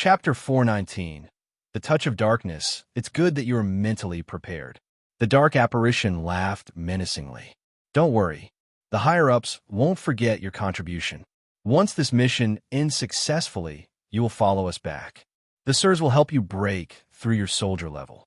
Chapter 419. The Touch of Darkness. It's good that you are mentally prepared. The dark apparition laughed menacingly. Don't worry. The higher-ups won't forget your contribution. Once this mission ends successfully, you will follow us back. The sirs will help you break through your soldier level.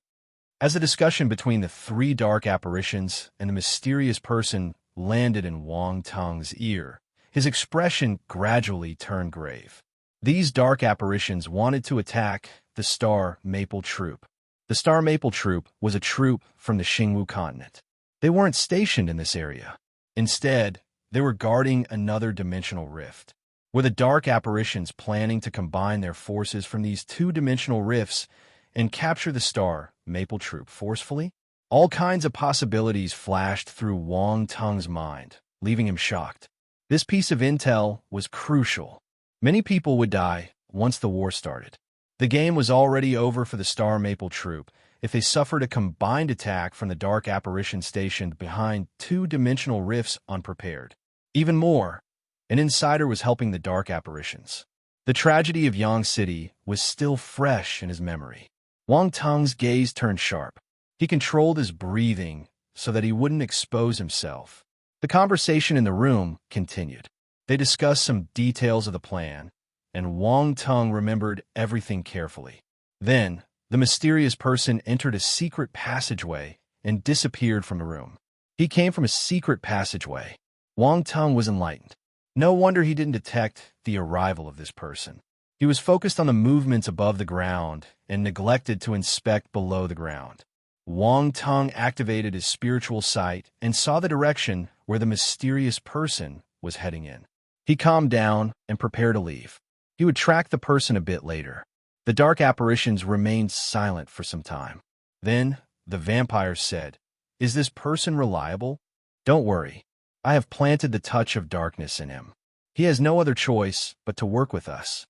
As the discussion between the three dark apparitions and the mysterious person landed in Wang Tung's ear, his expression gradually turned grave. These dark apparitions wanted to attack the Star Maple Troop. The Star Maple Troop was a troop from the Xingwu continent. They weren't stationed in this area. Instead, they were guarding another dimensional rift. Were the dark apparitions planning to combine their forces from these two-dimensional rifts and capture the Star Maple Troop forcefully? All kinds of possibilities flashed through Wang Tung's mind, leaving him shocked. This piece of intel was crucial. Many people would die once the war started. The game was already over for the Star Maple Troop if they suffered a combined attack from the dark apparition stationed behind two-dimensional rifts unprepared. Even more, an insider was helping the dark apparitions. The tragedy of Yang City was still fresh in his memory. Wang Tung's gaze turned sharp. He controlled his breathing so that he wouldn't expose himself. The conversation in the room continued. They discussed some details of the plan, and Wang Tung remembered everything carefully. Then, the mysterious person entered a secret passageway and disappeared from the room. He came from a secret passageway. Wang Tung was enlightened. No wonder he didn't detect the arrival of this person. He was focused on the movements above the ground and neglected to inspect below the ground. Wang Tung activated his spiritual sight and saw the direction where the mysterious person was heading in. He calmed down and prepared to leave. He would track the person a bit later. The dark apparitions remained silent for some time. Then, the vampire said, "Is this person reliable? Don't worry. I have planted the touch of darkness in him. He has no other choice but to work with us."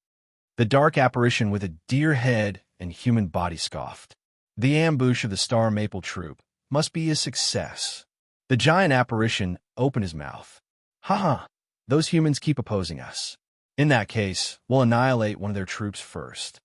The dark apparition with a deer head and human body scoffed. The ambush of the Star Maple Troop must be a success. The giant apparition opened his mouth. "Ha! Those humans keep opposing us. In that case, we'll annihilate one of their troops first."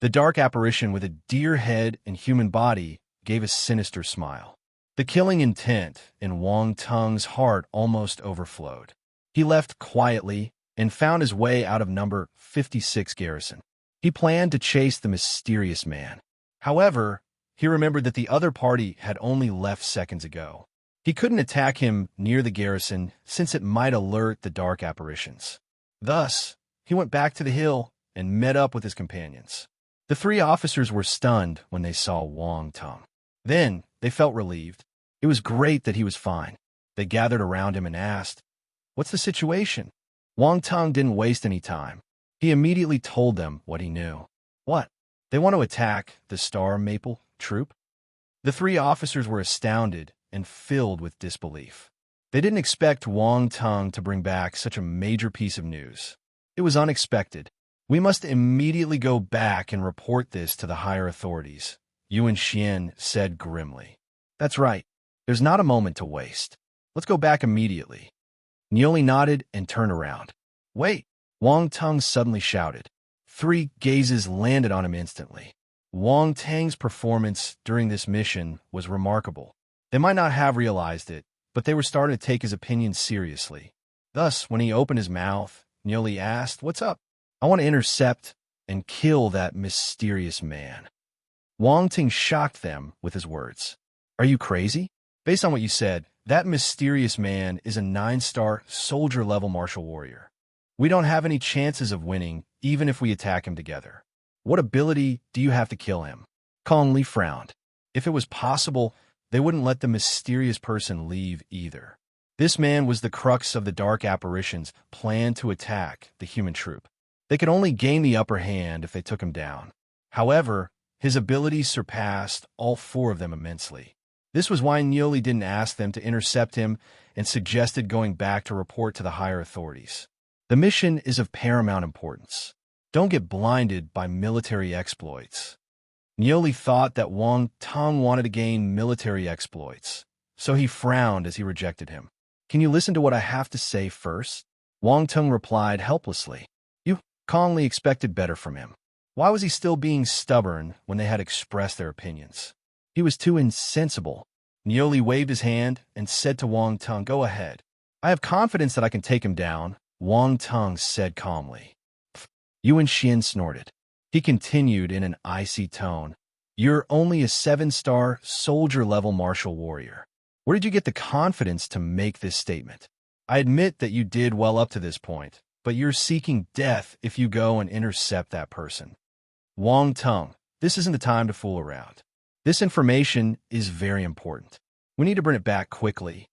The dark apparition with a deer head and human body gave a sinister smile. The killing intent in Wang Tung's heart almost overflowed. He left quietly and found his way out of number 56 garrison. He planned to chase the mysterious man. However, he remembered that the other party had only left seconds ago. He couldn't attack him near the garrison since it might alert the dark apparitions. Thus, he went back to the hill and met up with his companions. The three officers were stunned when they saw Wang Tung. Then, they felt relieved. It was great that he was fine. They gathered around him and asked, "What's the situation?" Wang Tung didn't waste any time. He immediately told them what he knew. "What? They want to attack the Star Maple Troop?" The three officers were astounded and filled with disbelief. They didn't expect Wang Tung to bring back such a major piece of news. It was unexpected. "We must immediately go back and report this to the higher authorities," Yuan Xian said grimly. "That's right. There's not a moment to waste. Let's go back immediately." Nioli nodded and turned around. "Wait!" Wang Tung suddenly shouted. Three gazes landed on him instantly. Wang Tang's performance during this mission was remarkable. They might not have realized it, but they were starting to take his opinion seriously. Thus, when he opened his mouth, Nioli asked, "What's up?" "I want to intercept and kill that mysterious man." Wang Ting shocked them with his words. "Are you crazy? Based on what you said, that mysterious man is a 9-star soldier-level martial warrior. We don't have any chances of winning, even if we attack him together. What ability do you have to kill him?" Kong Li frowned. If it was possible, they wouldn't let the mysterious person leave either. This man was the crux of the dark apparitions' plan to attack the human troop. They could only gain the upper hand if they took him down. However, his abilities surpassed all four of them immensely. This was why Nioli didn't ask them to intercept him and suggested going back to report to the higher authorities. The mission is of paramount importance. Don't get blinded by military exploits. Nioli thought that Wang Tung wanted to gain military exploits, so he frowned as he rejected him. "Can you listen to what I have to say first?" Wang Tung replied helplessly. Kong Li expected better from him. Why was he still being stubborn when they had expressed their opinions? He was too insensible. Nioli waved his hand and said to Wang Tung, "Go ahead. I have confidence that I can take him down," Wang Tung said calmly. Yuan Xian snorted. He continued in an icy tone, "You're only a 7-star soldier-level martial warrior. Where did you get the confidence to make this statement? I admit that you did well up to this point, but you're seeking death if you go and intercept that person. Wang Tung, this isn't the time to fool around. This information is very important. We need to bring it back quickly."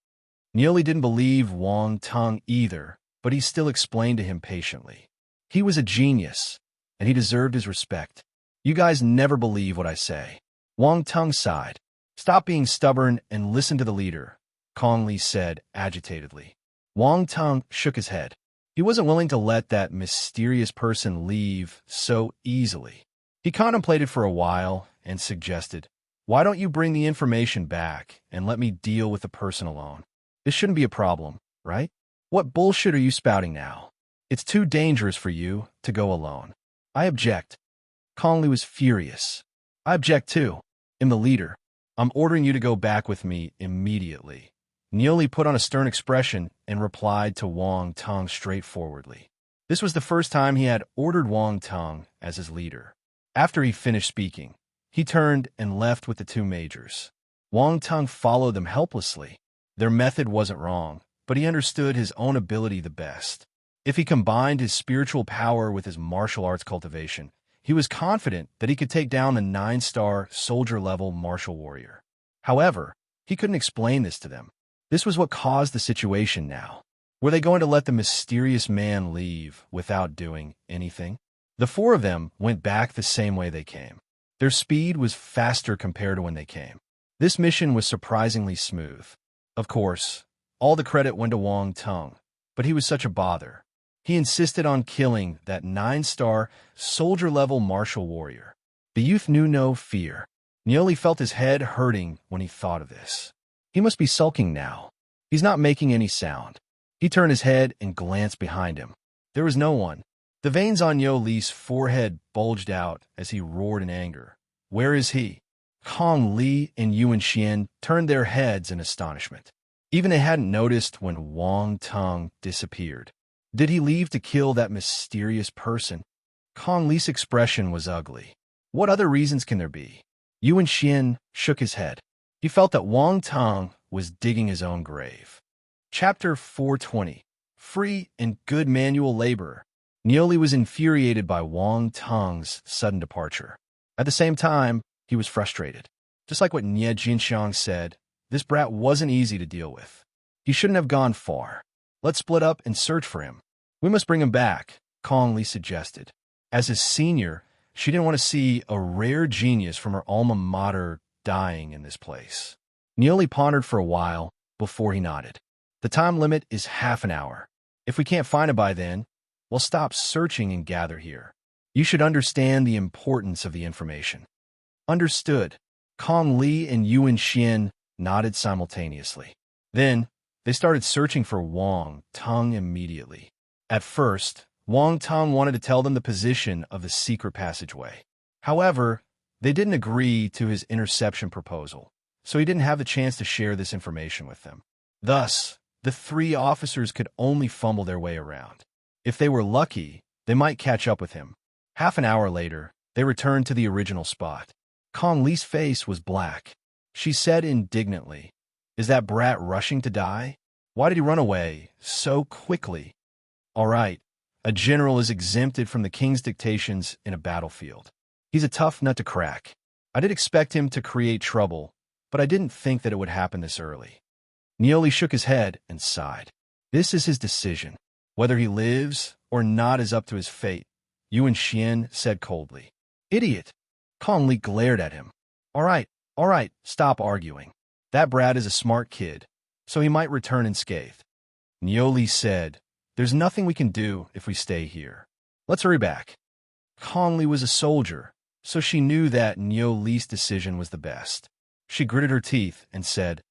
Nioli didn't believe Wang Tung either, but he still explained to him patiently. He was a genius, and he deserved his respect. "You guys never believe what I say." Wang Tung sighed. "Stop being stubborn and listen to the leader," Kong Li said agitatedly. Wang Tung shook his head. He wasn't willing to let that mysterious person leave so easily. He contemplated for a while and suggested, "Why don't you bring the information back and let me deal with the person alone? This shouldn't be a problem, right? What bullshit are you spouting now? It's too dangerous for you to go alone." "I object." Kong Li was furious. "I object too. I'm the leader. I'm ordering you to go back with me immediately." Nioli put on a stern expression and replied to Wang Tung straightforwardly. This was the first time he had ordered Wang Tung as his leader. After he finished speaking, he turned and left with the two majors. Wang Tung followed them helplessly. Their method wasn't wrong, but he understood his own ability the best. If he combined his spiritual power with his martial arts cultivation, he was confident that he could take down the 9-star soldier-level martial warrior. However, he couldn't explain this to them. This was what caused the situation now. Were they going to let the mysterious man leave without doing anything? The four of them went back the same way they came. Their speed was faster compared to when they came. This mission was surprisingly smooth. Of course, all the credit went to Wang Tung, but he was such a bother. He insisted on killing that 9-star soldier-level martial warrior. The youth knew no fear. Nioli felt his head hurting when he thought of this. He must be sulking now. He's not making any sound. He turned his head and glanced behind him. There was no one. The veins on Yo Li's forehead bulged out as he roared in anger. "Where is he?" Kong Li and Yuan Xian turned their heads in astonishment. Even they hadn't noticed when Wang Tung disappeared. Did he leave to kill that mysterious person? Kong Li's expression was ugly. What other reasons can there be? Yuan Xian shook his head. He felt that Wang Tung was digging his own grave. Chapter 420. Free and good manual labor. Nioli was infuriated by Wang Tung's sudden departure. At the same time, he was frustrated. Just like what Nie Jinxiang said, this brat wasn't easy to deal with. He shouldn't have gone far. "Let's split up and search for him. We must bring him back," Kong Li suggested. As his senior, she didn't want to see a rare genius from her alma mater dying in this place. Nioli pondered for a while before he nodded. "The time limit is half an hour. If we can't find it by then, we'll stop searching and gather here. You should understand the importance of the information." "Understood." Kong Li and Yuan Xian nodded simultaneously. Then, they started searching for Wang Tung immediately. At first, Wang Tung wanted to tell them the position of the secret passageway. However, they didn't agree to his interception proposal, so he didn't have the chance to share this information with them. Thus, the three officers could only fumble their way around. If they were lucky, they might catch up with him. Half an hour later, they returned to the original spot. Kong Li's face was black. She said indignantly, "Is that brat rushing to die? Why did he run away so quickly?" "All right, a general is exempted from the king's dictations in a battlefield. He's a tough nut to crack. I did expect him to create trouble, but I didn't think that it would happen this early." Nioli shook his head and sighed. This is his decision. Whether he lives or not is up to his fate, Yuan Xian said coldly. "Idiot!" Kong Li glared at him. All right, stop arguing. That brat is a smart kid, so he might return unscathed." Nioli said, "There's nothing we can do if we stay here. Let's hurry back." Kong Li was a soldier, so she knew that Nioli's decision was the best. She gritted her teeth and said,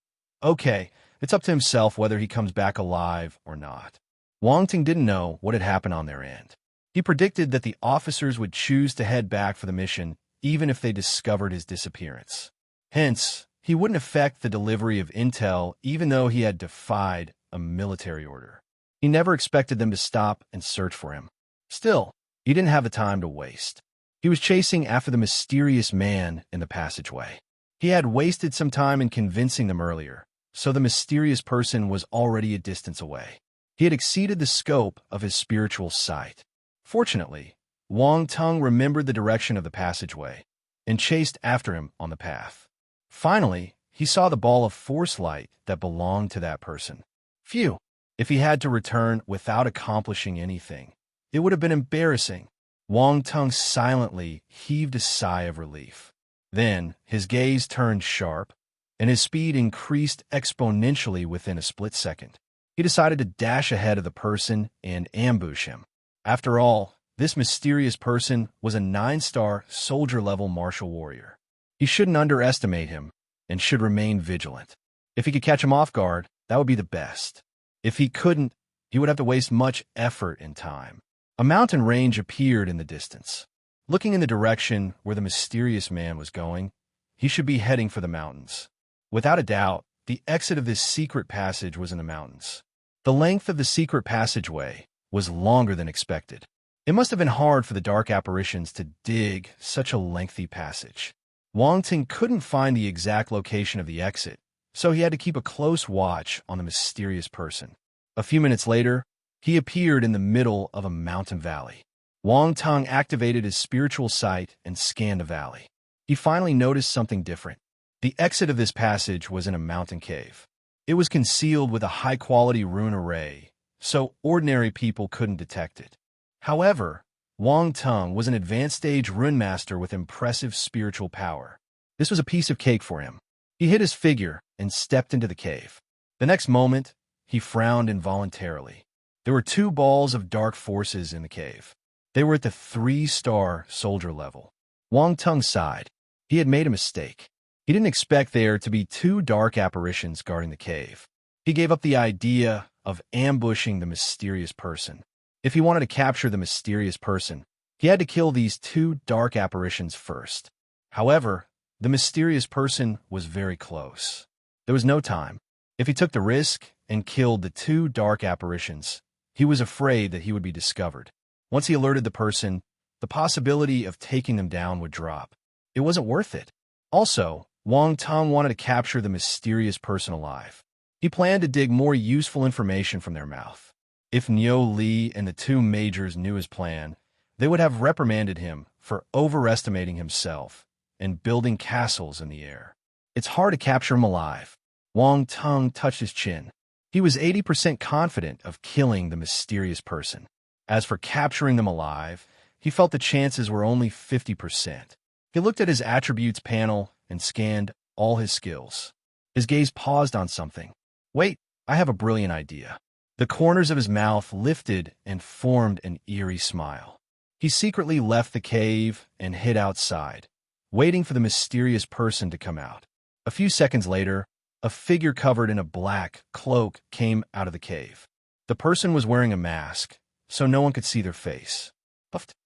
"Okay, it's up to himself whether he comes back alive or not." Wang Ting didn't know what had happened on their end. He predicted that the officers would choose to head back for the mission even if they discovered his disappearance. Hence, he wouldn't affect the delivery of intel even though he had defied a military order. He never expected them to stop and search for him. Still, he didn't have the time to waste. He was chasing after the mysterious man in the passageway. He had wasted some time in convincing them earlier, so the mysterious person was already a distance away. He had exceeded the scope of his spiritual sight. Fortunately, Wang Tung remembered the direction of the passageway and chased after him on the path. Finally, he saw the ball of force light that belonged to that person. Phew! If he had to return without accomplishing anything, it would have been embarrassing. Wang Tung silently heaved a sigh of relief. Then, his gaze turned sharp, and his speed increased exponentially within a split second. He decided to dash ahead of the person and ambush him. After all, this mysterious person was a 9-star soldier-level martial warrior. He shouldn't underestimate him and should remain vigilant. If he could catch him off guard, that would be the best. If he couldn't, he would have to waste much effort and time. A mountain range appeared in the distance. Looking in the direction where the mysterious man was going, he should be heading for the mountains. Without a doubt, the exit of this secret passage was in the mountains. The length of the secret passageway was longer than expected. It must have been hard for the dark apparitions to dig such a lengthy passage. Wang Tung couldn't find the exact location of the exit, so he had to keep a close watch on the mysterious person. A few minutes later, he appeared in the middle of a mountain valley. Wang Tung activated his spiritual sight and scanned the valley. He finally noticed something different. The exit of this passage was in a mountain cave. It was concealed with a high-quality rune array, so ordinary people couldn't detect it. However, Wang Tung was an advanced-stage rune master with impressive spiritual power. This was a piece of cake for him. He hid his figure and stepped into the cave. The next moment, he frowned involuntarily. There were 2 balls of dark forces in the cave. They were at the 3-star soldier level. Wang Tung sighed. He had made a mistake. He didn't expect there to be 2 dark apparitions guarding the cave. He gave up the idea of ambushing the mysterious person. If he wanted to capture the mysterious person, he had to kill these 2 dark apparitions first. However, the mysterious person was very close. There was no time. If he took the risk and killed the 2 dark apparitions, he was afraid that he would be discovered. Once he alerted the person, the possibility of taking them down would drop. It wasn't worth it. Also, Wang Tung wanted to capture the mysterious person alive. He planned to dig more useful information from their mouth. If Niu Li and the 2 majors knew his plan, they would have reprimanded him for overestimating himself and building castles in the air. It's hard to capture him alive. Wang Tung touched his chin. He was 80% confident of killing the mysterious person. As for capturing them alive, he felt the chances were only 50%. He looked at his attributes panel and scanned all his skills. His gaze paused on something. Wait, I have a brilliant idea. The corners of his mouth lifted and formed an eerie smile. He secretly left the cave and hid outside, waiting for the mysterious person to come out. A few seconds later, a figure covered in a black cloak came out of the cave. The person was wearing a mask, so no one could see their face.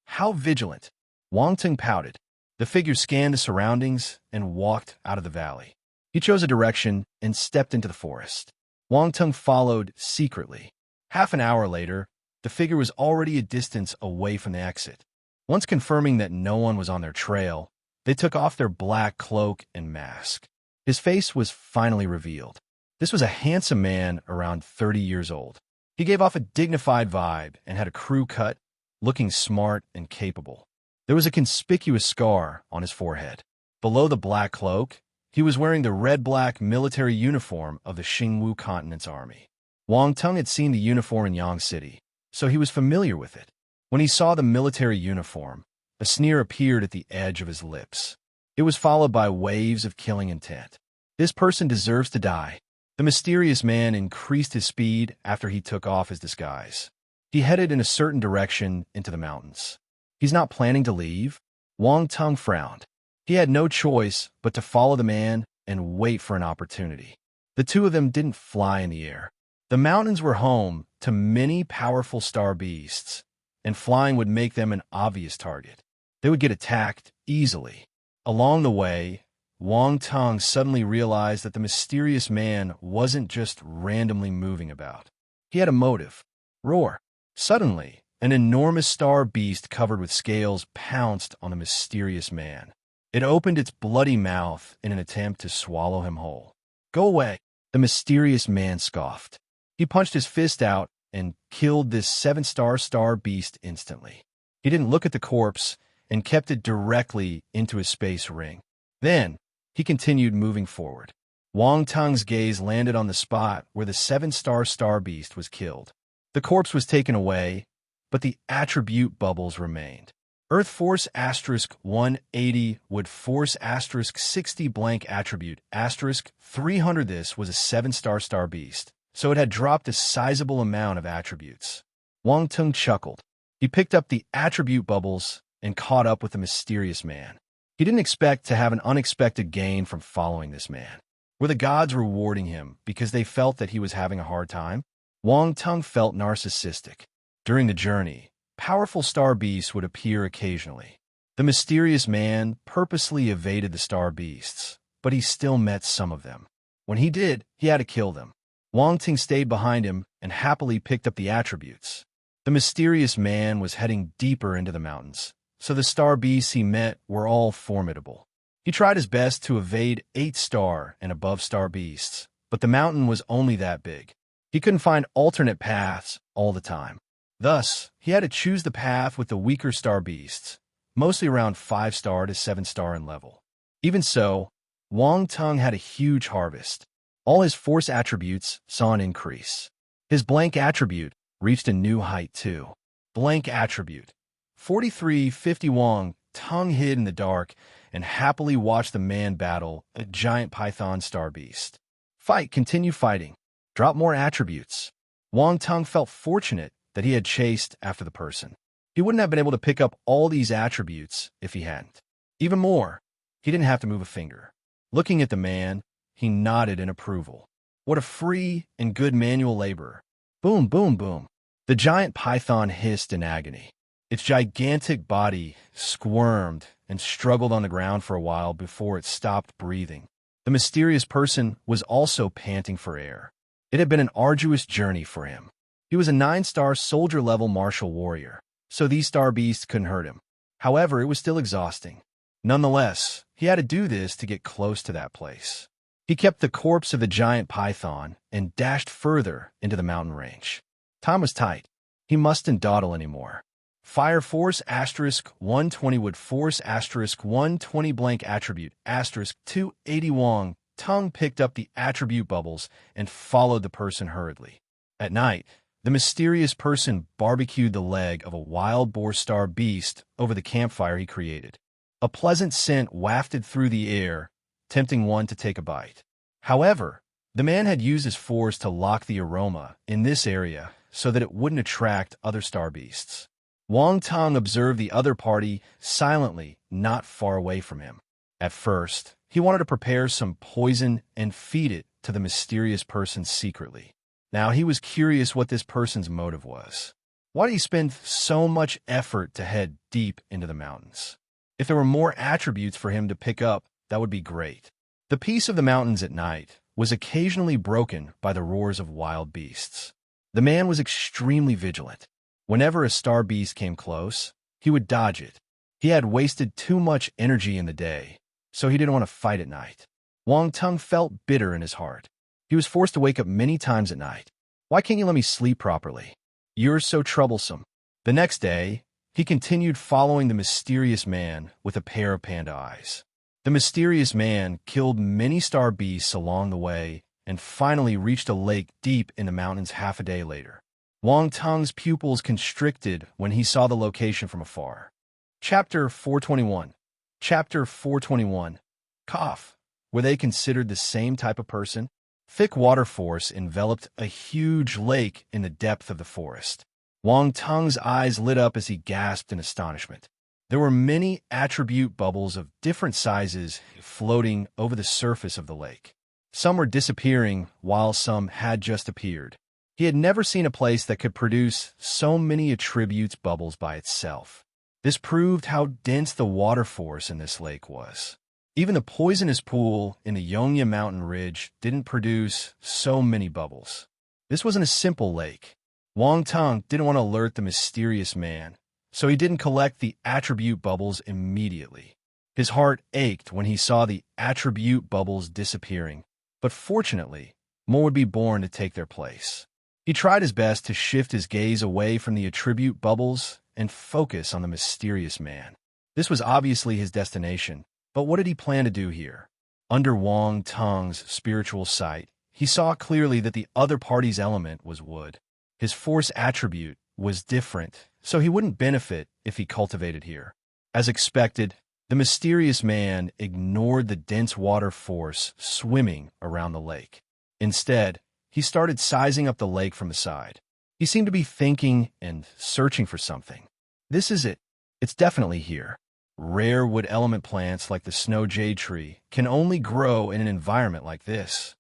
How vigilant! Wang Tung pouted. The figure scanned the surroundings and walked out of the valley. He chose a direction and stepped into the forest. Wang Tung followed secretly. Half an hour later, the figure was already a distance away from the exit. Once confirming that no one was on their trail, they took off their black cloak and mask. His face was finally revealed. This was a handsome man around 30 years old. He gave off a dignified vibe and had a crew cut, looking smart and capable. There was a conspicuous scar on his forehead. Below the black cloak, he was wearing the red-black military uniform of the Xingwu Continent's army. Wang Tung had seen the uniform in Yang City, so he was familiar with it. When he saw the military uniform, a sneer appeared at the edge of his lips. It was followed by waves of killing intent. This person deserves to die. The mysterious man increased his speed after he took off his disguise. He headed in a certain direction into the mountains. He's not planning to leave? Wang Tung frowned. He had no choice but to follow the man and wait for an opportunity. The 2 of them didn't fly in the air. The mountains were home to many powerful star beasts, and flying would make them an obvious target. They would get attacked easily. Along the way, Wang Tong suddenly realized that the mysterious man wasn't just randomly moving about. He had a motive. Roar. Suddenly, an enormous star beast covered with scales pounced on the mysterious man. It opened its bloody mouth in an attempt to swallow him whole. Go away, the mysterious man scoffed. He punched his fist out and killed this seven-star beast instantly. He didn't look at the corpse and kept it directly into his space ring. Then, he continued moving forward. Wang Tong's gaze landed on the spot where the seven-star beast was killed. The corpse was taken away, but the attribute bubbles remained. Earth Force *180 would Force *60 blank attribute *300. This was a seven-star beast, so it had dropped a sizable amount of attributes. Wang Tong chuckled. He picked up the attribute bubbles and caught up with the mysterious man. He didn't expect to have an unexpected gain from following this man. Were the gods rewarding him because they felt that he was having a hard time? Wang Tong felt narcissistic. During the journey, powerful star beasts would appear occasionally. The mysterious man purposely evaded the star beasts, but he still met some of them. When he did, he had to kill them. Wang Tong stayed behind him and happily picked up the attributes. The mysterious man was heading deeper into the mountains, so the star beasts he met were all formidable. He tried his best to evade 8-star and above star beasts, but the mountain was only that big. He couldn't find alternate paths all the time. Thus, he had to choose the path with the weaker star beasts, mostly around 5-star to 7-star in level. Even so, Wang Tong had a huge harvest. All his force attributes saw an increase. His blank attribute reached a new height too. Blank attribute. 4350 Wang Tong hid in the dark and happily watched the man battle a giant python star beast. Fight, continue fighting. Drop more attributes. Wang Tong felt fortunate that he had chased after the person. He wouldn't have been able to pick up all these attributes if he hadn't. Even more, he didn't have to move a finger. Looking at the man, he nodded in approval. What a free and good manual labor. Boom, boom, boom. The giant python hissed in agony. Its gigantic body squirmed and struggled on the ground for a while before it stopped breathing. The mysterious person was also panting for air. It had been an arduous journey for him. He was a 9-star soldier-level martial warrior, so these star beasts couldn't hurt him. However, it was still exhausting. Nonetheless, he had to do this to get close to that place. He kept the corpse of the giant python and dashed further into the mountain range. Time was tight. He mustn't dawdle anymore. Fire Force *120 would Force *120 blank attribute *280 Wang Tong picked up the attribute bubbles and followed the person hurriedly. At night, the mysterious person barbecued the leg of a wild boar star beast over the campfire he created. A pleasant scent wafted through the air, tempting one to take a bite. However, the man had used his force to lock the aroma in this area so that it wouldn't attract other star beasts. Wang Tong observed the other party silently, not far away from him. At first, he wanted to prepare some poison and feed it to the mysterious person secretly. Now he was curious what this person's motive was. Why did he spend so much effort to head deep into the mountains? If there were more attributes for him to pick up, that would be great. The peace of the mountains at night was occasionally broken by the roars of wild beasts. The man was extremely vigilant. Whenever a star beast came close, he would dodge it. He had wasted too much energy in the day, so he didn't want to fight at night. Wang Tong felt bitter in his heart. He was forced to wake up many times at night. Why can't you let me sleep properly? You're so troublesome. The next day, he continued following the mysterious man with a pair of panda eyes. The mysterious man killed many star beasts along the way and finally reached a lake deep in the mountains half a day later. Wang Tong's pupils constricted when he saw the location from afar. Chapter 421. Chapter 421. Cough. Were they considered the same type of person? Thick water force enveloped a huge lake in the depth of the forest. Wang Tong's eyes lit up as he gasped in astonishment. There were many attribute bubbles of different sizes floating over the surface of the lake. Some were disappearing while some had just appeared. He had never seen a place that could produce so many attributes bubbles by itself. This proved how dense the water force in this lake was. Even the poisonous pool in the Yongya mountain ridge didn't produce so many bubbles. This wasn't a simple lake. Wang Teng didn't want to alert the mysterious man, so he didn't collect the attribute bubbles immediately. His heart ached when he saw the attribute bubbles disappearing, but fortunately, more would be born to take their place. He tried his best to shift his gaze away from the attribute bubbles and focus on the mysterious man. This was obviously his destination, but what did he plan to do here? Under Wang Teng's spiritual sight, he saw clearly that the other party's element was wood. His force attribute was different, so he wouldn't benefit if he cultivated here. As expected, the mysterious man ignored the dense water force swimming around the lake. Instead, he started sizing up the lake from the side. He seemed to be thinking and searching for something. This is it. It's definitely here. Rare wood element plants like the snow jade tree can only grow in an environment like this.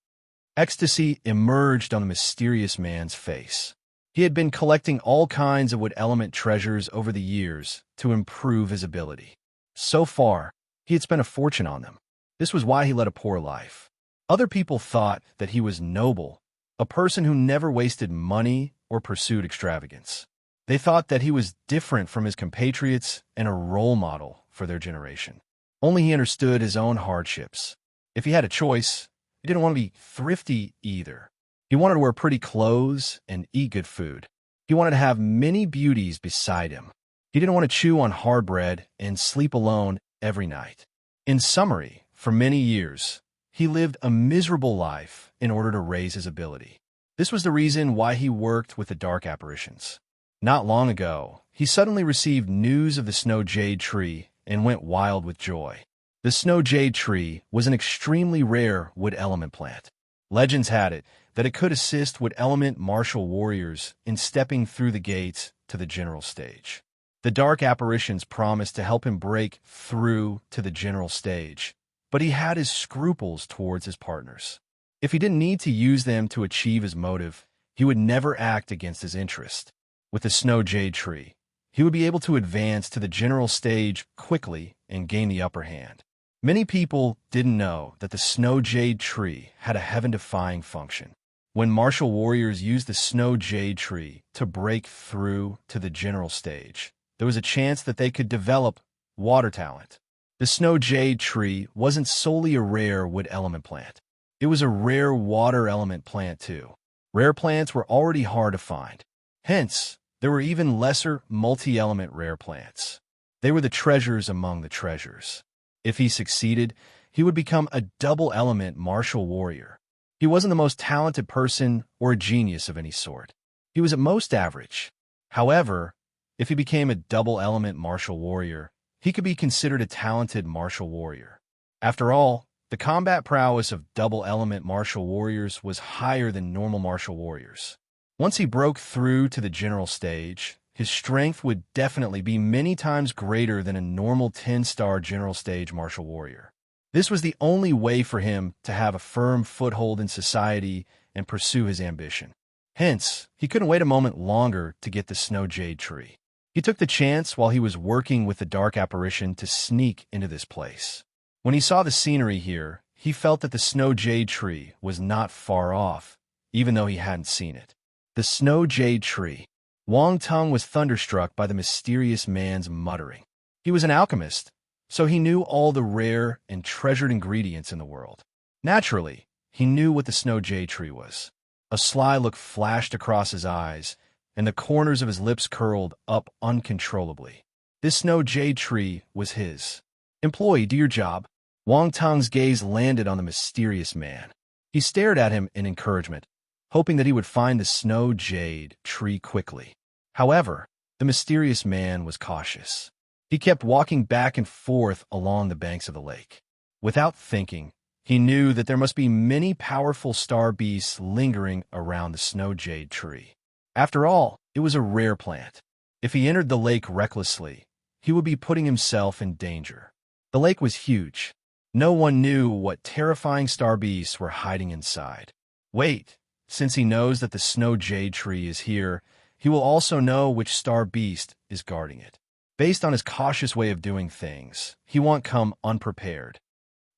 Ecstasy emerged on the mysterious man's face. He had been collecting all kinds of wood element treasures over the years to improve his ability. So far, he had spent a fortune on them. This was why he led a poor life. Other people thought that he was noble, a person who never wasted money or pursued extravagance. They thought that he was different from his compatriots and a role model for their generation. Only he understood his own hardships. If he had a choice, he didn't want to be thrifty either. He wanted to wear pretty clothes and eat good food. He wanted to have many beauties beside him. He didn't want to chew on hard bread and sleep alone every night. In summary, for many years, he lived a miserable life in order to raise his ability. This was the reason why he worked with the dark apparitions. Not long ago, he suddenly received news of the snow jade tree and went wild with joy. The snow jade tree was an extremely rare wood element plant. Legends had it that it could assist wood element martial warriors in stepping through the gates to the general stage. The dark apparitions promised to help him break through to the general stage, but he had his scruples towards his partners. If he didn't need to use them to achieve his motive, he would never act against his interest. With the snow jade tree, he would be able to advance to the general stage quickly and gain the upper hand. Many people didn't know that the snow jade tree had a heaven-defying function. When martial warriors used the snow jade tree to break through to the general stage, there was a chance that they could develop water talent. The snow jade tree wasn't solely a rare wood element plant. It was a rare water element plant too. Rare plants were already hard to find. Hence, there were even lesser multi-element rare plants. They were the treasures among the treasures. If he succeeded, he would become a double-element martial warrior. He wasn't the most talented person or a genius of any sort. He was at most average. However, if he became a double-element martial warrior, he could be considered a talented martial warrior. After all, the combat prowess of double-element martial warriors was higher than normal martial warriors. Once he broke through to the general stage, his strength would definitely be many times greater than a normal 10-star general stage martial warrior. This was the only way for him to have a firm foothold in society and pursue his ambition. Hence, he couldn't wait a moment longer to get the snow jade tree. He took the chance while he was working with the dark apparition to sneak into this place. When he saw the scenery here, he felt that the snow jade tree was not far off, even though he hadn't seen it. The snow jade tree. Wang Teng was thunderstruck by the mysterious man's muttering. He was an alchemist, so he knew all the rare and treasured ingredients in the world. Naturally, he knew what the snow jade tree was. A sly look flashed across his eyes, and the corners of his lips curled up uncontrollably. This snow jade tree was his. "Employee, do your job." Wang Teng's gaze landed on the mysterious man. He stared at him in encouragement, hoping that he would find the snow jade tree quickly. However, the mysterious man was cautious. He kept walking back and forth along the banks of the lake. Without thinking, he knew that there must be many powerful star beasts lingering around the snow jade tree. After all, it was a rare plant. If he entered the lake recklessly, he would be putting himself in danger. The lake was huge. No one knew what terrifying star beasts were hiding inside. "Wait," Since he knows that the snow jade tree is here, he will also know which star beast is guarding it. Based on his cautious way of doing things, he won't come unprepared.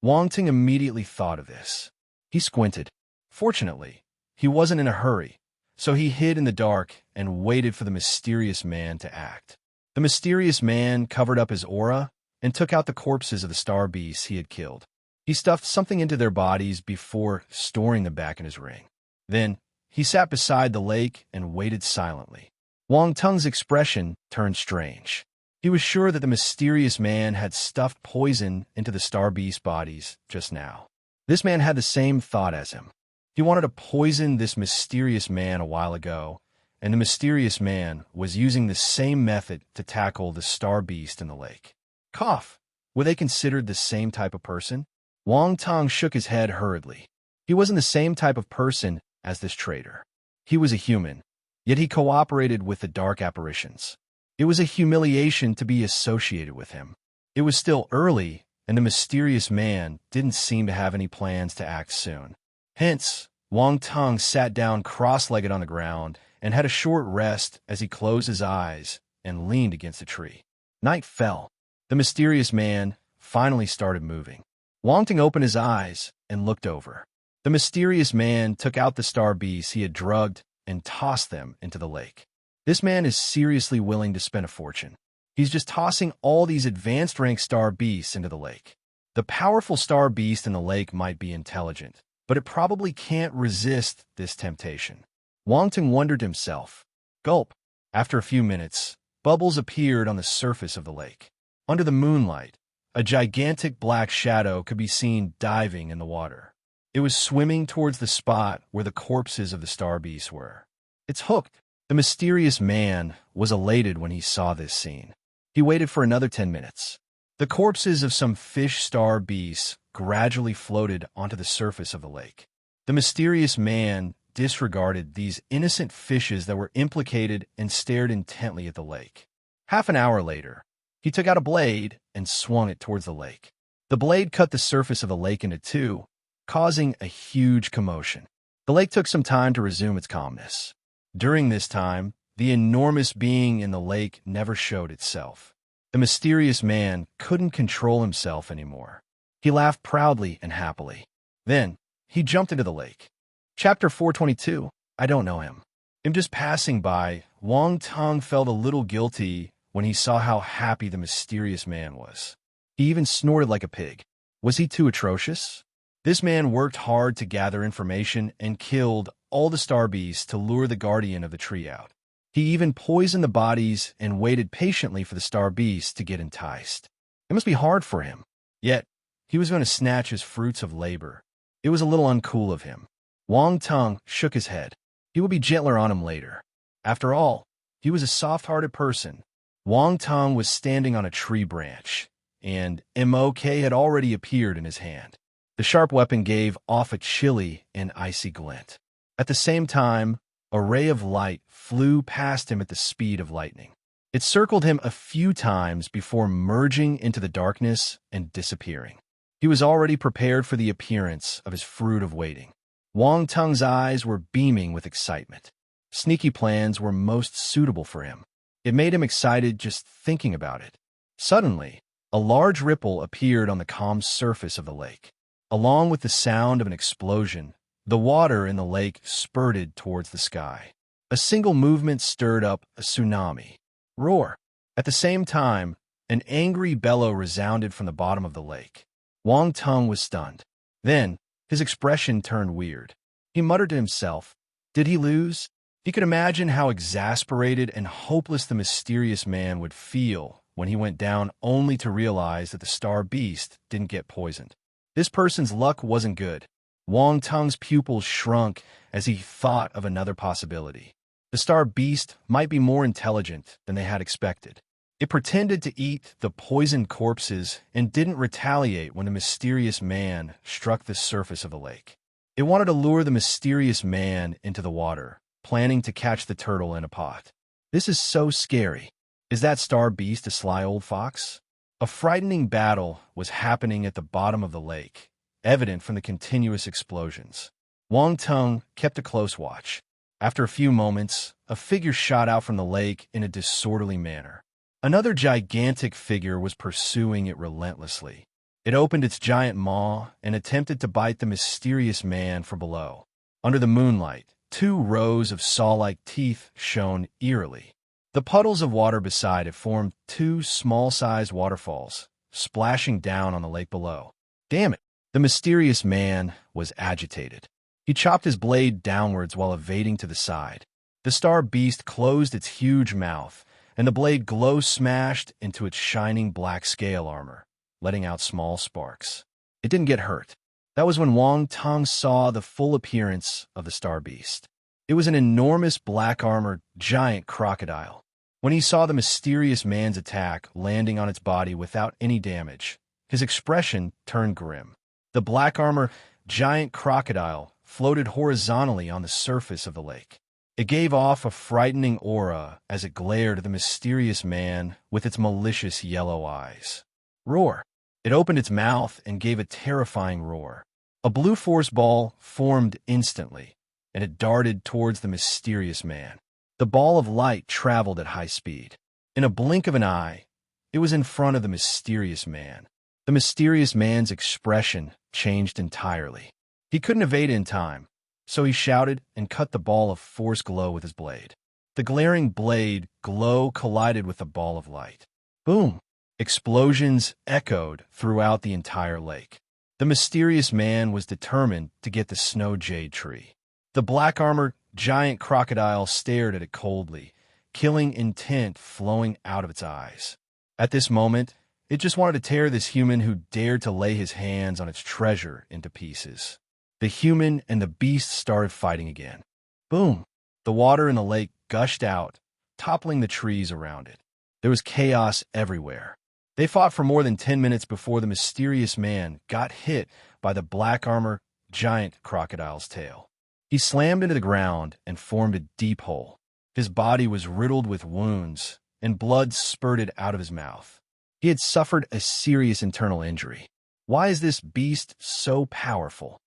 Wang Ting immediately thought of this. He squinted. Fortunately, he wasn't in a hurry, so he hid in the dark and waited for the mysterious man to act. The mysterious man covered up his aura and took out the corpses of the star beasts he had killed. He stuffed something into their bodies before storing them back in his ring. Then, he sat beside the lake and waited silently. Wang Tung's expression turned strange. He was sure that the mysterious man had stuffed poison into the star beast bodies just now. This man had the same thought as him. He wanted to poison this mysterious man a while ago, and the mysterious man was using the same method to tackle the star beast in the lake. Cough! Were they considered the same type of person? Wang Tung shook his head hurriedly. He wasn't the same type of person as this traitor. He was a human, yet he cooperated with the dark apparitions. It was a humiliation to be associated with him. It was still early, and the mysterious man didn't seem to have any plans to act soon. Hence, Wang Tung sat down cross-legged on the ground and had a short rest as he closed his eyes and leaned against a tree. Night fell. The mysterious man finally started moving. Wang Tung opened his eyes and looked over. The mysterious man took out the star beasts he had drugged and tossed them into the lake. This man is seriously willing to spend a fortune. He's just tossing all these advanced rank star beasts into the lake. The powerful star beast in the lake might be intelligent, but it probably can't resist this temptation. Wang Tung wondered to himself. Gulp. After a few minutes, bubbles appeared on the surface of the lake. Under the moonlight, a gigantic black shadow could be seen diving in the water. It was swimming towards the spot where the corpses of the star beasts were. It's hooked. The mysterious man was elated when he saw this scene. He waited for another 10 minutes. The corpses of some fish star beasts gradually floated onto the surface of the lake. The mysterious man disregarded these innocent fishes that were implicated and stared intently at the lake. Half an hour later, he took out a blade and swung it towards the lake. The blade cut the surface of the lake into two, causing a huge commotion. The lake took some time to resume its calmness. During this time, the enormous being in the lake never showed itself. The mysterious man couldn't control himself anymore. He laughed proudly and happily. Then, he jumped into the lake. Chapter 422, I don't know him. In just passing by, Wang Tung felt a little guilty when he saw how happy the mysterious man was. He even snorted like a pig. Was he too atrocious? This man worked hard to gather information and killed all the star beasts to lure the guardian of the tree out. He even poisoned the bodies and waited patiently for the star beasts to get enticed. It must be hard for him. Yet, he was going to snatch his fruits of labor. It was a little uncool of him. Wang Tung shook his head. He would be gentler on him later. After all, he was a soft-hearted person. Wang Tung was standing on a tree branch, and MOK had already appeared in his hand. The sharp weapon gave off a chilly and icy glint. At the same time, a ray of light flew past him at the speed of lightning. It circled him a few times before merging into the darkness and disappearing. He was already prepared for the appearance of his fruit of waiting. Wang Tung's eyes were beaming with excitement. Sneaky plans were most suitable for him. It made him excited just thinking about it. Suddenly, a large ripple appeared on the calm surface of the lake. Along with the sound of an explosion, the water in the lake spurted towards the sky. A single movement stirred up a tsunami. Roar! At the same time, an angry bellow resounded from the bottom of the lake. Wang Tung was stunned. Then, his expression turned weird. He muttered to himself, did he lose? He could imagine how exasperated and hopeless the mysterious man would feel when he went down only to realize that the star beast didn't get poisoned. This person's luck wasn't good. Wang Tung's pupils shrunk as he thought of another possibility. The star beast might be more intelligent than they had expected. It pretended to eat the poisoned corpses and didn't retaliate when the mysterious man struck the surface of the lake. It wanted to lure the mysterious man into the water, planning to catch the turtle in a pot. This is so scary. Is that star beast a sly old fox? A frightening battle was happening at the bottom of the lake, evident from the continuous explosions. Wang Tung kept a close watch. After a few moments, a figure shot out from the lake in a disorderly manner. Another gigantic figure was pursuing it relentlessly. It opened its giant maw and attempted to bite the mysterious man from below. Under the moonlight, two rows of saw-like teeth shone eerily. The puddles of water beside it formed two small-sized waterfalls, splashing down on the lake below. Damn it! The mysterious man was agitated. He chopped his blade downwards while evading to the side. The star beast closed its huge mouth, and the blade glow-smashed into its shining black scale armor, letting out small sparks. It didn't get hurt. That was when Wang Tong saw the full appearance of the star beast. It was an enormous black-armored giant crocodile. When he saw the mysterious man's attack landing on its body without any damage, his expression turned grim. The black-armored giant crocodile floated horizontally on the surface of the lake. It gave off a frightening aura as it glared at the mysterious man with its malicious yellow eyes. Roar! It opened its mouth and gave a terrifying roar. A blue force ball formed instantly, and it darted towards the mysterious man. The ball of light traveled at high speed. In a blink of an eye, it was in front of the mysterious man. The mysterious man's expression changed entirely. He couldn't evade in time, so he shouted and cut the ball of force glow with his blade. The glaring blade glow collided with the ball of light. Boom! Explosions echoed throughout the entire lake. The mysterious man was determined to get the snow jade tree. The black-armored giant crocodile stared at it coldly, killing intent flowing out of its eyes. At this moment, it just wanted to tear this human who dared to lay his hands on its treasure into pieces. The human and the beast started fighting again. Boom! The water in the lake gushed out, toppling the trees around it. There was chaos everywhere. They fought for more than 10 minutes before the mysterious man got hit by the black-armored giant crocodile's tail. He slammed into the ground and formed a deep hole. His body was riddled with wounds, and blood spurted out of his mouth. He had suffered a serious internal injury. Why is this beast so powerful?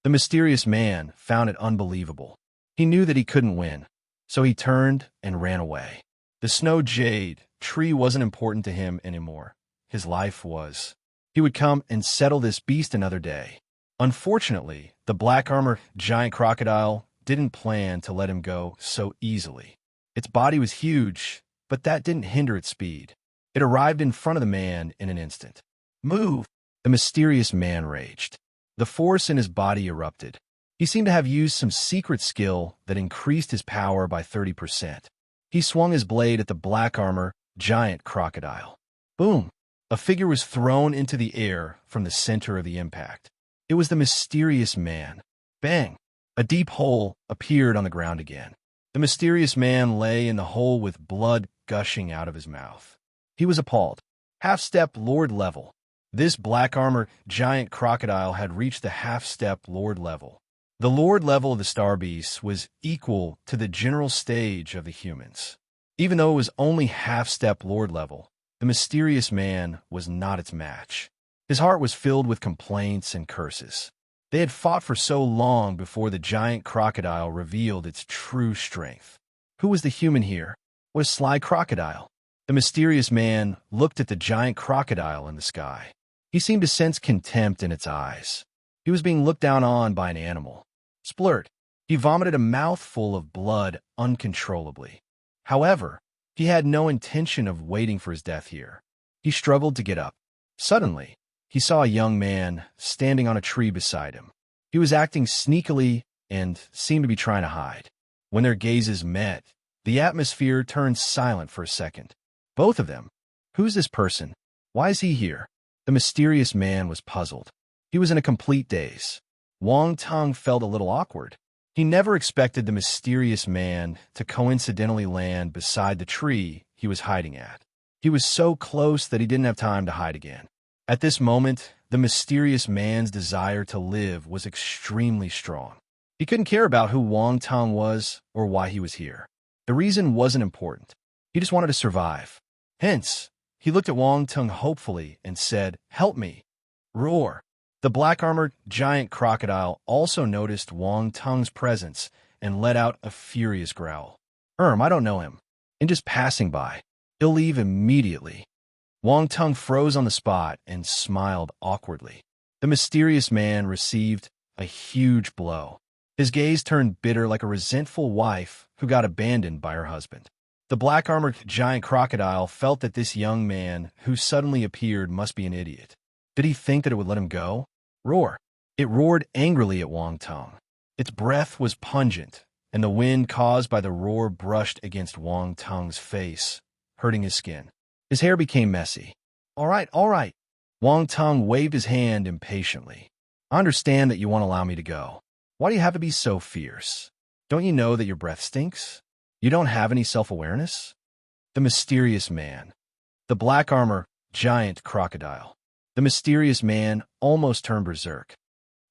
The mysterious man found it unbelievable. He knew that he couldn't win, so he turned and ran away. The snow jade tree wasn't important to him anymore. His life was. He would come and settle this beast another day. Unfortunately, the black-armored giant crocodile didn't plan to let him go so easily. Its body was huge, but that didn't hinder its speed. It arrived in front of the man in an instant. Move! The mysterious man raged. The force in his body erupted. He seemed to have used some secret skill that increased his power by 30%. He swung his blade at the black-armored giant crocodile. Boom! A figure was thrown into the air from the center of the impact. It was the mysterious man. Bang! A deep hole appeared on the ground again. The mysterious man lay in the hole with blood gushing out of his mouth. He was appalled. Half-step Lord level. This black-armored giant crocodile had reached the half-step Lord level. The Lord level of the Star Beast was equal to the general stage of the humans. Even though it was only half-step Lord level, the mysterious man was not its match. His heart was filled with complaints and curses. They had fought for so long before the giant crocodile revealed its true strength. Who was the human here? What a sly crocodile! The mysterious man looked at the giant crocodile in the sky. He seemed to sense contempt in its eyes. He was being looked down on by an animal. Splurt! He vomited a mouthful of blood uncontrollably. However, he had no intention of waiting for his death here. He struggled to get up. Suddenly, he saw a young man standing on a tree beside him. He was acting sneakily and seemed to be trying to hide. When their gazes met, the atmosphere turned silent for a second. Both of them. Who's this person? Why is he here? The mysterious man was puzzled. He was in a complete daze. Wang Tong felt a little awkward. He never expected the mysterious man to coincidentally land beside the tree he was hiding at. He was so close that he didn't have time to hide again. At this moment, the mysterious man's desire to live was extremely strong. He couldn't care about who Wang Tong was or why he was here. The reason wasn't important. He just wanted to survive. Hence, he looked at Wang Tong hopefully and said, "Help me." Roar! The The black-armored giant crocodile also noticed Wang Tung's presence and let out a furious growl. I don't know him. And just passing by. He'll leave immediately. Wang Tung froze on the spot and smiled awkwardly. The mysterious man received a huge blow. His gaze turned bitter like a resentful wife who got abandoned by her husband. The black-armored giant crocodile felt that this young man who suddenly appeared must be an idiot. Did he think that it would let him go? Roar. It roared angrily at Wang Tung. Its breath was pungent, and the wind caused by the roar brushed against Wang Tung's face, hurting his skin. His hair became messy. All right, all right. Wang Tung waved his hand impatiently. I understand that you won't allow me to go. Why do you have to be so fierce? Don't you know that your breath stinks? You don't have any self-awareness? The mysterious man. The black armor giant crocodile. The mysterious man almost turned berserk.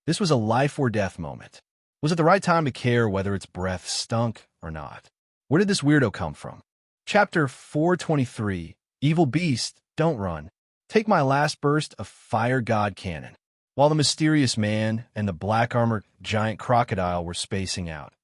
This was a life-or-death moment. Was it the right time to care whether its breath stunk or not? Where did this weirdo come from? Chapter 423, Evil Beast, Don't Run. Take my last burst of fire god cannon. While the mysterious man and the black-armored giant crocodile were spacing out,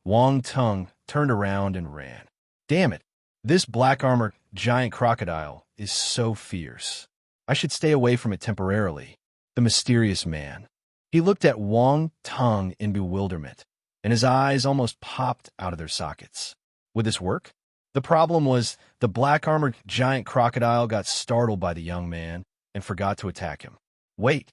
Wang Tung turned around and ran. Damn it, this black-armored giant crocodile is so fierce. I should stay away from it temporarily. The mysterious man. He looked at Wang Tung in bewilderment, and his eyes almost popped out of their sockets. Would this work? The problem was the black-armored giant crocodile got startled by the young man and forgot to attack him. Wait,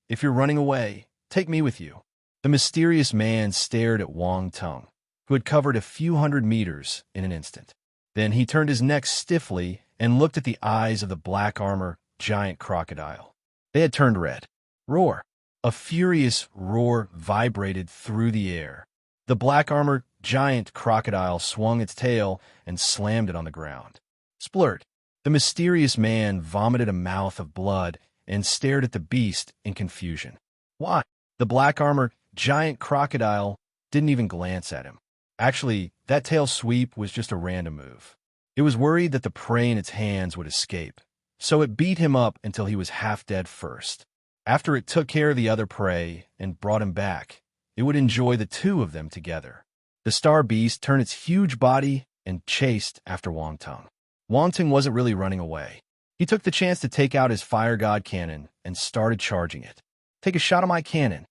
if you're running away, take me with you. The mysterious man stared at Wang Tung, who had covered a few hundred meters in an instant. Then he turned his neck stiffly and looked at the eyes of the black armor giant crocodile. They had turned red. Roar. A furious roar vibrated through the air. The black armor giant crocodile swung its tail and slammed it on the ground. Splurt. The mysterious man vomited a mouth of blood and stared at the beast in confusion. Why? The black armor giant crocodile didn't even glance at him. Actually, that tail sweep was just a random move. It was worried that the prey in its hands would escape, so it beat him up until he was half dead first. After it took care of the other prey and brought him back, it would enjoy the two of them together. The star beast turned its huge body and chased after Wang Tung. Wang Tung wasn't really running away. He took the chance to take out his fire god cannon and started charging it. Take a shot of my cannon.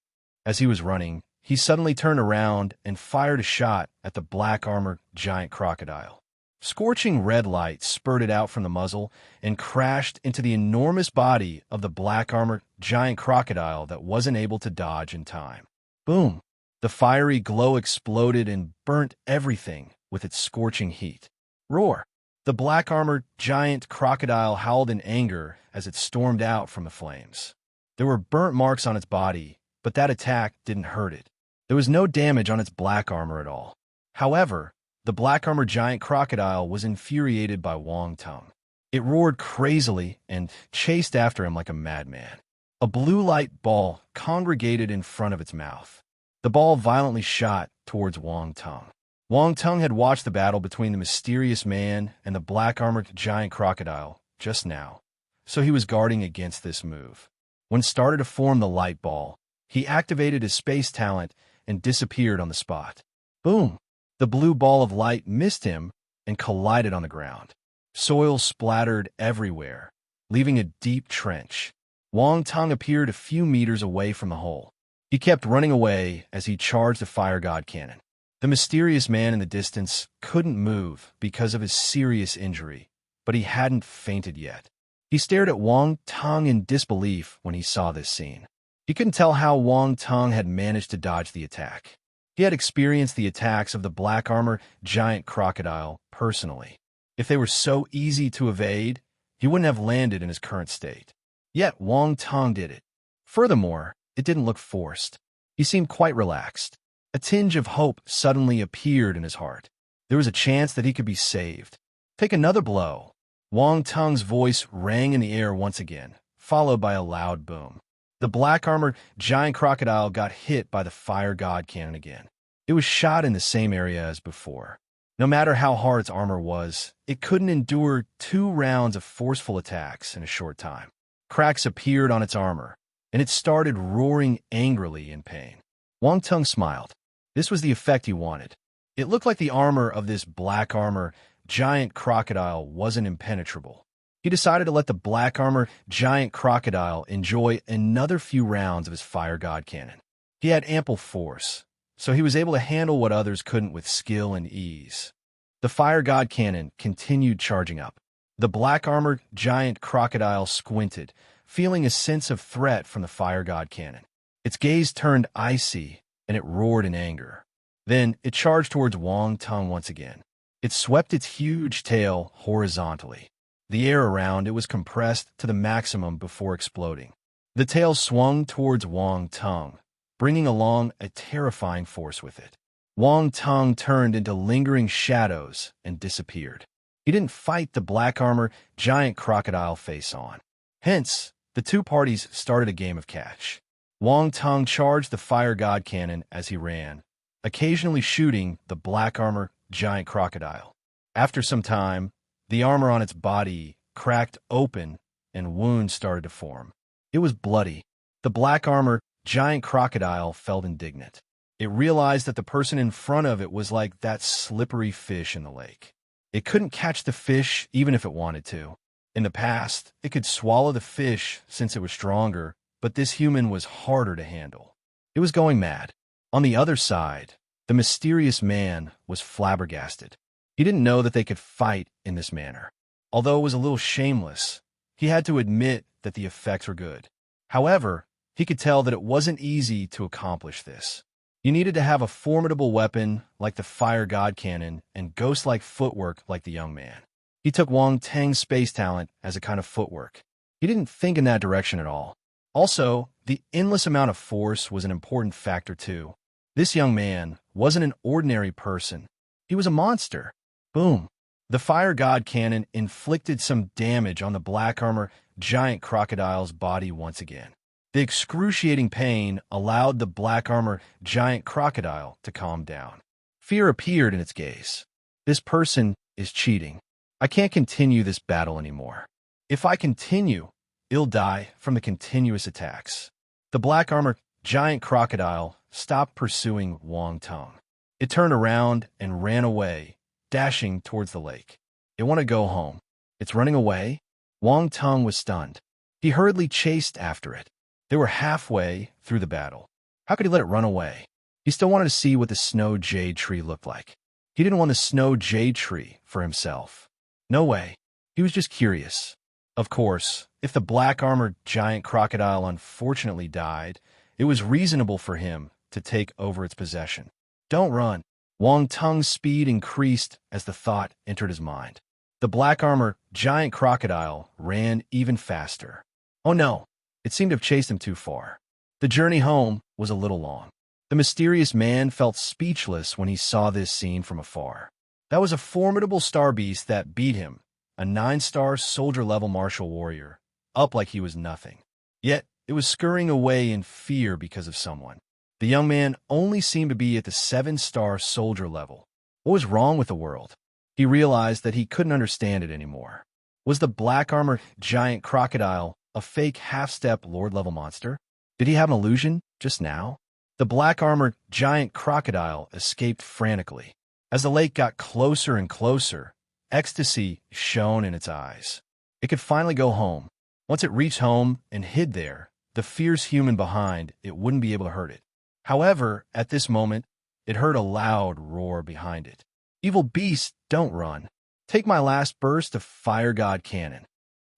As he was running, he suddenly turned around and fired a shot at the black armor giant crocodile. Scorching red light spurted out from the muzzle and crashed into the enormous body of the black armor giant crocodile that wasn't able to dodge in time. Boom! The fiery glow exploded and burnt everything with its scorching heat. Roar! The black armor giant crocodile howled in anger as it stormed out from the flames. There were burnt marks on its body, but that attack didn't hurt it. There was no damage on its black armor at all. However, the black armor giant crocodile was infuriated by Wang Tung. It roared crazily and chased after him like a madman. A blue light ball congregated in front of its mouth. The ball violently shot towards Wang Tung. Wang Tung had watched the battle between the mysterious man and the black-armored giant crocodile just now, so he was guarding against this move. When started to form the light ball, he activated his space talent and disappeared on the spot. Boom! The blue ball of light missed him and collided on the ground. Soil splattered everywhere, leaving a deep trench. Wang Tung appeared a few meters away from the hole. He kept running away as he charged the fire god cannon. The mysterious man in the distance couldn't move because of his serious injury, but he hadn't fainted yet. He stared at Wang Tung in disbelief when he saw this scene. He couldn't tell how Wang Tung had managed to dodge the attack. He had experienced the attacks of the black armor giant crocodile personally. If they were so easy to evade, he wouldn't have landed in his current state. Yet Wang Tung did it. Furthermore, it didn't look forced. He seemed quite relaxed. A tinge of hope suddenly appeared in his heart. There was a chance that he could be saved. Take another blow. Wang Tung's voice rang in the air once again, followed by a loud boom. The black-armored giant crocodile got hit by the fire god cannon again. It was shot in the same area as before. No matter how hard its armor was, it couldn't endure 2 rounds of forceful attacks in a short time. Cracks appeared on its armor, and it started roaring angrily in pain. Wang Tung smiled. This was the effect he wanted. It looked like the armor of this black armor giant crocodile wasn't impenetrable. He decided to let the black armor giant crocodile enjoy another few rounds of his fire god cannon. He had ample force, so he was able to handle what others couldn't with skill and ease. The fire god cannon continued charging up. The black armor giant crocodile squinted, feeling a sense of threat from the fire god cannon. Its gaze turned icy, and it roared in anger. Then it charged towards Wang Tung once again. It swept its huge tail horizontally. The air around it was compressed to the maximum before exploding. The tail swung towards Wang Tung, bringing along a terrifying force with it. Wang Tung turned into lingering shadows and disappeared. He didn't fight the black armor giant crocodile face-on. Hence, the two parties started a game of catch. Wang Tung charged the fire god cannon as he ran, occasionally shooting the black armor giant crocodile. After some time, the armor on its body cracked open and wounds started to form. It was bloody. The black armor giant crocodile felt indignant. It realized that the person in front of it was like that slippery fish in the lake. It couldn't catch the fish even if it wanted to. In the past, it could swallow the fish since it was stronger, but this human was harder to handle. It was going mad. On the other side, the mysterious man was flabbergasted. He didn't know that they could fight in this manner. Although it was a little shameless, he had to admit that the effects were good. However, he could tell that it wasn't easy to accomplish this. You needed to have a formidable weapon like the fire god cannon and ghost-like footwork like the young man. He took Wang Tang's space talent as a kind of footwork. He didn't think in that direction at all. Also, the endless amount of force was an important factor too. This young man wasn't an ordinary person. He was a monster. Boom. The fire god cannon inflicted some damage on the black armor giant crocodile's body once again. The excruciating pain allowed the black armor giant crocodile to calm down. Fear appeared in its gaze. This person is cheating. I can't continue this battle anymore. If I continue, it'll die from the continuous attacks. The black armor giant crocodile stopped pursuing Wang Tung. It turned around and ran away, dashing towards the lake. It wanted to go home. It's running away? Wang Tung was stunned. He hurriedly chased after it. They were halfway through the battle. How could he let it run away? He still wanted to see what the snow jade tree looked like. He didn't want the snow jade tree for himself. No way. He was just curious. Of course, if the black armored giant crocodile unfortunately died, it was reasonable for him to take over its possession. Don't run. Wang Tung's speed increased as the thought entered his mind. The black armor giant crocodile ran even faster. Oh no, it seemed to have chased him too far. The journey home was a little long. The mysterious man felt speechless when he saw this scene from afar. That was a formidable star beast that beat him, a 9-star soldier-level martial warrior, up like he was nothing. Yet, it was scurrying away in fear because of someone. The young man only seemed to be at the 7-star soldier level. What was wrong with the world? He realized that he couldn't understand it anymore. Was the black armor giant crocodile a fake half-step Lord-level monster? Did he have an illusion just now? The black armor giant crocodile escaped frantically. As the lake got closer and closer, ecstasy shone in its eyes. It could finally go home. Once it reached home and hid there, the fierce human behind it wouldn't be able to hurt it. However, at this moment, it heard a loud roar behind it. Evil beast, don't run. Take my last burst of fire god cannon.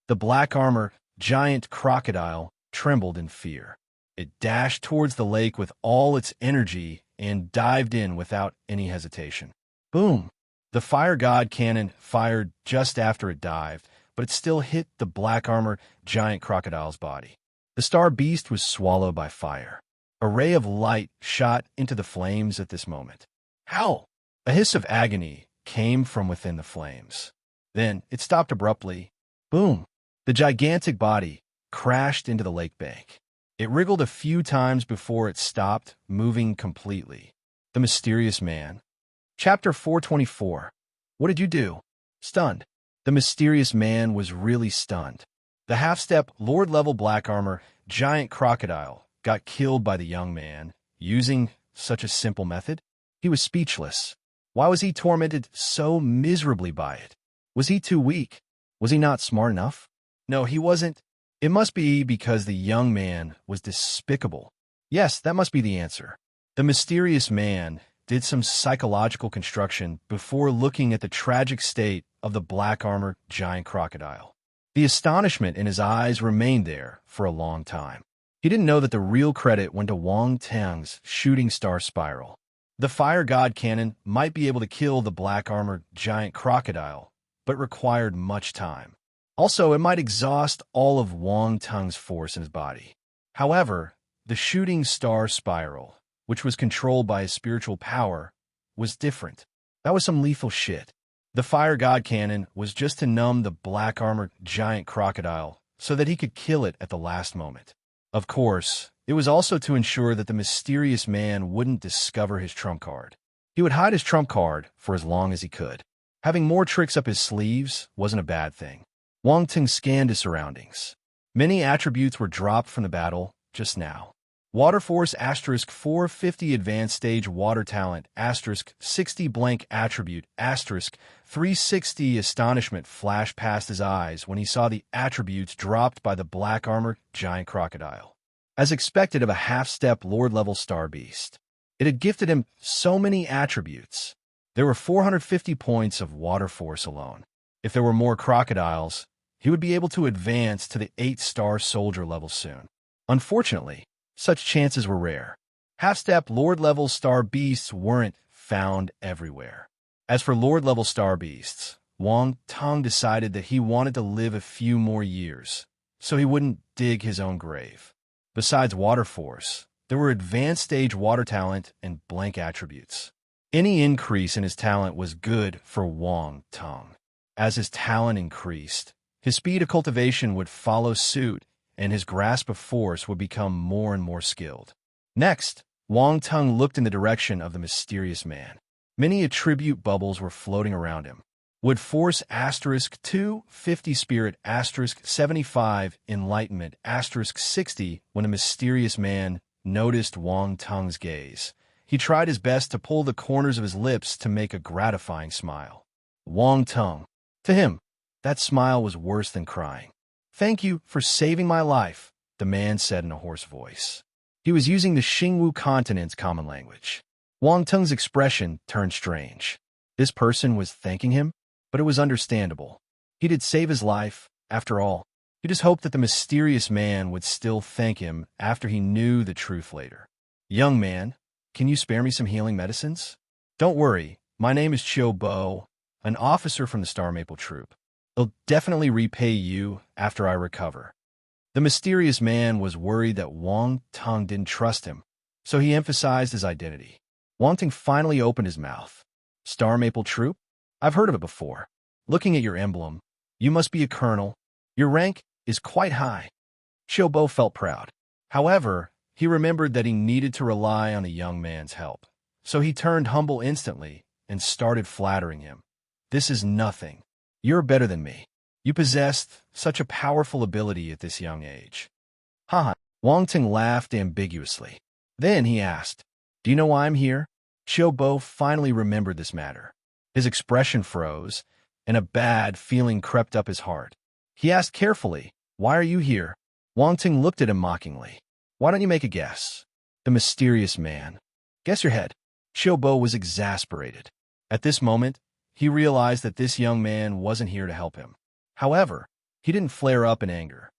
The black armor giant crocodile trembled in fear. It dashed towards the lake with all its energy and dived in without any hesitation. Boom! The fire god cannon fired just after it dived, but it still hit the black armor giant crocodile's body. The star beast was swallowed by fire. A ray of light shot into the flames at this moment. Howl! A hiss of agony came from within the flames. Then it stopped abruptly. Boom! The gigantic body crashed into the lake bank. It wriggled a few times before it stopped, moving completely. The mysterious man. Chapter 424. What did you do? Stunned. The mysterious man was really stunned. The half-step, Lord-level black armor, giant crocodile, got killed by the young man, using such a simple method? He was speechless. Why was he tormented so miserably by it? Was he too weak? Was he not smart enough? No, he wasn't. It must be because the young man was despicable. Yes, that must be the answer. The mysterious man did some psychological construction before looking at the tragic state of the black-armored giant crocodile. The astonishment in his eyes remained there for a long time. He didn't know that the real credit went to Wang Tang's shooting star spiral. The fire god cannon might be able to kill the black-armored giant crocodile, but required much time. Also, it might exhaust all of Wang Tang's force in his body. However, the shooting star spiral, which was controlled by his spiritual power, was different. That was some lethal shit. The fire god cannon was just to numb the black-armored giant crocodile so that he could kill it at the last moment. Of course, it was also to ensure that the mysterious man wouldn't discover his trump card. He would hide his trump card for as long as he could. Having more tricks up his sleeves wasn't a bad thing. Wang Ting scanned his surroundings. Many attributes were dropped from the battle just now. Water Force * 450 Advanced Stage Water Talent * 60 Blank Attribute * 360 Astonishment flashed past his eyes when he saw the attributes dropped by the black-armored giant crocodile. As expected of a half-step Lord-level star beast, it had gifted him so many attributes. There were 450 points of Water Force alone. If there were more crocodiles, he would be able to advance to the 8-star soldier level soon. Unfortunately, such chances were rare. Half-step Lord-level star beasts weren't found everywhere. As for Lord-level star beasts, Wang Tang decided that he wanted to live a few more years, so he wouldn't dig his own grave. Besides Water Force, there were advanced stage water talent and blank attributes. Any increase in his talent was good for Wang Tang. As his talent increased, his speed of cultivation would follow suit, and his grasp of force would become more and more skilled. Next, Wang Tang looked in the direction of the mysterious man. Many attribute bubbles were floating around him. Would Force * 2, 50 Spirit * 75 Enlightenment * 60 when the mysterious man noticed Wang Tang's gaze. He tried his best to pull the corners of his lips to make a gratifying smile. Wang Tang. To him, that smile was worse than crying. "Thank you for saving my life," the man said in a hoarse voice. He was using the Xingwu continent's common language. Wang Tang's expression turned strange. This person was thanking him, but it was understandable. He did save his life, after all. He just hoped that the mysterious man would still thank him after he knew the truth later. "Young man, can you spare me some healing medicines?" "Don't worry, my name is Chiu Bo, an officer from the Star Maple Troop. I'll definitely repay you after I recover." The mysterious man was worried that Wang Tang didn't trust him, so he emphasized his identity. Wang Tang finally opened his mouth. "Star Maple Troop? I've heard of it before. Looking at your emblem, you must be a colonel. Your rank is quite high." Chiu Bo felt proud. However, he remembered that he needed to rely on the young man's help, so he turned humble instantly and started flattering him. "This is nothing. You're better than me. You possessed such a powerful ability at this young age." Haha. Wang Tang laughed ambiguously. Then he asked, "Do you know why I'm here?" Chiu Bo finally remembered this matter. His expression froze, and a bad feeling crept up his heart. He asked carefully, "Why are you here?" Wang Tang looked at him mockingly. "Why don't you make a guess?" The mysterious man. "Guess your head." Chiu Bo was exasperated. At this moment, he realized that this young man wasn't here to help him. However, he didn't flare up in anger.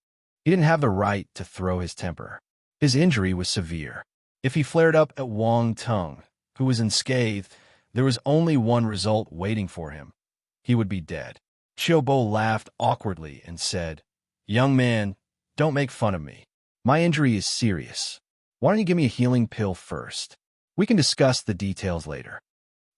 He didn't have the right to throw his temper. His injury was severe. If he flared up at Wang Tang, who was unscathed, there was only one result waiting for him. He would be dead. Chiu Bo laughed awkwardly and said, "Young man, don't make fun of me. My injury is serious. Why don't you give me a healing pill first? We can discuss the details later.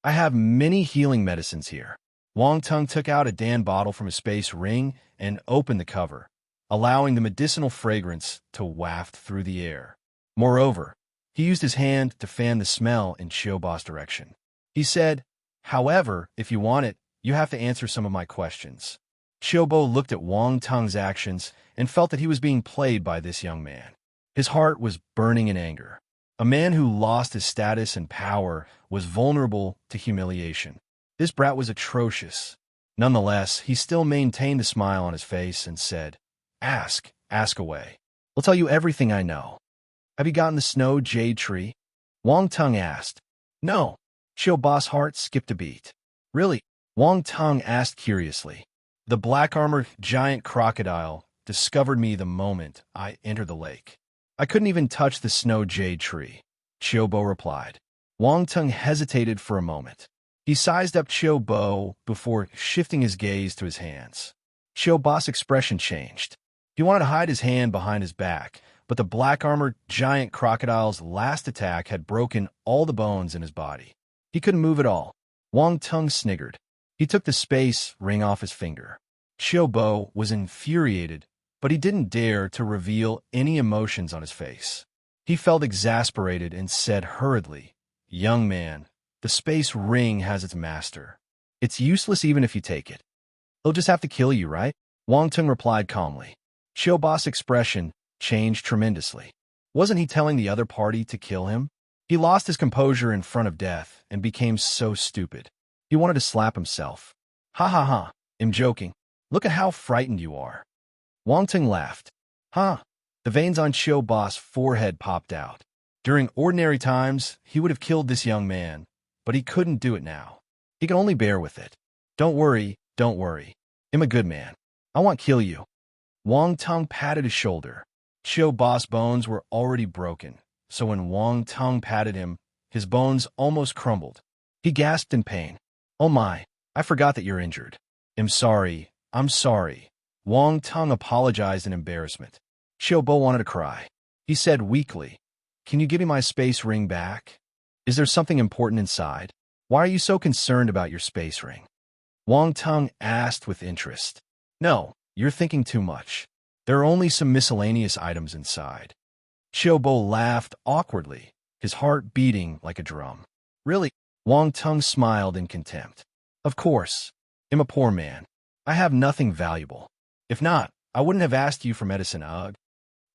I have many healing medicines here." Wang Tang took out a Dan bottle from his space ring and opened the cover, allowing the medicinal fragrance to waft through the air. Moreover, he used his hand to fan the smell in Chiu Bo's direction. He said, "However, if you want it, you have to answer some of my questions." Xiaobo looked at Wang Tung's actions and felt that he was being played by this young man. His heart was burning in anger. A man who lost his status and power was vulnerable to humiliation. This brat was atrocious. Nonetheless, he still maintained a smile on his face and said, ask away. I'll tell you everything I know. Have you gotten the snow jade tree? Wang Tung asked. No. Xiaobo's heart skipped a beat. Really? Wang Tung asked curiously. The black-armored giant crocodile discovered me the moment I entered the lake. I couldn't even touch the snow jade tree, Xiaobo replied. Wang Tung hesitated for a moment. He sized up Xiaobo before shifting his gaze to his hands. Xiaobo's expression changed. He wanted to hide his hand behind his back, but the black-armored giant crocodile's last attack had broken all the bones in his body. He couldn't move at all. Wang Tung sniggered. He took the space ring off his finger. Xiaobo was infuriated, but he didn't dare to reveal any emotions on his face. He felt exasperated and said hurriedly, Young man, the space ring has its master. It's useless even if you take it. He'll just have to kill you, right? Wang Tung replied calmly. Xiaobo's expression changed tremendously. Wasn't he telling the other party to kill him? He lost his composure in front of death and became so stupid. He wanted to slap himself. Ha ha ha, I'm joking. Look at how frightened you are. Wang Tung laughed. Huh? The veins on Xiaobo's forehead popped out. During ordinary times, he would have killed this young man, but he couldn't do it now. He could only bear with it. Don't worry. I'm a good man. I won't kill you. Wang Tung patted his shoulder. Xiaobo's bones were already broken, so when Wang Tung patted him, his bones almost crumbled. He gasped in pain. Oh my, I forgot that you're injured. I'm sorry. Wang Tung apologized in embarrassment. Xiaobo wanted to cry. He said weakly, Can you give me my space ring back? Is there something important inside? Why are you so concerned about your space ring? Wang Tung asked with interest. No, you're thinking too much. There are only some miscellaneous items inside. Xiaobo laughed awkwardly, his heart beating like a drum. Really? Wang Tung smiled in contempt. Of course. I'm a poor man. I have nothing valuable. If not, I wouldn't have asked you for medicine, Ugh.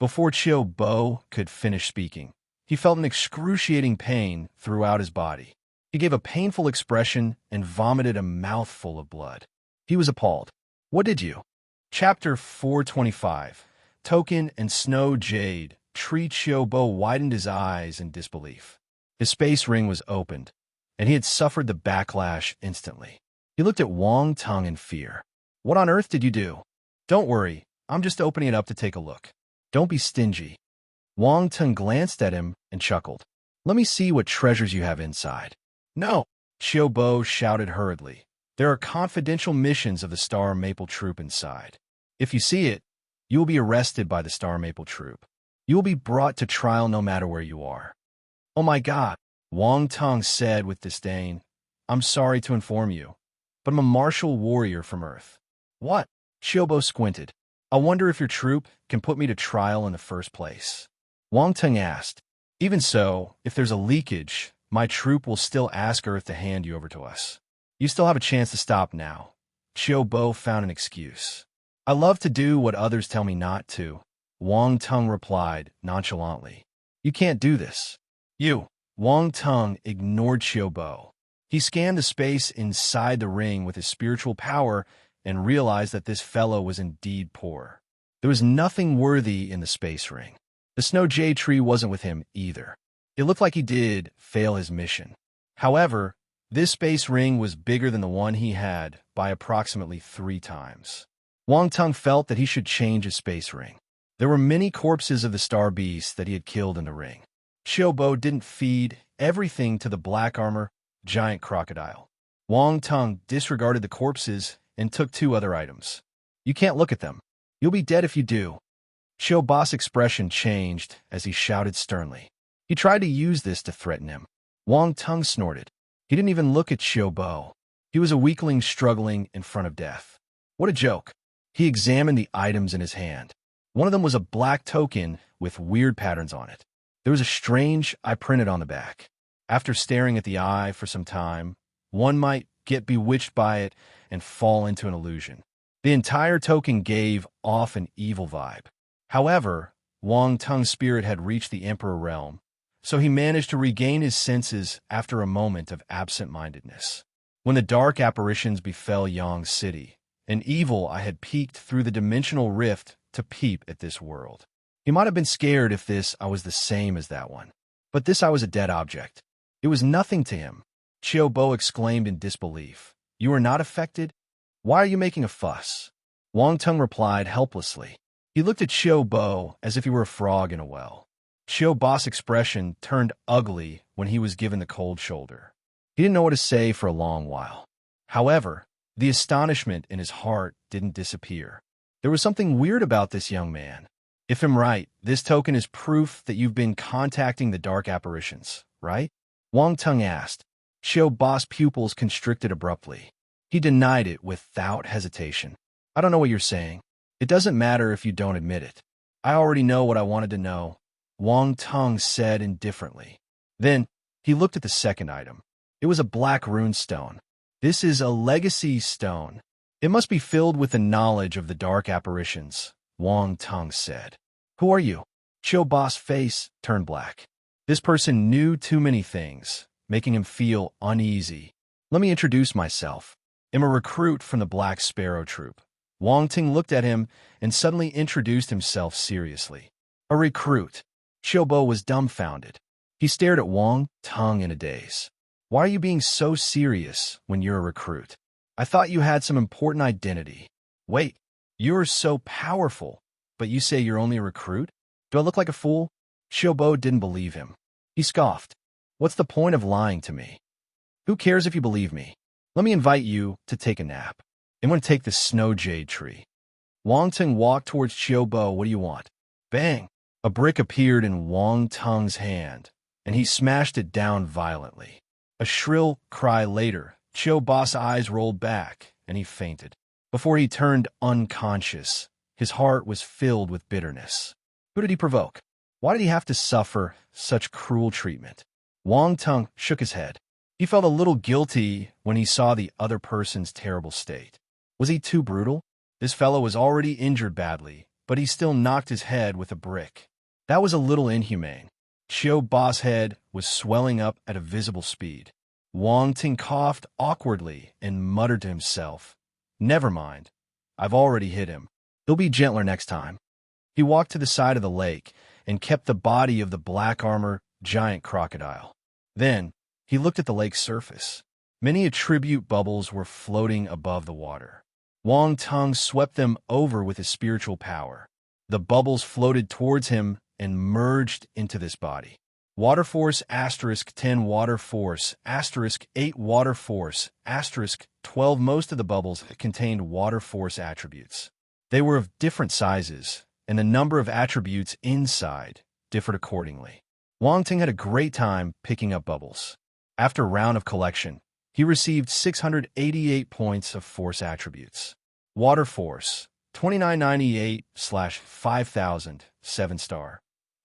Before Xiaobo could finish speaking, he felt an excruciating pain throughout his body. He gave a painful expression and vomited a mouthful of blood. He was appalled. What did you? Chapter 425, Token and Snow Jade. Tree. Xiaobo widened his eyes in disbelief. His space ring was opened, and he had suffered the backlash instantly. He looked at Wang Tung in fear. What on earth did you do? Don't worry, I'm just opening it up to take a look. Don't be stingy. Wang Tung glanced at him and chuckled. Let me see what treasures you have inside. No, Xiaobo shouted hurriedly. There are confidential missions of the Star Maple Troop inside. If you see it, you will be arrested by the Star Maple Troop. You will be brought to trial no matter where you are. Oh my God, Wang Tung said with disdain. I'm sorry to inform you, but I'm a martial warrior from Earth. What? Xiaobo squinted. I wonder if your troop can put me to trial in the first place. Wang Tung asked. Even so, if there's a leakage, my troop will still ask Earth to hand you over to us. You still have a chance to stop now. Xiaobo found an excuse. I love to do what others tell me not to, Wang Tung replied nonchalantly. You can't do this. Wang Tung ignored Xiaobo. He scanned the space inside the ring with his spiritual power and realized that this fellow was indeed poor. There was nothing worthy in the space ring. The snow jade tree wasn't with him either. It looked like he did fail his mission. However, this space ring was bigger than the one he had by approximately 3 times. Wang Tung felt that he should change his space ring. There were many corpses of the star beasts that he had killed in the ring. Xiaobo didn't feed everything to the black armor giant crocodile. Wang Tung disregarded the corpses and took 2 other items. You can't look at them. You'll be dead if you do. Xiaobo's expression changed as he shouted sternly. He tried to use this to threaten him. Wang Tung snorted. He didn't even look at Xiaobo. He was a weakling struggling in front of death. What a joke. He examined the items in his hand. One of them was a black token with weird patterns on it. There was a strange eye printed on the back. After staring at the eye for some time, one might get bewitched by it and fall into an illusion. The entire token gave off an evil vibe. However, Wang Tung's spirit had reached the Emperor realm, so he managed to regain his senses after a moment of absent-mindedness. When the dark apparitions befell Yang's city, an evil eye had peeked through the dimensional rift to peep at this world. He might have been scared if this eye was the same as that one. But this eye was a dead object. It was nothing to him. Qiu Bo exclaimed in disbelief. You are not affected? Why are you making a fuss? Wang Tung replied helplessly. He looked at Qiu Bo as if he were a frog in a well. Qiu Bo's expression turned ugly when he was given the cold shoulder. He didn't know what to say for a long while. However, the astonishment in his heart didn't disappear. There was something weird about this young man. If I'm right, this token is proof that you've been contacting the dark apparitions, right? Wang Tung asked. Qiu Bo's pupils constricted abruptly. He denied it without hesitation. I don't know what you're saying. It doesn't matter if you don't admit it. I already know what I wanted to know, Wang Tung said indifferently. Then, he looked at the second item. It was a black rune stone. This is a legacy stone. It must be filled with the knowledge of the dark apparitions, Wang Tung said. Who are you? Qiu Bo's face turned black. This person knew too many things, making him feel uneasy. Let me introduce myself. I'm a recruit from the Black Sparrow Troop. Wang Tung looked at him and suddenly introduced himself seriously. A recruit. Qiu Bo was dumbfounded. He stared at Wang Tung in a daze. Why are you being so serious when you're a recruit? I thought you had some important identity. Wait, you're so powerful, but you say you're only a recruit? Do I look like a fool? Qiu Bo didn't believe him. He scoffed. What's the point of lying to me? Who cares if you believe me? Let me invite you to take a nap. I'm going to take the snow jade tree. Wang Tung walked towards Qiu Bo. What do you want? Bang! A brick appeared in Wang Tung's hand, and he smashed it down violently. A shrill cry later, Qiu Bo's eyes rolled back, and he fainted. Before he turned unconscious, his heart was filled with bitterness. Who did he provoke? Why did he have to suffer such cruel treatment? Wang Tung shook his head. He felt a little guilty when he saw the other person's terrible state. Was he too brutal? This fellow was already injured badly, but he still knocked his head with a brick. That was a little inhumane. Qiu Bo's head was swelling up at a visible speed. Wang Tung coughed awkwardly and muttered to himself, Never mind. I've already hit him. He'll be gentler next time. He walked to the side of the lake and kept the body of the black armor giant crocodile. Then, he looked at the lake's surface. Many attribute bubbles were floating above the water. Wang Tung swept them over with his spiritual power. The bubbles floated towards him and merged into this body. Water force *10 water force *8 water force *12. Most of the bubbles contained water force attributes. They were of different sizes, and the number of attributes inside differed accordingly. Wang Tung had a great time picking up bubbles. After a round of collection, he received 688 points of force attributes. Water force, 2998/5000, 7-star.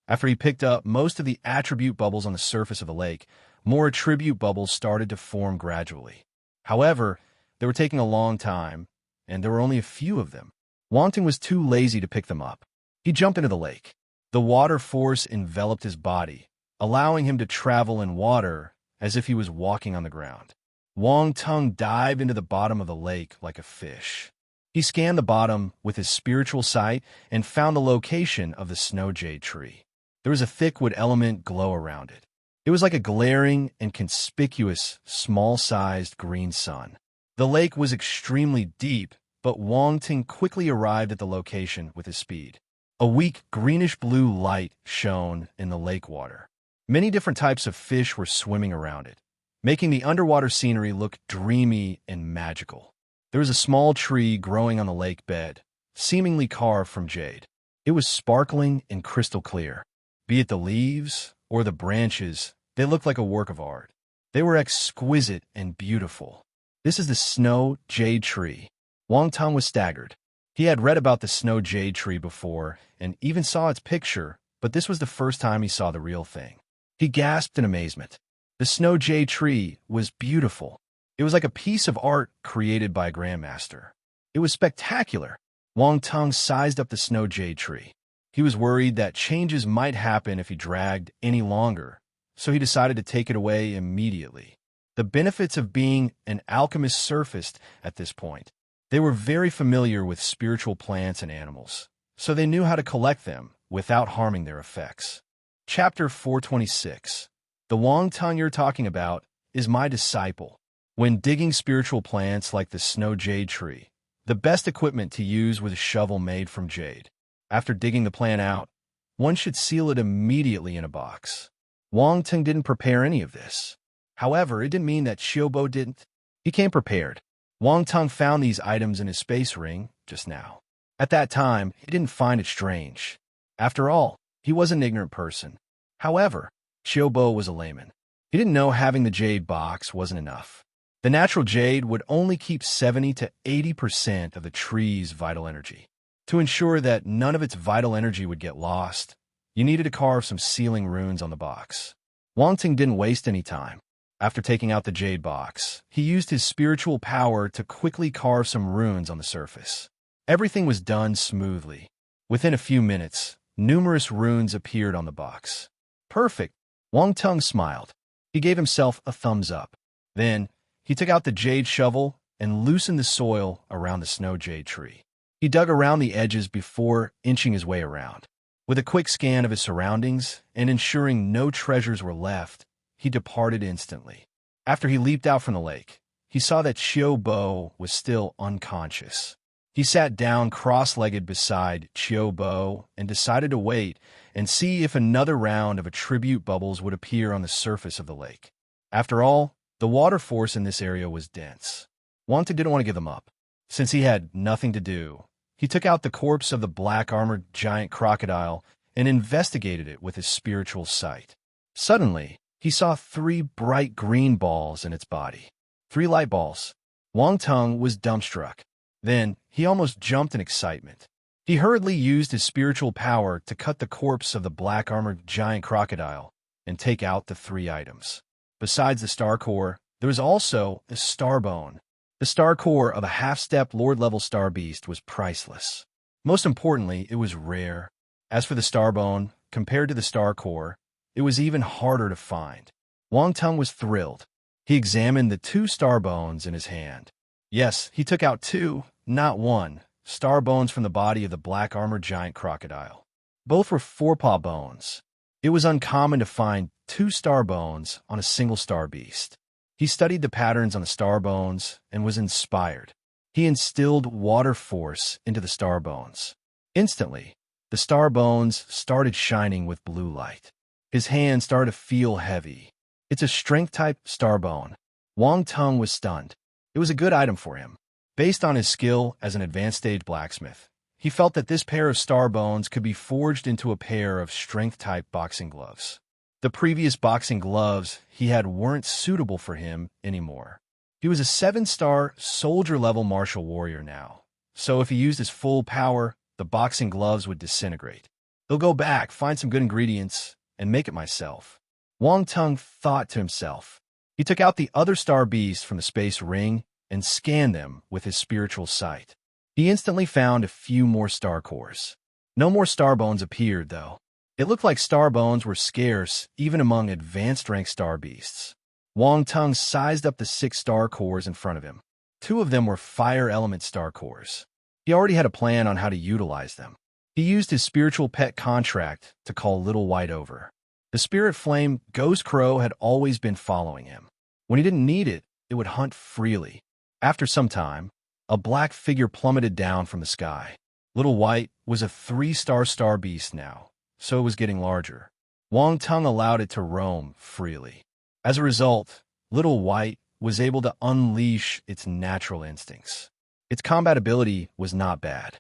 After he picked up most of the attribute bubbles on the surface of the lake, more attribute bubbles started to form gradually. However, they were taking a long time, and there were only a few of them. Wang Tung was too lazy to pick them up. He jumped into the lake. The water force enveloped his body, allowing him to travel in water as if he was walking on the ground. Wang Tung dived into the bottom of the lake like a fish. He scanned the bottom with his spiritual sight and found the location of the snow jade tree. There was a thick wood element glow around it. It was like a glaring and conspicuous, small-sized green sun. The lake was extremely deep, but Wang Tung quickly arrived at the location with his speed. A weak greenish-blue light shone in the lake water. Many different types of fish were swimming around it, making the underwater scenery look dreamy and magical. There was a small tree growing on the lake bed, seemingly carved from jade. It was sparkling and crystal clear. Be it the leaves or the branches, they looked like a work of art. They were exquisite and beautiful. This is the snow jade tree. Wang Tung was staggered. He had read about the snow jade tree before and even saw its picture, but this was the first time he saw the real thing. He gasped in amazement. The snow jade tree was beautiful. It was like a piece of art created by a grandmaster. It was spectacular. Wang Tung sized up the snow jade tree. He was worried that changes might happen if he dragged any longer, so he decided to take it away immediately. The benefits of being an alchemist surfaced at this point. They were very familiar with spiritual plants and animals, so they knew how to collect them without harming their effects. Chapter 426. The Wang Tung you're talking about is my disciple. When digging spiritual plants like the snow jade tree, the best equipment to use was a shovel made from jade. After digging the plant out, one should seal it immediately in a box. Wang Tung didn't prepare any of this. However, it didn't mean that Xiaobo didn't. He came prepared. Wang Tung found these items in his space ring just now. At that time, he didn't find it strange. After all, he was an ignorant person. However, Xiaobo was a layman. He didn't know having the jade box wasn't enough. The natural jade would only keep 70 to 80% of the tree's vital energy. To ensure that none of its vital energy would get lost, you needed to carve some sealing runes on the box. Wang Tung didn't waste any time. After taking out the jade box, he used his spiritual power to quickly carve some runes on the surface. Everything was done smoothly. Within a few minutes, numerous runes appeared on the box. Perfect. Wang Tung smiled. He gave himself a thumbs up. Then, he took out the jade shovel and loosened the soil around the snow jade tree. He dug around the edges before inching his way around. With a quick scan of his surroundings and ensuring no treasures were left, he departed instantly. After he leaped out from the lake, he saw that Xiaobo was still unconscious. He sat down cross-legged beside Xiaobo and decided to wait and see if another round of attribute bubbles would appear on the surface of the lake. After all, the water force in this area was dense. Wang Tung didn't want to give them up. Since he had nothing to do, he took out the corpse of the black-armored giant crocodile and investigated it with his spiritual sight. Suddenly, he saw 3 bright green balls in its body. 3 light balls. Wang Tung was dumbstruck. Then, he almost jumped in excitement. He hurriedly used his spiritual power to cut the corpse of the black-armored giant crocodile and take out the 3 items. Besides the star core, there was also a star bone. The star core of a half-step Lord-level star beast was priceless. Most importantly, it was rare. As for the star bone, compared to the star core, it was even harder to find. Wang Tung was thrilled. He examined the 2 star bones in his hand. Yes, he took out 2, not 1, star bones from the body of the black-armored giant crocodile. Both were forepaw bones. It was uncommon to find 2 star bones on a single star beast. He studied the patterns on the star bones and was inspired. He instilled water force into the star bones. Instantly, the star bones started shining with blue light. His hand started to feel heavy. It's a strength-type star bone. Wang Tung was stunned. It was a good item for him. Based on his skill as an advanced-stage blacksmith, he felt that this pair of star bones could be forged into a pair of strength-type boxing gloves. The previous boxing gloves he had weren't suitable for him anymore. He was a 7-star soldier-level martial warrior now, so if he used his full power, the boxing gloves would disintegrate. He'll go back, find some good ingredients, and make it myself. Wang Tung thought to himself. He took out the other star beasts from the space ring and scanned them with his spiritual sight. He instantly found a few more star cores. No more star bones appeared, though. It looked like star bones were scarce even among advanced-rank star beasts. Wang Tung sized up the 6 star cores in front of him. 2 of them were fire element star cores. He already had a plan on how to utilize them. He used his spiritual pet contract to call Little White over. The spirit flame Ghost Crow had always been following him. When he didn't need it, it would hunt freely. After some time, a black figure plummeted down from the sky. Little White was a 3-star star beast now, so it was getting larger. Wang Tung allowed it to roam freely. As a result, Little White was able to unleash its natural instincts. Its combat ability was not bad.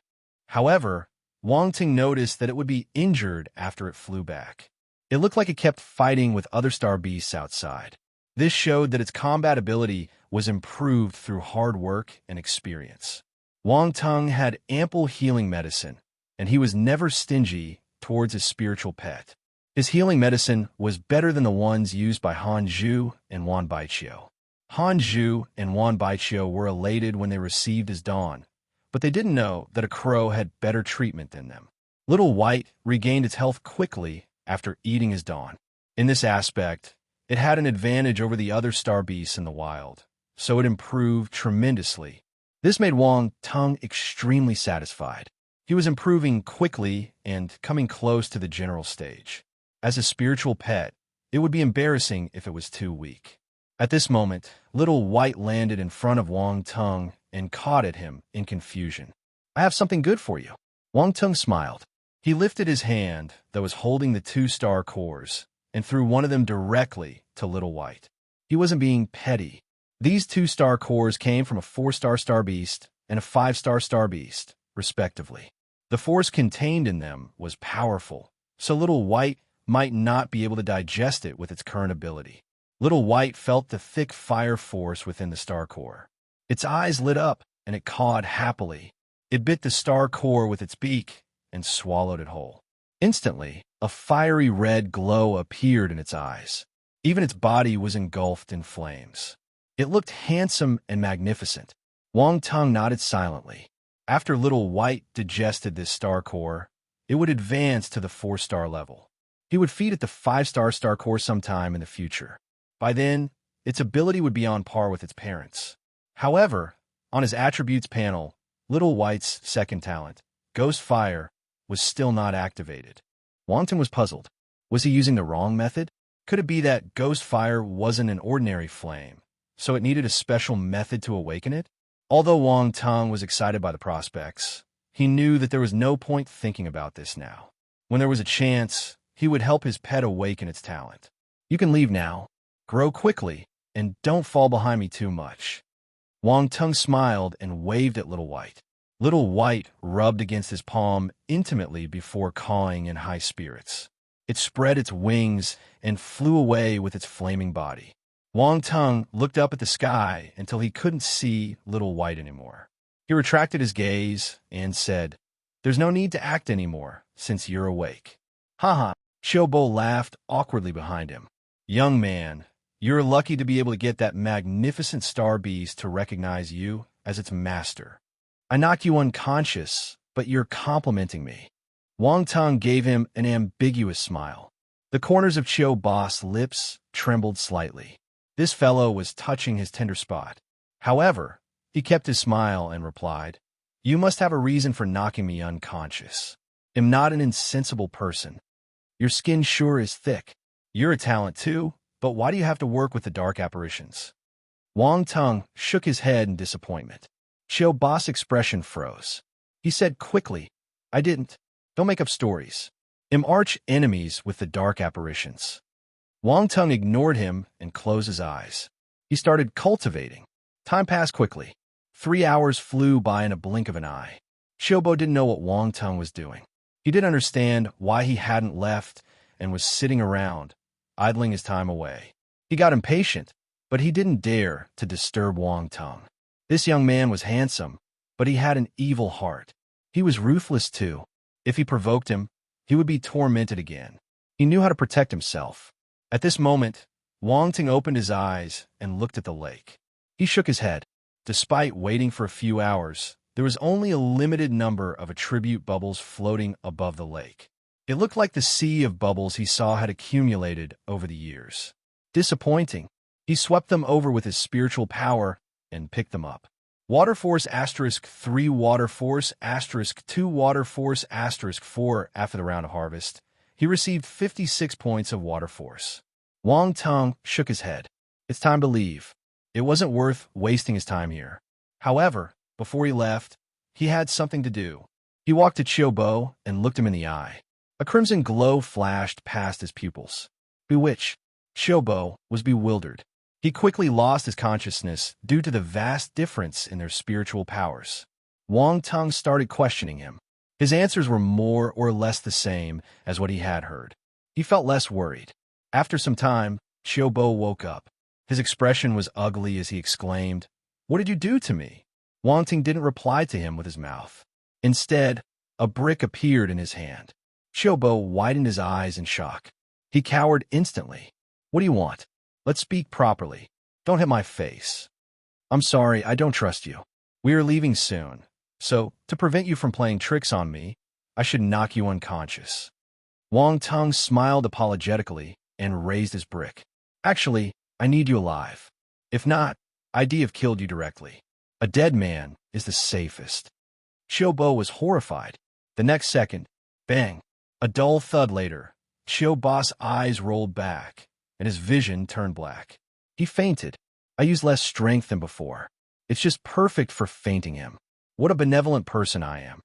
However, Wang Tung noticed that it would be injured after it flew back. It looked like it kept fighting with other star beasts outside. This showed that its combat ability was improved through hard work and experience. Wang Tung had ample healing medicine, and he was never stingy towards his spiritual pet. His healing medicine was better than the ones used by Han Zhu and Wan Baiqiu. Han Zhu and Wan Baiqiu were elated when they received his dawn, but they didn't know that a crow had better treatment than them. Little White regained its health quickly after eating his dawn. In this aspect, it had an advantage over the other star beasts in the wild, so it improved tremendously. This made Wang Tung extremely satisfied. He was improving quickly and coming close to the general stage. As a spiritual pet, it would be embarrassing if it was too weak. At this moment, Little White landed in front of Wang Tung and caught at him in confusion. "I have something good for you." Wang Tung smiled. He lifted his hand that was holding the 2-star cores and threw one of them directly to Little White. He wasn't being petty. These 2-star cores came from a 4-star star beast and a 5-star star beast, respectively. The force contained in them was powerful, so Little White might not be able to digest it with its current ability. Little White felt the thick fire force within the star core. Its eyes lit up, and it cawed happily. It bit the star core with its beak and swallowed it whole. Instantly, a fiery red glow appeared in its eyes. Even its body was engulfed in flames. It looked handsome and magnificent. Wang Tung nodded silently. After Little White digested this star core, it would advance to the 4-star level. He would feed it the 5-star star core sometime in the future. By then, its ability would be on par with its parents. However, on his attributes panel, Little White's second talent, Ghost Fire, was still not activated. Wang Tung was puzzled. Was he using the wrong method? Could it be that Ghost Fire wasn't an ordinary flame, so it needed a special method to awaken it? Although Wang Tung was excited by the prospects, he knew that there was no point thinking about this now. When there was a chance, he would help his pet awaken its talent. "You can leave now. Grow quickly, and don't fall behind me too much." Wang Tung smiled and waved at Little White. Little White rubbed against his palm intimately before cawing in high spirits. It spread its wings and flew away with its flaming body. Wang Tung looked up at the sky until he couldn't see Little White anymore. He retracted his gaze and said, "There's no need to act anymore, since you're awake." "Haha," Xiaobo laughed awkwardly behind him. "Young man, you're lucky to be able to get that magnificent star beast to recognize you as its master. I knocked you unconscious, but you're complimenting me." Wang Tung gave him an ambiguous smile. The corners of Xiaobo's lips trembled slightly. This fellow was touching his tender spot. However, he kept his smile and replied, "You must have a reason for knocking me unconscious. I'm not an insensible person. Your skin sure is thick. You're a talent too, but why do you have to work with the dark apparitions?" Wang Tung shook his head in disappointment. Xiaobo's expression froze. He said quickly, "I didn't. Don't make up stories. I'm arch enemies with the dark apparitions." Wang Tung ignored him and closed his eyes. He started cultivating. Time passed quickly. 3 hours flew by in a blink of an eye. Xiaobo didn't know what Wang Tung was doing. He didn't understand why he hadn't left and was sitting around, idling his time away. He got impatient, but he didn't dare to disturb Wang Tung. This young man was handsome, but he had an evil heart. He was ruthless too. If he provoked him, he would be tormented again. He knew how to protect himself. At this moment, Wang Tung opened his eyes and looked at the lake. He shook his head. Despite waiting for a few hours, there was only a limited number of attribute bubbles floating above the lake. It looked like the sea of bubbles he saw had accumulated over the years. Disappointing. He swept them over with his spiritual power and picked them up. Water Force *3 Water Force *2 Water Force *4 After the round of harvest, he received 56 points of Water Force. Wang Tung shook his head. It's time to leave. It wasn't worth wasting his time here. However, before he left, he had something to do. He walked to Xiaobo and looked him in the eye. A crimson glow flashed past his pupils. Bewitched. Xiaobo was bewildered. He quickly lost his consciousness due to the vast difference in their spiritual powers. Wang Tung started questioning him. His answers were more or less the same as what he had heard. He felt less worried. After some time, Xiaobo woke up. His expression was ugly as he exclaimed, "What did you do to me?" Wang Tung didn't reply to him with his mouth. Instead, a brick appeared in his hand. Xiaobo widened his eyes in shock. He cowered instantly. "What do you want? Let's speak properly. Don't hit my face." "I'm sorry, I don't trust you. We are leaving soon. So, to prevent you from playing tricks on me, I should knock you unconscious." Wang Tung smiled apologetically and raised his brick. "Actually, I need you alive. If not, I'd have killed you directly. A dead man is the safest." Qiu Bo was horrified. The next second, bang! A dull thud later, Qiu Bo's eyes rolled back, and his vision turned black. He fainted. "I used less strength than before. It's just perfect for fainting him. What a benevolent person I am."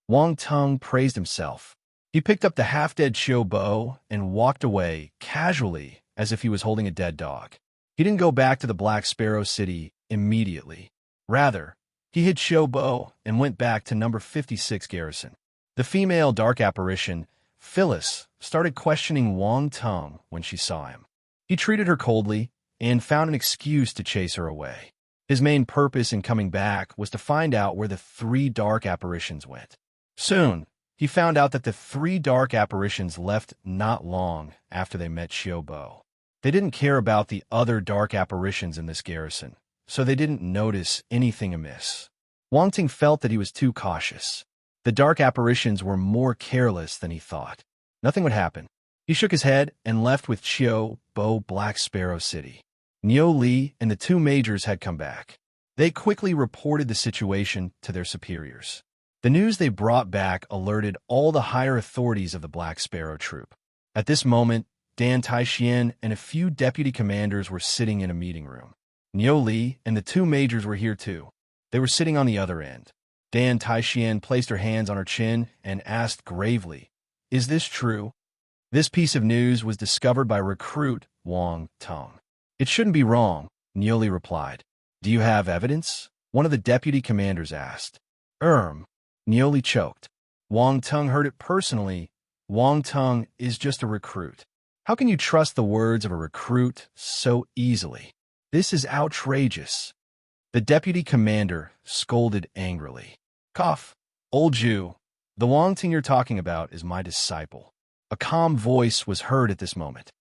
Wang Tung praised himself. He picked up the half-dead Qiu Bo and walked away casually as if he was holding a dead dog. He didn't go back to the Black Sparrow City immediately. Rather, he hid Qiu Bo and went back to number 56 garrison. The female dark apparition, Phyllis, started questioning Wang Tung when she saw him. He treated her coldly and found an excuse to chase her away. His main purpose in coming back was to find out where the 3 dark apparitions went. Soon, he found out that the 3 dark apparitions left not long after they met Qiu Bo. They didn't care about the other dark apparitions in this garrison, so they didn't notice anything amiss. Wang Tung felt that he was too cautious. The dark apparitions were more careless than he thought. Nothing would happen. He shook his head and left with Qiu Bo Black Sparrow City. Niu Li and the 2 majors had come back. They quickly reported the situation to their superiors. The news they brought back alerted all the higher authorities of the Black Sparrow Troop. At this moment, Dan Taixian and a few deputy commanders were sitting in a meeting room. Niu Li and the 2 majors were here too. They were sitting on the other end. Dan Taixian placed her hands on her chin and asked gravely, "Is this true?" This piece of news was discovered by recruit Wang Tung. "It shouldn't be wrong," Niu Li replied. "Do you have evidence?" one of the deputy commanders asked. Niu Li choked. Wang Tung heard it personally. Wang Tung is just a recruit. How can you trust the words of a recruit so easily? This is outrageous. The deputy commander scolded angrily. "Cough, old Jew. The Wang Tung you're talking about is my disciple." A calm voice was heard at this moment.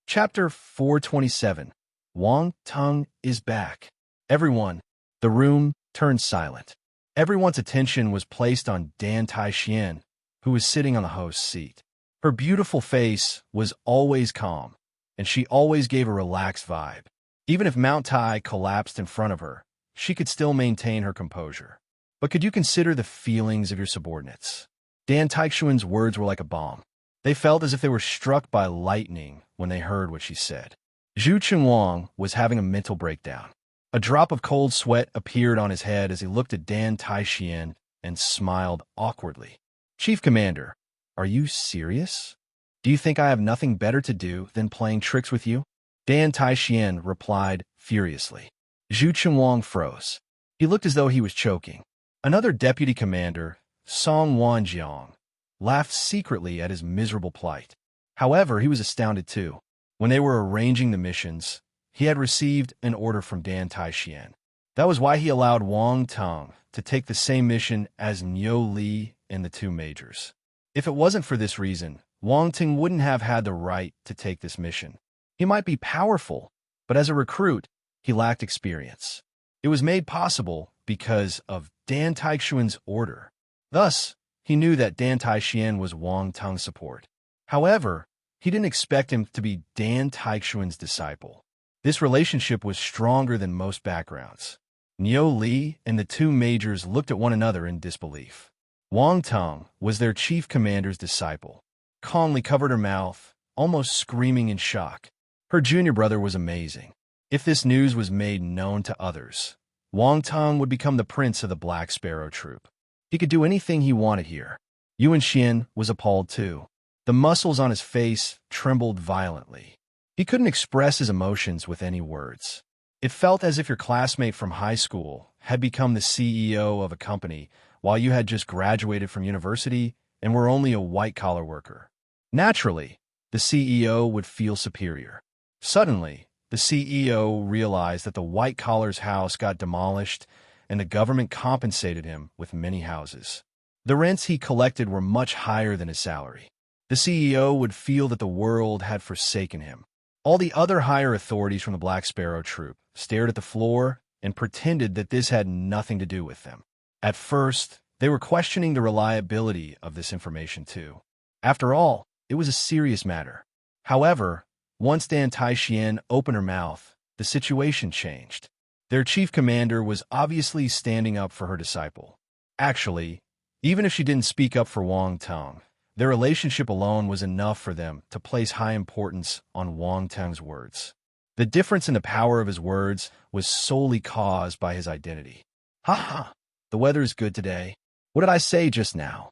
Chapter 427. Wang Tung is back. Everyone, the room turned silent. Everyone's attention was placed on Dan Taixian, who was sitting on the host's seat. Her beautiful face was always calm, and she always gave a relaxed vibe. Even if Mount Tai collapsed in front of her, she could still maintain her composure. But could you consider the feelings of your subordinates? Dan Taixian's words were like a bomb. They felt as if they were struck by lightning when they heard what she said. Zhu Qinhuang was having a mental breakdown. A drop of cold sweat appeared on his head as he looked at Dan Taixian and smiled awkwardly. "Chief Commander, are you serious? Do you think I have nothing better to do than playing tricks with you?" Dan Taixian replied furiously. Zhu Qinhuang froze. He looked as though he was choking. Another deputy commander, Song Wanjiang, laughed secretly at his miserable plight. However, he was astounded too. When they were arranging the missions, he had received an order from Dan Taixian. That was why he allowed Wang Tung to take the same mission as Niu Li and the 2 majors. If it wasn't for this reason, Wang Tung wouldn't have had the right to take this mission. He might be powerful, but as a recruit, he lacked experience. It was made possible because of Dan Taixian's order. Thus, he knew that Dan Taixian was Wang Tung's support. However, he didn't expect him to be Dan Taixian's disciple. This relationship was stronger than most backgrounds. Niu Li and the 2 majors looked at one another in disbelief. Wang Tung was their chief commander's disciple. Calmly covered her mouth, almost screaming in shock. Her junior brother was amazing. If this news was made known to others, Wang Tung would become the prince of the Black Sparrow Troop. He could do anything he wanted here. Yuan Xian was appalled too. The muscles on his face trembled violently. He couldn't express his emotions with any words. It felt as if your classmate from high school had become the CEO of a company while you had just graduated from university and were only a white-collar worker. Naturally, the CEO would feel superior. Suddenly, the CEO realized that the white-collar's house got demolished and the government compensated him with many houses. The rents he collected were much higher than his salary. The CEO would feel that the world had forsaken him. All the other higher authorities from the Black Sparrow Troop stared at the floor and pretended that this had nothing to do with them. At first, they were questioning the reliability of this information too. After all, it was a serious matter. However, once Dan Taixian opened her mouth, the situation changed. Their chief commander was obviously standing up for her disciple. Actually, even if she didn't speak up for Wang Teng, their relationship alone was enough for them to place high importance on Wang Teng's words. The difference in the power of his words was solely caused by his identity. Ha ha! The weather is good today. What did I say just now?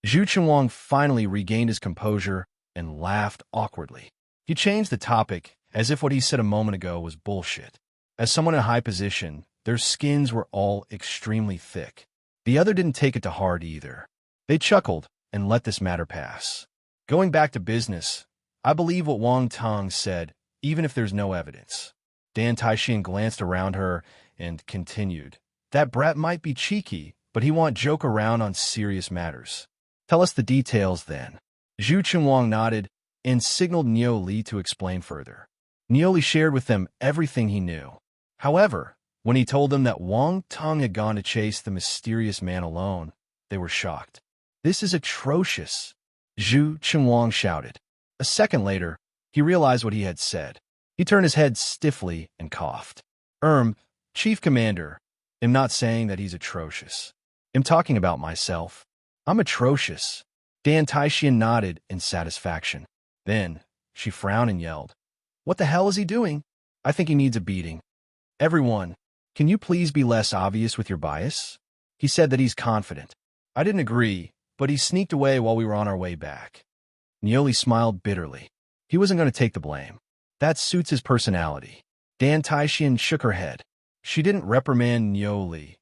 Zhu Qinhuang finally regained his composure and laughed awkwardly. He changed the topic as if what he said a moment ago was bullshit. As someone in a high position, their skins were all extremely thick. The other didn't take it to heart either. They chuckled and let this matter pass. Going back to business, I believe what Wang Teng said, even if there's no evidence. Dan Taixian glanced around her and continued. That brat might be cheeky, but he won't joke around on serious matters. Tell us the details then. Zhu Qinhuang nodded and signaled Niu Li to explain further. Niu Li shared with them everything he knew. However, when he told them that Wang Teng had gone to chase the mysterious man alone, they were shocked. This is atrocious, Zhu Qinhuang shouted. A second later, he realized what he had said. He turned his head stiffly and coughed. Chief Commander, I'm not saying that he's atrocious. I'm talking about myself. I'm atrocious. Dan Taixian nodded in satisfaction. Then, she frowned and yelled, What the hell is he doing? I think he needs a beating. Everyone, can you please be less obvious with your bias? He said that he's confident. I didn't agree, but he sneaked away while we were on our way back. Niu Li smiled bitterly. He wasn't going to take the blame. That suits his personality. Dan Taixian shook her head. She didn't reprimand Niu Li.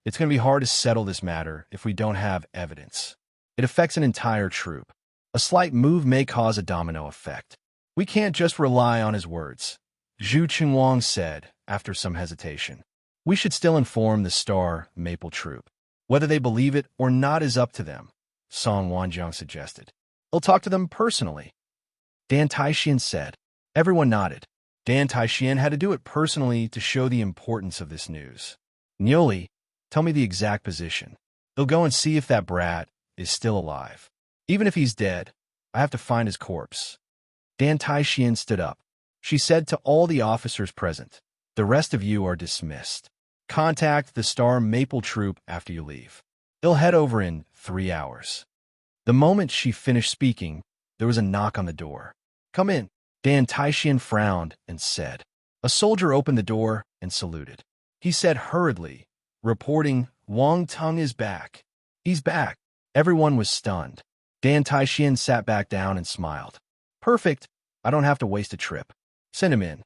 It's going to be hard to settle this matter if we don't have evidence. It affects an entire troop. A slight move may cause a domino effect. We can't just rely on his words. Zhu Qinhuang said, after some hesitation. We should still inform the Star Maple Troop. Whether they believe it or not is up to them, Song Wanjiang suggested. He'll talk to them personally. Dan Taixian said. Everyone nodded. Dan Taixian had to do it personally to show the importance of this news. Niu Li, tell me the exact position. They'll go and see if that brat is still alive. Even if he's dead, I have to find his corpse. Dan Taixian stood up. She said to all the officers present, The rest of you are dismissed. Contact the Star Maple Troop after you leave. They'll head over in 3 hours. The moment she finished speaking, there was a knock on the door. Come in. Dan Taixian frowned and said. A soldier opened the door and saluted. He said hurriedly, reporting, Wang Teng is back. He's back. Everyone was stunned. Dan Taixian sat back down and smiled. Perfect. I don't have to waste a trip. Send him in.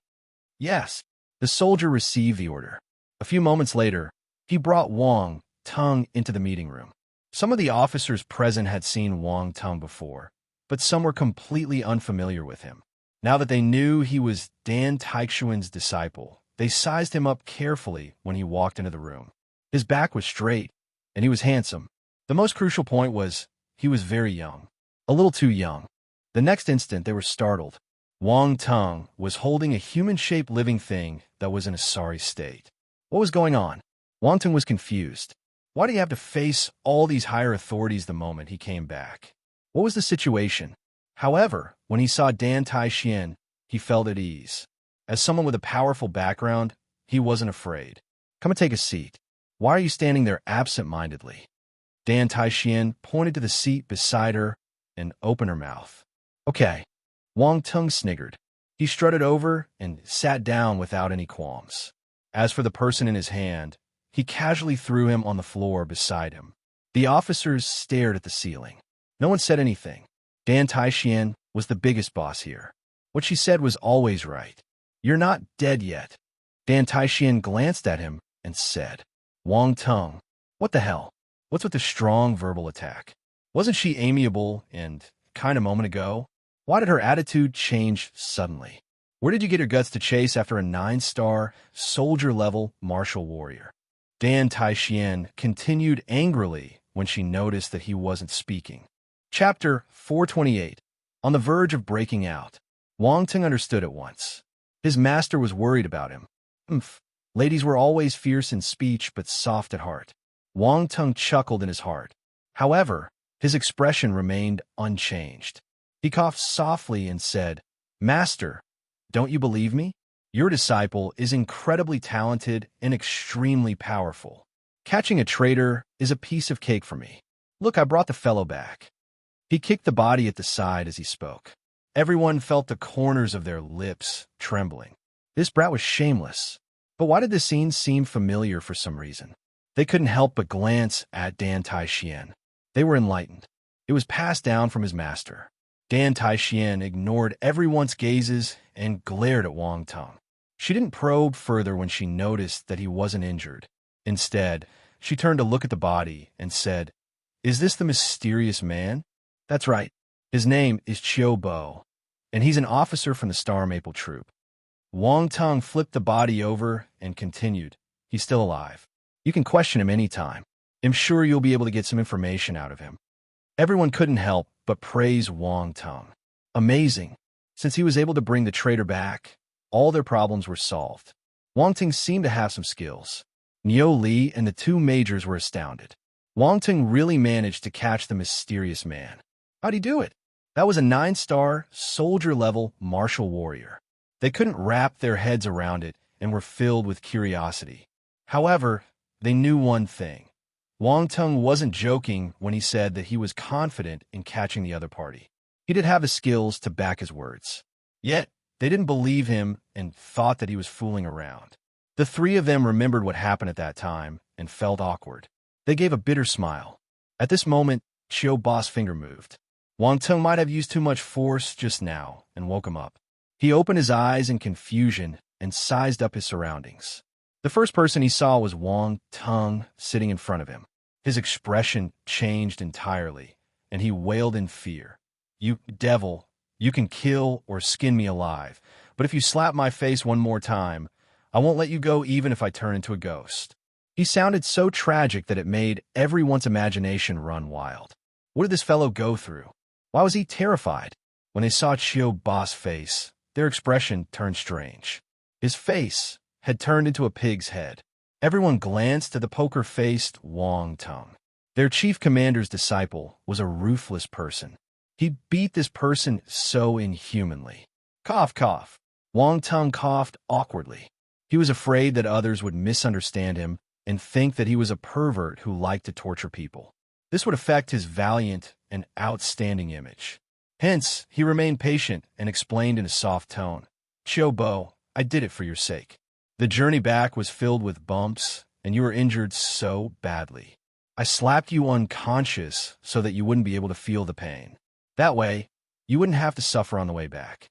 Yes. The soldier received the order. A few moments later, he brought Wang Teng into the meeting room. Some of the officers present had seen Wang Teng before, but some were completely unfamiliar with him. Now that they knew he was Dan Taixian's disciple, they sized him up carefully when he walked into the room. His back was straight, and he was handsome. The most crucial point was he was very young, a little too young. The next instant, they were startled. Wang Teng was holding a human-shaped living thing that was in a sorry state. What was going on? Wang Teng was confused. Why did he have to face all these higher authorities the moment he came back? What was the situation? However, when he saw Dan Taixian, he felt at ease. As someone with a powerful background, he wasn't afraid. Come and take a seat. Why are you standing there absent-mindedly? Dan Taixian pointed to the seat beside her and opened her mouth. Okay. Wang Teng sniggered. He strutted over and sat down without any qualms. As for the person in his hand, he casually threw him on the floor beside him. The officers stared at the ceiling. No one said anything. Dan Taixian was the biggest boss here. What she said was always right. You're not dead yet. Dan Taixian glanced at him and said, Wang Teng, what the hell? What's with the strong verbal attack? Wasn't she amiable and kind a moment ago? Why did her attitude change suddenly? Where did you get your guts to chase after a 9-star, soldier-level martial warrior? Dan Taixian continued angrily when she noticed that he wasn't speaking. Chapter 428. On the verge of breaking out. Wang Teng understood at once. His master was worried about him. Ladies were always fierce in speech but soft at heart. Wang Tung chuckled in his heart. However, his expression remained unchanged. He coughed softly and said, "Master, don't you believe me? Your disciple is incredibly talented and extremely powerful. Catching a traitor is a piece of cake for me. Look, I brought the fellow back." He kicked the body at the side as he spoke. Everyone felt the corners of their lips trembling. This brat was shameless. But why did the scene seem familiar for some reason? They couldn't help but glance at Dan Taixien. They were enlightened. It was passed down from his master. Dan Taixien ignored everyone's gazes and glared at Wang Tung. She didn't probe further when she noticed that he wasn't injured. Instead, she turned to look at the body and said, "Is this the mysterious man?" "That's right. His name is Chiu Bo, and he's an officer from the Star Maple Troop." Wang Tung flipped the body over and continued, "He's still alive. You can question him anytime. I'm sure you'll be able to get some information out of him." Everyone couldn't help but praise Wang Tung. Amazing. Since he was able to bring the traitor back, all their problems were solved. Wang Tung seemed to have some skills. Niu Li and the two majors were astounded. Wang Tung really managed to catch the mysterious man. How'd he do it? That was a 9-star, soldier-level martial warrior. They couldn't wrap their heads around it and were filled with curiosity. However, they knew one thing. Wang Tung wasn't joking when he said that he was confident in catching the other party. He did have the skills to back his words. Yet, they didn't believe him and thought that he was fooling around. The three of them remembered what happened at that time and felt awkward. They gave a bitter smile. At this moment, Chiu Bo's finger moved. Wang Tung might have used too much force just now and woke him up. He opened his eyes in confusion and sized up his surroundings. The first person he saw was Wang Tung sitting in front of him. His expression changed entirely, and he wailed in fear. "You devil, you can kill or skin me alive, but if you slap my face one more time, I won't let you go even if I turn into a ghost." He sounded so tragic that it made everyone's imagination run wild. What did this fellow go through? Why was he terrified? When they saw Chiu Bo's face, their expression turned strange. His face had turned into a pig's head. Everyone glanced at the poker-faced Wang Tung. Their chief commander's disciple was a ruthless person. He beat this person so inhumanly. Cough, cough. Wang Tung coughed awkwardly. He was afraid that others would misunderstand him and think that he was a pervert who liked to torture people. This would affect his valiant and outstanding image. Hence, he remained patient and explained in a soft tone, "Chiu Bo, I did it for your sake. The journey back was filled with bumps, and you were injured so badly. I slapped you unconscious so that you wouldn't be able to feel the pain. That way, you wouldn't have to suffer on the way back."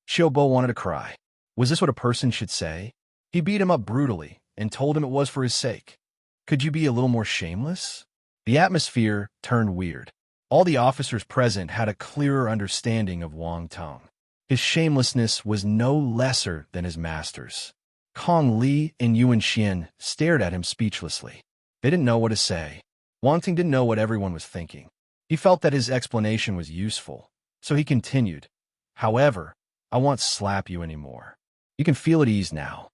Chiu Bo wanted to cry. Was this what a person should say? He beat him up brutally and told him it was for his sake. Could you be a little more shameless? The atmosphere turned weird. All the officers present had a clearer understanding of Wang Tung. His shamelessness was no lesser than his master's. Kong Li and Yuan Xian stared at him speechlessly. They didn't know what to say. Wang Tung didn't know what everyone was thinking. He felt that his explanation was useful, so he continued, "However, I won't slap you anymore. You can feel at ease now."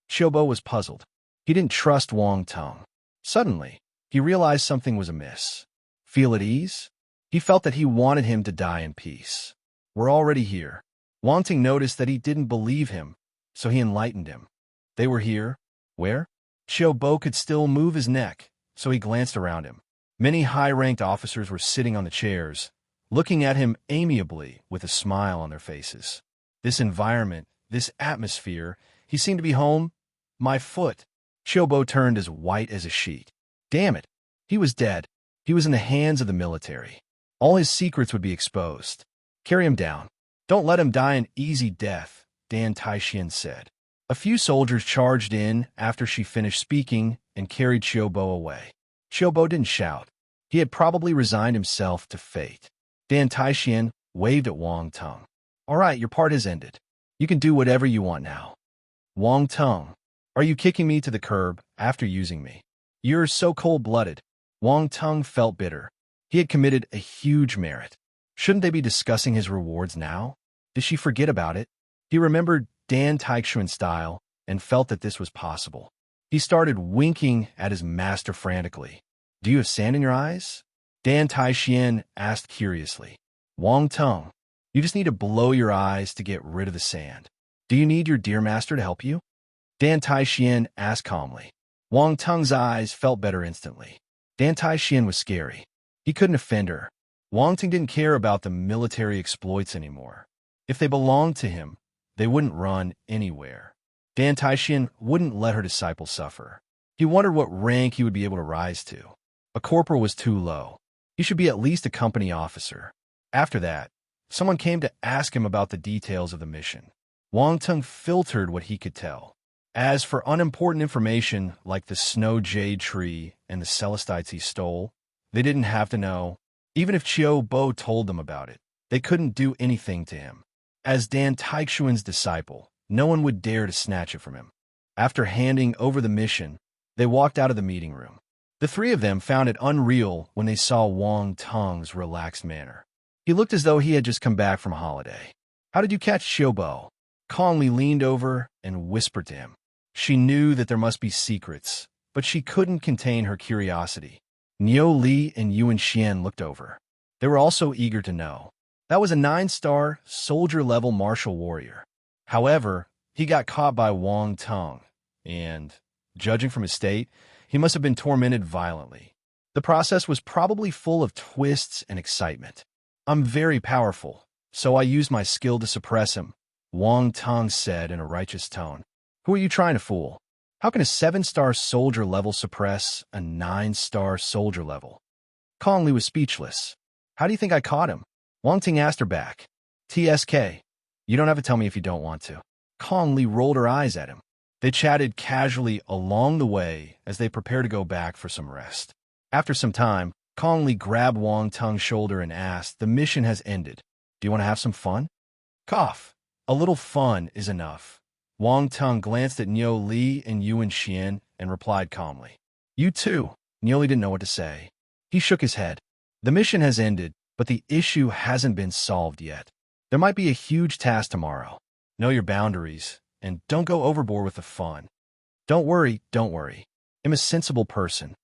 Chiu Bo was puzzled. He didn't trust Wang Tung. Suddenly, he realized something was amiss. Feel at ease? He felt that he wanted him to die in peace. "We're already here." Wang Tung noticed that he didn't believe him, so he enlightened him. They were here? Where? Chiu Bo could still move his neck, so he glanced around him. Many high-ranked officers were sitting on the chairs, looking at him amiably with a smile on their faces. This environment, this atmosphere, he seemed to be home. My foot. Chiu Bo turned as white as a sheet. Damn it. He was dead. He was in the hands of the military. All his secrets would be exposed. Carry him down. Don't let him die an easy death, Dan Taixien said. A few soldiers charged in after she finished speaking and carried Chiu Bo away. Chiu Bo didn't shout. He had probably resigned himself to fate. Dan Taixien waved at Wang Tung. "All right, your part has ended. You can do whatever you want now." "Wang Tung, are you kicking me to the curb after using me? You're so cold-blooded." Wang Tung felt bitter. He had committed a huge merit. Shouldn't they be discussing his rewards now? Did she forget about it? He remembered Dan Taixuan's style and felt that this was possible. He started winking at his master frantically. Do you have sand in your eyes? Dan Taixian asked curiously. Wang Tung, you just need to blow your eyes to get rid of the sand. Do you need your deer master to help you? Dan Taixian asked calmly. Wang Tung's eyes felt better instantly. Dan Taixian was scary. He couldn't offend her. Wang Tung didn't care about the military exploits anymore. If they belonged to him, they wouldn't run anywhere. Dan Taixian wouldn't let her disciple suffer. He wondered what rank he would be able to rise to. A corporal was too low. He should be at least a company officer. After that, someone came to ask him about the details of the mission. Wang Tung filtered what he could tell. As for unimportant information like the snow jade tree and the celestites he stole, they didn't have to know. Even if Qiu Bo told them about it, they couldn't do anything to him. As Dan Taichuan's disciple, no one would dare to snatch it from him. After handing over the mission, they walked out of the meeting room. The three of them found it unreal when they saw Wang Tung's relaxed manner. He looked as though he had just come back from a holiday. How did you catch Qiu Bo? Kong Li leaned over and whispered to him. She knew that there must be secrets, but she couldn't contain her curiosity. Niu Li and Yuan Xian looked over. They were also eager to know. That was a 9-star, soldier-level martial warrior. However, he got caught by Wang Tung, and, judging from his state, he must have been tormented violently. The process was probably full of twists and excitement. I'm very powerful, so I used my skill to suppress him, Wang Tung said in a righteous tone. Who are you trying to fool? How can a 7-star soldier level suppress a 9-star soldier level? Kong Li was speechless. How do you think I caught him? Wang Ting asked her back. TSK. You don't have to tell me if you don't want to. Kong Li rolled her eyes at him. They chatted casually along the way as they prepared to go back for some rest. After some time, Kong Li grabbed Wang Tung's shoulder and asked, the mission has ended. Do you want to have some fun? Cough. A little fun is enough. Wang Tung glanced at Niu Li and Yuan Xian and replied calmly. You too. Niu Li didn't know what to say. He shook his head. The mission has ended, but the issue hasn't been solved yet. There might be a huge task tomorrow. Know your boundaries, and don't go overboard with the fun. Don't worry. I'm a sensible person.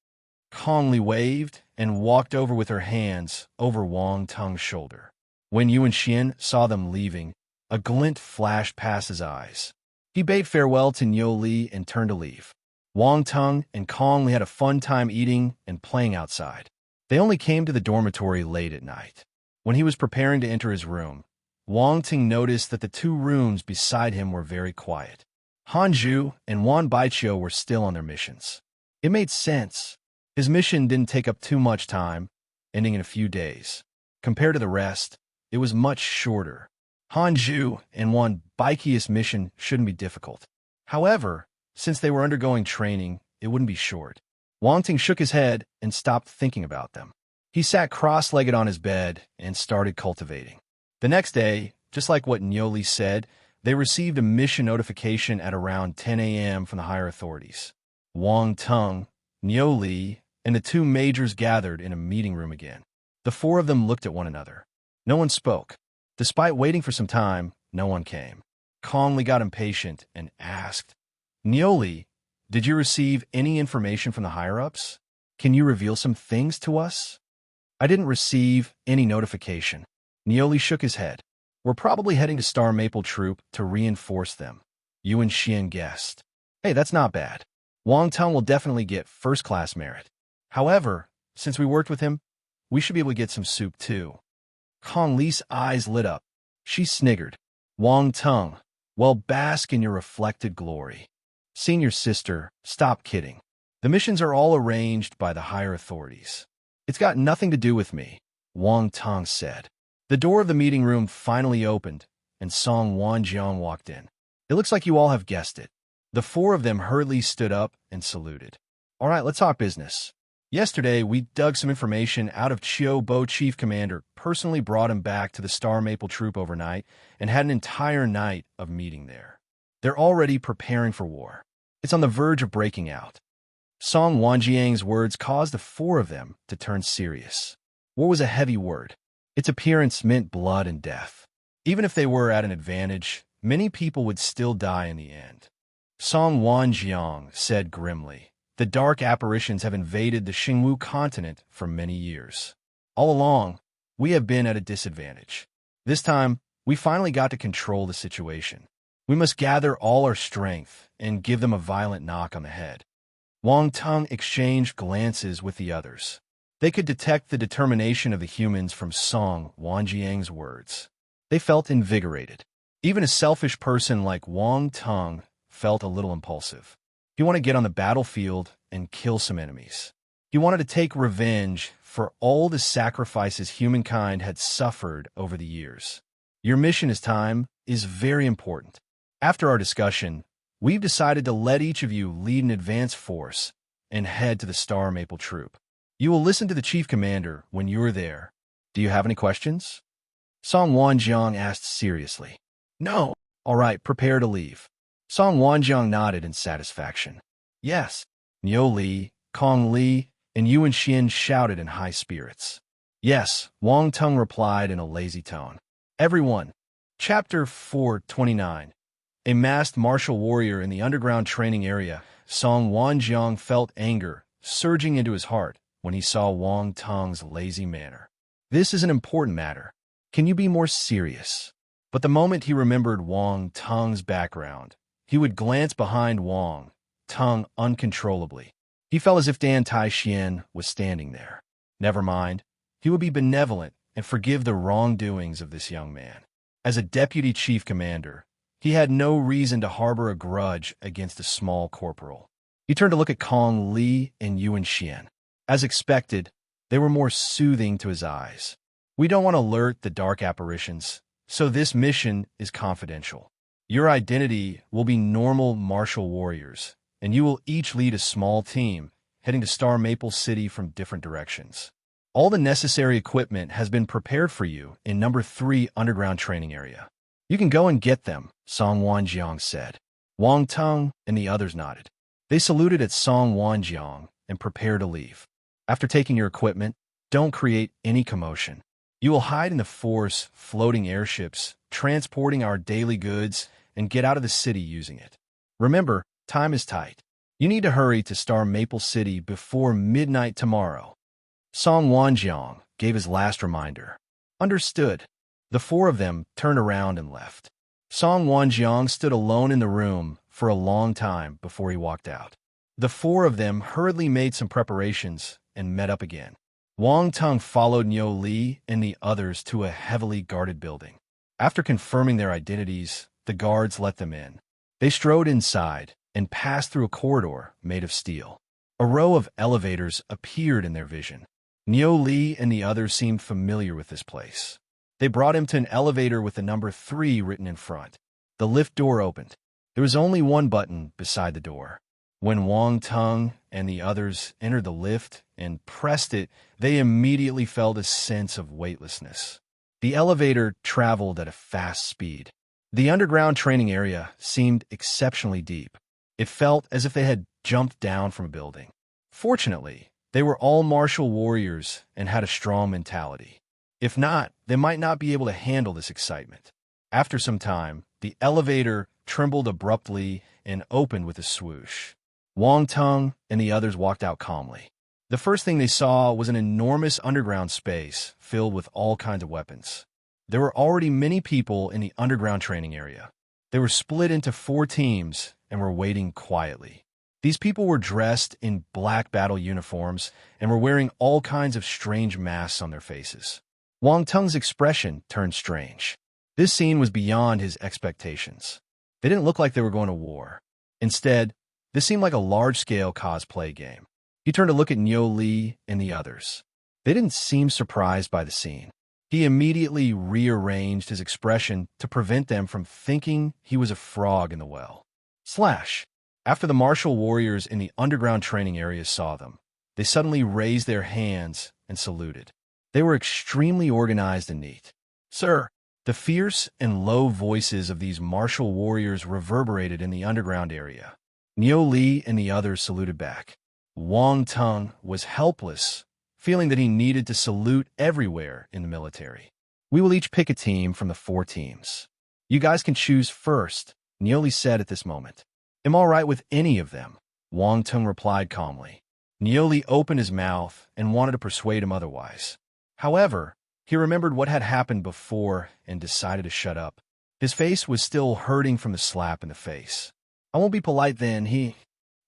Kong Li waved and walked over with her hands over Wang Tung's shoulder. When Yuan Xian saw them leaving, a glint flashed past his eyes. He bade farewell to Niu Li and turned to leave. Wang Tung and Kong Li had a fun time eating and playing outside. They only came to the dormitory late at night. When he was preparing to enter his room, Wang Ting noticed that the 2 rooms beside him were very quiet. Han Zhu and Wan Baiqiu were still on their missions. It made sense. His mission didn't take up too much time, ending in a few days. Compared to the rest, it was much shorter. Han Zhu and Wan Baiqiu's mission shouldn't be difficult. However, since they were undergoing training, it wouldn't be short. Wang Ting shook his head and stopped thinking about them. He sat cross-legged on his bed and started cultivating. The next day, just like what Niu Li said, they received a mission notification at around 10 a.m. from the higher authorities. Wang Tung, Niu Li, and the 2 majors gathered in a meeting room again. The 4 of them looked at one another. No one spoke. Despite waiting for some time, no one came. Kong Li got impatient and asked, Niu Li, did you receive any information from the higher-ups? Can you reveal some things to us? I didn't receive any notification. Niu Li shook his head. We're probably heading to Star Maple Troop to reinforce them. Yuan Xian guessed. Hey, that's not bad. Wang Tung will definitely get first-class merit. However, since we worked with him, we should be able to get some soup too. Kong Li's eyes lit up. She sniggered. Wang Tung, well, bask in your reflected glory. Senior sister, stop kidding. The missions are all arranged by the higher authorities. It's got nothing to do with me, Wang Tung said. The door of the meeting room finally opened, and Song Wanjiang walked in. It looks like you all have guessed it. The 4 of them hurriedly stood up and saluted. All right, let's talk business. Yesterday, we dug some information out of Qiu Bo Chief Commander, personally brought him back to the Star Maple Troop overnight, and had an entire night of meeting there. They're already preparing for war. It's on the verge of breaking out. Song Wanjiang's words caused the 4 of them to turn serious. War was a heavy word. Its appearance meant blood and death. Even if they were at an advantage, many people would still die in the end. Song Wanjiang said grimly, The dark apparitions have invaded the Xingwu continent for many years. All along, we have been at a disadvantage. This time, we finally got to control the situation. We must gather all our strength and give them a violent knock on the head. Wang Teng exchanged glances with the others. They could detect the determination of the humans from Song Wanjiang's words. They felt invigorated. Even a selfish person like Wang Teng felt a little impulsive. He wanted to get on the battlefield and kill some enemies. He wanted to take revenge for all the sacrifices humankind had suffered over the years. Your mission this time is very important. After our discussion, we've decided to let each of you lead an advance force and head to the Star Maple Troop. You will listen to the Chief Commander when you're there. Do you have any questions? Song Wanjiang asked seriously. No. All right, prepare to leave. Song Wanjiang nodded in satisfaction. Yes. Niu Li, Kong Li, and Yuan Xian shouted in high spirits. Yes, Wang Teng replied in a lazy tone. Everyone. Chapter 429. A masked martial warrior in the underground training area, Song Wanjiang felt anger surging into his heart when he saw Wang Teng's lazy manner. This is an important matter. Can you be more serious? But the moment he remembered Wang Teng's background, he would glance behind Wang Teng uncontrollably. He felt as if Dan Taixian was standing there. Never mind. He would be benevolent and forgive the wrongdoings of this young man. As a deputy chief commander, he had no reason to harbor a grudge against a small corporal. He turned to look at Kong Li and Yuan Xian. As expected, they were more soothing to his eyes. We don't want to alert the dark apparitions, so this mission is confidential. Your identity will be normal martial warriors, and you will each lead a small team heading to Star Maple City from different directions. All the necessary equipment has been prepared for you in number 3 underground training area. You can go and get them, Song Wanjiang said. Wang Teng and the others nodded. They saluted at Song Wanjiang and prepared to leave. After taking your equipment, don't create any commotion. You will hide in the Force floating airships, transporting our daily goods, and get out of the city using it. Remember, time is tight. You need to hurry to Star Maple City before midnight tomorrow. Song Wanjiang gave his last reminder. Understood. The 4 of them turned around and left. Song Wanjiang stood alone in the room for a long time before he walked out. The 4 of them hurriedly made some preparations and met up again. Wang Teng followed Niu Li and the others to a heavily guarded building. After confirming their identities, the guards let them in. They strode inside and passed through a corridor made of steel. A row of elevators appeared in their vision. Niu Li and the others seemed familiar with this place. They brought him to an elevator with the number 3 written in front. The lift door opened. There was only one button beside the door. When Wang Teng and the others entered the lift and pressed it, they immediately felt a sense of weightlessness. The elevator traveled at a fast speed. The underground training area seemed exceptionally deep. It felt as if they had jumped down from a building. Fortunately, they were all martial warriors and had a strong mentality. If not, they might not be able to handle this excitement. After some time, the elevator trembled abruptly and opened with a swoosh. Wang Teng and the others walked out calmly. The first thing they saw was an enormous underground space filled with all kinds of weapons. There were already many people in the underground training area. They were split into 4 teams and were waiting quietly. These people were dressed in black battle uniforms and were wearing all kinds of strange masks on their faces. Wang Teng's expression turned strange. This scene was beyond his expectations. They didn't look like they were going to war. Instead, this seemed like a large-scale cosplay game. He turned to look at Niu Li and the others. They didn't seem surprised by the scene. He immediately rearranged his expression to prevent them from thinking he was a frog in the well. Slash. After the martial warriors in the underground training area saw them, they suddenly raised their hands and saluted. They were extremely organized and neat. Sir, the fierce and low voices of these martial warriors reverberated in the underground area. Niu Li and the others saluted back. Wang Teng was helpless, feeling that he needed to salute everywhere in the military. We will each pick a team from the 4 teams. You guys can choose first, Niu Li said at this moment. I'm all right with any of them. Wang Tung replied calmly. Niuli opened his mouth and wanted to persuade him otherwise. However, he remembered what had happened before and decided to shut up. His face was still hurting from the slap in the face. I won't be polite then, he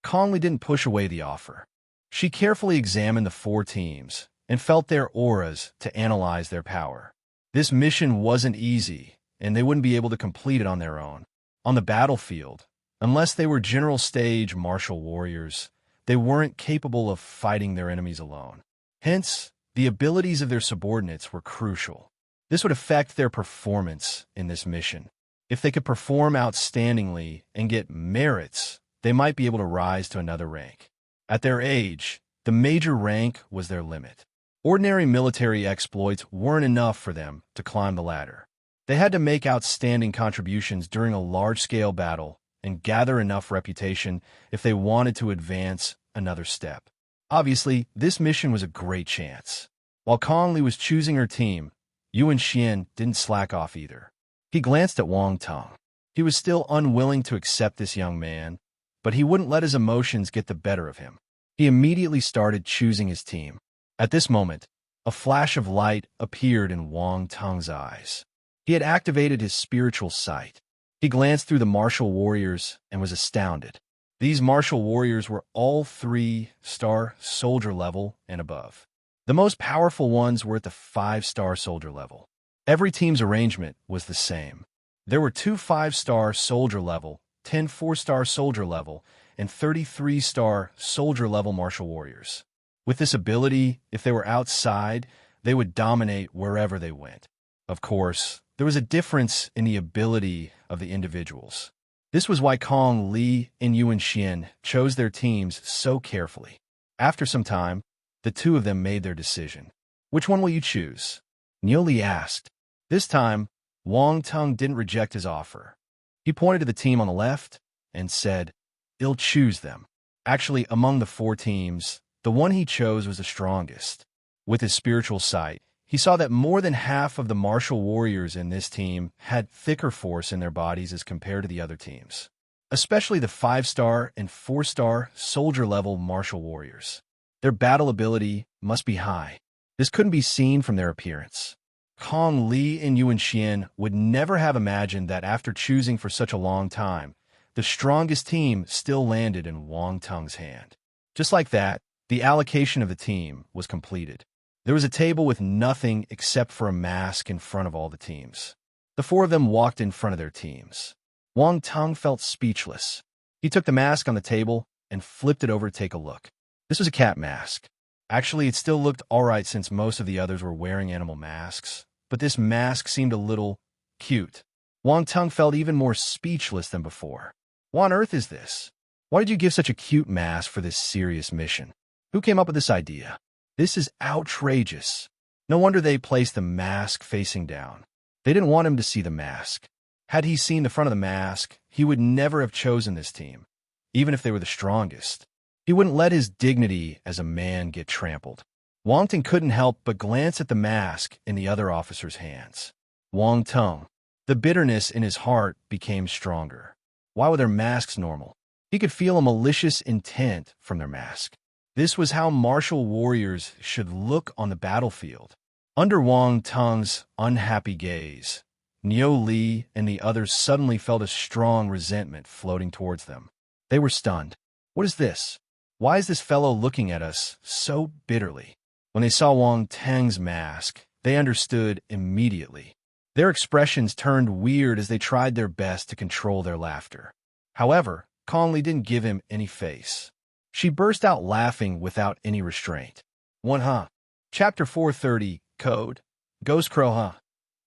calmly didn't push away the offer. She carefully examined the 4 teams and felt their auras to analyze their power. This mission wasn't easy, and they wouldn't be able to complete it on their own. On the battlefield, unless they were general stage martial warriors, they weren't capable of fighting their enemies alone. Hence, the abilities of their subordinates were crucial. This would affect their performance in this mission. If they could perform outstandingly and get merits, they might be able to rise to another rank. At their age, the major rank was their limit. Ordinary military exploits weren't enough for them to climb the ladder. They had to make outstanding contributions during a large-scale battle and gather enough reputation if they wanted to advance another step. Obviously, this mission was a great chance. While Kong Li was choosing her team, Yuan Xian didn't slack off either. He glanced at Wang Tung. He was still unwilling to accept this young man, but he wouldn't let his emotions get the better of him. He immediately started choosing his team. At this moment, a flash of light appeared in Wang Tung's eyes. He had activated his spiritual sight. He glanced through the martial warriors and was astounded. These martial warriors were all 3-star soldier level and above. The most powerful ones were at the 5-star soldier level. Every team's arrangement was the same. There were 2 5-star soldier level, 10 4-star soldier level, and 33-star soldier level martial warriors. With this ability, if they were outside, they would dominate wherever they went. Of course, there was a difference in the ability of the individuals. This was why Kong Li and Yuan Xian chose their teams so carefully. After some time, the 2 of them made their decision. Which one will you choose? Niuli asked. This time, Wang Tung didn't reject his offer. He pointed to the team on the left and said, "I'll choose them." Actually, among the 4 teams, the one he chose was the strongest. With his spiritual sight, he saw that more than half of the martial warriors in this team had thicker force in their bodies as compared to the other teams, especially the 5-star and 4-star soldier-level martial warriors. Their battle ability must be high. This couldn't be seen from their appearance. Kong Li and Yuan Xian would never have imagined that after choosing for such a long time, the strongest team still landed in Wang Tung's hand. Just like that, the allocation of the team was completed. There was a table with nothing except for a mask in front of all the teams. The 4 of them walked in front of their teams. Wang Tung felt speechless. He took the mask on the table and flipped it over to take a look. This was a cat mask. Actually, it still looked alright since most of the others were wearing animal masks, but this mask seemed a little cute. Wang Tung felt even more speechless than before. What on earth is this? Why did you give such a cute mask for this serious mission? Who came up with this idea? This is outrageous. No wonder they placed the mask facing down. They didn't want him to see the mask. Had he seen the front of the mask, he would never have chosen this team, even if they were the strongest. He wouldn't let his dignity as a man get trampled. Wang Tung couldn't help but glance at the mask in the other officer's hands. Wang Tung. The bitterness in his heart became stronger. Why were their masks normal? He could feel a malicious intent from their mask. This was how martial warriors should look on the battlefield. Under Wang Tung's unhappy gaze, Niu Li and the others suddenly felt a strong resentment floating towards them. They were stunned. What is this? Why is this fellow looking at us so bitterly? When they saw Wang Tung's mask, they understood immediately. Their expressions turned weird as they tried their best to control their laughter. However, Kong Li didn't give him any face. She burst out laughing without any restraint. One huh? Chapter 430, Code. Ghost Crow huh?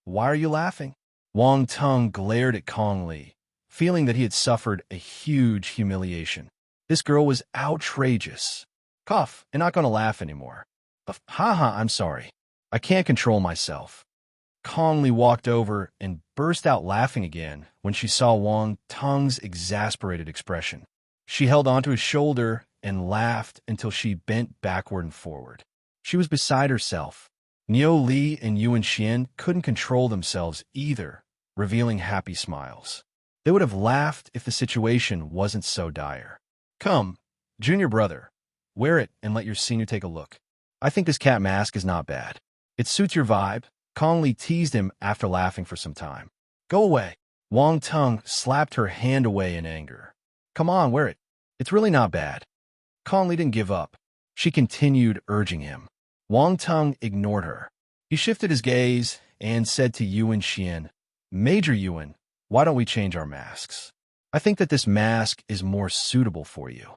Why are you laughing? Wang Tung glared at Kong Li, feeling that he had suffered a huge humiliation. This girl was outrageous. Cough, and not gonna laugh anymore. Haha, I'm sorry. I can't control myself. Kong Li walked over and burst out laughing again when she saw Wang Tung's exasperated expression. She held onto his shoulder and laughed until she bent backward and forward. She was beside herself. Niu Li and Yuan Xian couldn't control themselves either, revealing happy smiles. They would have laughed if the situation wasn't so dire. Come, Junior brother, wear it and let your senior take a look. I think this cat mask is not bad. It suits your vibe. Kong Li teased him after laughing for some time. Go away. Wang Tung slapped her hand away in anger. Come on, wear it. It's really not bad. Kong Li didn't give up. She continued urging him. Wang Tung ignored her. He shifted his gaze and said to Yuan Xian, Major Yuan, why don't we change our masks? I think that this mask is more suitable for you.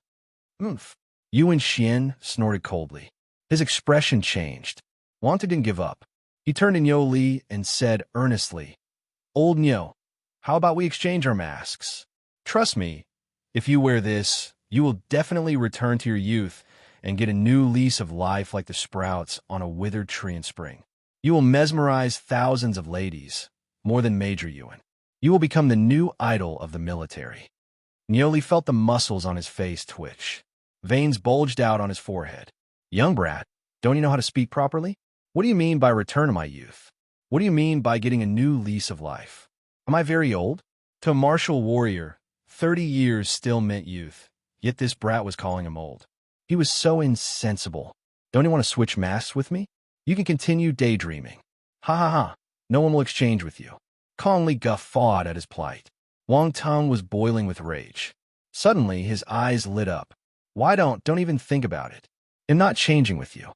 Oomph. Yuan Xian snorted coldly. His expression changed. Wang Tung didn't give up. He turned to Niu Li and said earnestly, Old Niu, how about we exchange our masks? Trust me, if you wear this, you will definitely return to your youth and get a new lease of life like the sprouts on a withered tree in spring. You will mesmerize thousands of ladies, more than Major Yuan. You will become the new idol of the military. Niu Li felt the muscles on his face twitch. Veins bulged out on his forehead. Young brat, don't you know how to speak properly? What do you mean by return to my youth? What do you mean by getting a new lease of life? Am I very old? To a martial warrior, 30 years still meant youth, yet this brat was calling him old. He was so insensible. Don't you want to switch masks with me? You can continue daydreaming. Ha ha ha, no one will exchange with you. Kong Li guffawed at his plight. Wang Tung was boiling with rage. Suddenly, his eyes lit up. Why don't even think about it. I'm not changing with you.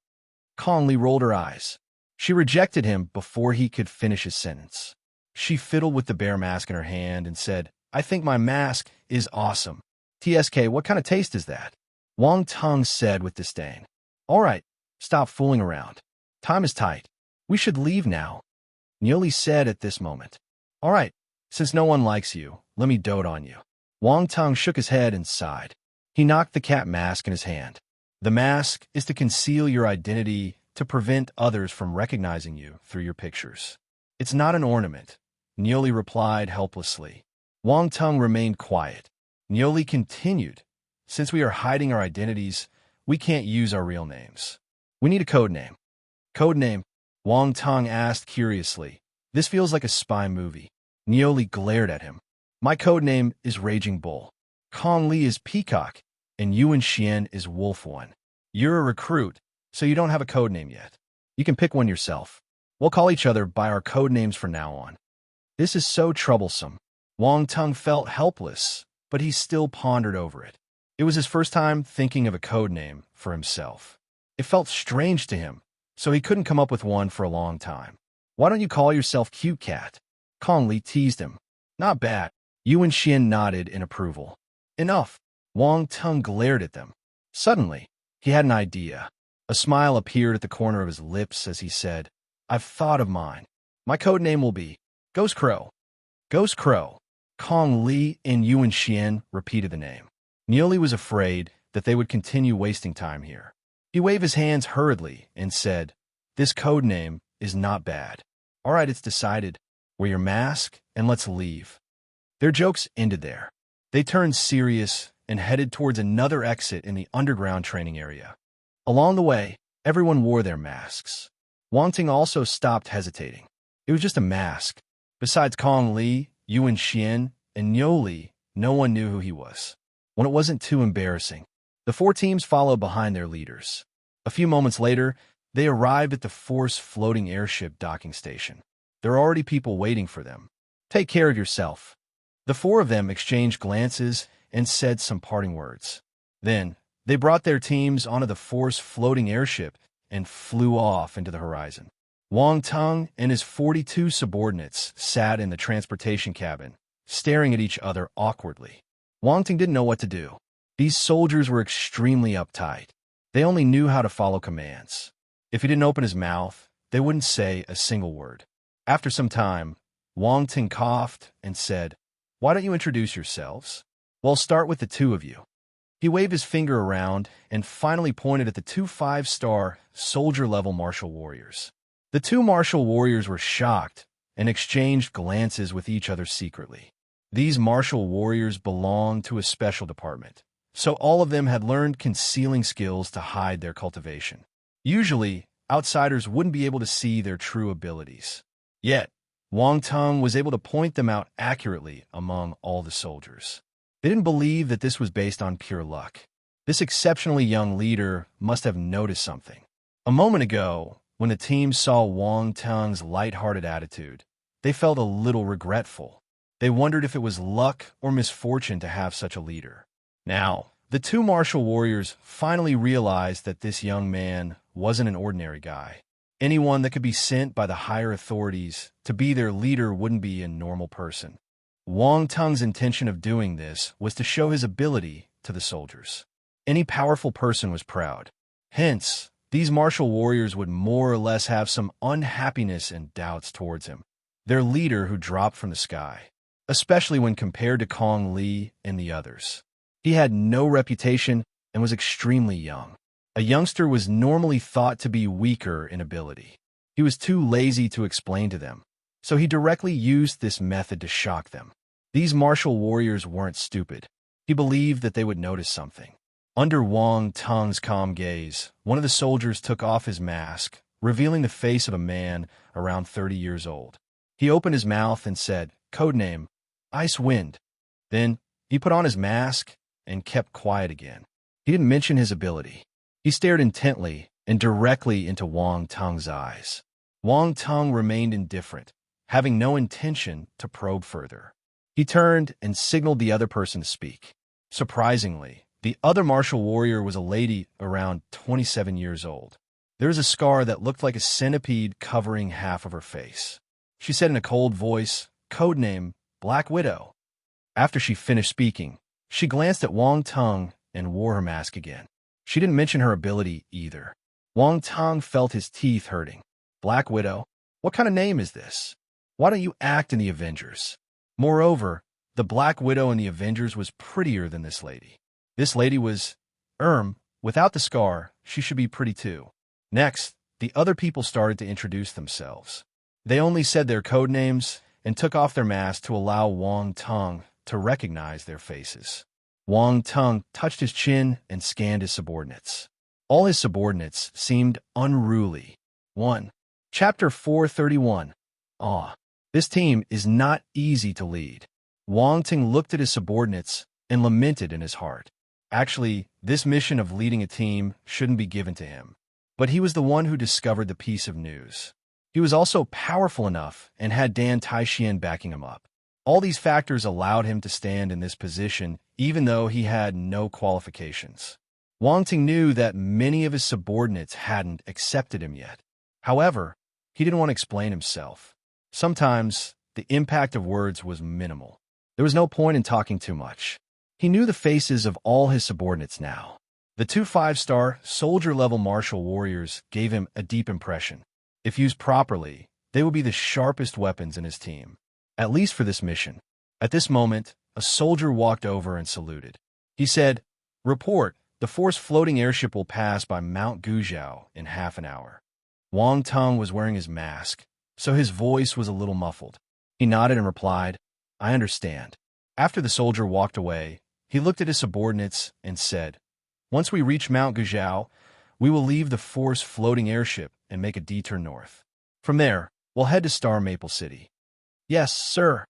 Kong Li rolled her eyes. She rejected him before he could finish his sentence. She fiddled with the bear mask in her hand and said, I think my mask is awesome. TSK, what kind of taste is that? Wang Tung said with disdain. All right, stop fooling around. Time is tight. We should leave now. Niu Li said at this moment. All right, since no one likes you, let me dote on you. Wang Tung shook his head and sighed. He knocked the cat mask in his hand. The mask is to conceal your identity to prevent others from recognizing you through your pictures. It's not an ornament, Niu Li replied helplessly. Wang Tung remained quiet. Niu Li continued. Since we are hiding our identities, we can't use our real names. We need a code name. Code name? Wang Tung asked curiously. This feels like a spy movie. Niu Li glared at him. My code name is Raging Bull. Kong Li is Peacock, and Yuan Xian is Wolf One. You're a recruit, so you don't have a code name yet. You can pick one yourself. We'll call each other by our code names from now on. This is so troublesome. Wang Tung felt helpless, but he still pondered over it. It was his first time thinking of a code name for himself. It felt strange to him, so he couldn't come up with one for a long time. Why don't you call yourself Cute Cat? Kong Li teased him. Not bad. Yuan Xian nodded in approval. Enough. Wang Tung glared at them. Suddenly, he had an idea. A smile appeared at the corner of his lips as he said, I've thought of mine. My code name will be Ghost Crow. Ghost Crow. Kong Li and Yuan Xian repeated the name. Niu Li was afraid that they would continue wasting time here. He waved his hands hurriedly and said, This code name is not bad. All right, it's decided. Wear your mask and let's leave. Their jokes ended there. They turned serious and headed towards another exit in the underground training area. Along the way, everyone wore their masks. Wang Tung also stopped hesitating. It was just a mask. Besides Kong Li, Yuan Xian, and Niu Li, no one knew who he was. When it wasn't too embarrassing, the four teams followed behind their leaders. A few moments later, they arrived at the Force floating airship docking station. There are already people waiting for them. Take care of yourself. The four of them exchanged glances and said some parting words. Then, they brought their teams onto the Force floating airship and flew off into the horizon. Wang Tung and his 42 subordinates sat in the transportation cabin, staring at each other awkwardly. Wang Tung didn't know what to do. These soldiers were extremely uptight. They only knew how to follow commands. If he didn't open his mouth, they wouldn't say a single word. After some time, Wang Tung coughed and said, Why don't you introduce yourselves? Well, start with the two of you. He waved his finger around and finally pointed at the two 5-star soldier-level martial warriors. The two martial warriors were shocked and exchanged glances with each other secretly. These martial warriors belonged to a special department, so all of them had learned concealing skills to hide their cultivation. Usually, outsiders wouldn't be able to see their true abilities. Yet, Wang Tung was able to point them out accurately among all the soldiers. They didn't believe that this was based on pure luck. This exceptionally young leader must have noticed something. A moment ago, when the team saw Wang Tung's light-hearted attitude, they felt a little regretful. They wondered if it was luck or misfortune to have such a leader. Now, the two martial warriors finally realized that this young man wasn't an ordinary guy. Anyone that could be sent by the higher authorities to be their leader wouldn't be a normal person. Wang Tung's intention of doing this was to show his ability to the soldiers. Any powerful person was proud. Hence, these martial warriors would more or less have some unhappiness and doubts towards him, their leader who dropped from the sky, especially when compared to Kong Li and the others. He had no reputation and was extremely young. A youngster was normally thought to be weaker in ability. He was too lazy to explain to them, so he directly used this method to shock them. These martial warriors weren't stupid. He believed that they would notice something. Under Wang Tung's calm gaze, one of the soldiers took off his mask, revealing the face of a man around 30 years old. He opened his mouth and said, "Codename, Ice Wind." Then, he put on his mask and kept quiet again. He didn't mention his ability. He stared intently and directly into Wang Tung's eyes. Wang Tung remained indifferent, having no intention to probe further. He turned and signaled the other person to speak. Surprisingly, the other martial warrior was a lady around 27 years old. There was a scar that looked like a centipede covering half of her face. She said in a cold voice, "Codename, Black Widow." After she finished speaking, she glanced at Wang Tung and wore her mask again. She didn't mention her ability either. Wang Tung felt his teeth hurting. "Black Widow? What kind of name is this? Why don't you act in the Avengers?" Moreover, the Black Widow in the Avengers was prettier than this lady. This lady was, without the scar, she should be pretty too. Next, the other people started to introduce themselves. They only said their code names and took off their masks to allow Wang Tung to recognize their faces. Wang Tung touched his chin and scanned his subordinates. All his subordinates seemed unruly. 1. Chapter 431. This team is not easy to lead. Wang Tung looked at his subordinates and lamented in his heart. Actually, this mission of leading a team shouldn't be given to him. But he was the one who discovered the piece of news. He was also powerful enough and had Dan Taixian backing him up. All these factors allowed him to stand in this position, even though he had no qualifications. Wang Tung knew that many of his subordinates hadn't accepted him yet. However, he didn't want to explain himself. Sometimes, the impact of words was minimal. There was no point in talking too much. He knew the faces of all his subordinates now. The two 5-star, soldier-level martial warriors gave him a deep impression. If used properly, they would be the sharpest weapons in his team, at least for this mission. At this moment, a soldier walked over and saluted. He said, "Report, the force floating airship will pass by Mount Guizhou in half an hour." Wang Tung was wearing his mask, so his voice was a little muffled. He nodded and replied, "I understand." After the soldier walked away, he looked at his subordinates and said, "Once we reach Mount Guizhou, we will leave the force floating airship and make a detour north. From there, we'll head to Star Maple City." "Yes, sir,"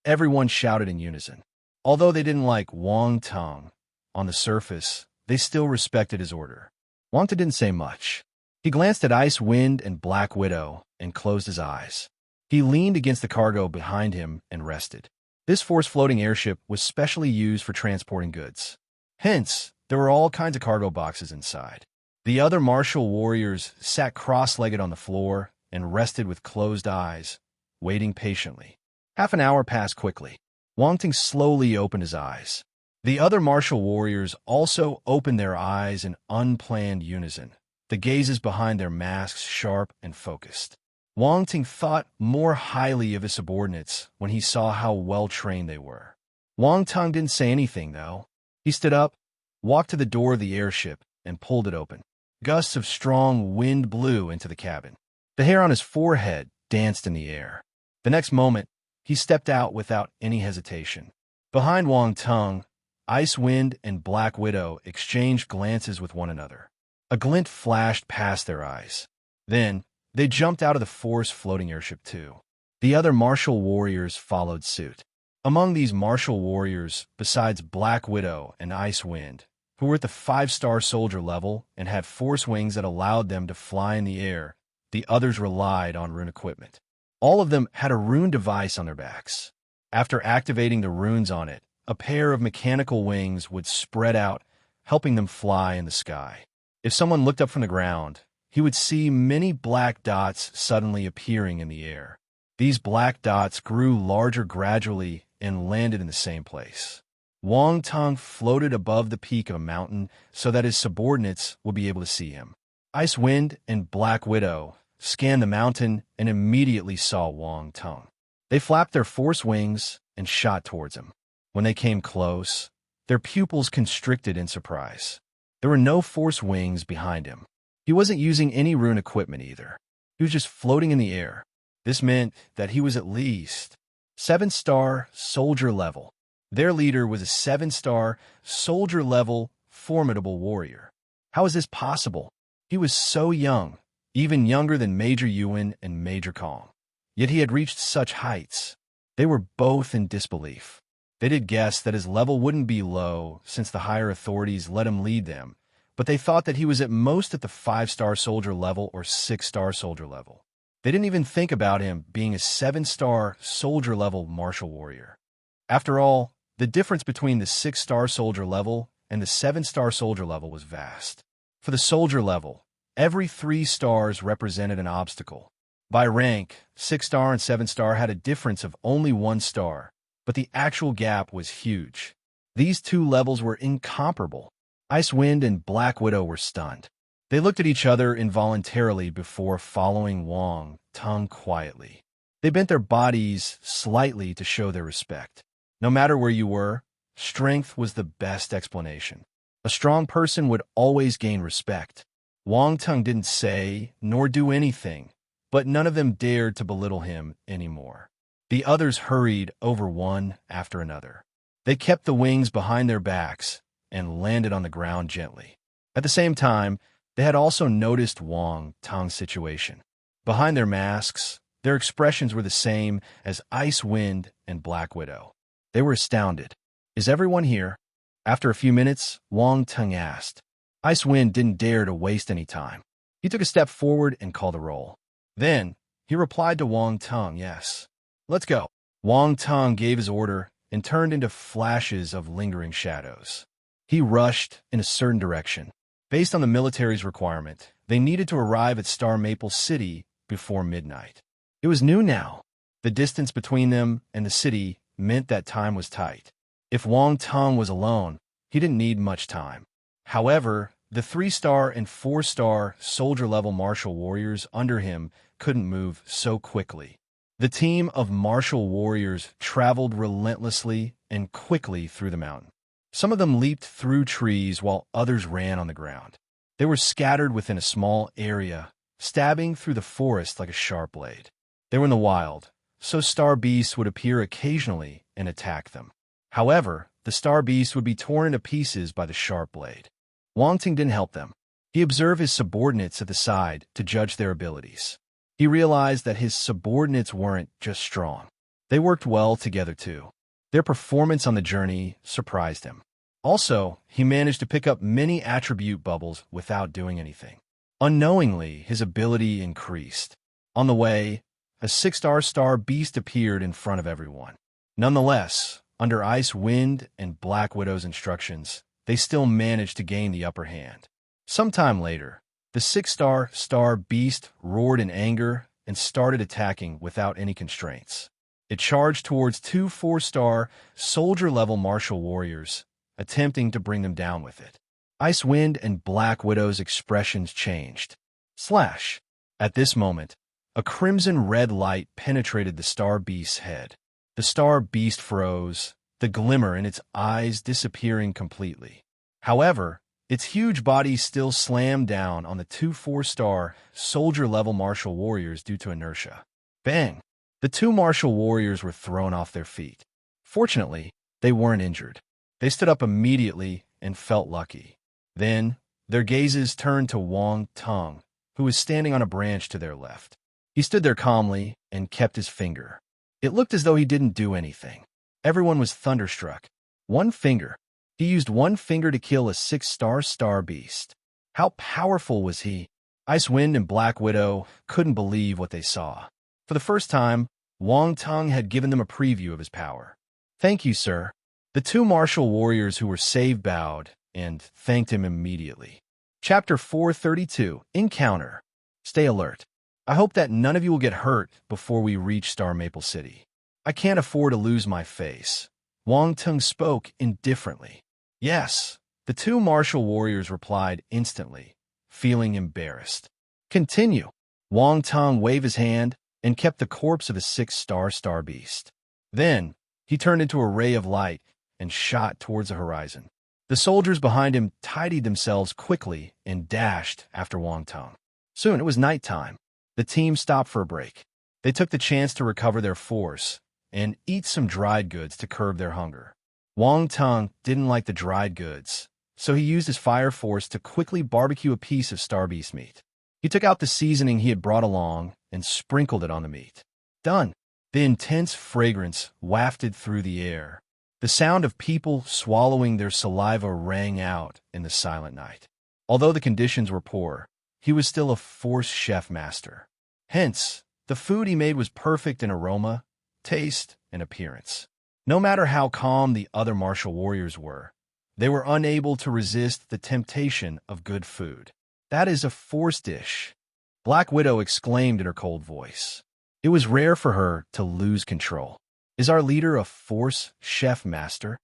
everyone shouted in unison. Although they didn't like Wang Tung, on the surface, they still respected his order. Wang Tung didn't say much. He glanced at Ice Wind and Black Widow and closed his eyes. He leaned against the cargo behind him and rested. This force-floating airship was specially used for transporting goods. Hence, there were all kinds of cargo boxes inside. The other martial warriors sat cross-legged on the floor and rested with closed eyes, waiting patiently. Half an hour passed quickly. Wang Tung slowly opened his eyes. The other martial warriors also opened their eyes in unplanned unison, the gazes behind their masks sharp and focused. Wang Tung thought more highly of his subordinates when he saw how well-trained they were. Wang Tung didn't say anything, though. He stood up, walked to the door of the airship, and pulled it open. Gusts of strong wind blew into the cabin. The hair on his forehead danced in the air. The next moment, he stepped out without any hesitation. Behind Wang Tung, Ice Wind and Black Widow exchanged glances with one another. A glint flashed past their eyes. Then, they jumped out of the force-floating airship too. The other martial warriors followed suit. Among these martial warriors, besides Black Widow and Ice Wind, who were at the 5-star soldier level and had force wings that allowed them to fly in the air. The others relied on rune equipment. All of them had a rune device on their backs. After activating the runes on it, a pair of mechanical wings would spread out, helping them fly in the sky. If someone looked up from the ground, he would see many black dots suddenly appearing in the air. These black dots grew larger gradually and landed in the same place. Wang Tong floated above the peak of a mountain so that his subordinates would be able to see him. Ice Wind and Black Widow scanned the mountain and immediately saw Wang Tong. They flapped their force wings and shot towards him. When they came close, their pupils constricted in surprise. There were no force wings behind him. He wasn't using any rune equipment either. He was just floating in the air. This meant that he was at least 7-star soldier level. Their leader was a 7-star soldier level formidable warrior. How is this possible? He was so young, even younger than Major Yuan and Major Kong. Yet he had reached such heights. They were both in disbelief. They did guess that his level wouldn't be low since the higher authorities let him lead them, but they thought that he was at most at the 5-star soldier level or 6-star soldier level. They didn't even think about him being a 7-star soldier level martial warrior. After all, the difference between the 6-star soldier level and the 7-star soldier level was vast. For the soldier level, every 3 stars represented an obstacle. By rank, 6-star and 7-star had a difference of only 1 star, but the actual gap was huge. These two levels were incomparable. Ice Wind and Black Widow were stunned. They looked at each other involuntarily before following Wang Tong quietly. They bent their bodies slightly to show their respect. No matter where you were, strength was the best explanation. A strong person would always gain respect. Wang Tong didn't say nor do anything, but none of them dared to belittle him anymore. The others hurried over one after another. They kept the wings behind their backs and landed on the ground gently. At the same time, they had also noticed Wang Tong's situation. Behind their masks, their expressions were the same as Ice Wind and Black Widow. They were astounded. "Is everyone here?" After a few minutes, Wang Tong asked. Ice Wind didn't dare to waste any time. He took a step forward and called a roll. Then, he replied to Wang Tong, "Yes. Let's go." Wang Tong gave his order and turned into flashes of lingering shadows. He rushed in a certain direction. Based on the military's requirement, they needed to arrive at Star Maple City before midnight. It was noon now. The distance between them and the city meant that time was tight. If Wang Tong was alone, he didn't need much time. However, the 3-star and 4-star soldier-level martial warriors under him couldn't move so quickly. The team of martial warriors traveled relentlessly and quickly through the mountain. Some of them leaped through trees while others ran on the ground. They were scattered within a small area, stabbing through the forest like a sharp blade. They were in the wild, so star beasts would appear occasionally and attack them. However, the star beasts would be torn into pieces by the sharp blade. Wang Ting didn't help them. He observed his subordinates at the side to judge their abilities. He realized that his subordinates weren't just strong. They worked well together too. Their performance on the journey surprised him. Also, he managed to pick up many attribute bubbles without doing anything. Unknowingly, his ability increased. On the way, a 6-star beast appeared in front of everyone. Nonetheless, under Ice Wind and Black Widow's instructions, they still managed to gain the upper hand. Sometime later, the 6-star beast roared in anger and started attacking without any constraints. It charged towards 2 4-star soldier-level martial warriors, attempting to bring them down with it. Ice Wind and Black Widow's expressions changed. Slash! At this moment, a crimson-red light penetrated the star beast's head. The star beast froze, the glimmer in its eyes disappearing completely. However, its huge body still slammed down on the 2 4-star soldier-level martial warriors due to inertia. Bang! The 2 martial warriors were thrown off their feet. Fortunately, they weren't injured. They stood up immediately and felt lucky. Then, their gazes turned to Wang Tong, who was standing on a branch to their left. He stood there calmly and kept his finger. It looked as though he didn't do anything. Everyone was thunderstruck. One finger. He used one finger to kill a 6-star beast. How powerful was he? Ice Wind and Black Widow couldn't believe what they saw. For the first time, Wang Tung had given them a preview of his power. "Thank you, sir." The two martial warriors who were saved bowed and thanked him immediately. Chapter 432, Encounter. Stay alert. I hope that none of you will get hurt before we reach Star Maple City. I can't afford to lose my face. Wang Tung spoke indifferently. Yes, the two martial warriors replied instantly, feeling embarrassed. Continue. Wang Tung waved his hand and kept the corpse of a 6-star beast. Then, he turned into a ray of light and shot towards the horizon. The soldiers behind him tidied themselves quickly and dashed after Wang Tung. Soon it was nighttime. The team stopped for a break. They took the chance to recover their force and eat some dried goods to curb their hunger. Wang Tung didn't like the dried goods, so he used his fire force to quickly barbecue a piece of star beast meat. He took out the seasoning he had brought along and sprinkled it on the meat. Done. The intense fragrance wafted through the air. The sound of people swallowing their saliva rang out in the silent night. Although the conditions were poor, he was still a force chef master. Hence, the food he made was perfect in aroma, taste, and appearance. No matter how calm the other martial warriors were, they were unable to resist the temptation of good food. "That is a force dish," Black Widow exclaimed in her cold voice. It was rare for her to lose control. "Is our leader a force chef master?"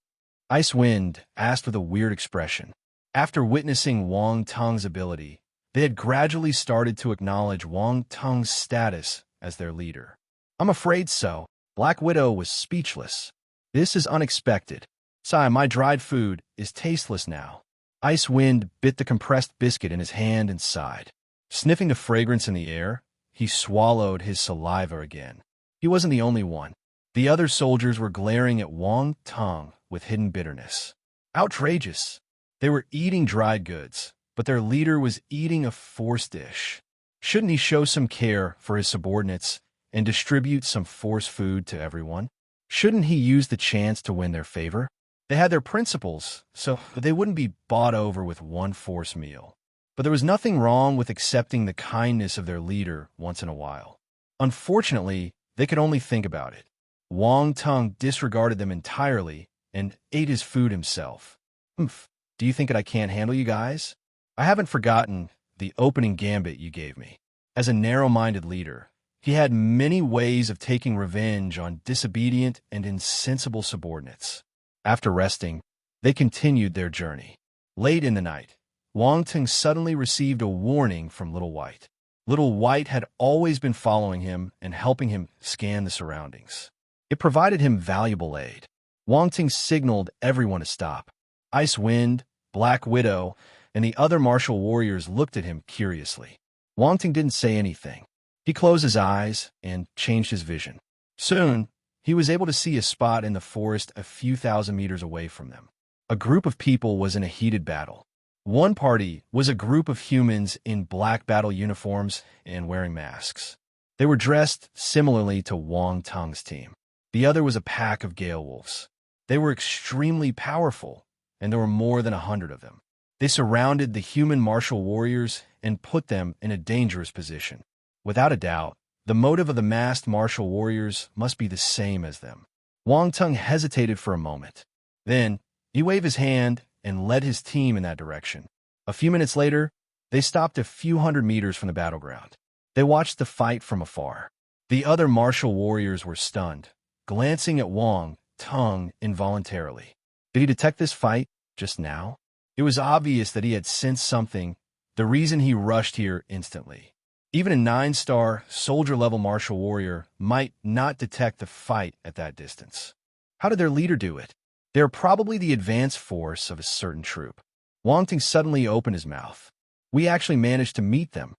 Ice Wind asked with a weird expression. After witnessing Wang Tung's ability, they had gradually started to acknowledge Wang Tung's status as their leader. "I'm afraid so." Black Widow was speechless. "This is unexpected. Sai, my dried food is tasteless now." Ice Wind bit the compressed biscuit in his hand and sighed. Sniffing the fragrance in the air, he swallowed his saliva again. He wasn't the only one. The other soldiers were glaring at Wang Tung with hidden bitterness. Outrageous. They were eating dried goods, but their leader was eating a force dish. Shouldn't he show some care for his subordinates and distribute some force food to everyone? Shouldn't he use the chance to win their favor? They had their principles, so they wouldn't be bought over with one force meal. But there was nothing wrong with accepting the kindness of their leader once in a while. Unfortunately, they could only think about it. Wang Tung disregarded them entirely and ate his food himself. "Humph, do you think that I can't handle you guys? I haven't forgotten the opening gambit you gave me." As a narrow-minded leader, he had many ways of taking revenge on disobedient and insensible subordinates. After resting, they continued their journey. Late in the night, Wang Tung suddenly received a warning from Little White. Little White had always been following him and helping him scan the surroundings. It provided him valuable aid. Wang Tung signaled everyone to stop. Ice Wind, Black Widow, and the other martial warriors looked at him curiously. Wang Tung didn't say anything. He closed his eyes and changed his vision. Soon, he was able to see a spot in the forest a few thousand meters away from them. A group of people was in a heated battle. One party was a group of humans in black battle uniforms and wearing masks. They were dressed similarly to Wang Tung's team. The other was a pack of gale wolves. They were extremely powerful, and there were more than 100 of them. They surrounded the human martial warriors and put them in a dangerous position. Without a doubt, the motive of the masked martial warriors must be the same as them. Wang Tung hesitated for a moment. Then, he waved his hand and led his team in that direction. A few minutes later, they stopped a few hundred meters from the battleground. They watched the fight from afar. The other martial warriors were stunned, glancing at Wang Tung involuntarily. Did he detect this fight just now? It was obvious that he had sensed something, the reason he rushed here instantly. Even a 9-star, soldier-level martial warrior might not detect the fight at that distance. How did their leader do it? They are probably the advance force of a certain troop. Wang Tung suddenly opened his mouth. "We actually managed to meet them,"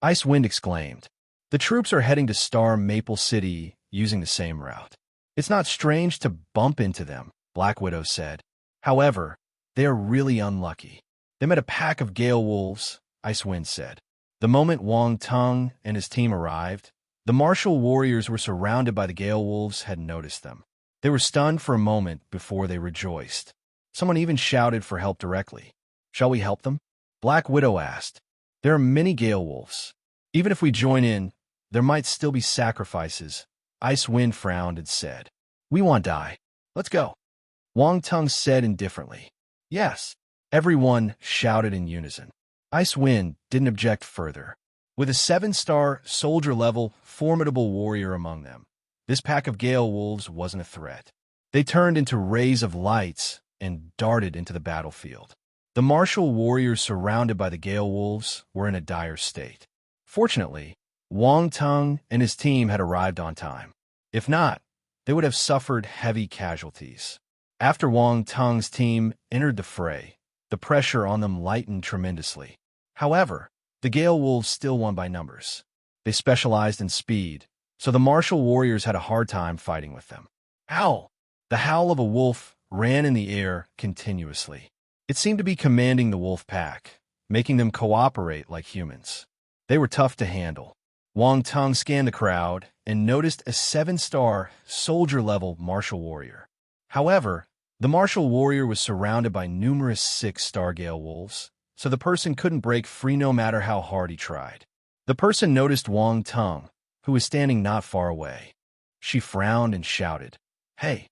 Ice Wind exclaimed. "The troops are heading to Star Maple City using the same route. It's not strange to bump into them," Black Widow said. "However, they are really unlucky. They met a pack of gale wolves," Ice Wind said. The moment Wang Tung and his team arrived, the martial warriors were surrounded by the gale wolves had noticed them. They were stunned for a moment before they rejoiced. Someone even shouted for help directly. Shall we help them? Black Widow asked. There are many gale wolves. Even if we join in, there might still be sacrifices. Ice Wind frowned and said, We won't die. Let's go. Wang Tung said indifferently. Yes. Everyone shouted in unison. Ice Wind didn't object further. With a 7-star, soldier-level, formidable warrior among them, this pack of gale wolves wasn't a threat. They turned into rays of lights and darted into the battlefield. The martial warriors surrounded by the gale wolves were in a dire state. Fortunately, Wang Tung and his team had arrived on time. If not, they would have suffered heavy casualties. After Wang Tung's team entered the fray, the pressure on them lightened tremendously. However, the gale wolves still won by numbers. They specialized in speed, so the martial warriors had a hard time fighting with them. Howl! The howl of a wolf ran in the air continuously. It seemed to be commanding the wolf pack, making them cooperate like humans. They were tough to handle. Wang Tung scanned the crowd and noticed a 7-star, soldier-level martial warrior. However, the martial warrior was surrounded by numerous 6-star gale wolves, so the person couldn't break free no matter how hard he tried. The person noticed Wang Tung, who was standing not far away. She frowned and shouted, Hey,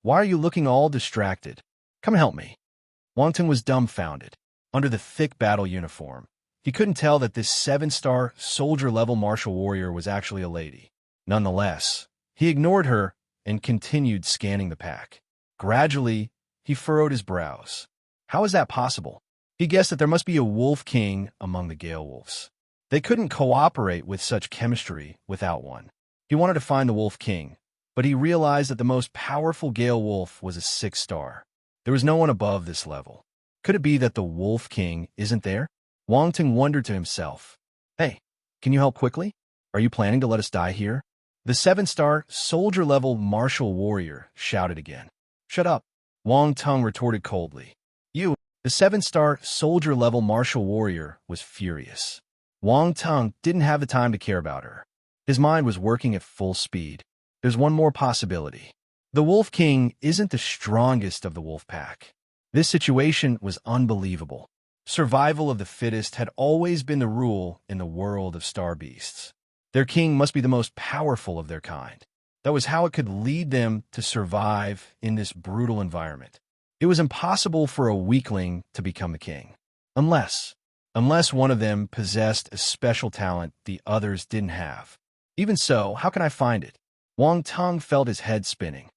why are you looking all distracted? Come help me. Wang Tung was dumbfounded. Under the thick battle uniform, he couldn't tell that this 7-star, soldier-level martial warrior was actually a lady. Nonetheless, he ignored her and continued scanning the pack. Gradually, he furrowed his brows. How is that possible? He guessed that there must be a wolf king among the gale wolves. They couldn't cooperate with such chemistry without one. He wanted to find the wolf king, but he realized that the most powerful gale wolf was a 6-star. There was no one above this level. Could it be that the wolf king isn't there? Wang Tung wondered to himself. Hey, can you help quickly? Are you planning to let us die here? The 7-star, soldier-level martial warrior shouted again. Shut up, Wang Tung retorted coldly. You, the 7-star, soldier-level martial warrior, was furious. Wang Tung didn't have the time to care about her. His mind was working at full speed. There's one more possibility. The Wolf King isn't the strongest of the wolf pack. This situation was unbelievable. Survival of the fittest had always been the rule in the world of star beasts. Their king must be the most powerful of their kind. That was how it could lead them to survive in this brutal environment. It was impossible for a weakling to become the king. Unless one of them possessed a special talent the others didn't have. Even so, how can I find it? Wang Tung felt his head spinning.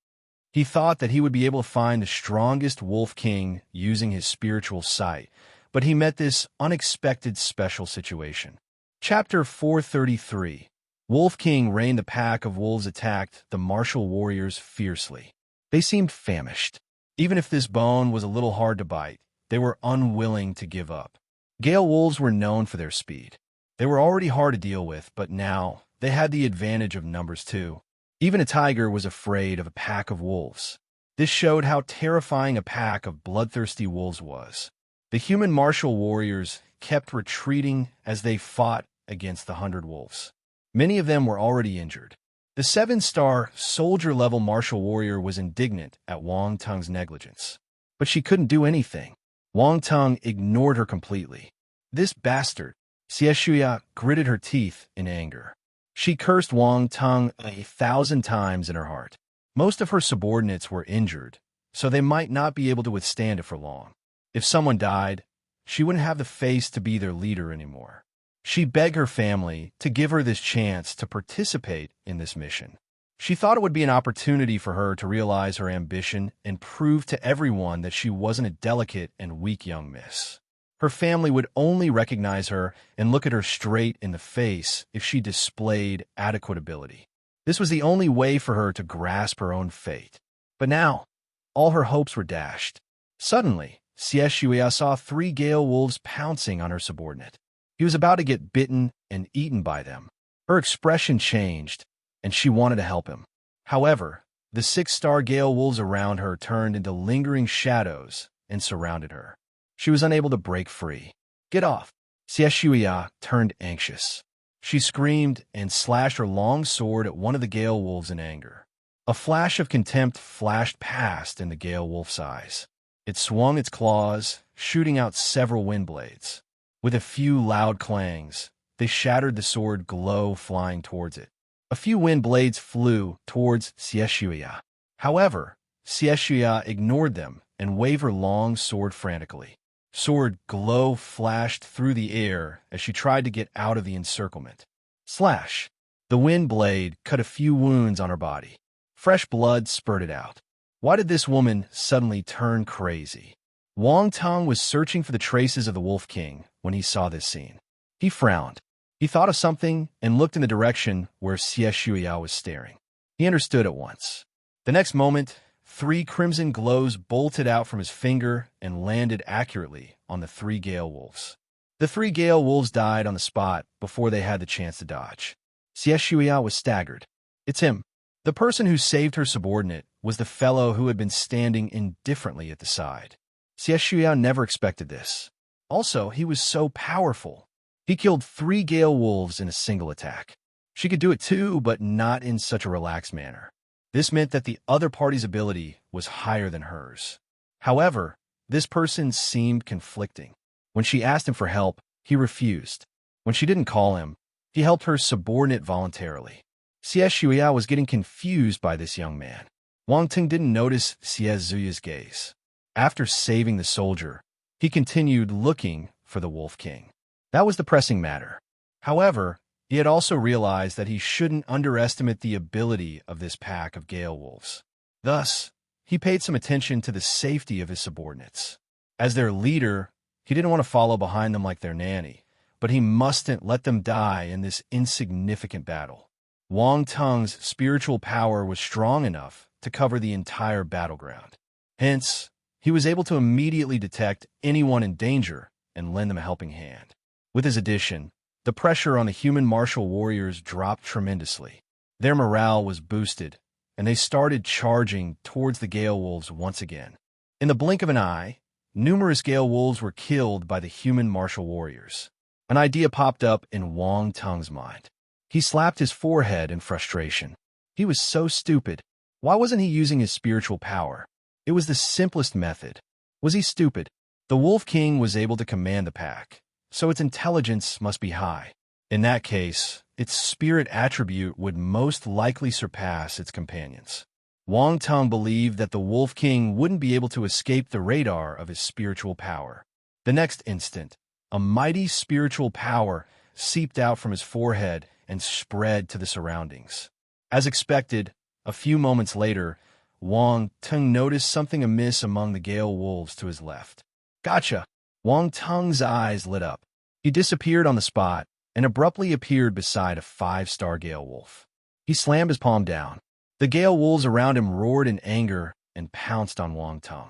He thought that he would be able to find the strongest wolf king using his spiritual sight, but he met this unexpected special situation. Chapter 433. Wolf King reigned. The pack of wolves attacked the martial warriors fiercely. They seemed famished. Even if this bone was a little hard to bite, they were unwilling to give up. Gale wolves were known for their speed. They were already hard to deal with, but now they had the advantage of numbers too. Even a tiger was afraid of a pack of wolves. This showed how terrifying a pack of bloodthirsty wolves was. The human martial warriors kept retreating as they fought against the 100 wolves. Many of them were already injured. The 7-star, soldier-level martial warrior was indignant at Wang Tung's negligence. But she couldn't do anything. Wang Tung ignored her completely. This bastard, Xie Shuya gritted her teeth in anger. She cursed Wang Tung 1,000 times in her heart. Most of her subordinates were injured, so they might not be able to withstand it for long. If someone died, she wouldn't have the face to be their leader anymore. She begged her family to give her this chance to participate in this mission. She thought it would be an opportunity for her to realize her ambition and prove to everyone that she wasn't a delicate and weak young miss. Her family would only recognize her and look at her straight in the face if she displayed adequate ability. This was the only way for her to grasp her own fate. But now, all her hopes were dashed. Suddenly, Xie Shuya saw 3 gale wolves pouncing on her subordinate. He was about to get bitten and eaten by them. Her expression changed, and she wanted to help him. However, the 6-star gale wolves around her turned into lingering shadows and surrounded her. She was unable to break free. Get off! Xie Shuya turned anxious. She screamed and slashed her long sword at one of the gale wolves in anger. A flash of contempt flashed past in the gale wolf's eyes. It swung its claws, shooting out several wind blades. With a few loud clangs, they shattered the sword glow flying towards it. A few wind blades flew towards Xieshuya. However, Xieshuya ignored them and waved her long sword frantically. Sword glow flashed through the air as she tried to get out of the encirclement. Slash! The wind blade cut a few wounds on her body. Fresh blood spurted out. Why did this woman suddenly turn crazy? Wang Teng was searching for the traces of the Wolf King when he saw this scene. He frowned. He thought of something and looked in the direction where Xie Shuya was staring. He understood at once. The next moment, 3 crimson glows bolted out from his finger and landed accurately on the 3 Gale Wolves. The 3 Gale Wolves died on the spot before they had the chance to dodge. Xie Shuya was staggered. It's him. The person who saved her subordinate was the fellow who had been standing indifferently at the side. Xie Shuya never expected this. Also, he was so powerful. He killed 3 Gale Wolves in a single attack. She could do it too, but not in such a relaxed manner. This meant that the other party's ability was higher than hers. However, this person seemed conflicting. When she asked him for help, he refused. When she didn't call him, he helped her subordinate voluntarily. Xie Shuya was getting confused by this young man. Wang Ting didn't notice Xie Zuya's gaze. After saving the soldier, he continued looking for the Wolf King. That was the pressing matter. However, he had also realized that he shouldn't underestimate the ability of this pack of Gale Wolves. Thus, he paid some attention to the safety of his subordinates. As their leader, he didn't want to follow behind them like their nanny, but he mustn't let them die in this insignificant battle. Wang Teng's spiritual power was strong enough to cover the entire battleground. Hence, he was able to immediately detect anyone in danger and lend them a helping hand. With his addition, the pressure on the human martial warriors dropped tremendously. Their morale was boosted, and they started charging towards the Gale Wolves once again. In the blink of an eye, numerous Gale Wolves were killed by the human martial warriors. An idea popped up in Wang Teng's mind. He slapped his forehead in frustration. He was so stupid. Why wasn't he using his spiritual power? It was the simplest method. Was he stupid? The Wolf King was able to command the pack, so its intelligence must be high. In that case, its spirit attribute would most likely surpass its companions. Wang Teng believed that the Wolf King wouldn't be able to escape the radar of his spiritual power. The next instant, a mighty spiritual power seeped out from his forehead and spread to the surroundings. As expected, a few moments later, Wang Teng noticed something amiss among the Gale Wolves to his left. Gotcha! Wang Teng's eyes lit up. He disappeared on the spot and abruptly appeared beside a 5-star Gale Wolf. He slammed his palm down. The Gale Wolves around him roared in anger and pounced on Wang Teng.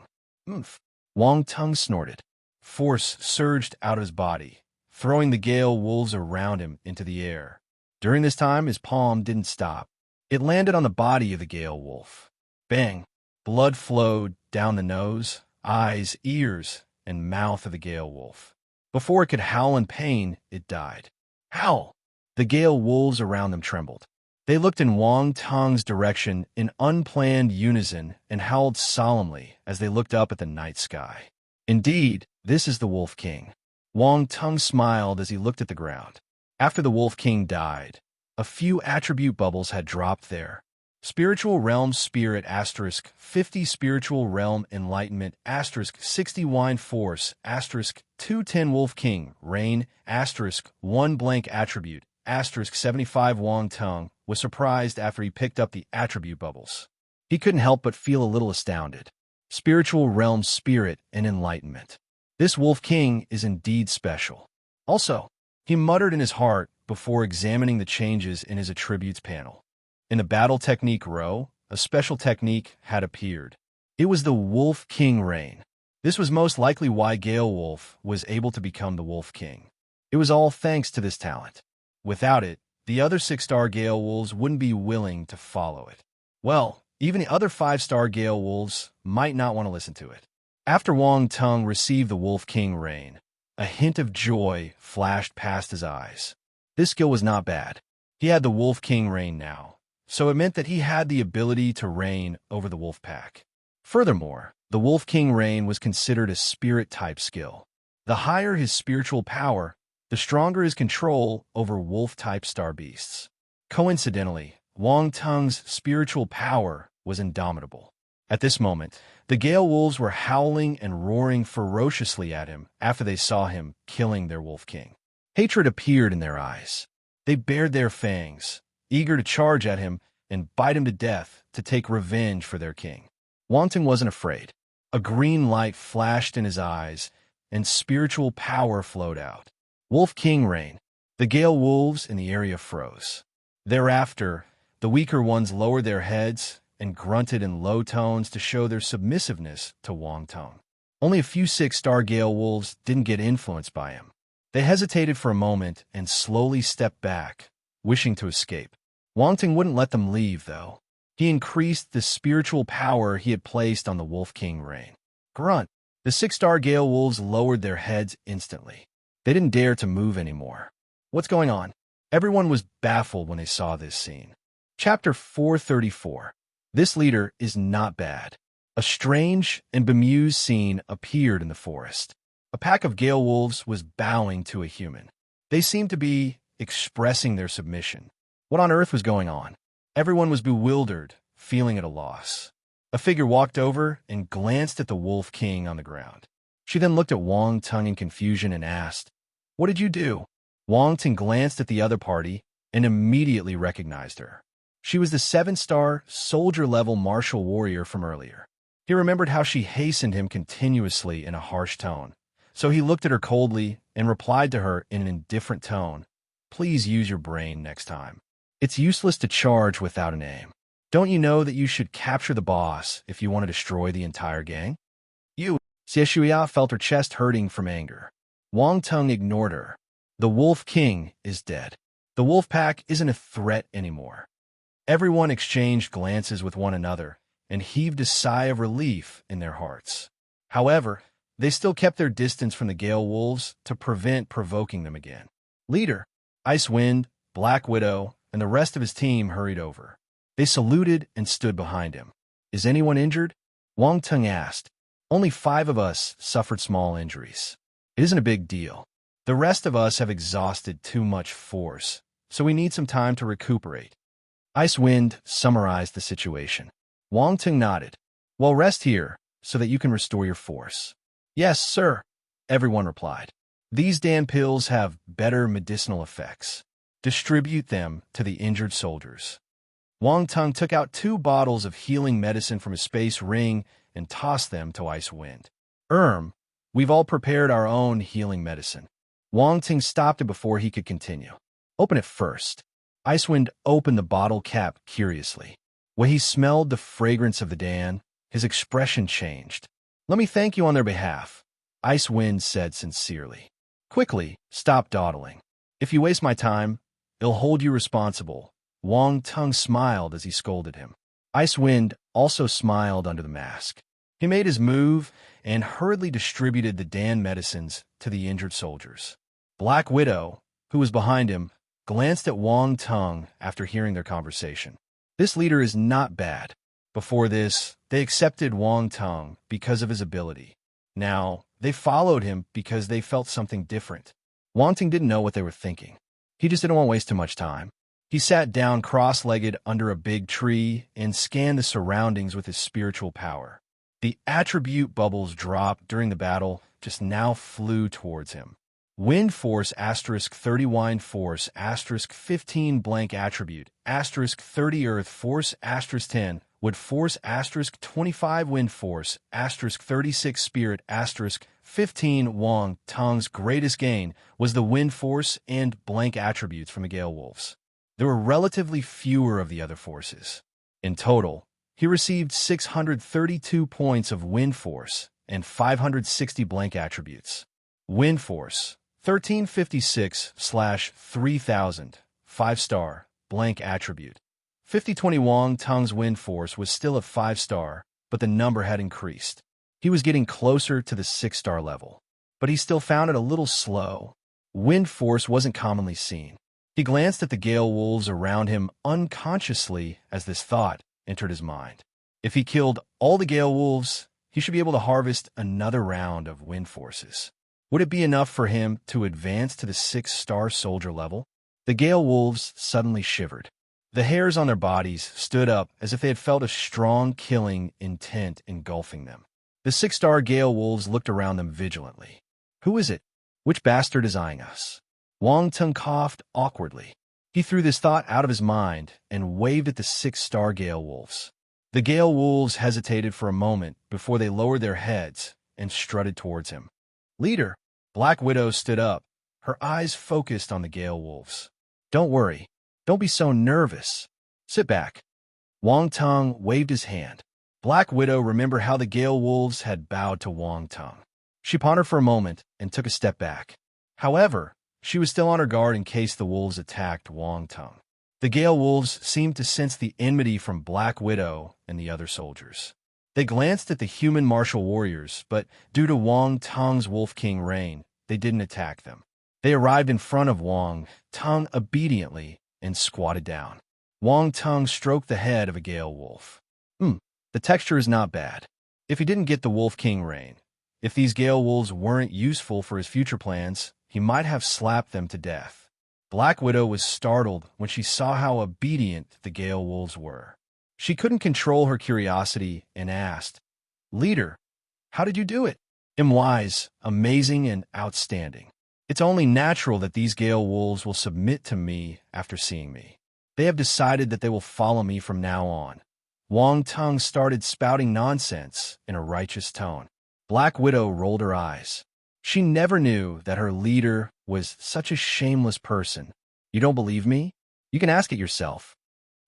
Oomph! Wang Teng snorted. Force surged out of his body, throwing the Gale Wolves around him into the air. During this time, his palm didn't stop. It landed on the body of the Gale Wolf. Bang! Blood flowed down the nose, eyes, ears, and mouth of the Gale Wolf. Before it could howl in pain, it died. Howl! The Gale Wolves around them trembled. They looked in Wang Teng's direction in unplanned unison and howled solemnly as they looked up at the night sky. Indeed, this is the Wolf King. Wang Teng smiled as he looked at the ground. After the Wolf King died, a few attribute bubbles had dropped there. Spiritual Realm Spirit * 50 Spiritual Realm Enlightenment * 60 Wine Force * 210 Wolf King Reign * 1 blank attribute * 75 Wang Teng was surprised after he picked up the attribute bubbles. He couldn't help but feel a little astounded. Spiritual Realm Spirit and Enlightenment. This Wolf King is indeed special. Also, he muttered in his heart before examining the changes in his attributes panel. In the battle technique row, a special technique had appeared. It was the Wolf King Reign. This was most likely why Gale Wolf was able to become the Wolf King. It was all thanks to this talent. Without it, the other 6-star Gale Wolves wouldn't be willing to follow it. Well, even the other 5-star Gale Wolves might not want to listen to it. After Wang Teng received the Wolf King Reign, a hint of joy flashed past his eyes. This skill was not bad. He had the Wolf King Reign now, so it meant that he had the ability to reign over the wolf pack. Furthermore, The Wolf King reign was considered a spirit-type skill. The higher his spiritual power, the stronger his control over wolf-type star beasts. Coincidentally, Wang Tung's spiritual power was indomitable. At this moment, the Gale Wolves were howling and roaring ferociously at him after they saw him killing their Wolf King. Hatred appeared in their eyes. They bared their fangs, eager to charge at him and bite him to death to take revenge for their king. Wang Tung wasn't afraid. A green light flashed in his eyes, and spiritual power flowed out. Wolf King reign. The Gale Wolves in the area froze. Thereafter, the weaker ones lowered their heads and grunted in low tones to show their submissiveness to Wang Tung. Only a few 6-star Gale Wolves didn't get influenced by him. They hesitated for a moment and slowly stepped back, wishing to escape. Wang Tung wouldn't let them leave, though. He increased the spiritual power he had placed on the Wolf King reign. Grunt. The 6-star Gale Wolves lowered their heads instantly. They didn't dare to move anymore. What's going on? Everyone was baffled when they saw this scene. Chapter 434. This leader is not bad. A strange and bemused scene appeared in the forest. A pack of Gale Wolves was bowing to a human. They seemed to be expressing their submission. What on earth was going on? Everyone was bewildered, feeling at a loss. A figure walked over and glanced at the Wolf King on the ground. She then looked at Wang Tung in confusion and asked, "What did you do?" Wang Tung glanced at the other party and immediately recognized her. She was the 7-star, soldier-level martial warrior from earlier. He remembered how she hastened him continuously in a harsh tone, so he looked at her coldly and replied to her in an indifferent tone, "Please use your brain next time. It's useless to charge without an aim. Don't you know that you should capture the boss if you want to destroy the entire gang?" Xie Shuya felt her chest hurting from anger. Wang Tung ignored her. The Wolf King is dead. The wolf pack isn't a threat anymore. Everyone exchanged glances with one another and heaved a sigh of relief in their hearts. However, they still kept their distance from the Gale Wolves to prevent provoking them again. Leader, Ice Wind, Black Widow, and the rest of his team hurried over. They saluted and stood behind him. "Is anyone injured?" Wang Tung asked. "Only 5 of us suffered small injuries. It isn't a big deal. The rest of us have exhausted too much force, so we need some time to recuperate." Ice Wind summarized the situation. Wang Tung nodded. "Well, rest here so that you can restore your force." "Yes, sir," everyone replied. "These Dan pills have better medicinal effects. Distribute them to the injured soldiers." Wang Tung took out 2 bottles of healing medicine from his space ring and tossed them to Ice Wind. We've all prepared our own healing medicine." Wang Tung stopped it before he could continue. "Open it first." Ice Wind opened the bottle cap curiously. When he smelled the fragrance of the Dan, his expression changed. "Let me thank you on their behalf," Ice Wind said sincerely. "Quickly, stop dawdling. If you waste my time, it'll hold you responsible." Wang Tung smiled as he scolded him. Ice Wind also smiled under the mask. He made his move and hurriedly distributed the Dan medicines to the injured soldiers. Black Widow, who was behind him, glanced at Wang Tung after hearing their conversation. This leader is not bad. Before this, they accepted Wang Tung because of his ability. Now, they followed him because they felt something different. Wang Tung didn't know what they were thinking. He just didn't want to waste too much time. He sat down cross-legged under a big tree and scanned the surroundings with his spiritual power. The attribute bubbles dropped during the battle just now flew towards him. Wind Force *30 Wind Force *15 blank attribute *30 Earth Force *10 Wood Force *25 Wind Force *36 Spirit *15 Wang Tung's greatest gain was the Wind Force and blank attributes from the Gale Wolves. There were relatively fewer of the other forces. In total, he received 632 points of Wind Force and 560 blank attributes. Wind Force 1356/3000 5-star blank attribute. 5020 Wang Tung's Wind Force was still at 5-star, but the number had increased. He was getting closer to the 6-star level, but he still found it a little slow. Wind Force wasn't commonly seen. He glanced at the Gale Wolves around him unconsciously as this thought entered his mind. If he killed all the Gale Wolves, he should be able to harvest another round of wind forces. Would it be enough for him to advance to the 6-star soldier level? The Gale Wolves suddenly shivered. The hairs on their bodies stood up as if they had felt a strong killing intent engulfing them. The 6-star Gale Wolves looked around them vigilantly. Who is it? Which bastard is eyeing us? Wang Tung coughed awkwardly. He threw this thought out of his mind and waved at the 6-star Gale Wolves. The Gale Wolves hesitated for a moment before they lowered their heads and strutted towards him. Leader! Black Widow stood up, her eyes focused on the Gale Wolves. Don't worry. Don't be so nervous. Sit back. Wang Tung waved his hand. Black Widow remembered how the Gale Wolves had bowed to Wang Tung. She pondered for a moment and took a step back. However, she was still on her guard in case the wolves attacked Wang Tung. The Gale Wolves seemed to sense the enmity from Black Widow and the other soldiers. They glanced at the human martial warriors, but due to Wang Tung's Wolf King reign, they didn't attack them. They arrived in front of Wang Tung obediently and squatted down. Wang Tung stroked the head of a Gale Wolf. The texture is not bad. If he didn't get the Wolf King reign, if these Gale Wolves weren't useful for his future plans, he might have slapped them to death. Black Widow was startled when she saw how obedient the Gale Wolves were. She couldn't control her curiosity and asked, Leader, how did you do it? I'm wise, amazing, and outstanding. It's only natural that these Gale Wolves will submit to me after seeing me. They have decided that they will follow me from now on. Wang Tung started spouting nonsense in a righteous tone. Black Widow rolled her eyes. She never knew that her leader was such a shameless person. You don't believe me? You can ask it yourself.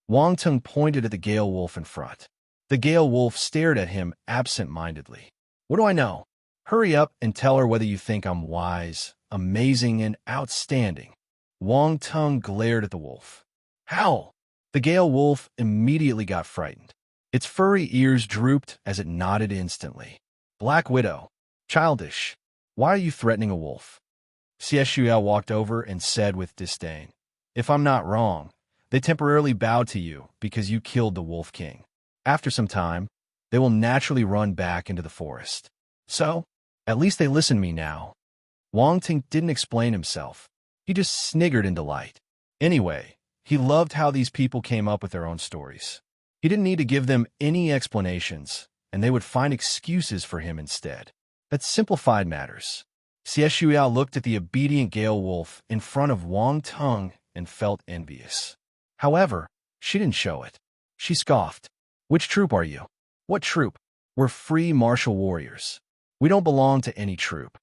Wang Tung pointed at the Gale Wolf in front. The Gale Wolf stared at him absent-mindedly. What do I know? Hurry up and tell her whether you think I'm wise, amazing, and outstanding. Wang Tung glared at the wolf. Howl! The Gale Wolf immediately got frightened. Its furry ears drooped as it nodded instantly. Black Widow. Childish. Why are you threatening a wolf? Xie walked over and said with disdain, If I'm not wrong, they temporarily bowed to you because you killed the Wolf King. After some time, they will naturally run back into the forest. So, at least they listen to me now. Wang Tung didn't explain himself. He just sniggered in delight. Anyway, he loved how these people came up with their own stories. He didn't need to give them any explanations, and they would find excuses for him instead. That simplified matters. Xie looked at the obedient Gale Wolf in front of Wang Tung and felt envious. However, she didn't show it. She scoffed. Which troop are you? What troop? We're free martial warriors. We don't belong to any troop.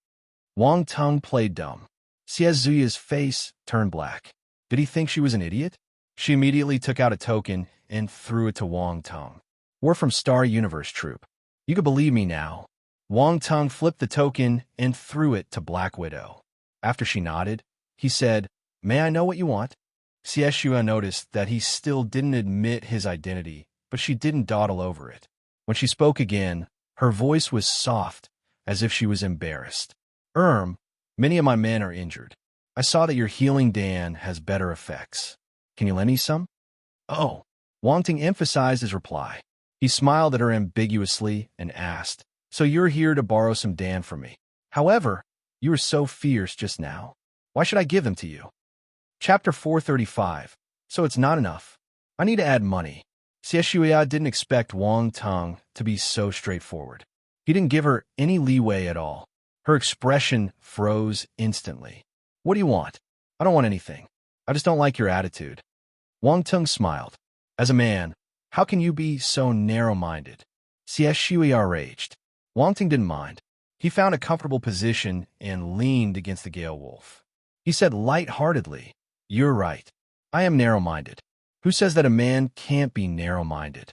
Wang Tung played dumb. Xie face turned black. Did he think she was an idiot? She immediately took out a token and threw it to Wang Tung. We're from Star Universe Troop. You can believe me now. Wang Tung flipped the token and threw it to Black Widow. After she nodded, he said, May I know what you want? Xie noticed that he still didn't admit his identity, but she didn't dawdle over it. When she spoke again, her voice was soft, as if she was embarrassed. Many of my men are injured. I saw that your healing Dan has better effects. Can you lend me some? Oh. Wang Tung emphasized his reply. He smiled at her ambiguously and asked, So you're here to borrow some Dan from me. However, you were so fierce just now. Why should I give them to you? Chapter 435. So it's not enough. I need to add money. Xie didn't expect Wang Tung to be so straightforward. He didn't give her any leeway at all. Her expression froze instantly. What do you want? I don't want anything. I just don't like your attitude. Wang Tung smiled. As a man, how can you be so narrow-minded? Xie raged. Wang Tung didn't mind. He found a comfortable position and leaned against the Gale Wolf. He said light-heartedly, You're right. I am narrow-minded. Who says that a man can't be narrow-minded?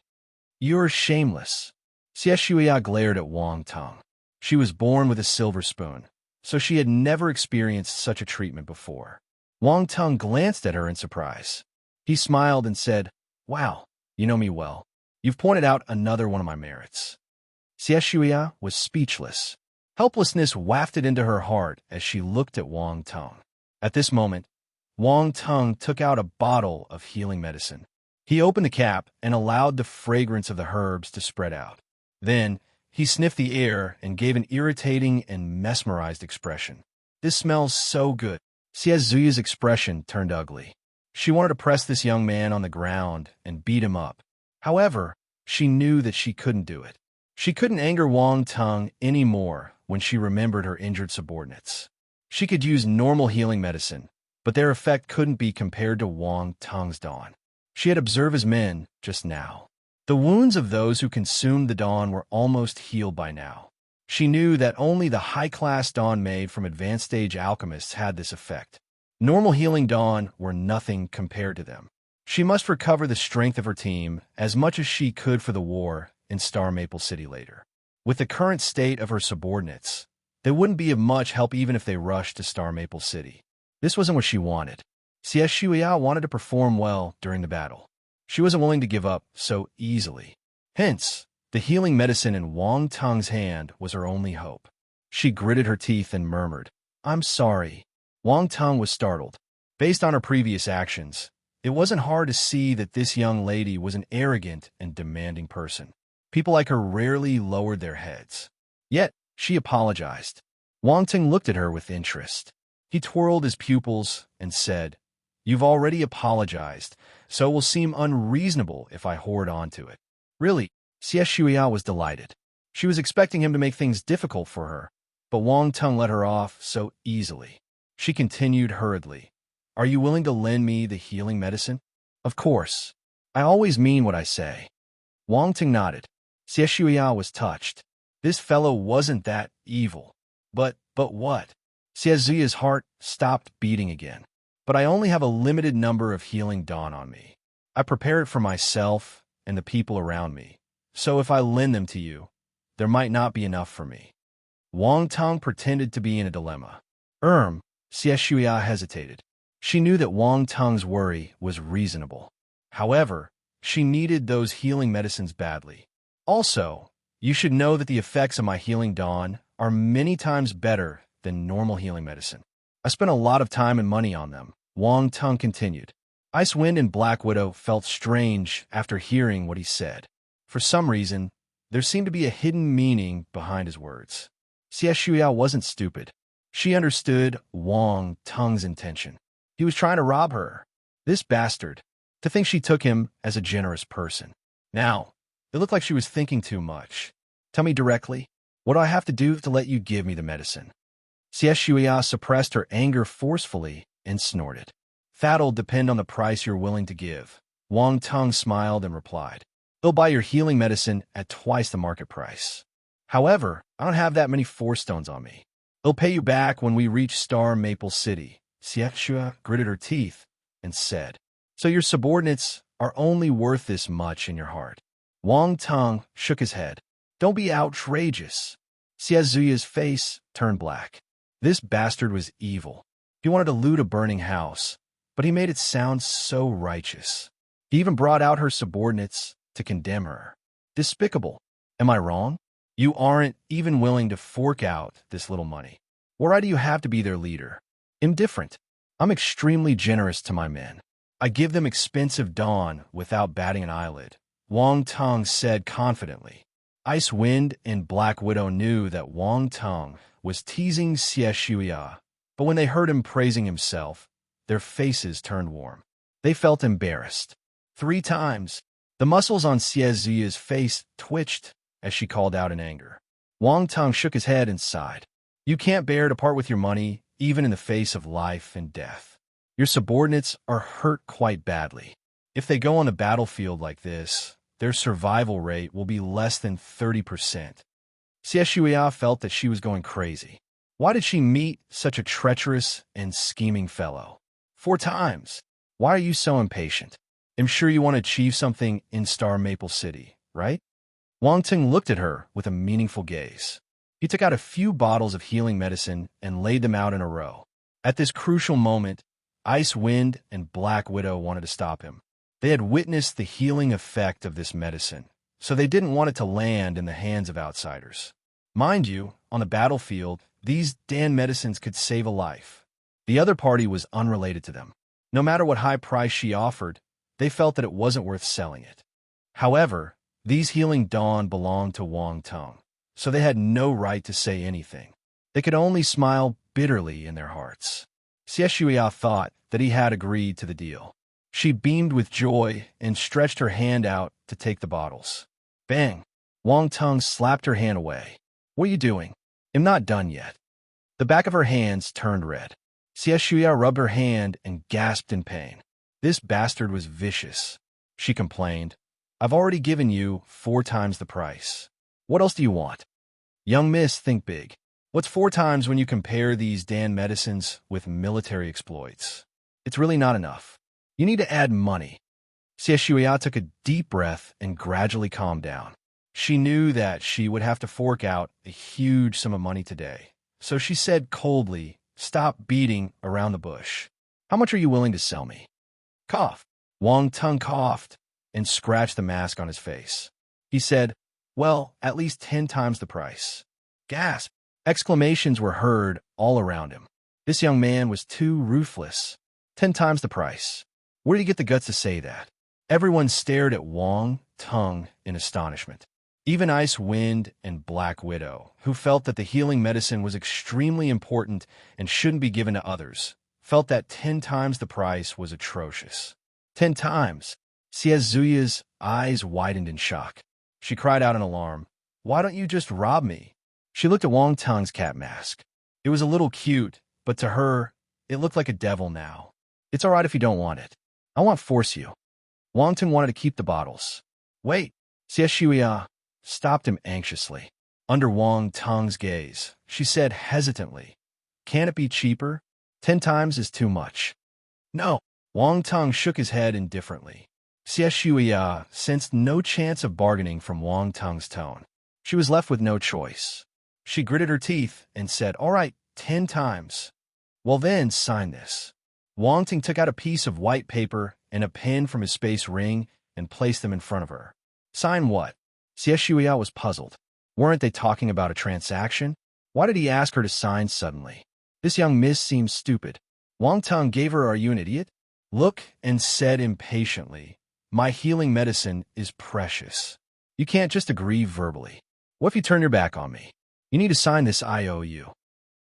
You're shameless. Xie glared at Wang Tung. She was born with a silver spoon, so she had never experienced such a treatment before. Wang Tung glanced at her in surprise. He smiled and said, Wow, you know me well. You've pointed out another one of my merits. Xie was speechless. Helplessness wafted into her heart as she looked at Wang Tung. At this moment, Wang Tung took out a bottle of healing medicine. He opened the cap and allowed the fragrance of the herbs to spread out. Then, He sniffed the air and gave an irritating and mesmerized expression. This smells so good. Zuya's expression turned ugly. She wanted to press this young man on the ground and beat him up. However, she knew that she couldn't do it. She couldn't anger Wang Teng anymore when she remembered her injured subordinates. She could use normal healing medicine, but their effect couldn't be compared to Wang Teng's dawn. She had observed his men just now. The wounds of those who consumed the dawn were almost healed by now. She knew that only the high-class dawn made from advanced-stage alchemists had this effect. Normal healing dawn were nothing compared to them. She must recover the strength of her team as much as she could for the war in Star Maple City later. With the current state of her subordinates, they wouldn't be of much help even if they rushed to Star Maple City. This wasn't what she wanted. Xie wanted to perform well during the battle. She wasn't willing to give up so easily. Hence, the healing medicine in Wang Teng's hand was her only hope. She gritted her teeth and murmured, "I'm sorry." Wang Teng was startled. Based on her previous actions, it wasn't hard to see that this young lady was an arrogant and demanding person. People like her rarely lowered their heads. Yet, she apologized. Wang Teng looked at her with interest. He twirled his pupils and said, "You've already apologized, so it will seem unreasonable if I hoard on to it." Really, Xie was delighted. She was expecting him to make things difficult for her, but Wang Teng let her off so easily. She continued hurriedly, "Are you willing to lend me the healing medicine?" "Of course. I always mean what I say." Wang Teng nodded. Xie was touched. This fellow wasn't that evil. But what? Zuya's heart stopped beating again. "But I only have a limited number of healing dawn on me. I prepare it for myself and the people around me. So if I lend them to you, there might not be enough for me." Wang Teng pretended to be in a dilemma. Xie hesitated. She knew that Wang Teng's worry was reasonable. However, she needed those healing medicines badly. "Also, you should know that the effects of my healing dawn are many times better than normal healing medicine. I spent a lot of time and money on them," Wang Teng continued. Icewind and Black Widow felt strange after hearing what he said. For some reason, there seemed to be a hidden meaning behind his words. Xie wasn't stupid. She understood Wang Teng's intention. He was trying to rob her. This bastard. To think she took him as a generous person. Now, it looked like she was thinking too much. "Tell me directly, what do I have to do to let you give me the medicine?" Xie suppressed her anger forcefully and snorted. "That'll depend on the price you're willing to give." Wang Teng smiled and replied, "They'll buy your healing medicine at twice the market price. However, I don't have that many force stones on me. They'll pay you back when we reach Star Maple City." Xie gritted her teeth and said, "So your subordinates are only worth this much in your heart?" Wang Teng shook his head. "Don't be outrageous." Zuya's face turned black. This bastard was evil. He wanted to loot a burning house, but he made it sound so righteous. He even brought out her subordinates to condemn her. Despicable. Am I wrong? You aren't even willing to fork out this little money. Why do you have to be their leader? Indifferent. I'm extremely generous to my men. I give them expensive dawn without batting an eyelid," Wang Teng said confidently. Icewind and Black Widow knew that Wang Teng was teasing Xie, but when they heard him praising himself, their faces turned warm. They felt embarrassed. 3 times, the muscles on Xie's face twitched as she called out in anger. Wang Teng shook his head and sighed. "You can't bear to part with your money, even in the face of life and death. Your subordinates are hurt quite badly. If they go on the battlefield like this, their survival rate will be less than 30%. Xie felt that she was going crazy. Why did she meet such a treacherous and scheming fellow? 4 times. Why are you so impatient? I'm sure you want to achieve something in Star Maple City, right? Wang Teng looked at her with a meaningful gaze. He took out a few bottles of healing medicine and laid them out in a row. At this crucial moment, Icewind and Black Widow wanted to stop him. They had witnessed the healing effect of this medicine, so they didn't want it to land in the hands of outsiders. Mind you, on the battlefield, these damn medicines could save a life. The other party was unrelated to them. No matter what high price she offered, they felt that it wasn't worth selling it. However, these healing dawn belonged to Wang Teng, so they had no right to say anything. They could only smile bitterly in their hearts. Xie thought that he had agreed to the deal. She beamed with joy and stretched her hand out to take the bottles. Bang! Wang Tung slapped her hand away. What are you doing? I'm not done yet. The back of her hands turned red. Xie rubbed her hand and gasped in pain. This bastard was vicious. She complained. I've already given you 4 times the price. What else do you want? Young miss, think big. What's 4 times when you compare these damn medicines with military exploits? It's really not enough. You need to add money. Xie took a deep breath and gradually calmed down. She knew that she would have to fork out a huge sum of money today. So she said coldly, stop beating around the bush. How much are you willing to sell me? Cough. Wang Tung coughed and scratched the mask on his face. He said, well, at least 10 times the price. Gasp. Exclamations were heard all around him. This young man was too ruthless. 10 times the price. Where did he get the guts to say that? Everyone stared at Wang Tung in astonishment. Even Ice Wind and Black Widow, who felt that the healing medicine was extremely important and shouldn't be given to others, felt that 10 times the price was atrocious. 10 times. Xie Zuya's eyes widened in shock. She cried out in alarm, why don't you just rob me? She looked at Wang Tung's cat mask. It was a little cute, but to her, it looked like a devil now. It's all right if you don't want it. I won't force you. Wang Tung wanted to keep the bottles. Wait. Xie stopped him anxiously. Under Wang Tung's gaze, she said hesitantly, can it be cheaper? 10 times is too much. No. Wang Tung shook his head indifferently. Xie sensed no chance of bargaining from Wang Tung's tone. She was left with no choice. She gritted her teeth and said, all right, 10 times. Well then, sign this. Wang Tung took out a piece of white paper and a pen from his space ring and placed them in front of her. Sign what? Xie was puzzled. Weren't they talking about a transaction? Why did he ask her to sign suddenly? This young miss seems stupid. Wang Tung gave her, are you an idiot? Look, and said impatiently, my healing medicine is precious. You can't just agree verbally. What if you turn your back on me? You need to sign this IOU.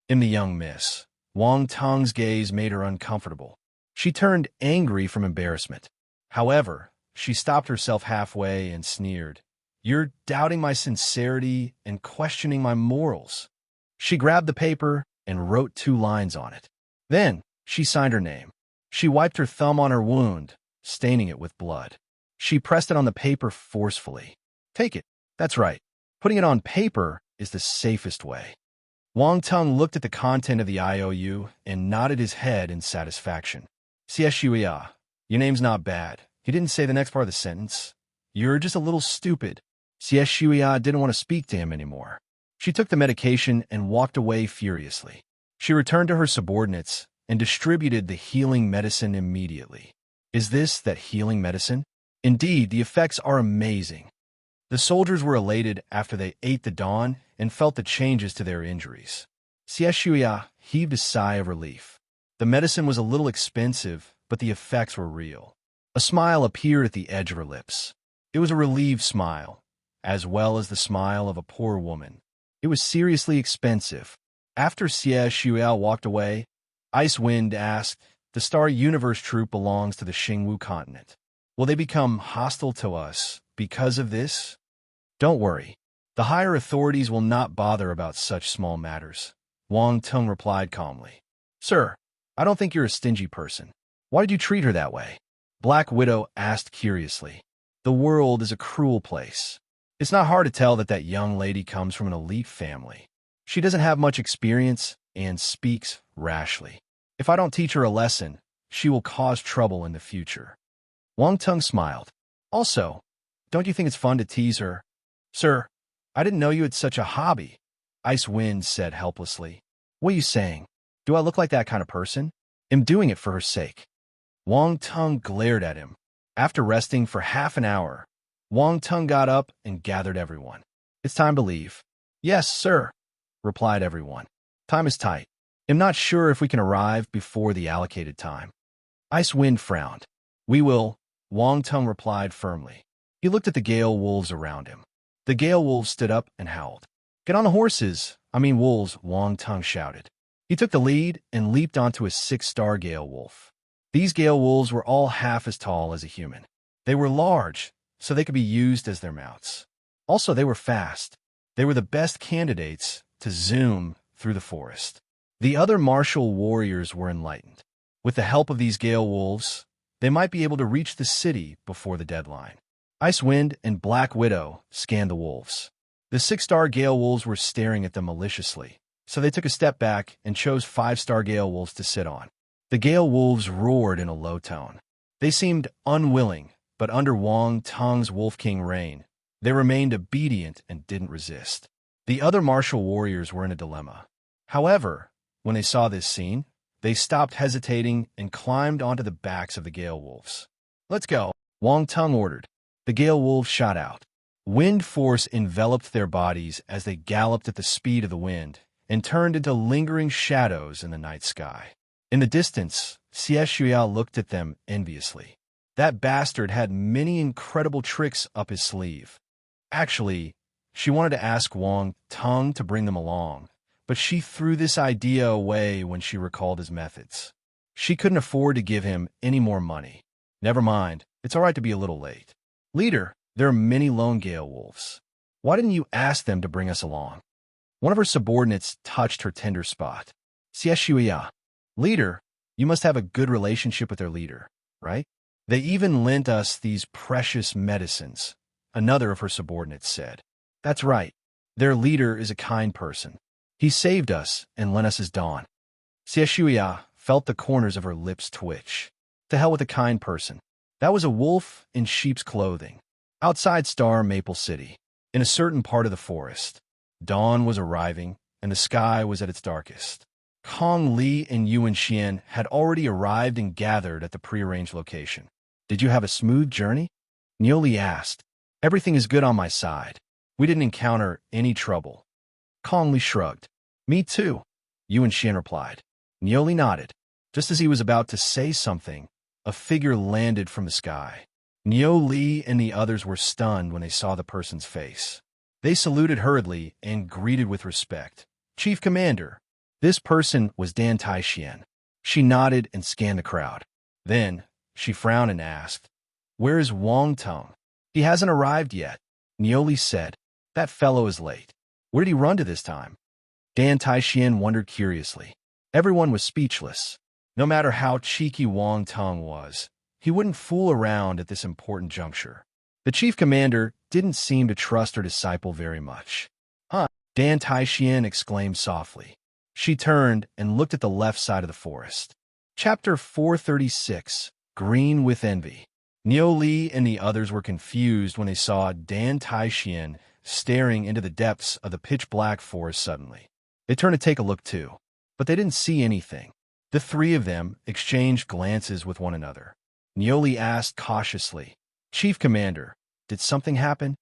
In the young miss, Wang Tung's gaze made her uncomfortable. She turned angry from embarrassment. However, she stopped herself halfway and sneered. You're doubting my sincerity and questioning my morals. She grabbed the paper and wrote 2 lines on it. Then, she signed her name. She wiped her thumb on her wound, staining it with blood. She pressed it on the paper forcefully. Take it. That's right. Putting it on paper is the safest way. Wang Tung looked at the content of the IOU and nodded his head in satisfaction. Xie, your name's not bad. He didn't say the next part of the sentence. You're just a little stupid. Xie didn't want to speak to him anymore. She took the medication and walked away furiously. She returned to her subordinates and distributed the healing medicine immediately. Is this that healing medicine? Indeed, the effects are amazing. The soldiers were elated after they ate the dawn and felt the changes to their injuries. Xie heaved a sigh of relief. The medicine was a little expensive, but the effects were real. A smile appeared at the edge of her lips. It was a relieved smile, as well as the smile of a poor woman. It was seriously expensive. After Xie walked away, Ice Wind asked, the Star Universe troop belongs to the Xingwu continent. Will they become hostile to us because of this? Don't worry. The higher authorities will not bother about such small matters. Wang Tung replied calmly. Sir, I don't think you're a stingy person. Why did you treat her that way? Black Widow asked curiously. The world is a cruel place. It's not hard to tell that that young lady comes from an elite family. She doesn't have much experience and speaks rashly. If I don't teach her a lesson, she will cause trouble in the future. Wang Tung smiled. Also, don't you think it's fun to tease her? Sir, I didn't know you had such a hobby, Ice Wind said helplessly. What are you saying? Do I look like that kind of person? I'm doing it for her sake. Wang Tung glared at him. After resting for half an hour, Wang Tung got up and gathered everyone. It's time to leave. Yes, sir, replied everyone. Time is tight. I'm not sure if we can arrive before the allocated time. Ice Wind frowned. We will, Wang Tung replied firmly. He looked at the Gale Wolves around him. The Gale Wolves stood up and howled. Get on the horses, wolves, Wong Tongue shouted. He took the lead and leaped onto a 6-star Gale wolf. These Gale wolves were all half as tall as a human. They were large, so they could be used as their mounts. Also, they were fast. They were the best candidates to zoom through the forest. The other martial warriors were enlightened. With the help of these Gale wolves, they might be able to reach the city before the deadline. Icewind and Black Widow scanned the wolves. The 6-star Gale wolves were staring at them maliciously, so they took a step back and chose 5-star Gale wolves to sit on. The Gale wolves roared in a low tone. They seemed unwilling, but under Wong Tongue's Wolf King reign, they remained obedient and didn't resist. The other martial warriors were in a dilemma. However, when they saw this scene, they stopped hesitating and climbed onto the backs of the Gale wolves. "Let's go," Wong Tongue ordered. The Gale wolves shot out. Wind force enveloped their bodies as they galloped at the speed of the wind and turned into lingering shadows in the night sky. In the distance, Xie Shuya looked at them enviously. That bastard had many incredible tricks up his sleeve. Actually, she wanted to ask Wong Tongue to bring them along, but she threw this idea away when she recalled his methods. She couldn't afford to give him any more money. Never mind, it's all right to be a little late. "Leader, there are many lone Gale wolves. Why didn't you ask them to bring us along?" One of her subordinates touched her tender spot. "Xie Shuya, leader, you must have a good relationship with their leader, right? They even lent us these precious medicines," another of her subordinates said. "That's right. Their leader is a kind person. He saved us and lent us his dawn." Xie Shuya felt the corners of her lips twitch. To hell with a kind person. That was a wolf in sheep's clothing. Outside Star Maple City, in a certain part of the forest, dawn was arriving and the sky was at its darkest. Kong Li and Yuan Xian had already arrived and gathered at the prearranged location. "Did you have a smooth journey?" Niu Li asked. "Everything is good on my side. We didn't encounter any trouble." Kong Li shrugged. "Me too," Yuan Xian replied. Niu Li nodded. Just as he was about to say something, a figure landed from the sky. Niu Li and the others were stunned when they saw the person's face. They saluted hurriedly and greeted with respect. "Chief Commander." This person was Dan Taixian. She nodded and scanned the crowd. Then, she frowned and asked, "Where is Wong Tongue?" "He hasn't arrived yet," Niu Li said. "That fellow is late. Where did he run to this time?" Dan Taixian wondered curiously. Everyone was speechless. No matter how cheeky Wong Tongue was, he wouldn't fool around at this important juncture. The chief commander didn't seem to trust her disciple very much. "Huh," Dan Taixian exclaimed softly. She turned and looked at the left side of the forest. Chapter 436, Green with Envy. Niu Li and the others were confused when they saw Dan Taixian staring into the depths of the pitch-black forest suddenly. They turned to take a look too, but they didn't see anything. The three of them exchanged glances with one another. Niu Li asked cautiously, "Chief Commander, did something happen?"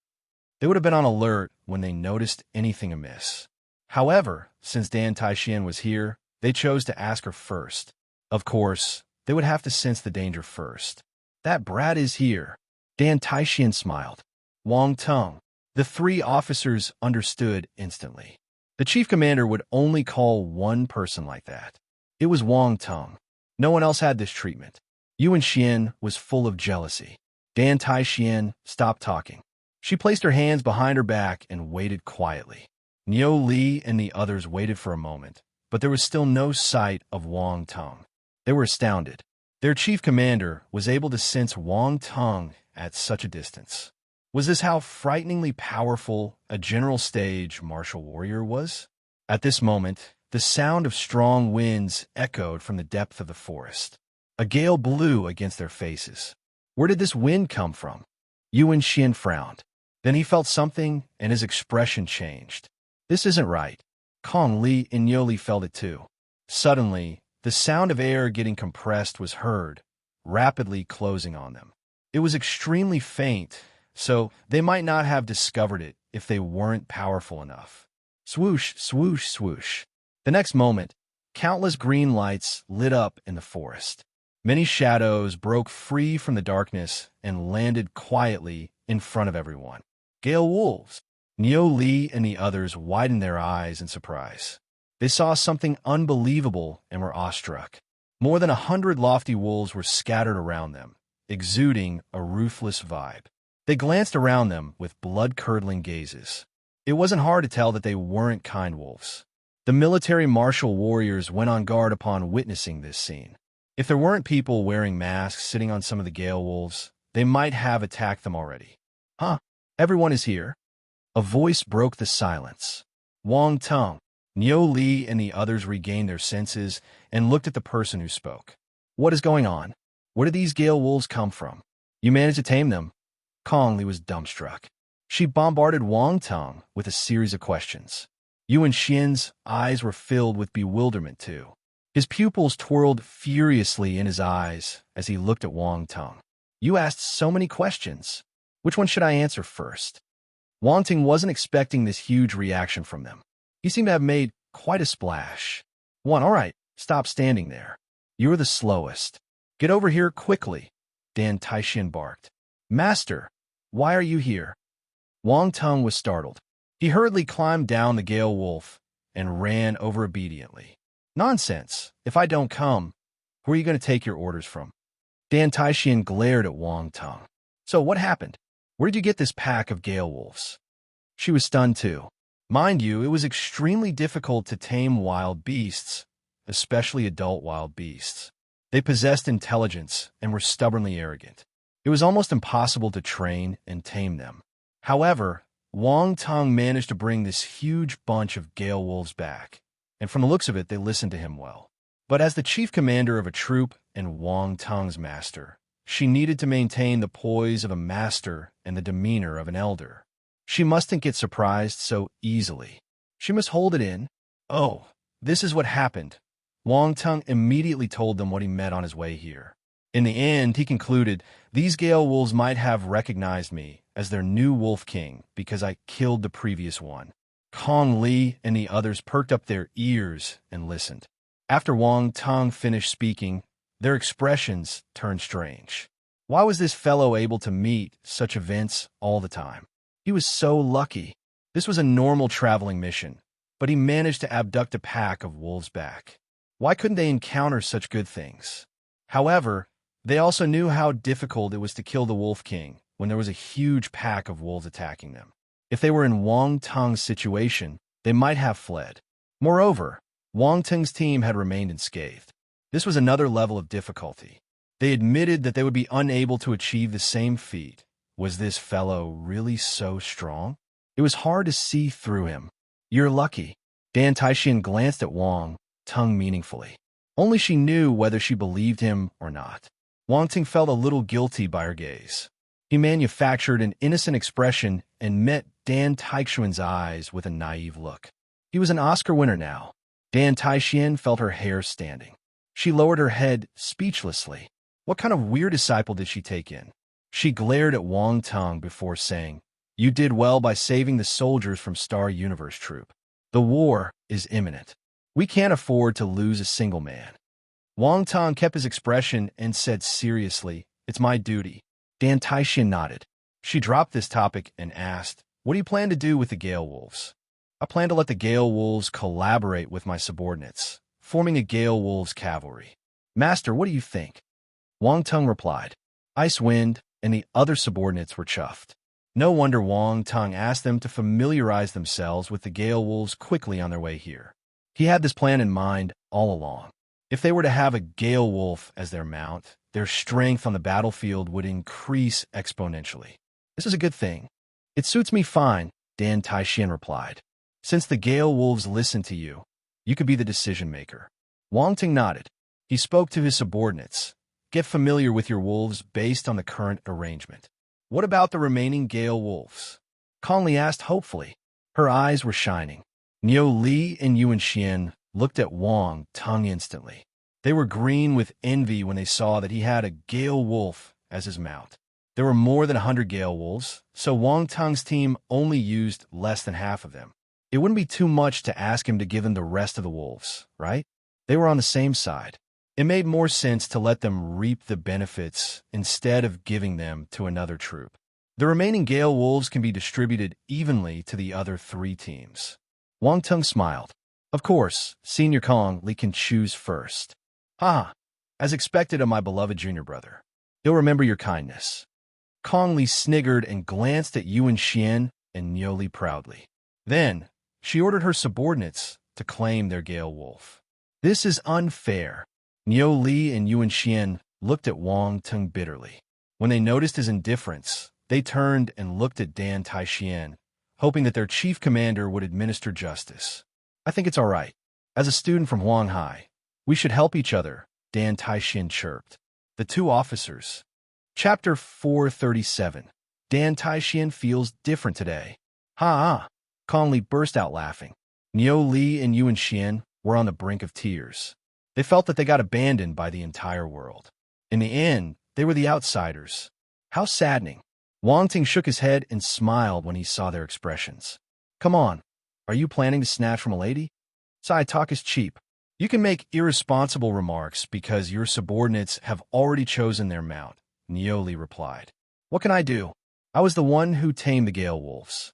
They would have been on alert when they noticed anything amiss. However, since Dan Taixian was here, they chose to ask her first. Of course, they would have to sense the danger first. "That brat is here." Dan Taixian smiled. "Wong Tongue." The three officers understood instantly. The chief commander would only call one person like that. It was Wong Tongue. No one else had this treatment. Yuan Xian was full of jealousy. Dan Taixian stopped talking. She placed her hands behind her back and waited quietly. Niu Li and the others waited for a moment, but there was still no sight of Wong Tongue. They were astounded. Their chief commander was able to sense Wong Tongue at such a distance. Was this how frighteningly powerful a general stage martial warrior was? At this moment, the sound of strong winds echoed from the depth of the forest. A gale blew against their faces. Where did this wind come from? Yuan Xian frowned. Then he felt something, and his expression changed. This isn't right. Kong Li and Niu Li felt it too. Suddenly, the sound of air getting compressed was heard, rapidly closing on them. It was extremely faint, so they might not have discovered it if they weren't powerful enough. Swoosh, swoosh, swoosh. The next moment, countless green lights lit up in the forest. Many shadows broke free from the darkness and landed quietly in front of everyone. Gale wolves. Neo Li and the others widened their eyes in surprise. They saw something unbelievable and were awestruck. More than 100 lofty wolves were scattered around them, exuding a ruthless vibe. They glanced around them with blood-curdling gazes. It wasn't hard to tell that they weren't kind wolves. The military martial warriors went on guard upon witnessing this scene. If there weren't people wearing masks sitting on some of the Gale wolves, they might have attacked them already. Huh? Everyone is here? A voice broke the silence. Wang Tung, Niu Li, and the others regained their senses and looked at the person who spoke. What is going on? Where did these Gale wolves come from? You managed to tame them? Kong Li was dumbstruck. She bombarded Wang Tung with a series of questions. Yuan Xian's eyes were filled with bewilderment too. His pupils twirled furiously in his eyes as he looked at Wang Tung. You asked so many questions. Which one should I answer first? Wang Tung wasn't expecting this huge reaction from them. He seemed to have made quite a splash. All right, stop standing there. You're the slowest. Get over here quickly, Dan Taishin barked. Master, why are you here? Wang Tung was startled. He hurriedly climbed down the Gale wolf and ran over obediently. Nonsense. If I don't come, who are you going to take your orders from? Dan Taishin glared at Wang Tung. So what happened? Where did you get this pack of Gale wolves? She was stunned too. Mind you, it was extremely difficult to tame wild beasts, especially adult wild beasts. They possessed intelligence and were stubbornly arrogant. It was almost impossible to train and tame them. However, Wang Tung managed to bring this huge bunch of Gale wolves back, and from the looks of it, they listened to him well. But as the chief commander of a troop and Wang Tung's master, she needed to maintain the poise of a master and the demeanor of an elder. She mustn't get surprised so easily. She must hold it in. Oh, this is what happened. Wang Tung immediately told them what he met on his way here. In the end, he concluded, these Gale wolves might have recognized me as their new wolf king because I killed the previous one. Kong Li and the others perked up their ears and listened. After Wang Tung finished speaking, their expressions turned strange. Why was this fellow able to meet such events all the time? He was so lucky. This was a normal traveling mission, but he managed to abduct a pack of wolves back. Why couldn't they encounter such good things? However, they also knew how difficult it was to kill the Wolf King when there was a huge pack of wolves attacking them. If they were in Wang Tung's situation, they might have fled. Moreover, Wang Tung's team had remained unscathed. This was another level of difficulty. They admitted that they would be unable to achieve the same feat. Was this fellow really so strong? It was hard to see through him. You're lucky. Dan Taishin glanced at Wang Tung meaningfully. Only she knew whether she believed him or not. Wang Tung felt a little guilty by her gaze. He manufactured an innocent expression and met Dan Taishin's eyes with a naive look. He was an Oscar winner now. Dan Taishin felt her hair standing. She lowered her head speechlessly. What kind of weird disciple did she take in? She glared at Wang Tung before saying, You did well by saving the soldiers from Star Universe Troop. The war is imminent. We can't afford to lose a single man. Wang Tung kept his expression and said seriously, It's my duty. Dan Taishin nodded. She dropped this topic and asked, What do you plan to do with the Gale wolves? I plan to let the Gale wolves collaborate with my subordinates, forming a Gale wolves cavalry. Master, what do you think? Wang Tung replied. Icewind and the other subordinates were chuffed. No wonder Wang Tung asked them to familiarize themselves with the Gale wolves quickly on their way here. He had this plan in mind all along. If they were to have a Gale wolf as their mount, their strength on the battlefield would increase exponentially. This is a good thing. It suits me fine, Dan Taishin replied. Since the Gale wolves listen to you, you could be the decision maker. Wang Tung nodded. He spoke to his subordinates. Get familiar with your wolves based on the current arrangement. What about the remaining Gale wolves? Kong Li asked hopefully. Her eyes were shining. Niu Li and Yuan Xian looked at Wang Tung instantly. They were green with envy when they saw that he had a Gale wolf as his mount. There were more than 100 Gale wolves, so Wang Tung's team only used less than half of them. It wouldn't be too much to ask him to give them the rest of the wolves, right? They were on the same side. It made more sense to let them reap the benefits instead of giving them to another troop. The remaining Gale Wolves can be distributed evenly to the other 3 teams. Wang Tung smiled. Of course, Senior Kong Li can choose first. Ha! As expected of my beloved junior brother. He'll remember your kindness. Kong Li sniggered and glanced at Yuan Xian and Niu Li proudly. Then, she ordered her subordinates to claim their Gale Wolf. This is unfair. Niu Li and Yuan Xian looked at Wang Tung bitterly. When they noticed his indifference, they turned and looked at Dan Taixian, hoping that their chief commander would administer justice. I think it's all right. As a student from Huanghai, we should help each other, Dan Taixian chirped. The 2 officers. Chapter 437. Dan Taixian feels different today. Ha! Kong Li burst out laughing. Niu Li and Yuan Xian were on the brink of tears. They felt that they got abandoned by the entire world. In the end, they were the outsiders. How saddening. Wang Ting shook his head and smiled when he saw their expressions. Come on, are you planning to snatch from a lady? Side talk is cheap. You can make irresponsible remarks because your subordinates have already chosen their mount, Niu Li replied. What can I do? I was the one who tamed the Gale Wolves.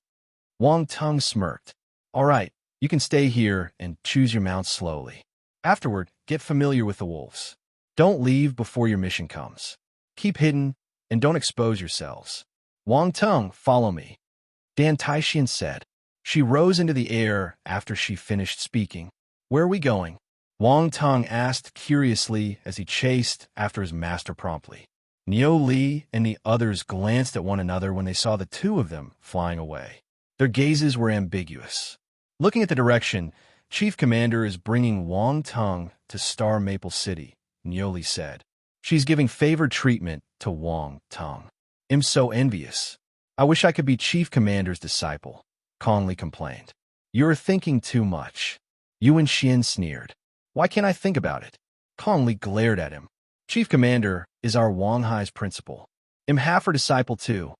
Wang Tung smirked. All right, you can stay here and choose your mount slowly. Afterward, get familiar with the wolves. Don't leave before your mission comes. Keep hidden and don't expose yourselves. Wang Tung, follow me. Dan Taixian said. She rose into the air after she finished speaking. Where are we going? Wang Tung asked curiously as he chased after his master promptly. Niu Li and the others glanced at one another when they saw the 2 of them flying away. Their gazes were ambiguous. Looking at the direction, Chief Commander is bringing Wang Tung to Star Maple City, Niu Li said. She's giving favored treatment to Wang Tung. I'm so envious. I wish I could be Chief Commander's disciple, Kong Li complained. You're thinking too much. Yuan Xian sneered. Why can't I think about it? Kong Li glared at him. Chief Commander is our Huanghai's principal. I'm half her disciple too.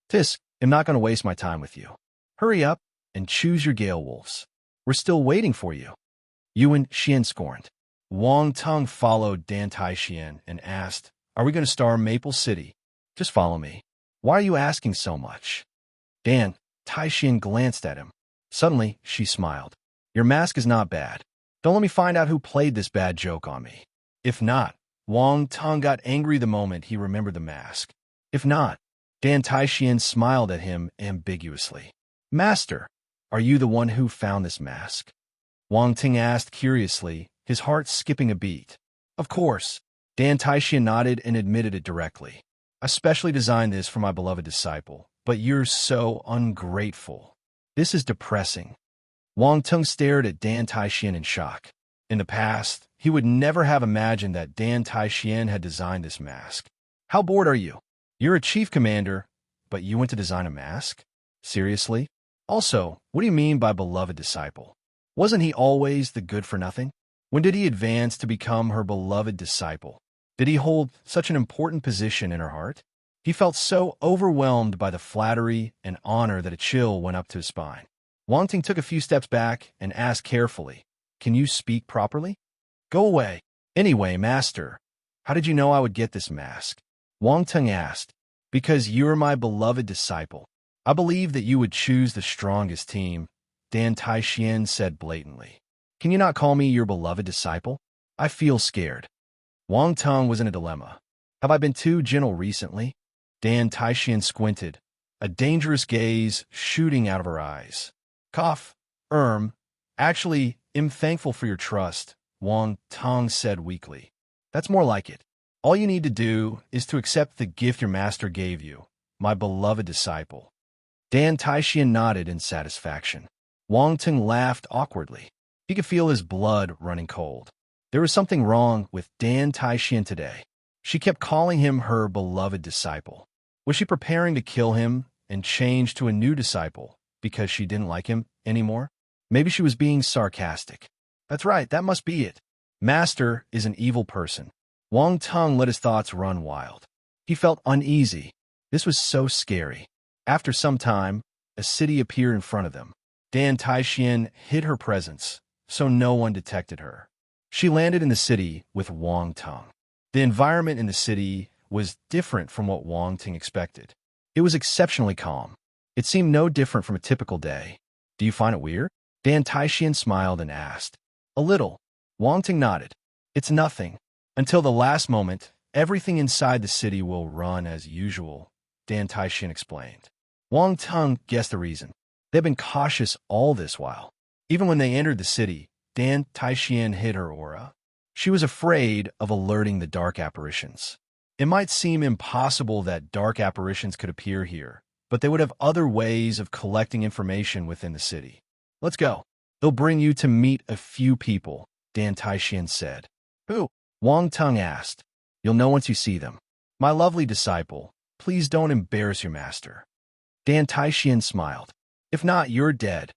Tisk, I'm not going to waste my time with you. Hurry up and choose your Gale Wolves. We're still waiting for you. Yuan Xian scorned. Wang Tung followed Dan Taixian and asked, Are we going to star Maple City? Just follow me. Why are you asking so much? Dan Taixian glanced at him. Suddenly, she smiled. Your mask is not bad. Don't let me find out who played this bad joke on me. If not, Wang Tung got angry the moment he remembered the mask. If not, Dan Taixian smiled at him ambiguously. Master, are you the one who found this mask? Wang Ting asked curiously, his heart skipping a beat. Of course. Dan Taixian nodded and admitted it directly. I specially designed this for my beloved disciple, but you're so ungrateful. This is depressing. Wang Tung stared at Dan Taixian in shock. In the past, he would never have imagined that Dan Taixian had designed this mask. How bored are you? You're a chief commander, but you went to design a mask? Seriously? Also, what do you mean by beloved disciple? Wasn't he always the good-for-nothing? When did he advance to become her beloved disciple? Did he hold such an important position in her heart? He felt so overwhelmed by the flattery and honor that a chill went up to his spine. Wang Ting took a few steps back and asked carefully, Can you speak properly? Go away. Anyway, Master, how did you know I would get this mask? Wang Tung asked. Because you're my beloved disciple. I believe that you would choose the strongest team, Dan Taixian said blatantly. Can you not call me your beloved disciple? I feel scared. Wang Tung was in a dilemma. Have I been too gentle recently? Dan Taixian squinted, a dangerous gaze shooting out of her eyes. Cough. Actually, I'm thankful for your trust, Wang Tung said weakly. That's more like it. All you need to do is to accept the gift your master gave you, my beloved disciple. Dan Taixian nodded in satisfaction. Wang Tung laughed awkwardly. He could feel his blood running cold. There was something wrong with Dan Taixian today. She kept calling him her beloved disciple. Was she preparing to kill him and change to a new disciple because she didn't like him anymore? Maybe she was being sarcastic. That's right, that must be it. Master is an evil person. Wang Tung let his thoughts run wild. He felt uneasy. This was so scary. After some time, a city appeared in front of them. Dan Taixian hid her presence, so no one detected her. She landed in the city with Wang Tung. The environment in the city was different from what Wang Ting expected. It was exceptionally calm. It seemed no different from a typical day. Do you find it weird? Dan Taixian smiled and asked. A little. Wang Ting nodded. It's nothing. Until the last moment, everything inside the city will run as usual, Dan Taixian explained. Wang Tung guessed the reason. They've been cautious all this while. Even when they entered the city, Dan Taixian hid her aura. She was afraid of alerting the dark apparitions. It might seem impossible that dark apparitions could appear here, but they would have other ways of collecting information within the city. Let's go. They'll bring you to meet a few people, Dan Taixian said. Who? Wang Tung asked. You'll know once you see them. My lovely disciple, please don't embarrass your master. Dan Taixian smiled. If not, you're dead.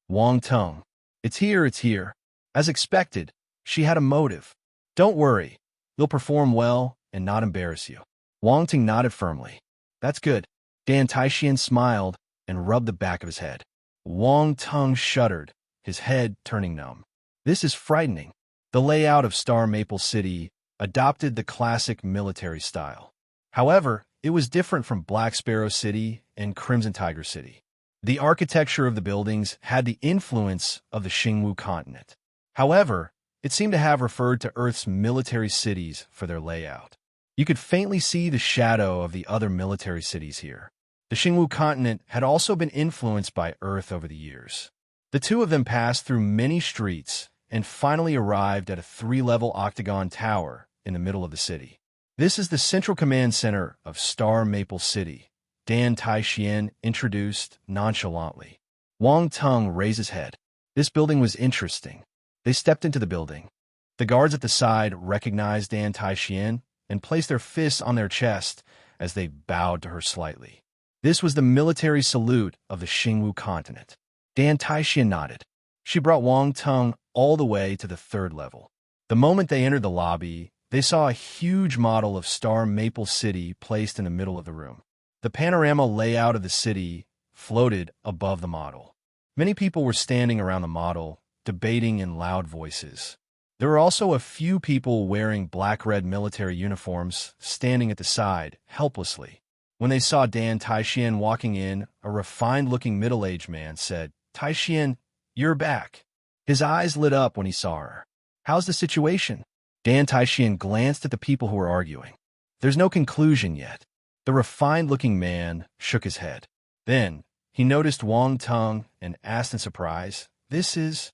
Wang Tung. It's here. As expected, she had a motive. Don't worry. You'll perform well and not embarrass you. Wang Tung nodded firmly. That's good. Dan Taixian smiled and rubbed the back of his head. Wang Tung shuddered, his head turning numb. This is frightening. The layout of Star Maple City adopted the classic military style. However, it was different from Black Sparrow City and Crimson Tiger City. The architecture of the buildings had the influence of the Xingwu continent. However, it seemed to have referred to Earth's military cities for their layout. You could faintly see the shadow of the other military cities here. The Xingwu continent had also been influenced by Earth over the years. The two of them passed through many streets and finally arrived at a 3-level octagon tower in the middle of the city. This is the central command center of Star Maple City, Dan Taixian introduced nonchalantly. Wang Tung raised his head. This building was interesting. They stepped into the building. The guards at the side recognized Dan Taixian and placed their fists on their chest as they bowed to her slightly. This was the military salute of the Xingwu continent. Dan Taixian nodded. She brought Wang Tung all the way to the 3rd level. The moment they entered the lobby, they saw a huge model of Star Maple City placed in the middle of the room. The panorama layout of the city floated above the model. Many people were standing around the model, debating in loud voices. There were also a few people wearing black-red military uniforms standing at the side, helplessly. When they saw Dan Taixian walking in, a refined-looking middle-aged man said, Taixian, you're back. His eyes lit up when he saw her. How's the situation? Dan Taixian glanced at the people who were arguing. There's no conclusion yet. The refined-looking man shook his head. Then, he noticed Wang Tung and asked in surprise, This is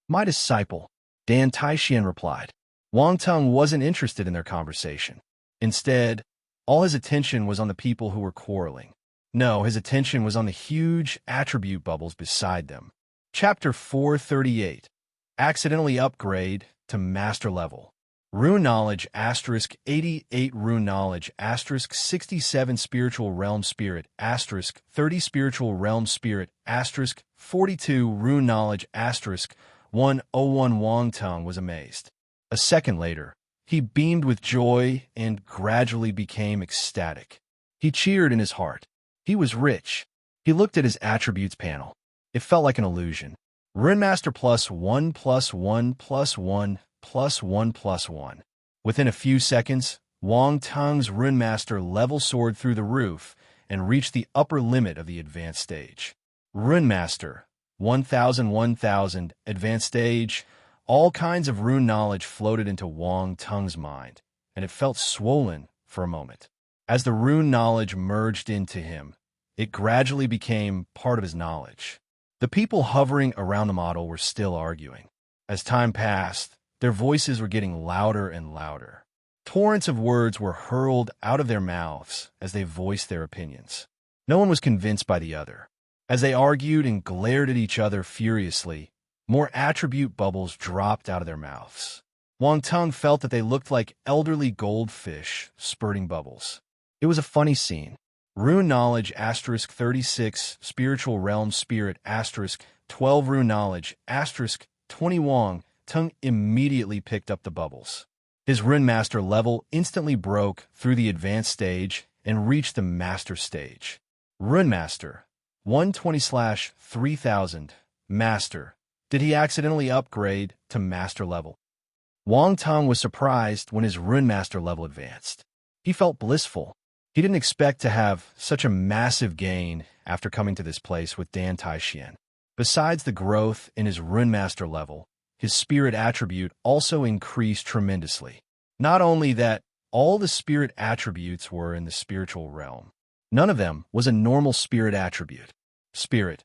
my disciple. Dan Taixian replied. Wang Tung wasn't interested in their conversation. Instead, all his attention was on the people who were quarreling. No, his attention was on the huge attribute bubbles beside them. Chapter 438. Accidentally upgrade to master level. Rune Knowledge * 88 Rune Knowledge * 67 Spiritual Realm Spirit * 30 Spiritual Realm Spirit * 42 Rune Knowledge * 101 Wang Tung was amazed. A second later, he beamed with joy and gradually became ecstatic. He cheered in his heart. He was rich. He looked at his attributes panel. It felt like an illusion. Rune Master +1 +1 +1 +1 +1. Within a few seconds, Wang Tung's Rune Master level soared through the roof and reached the upper limit of the advanced stage. Rune Master 1000 advanced stage. All kinds of rune knowledge floated into Wang Tung's mind, and it felt swollen for a moment. As the rune knowledge merged into him, it gradually became part of his knowledge. The people hovering around the model were still arguing. As time passed, their voices were getting louder and louder. Torrents of words were hurled out of their mouths as they voiced their opinions. No one was convinced by the other. As they argued and glared at each other furiously, more attribute bubbles dropped out of their mouths. Wang Tung felt that they looked like elderly goldfish spurting bubbles. It was a funny scene. Rune Knowledge * 36 Spiritual Realm Spirit * 12 Rune Knowledge * 20 Wang Tung immediately picked up the bubbles. His Rune Master level instantly broke through the advanced stage and reached the Master stage. Rune Master 120/3000 Master. Did he accidentally upgrade to Master level? Wang Tung was surprised when his Rune Master level advanced. He felt blissful. He didn't expect to have such a massive gain after coming to this place with Dan Taishian. Besides the growth in his Runemaster level, his spirit attribute also increased tremendously. Not only that, all the spirit attributes were in the spiritual realm. None of them was a normal spirit attribute. Spirit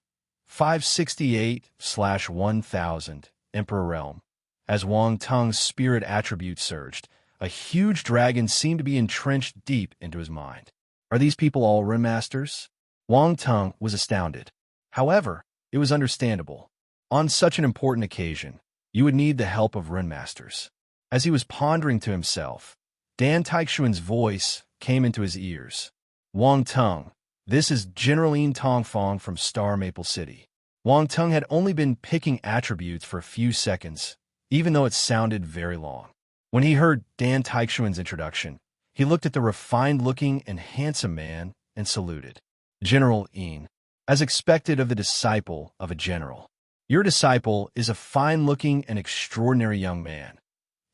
568/1000, Emperor Realm. As Wang Tung's spirit attribute surged, a huge dragon seemed to be entrenched deep into his mind. Are these people all Runmasters? Wang Tung was astounded. However, it was understandable. On such an important occasion, you would need the help of Runmasters. As he was pondering to himself, Dan Taixuan's voice came into his ears. Wang Tung, this is General Yin Tongfang from Star Maple City. Wang Tung had only been picking attributes for a few seconds, even though it sounded very long. When he heard Dan Taixuan's introduction, he looked at the refined-looking and handsome man and saluted. General Yin, as expected of the disciple of a general. Your disciple is a fine-looking and extraordinary young man.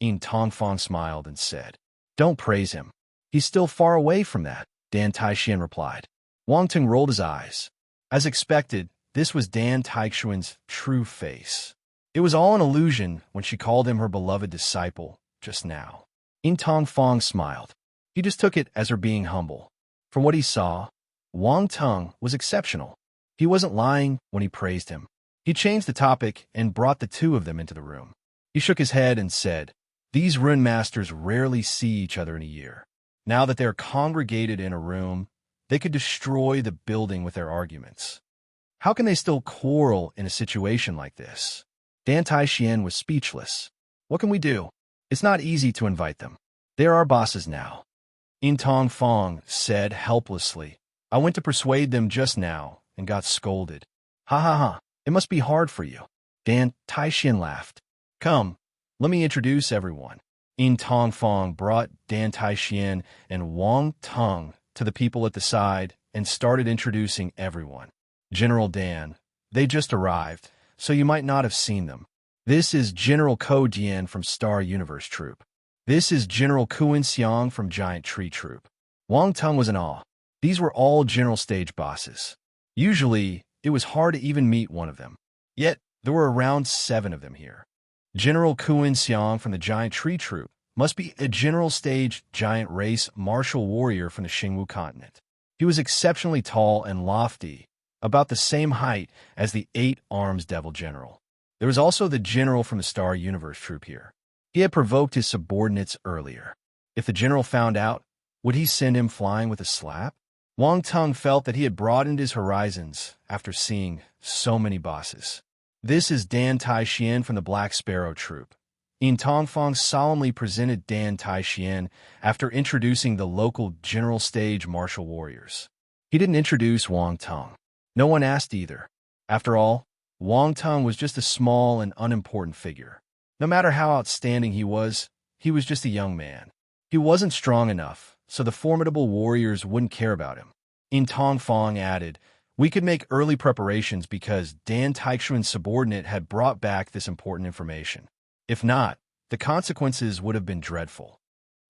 Yin Tongfang smiled and said, Don't praise him. He's still far away from that, Dan Taishian replied. Wang Tung rolled his eyes. As expected, this was Dan Taishuan's true face. It was all an illusion when she called him her beloved disciple just now. Yin Tongfang smiled. He just took it as her being humble. From what he saw, Wang Tung was exceptional. He wasn't lying when he praised him. He changed the topic and brought the two of them into the room. He shook his head and said, These Runmasters rarely see each other in a year. Now that they're congregated in a room, they could destroy the building with their arguments. How can they still quarrel in a situation like this? Dan Taishian was speechless. What can we do? It's not easy to invite them. They are our bosses now. Yin Tongfang said helplessly. I went to persuade them just now and got scolded. Ha ha ha, it must be hard for you. Dan Taishian laughed. Come, let me introduce everyone. Yin Tongfang brought Dan Taishian and Wang Tung to the people at the side and started introducing everyone. General Dan, they just arrived, so you might not have seen them. This is General Ko Jian from Star Universe Troop. This is General Kuin Xiang from Giant Tree Troop. Wang Tung was in awe. These were all general stage bosses. Usually, it was hard to even meet one of them. Yet, there were around 7 of them here. General Kuin Xiang from the Giant Tree Troop must be a general stage giant race martial warrior from the Xingwu continent. He was exceptionally tall and lofty, about the same height as the 8 Arms Devil General. There was also the general from the Star Universe Troop here. He had provoked his subordinates earlier. If the general found out, would he send him flying with a slap? Wang Tung felt that he had broadened his horizons after seeing so many bosses. This is Dan Taishian from the Black Sparrow Troop. Yin Tongfang solemnly presented Dan Taishian after introducing the local general stage martial warriors. He didn't introduce Wang Tung. No one asked either. After all, Wang Tung was just a small and unimportant figure. No matter how outstanding he was just a young man. He wasn't strong enough, so the formidable warriors wouldn't care about him. Yin Tongfang added, We could make early preparations because Dan Taishuan's subordinate had brought back this important information. If not, the consequences would have been dreadful.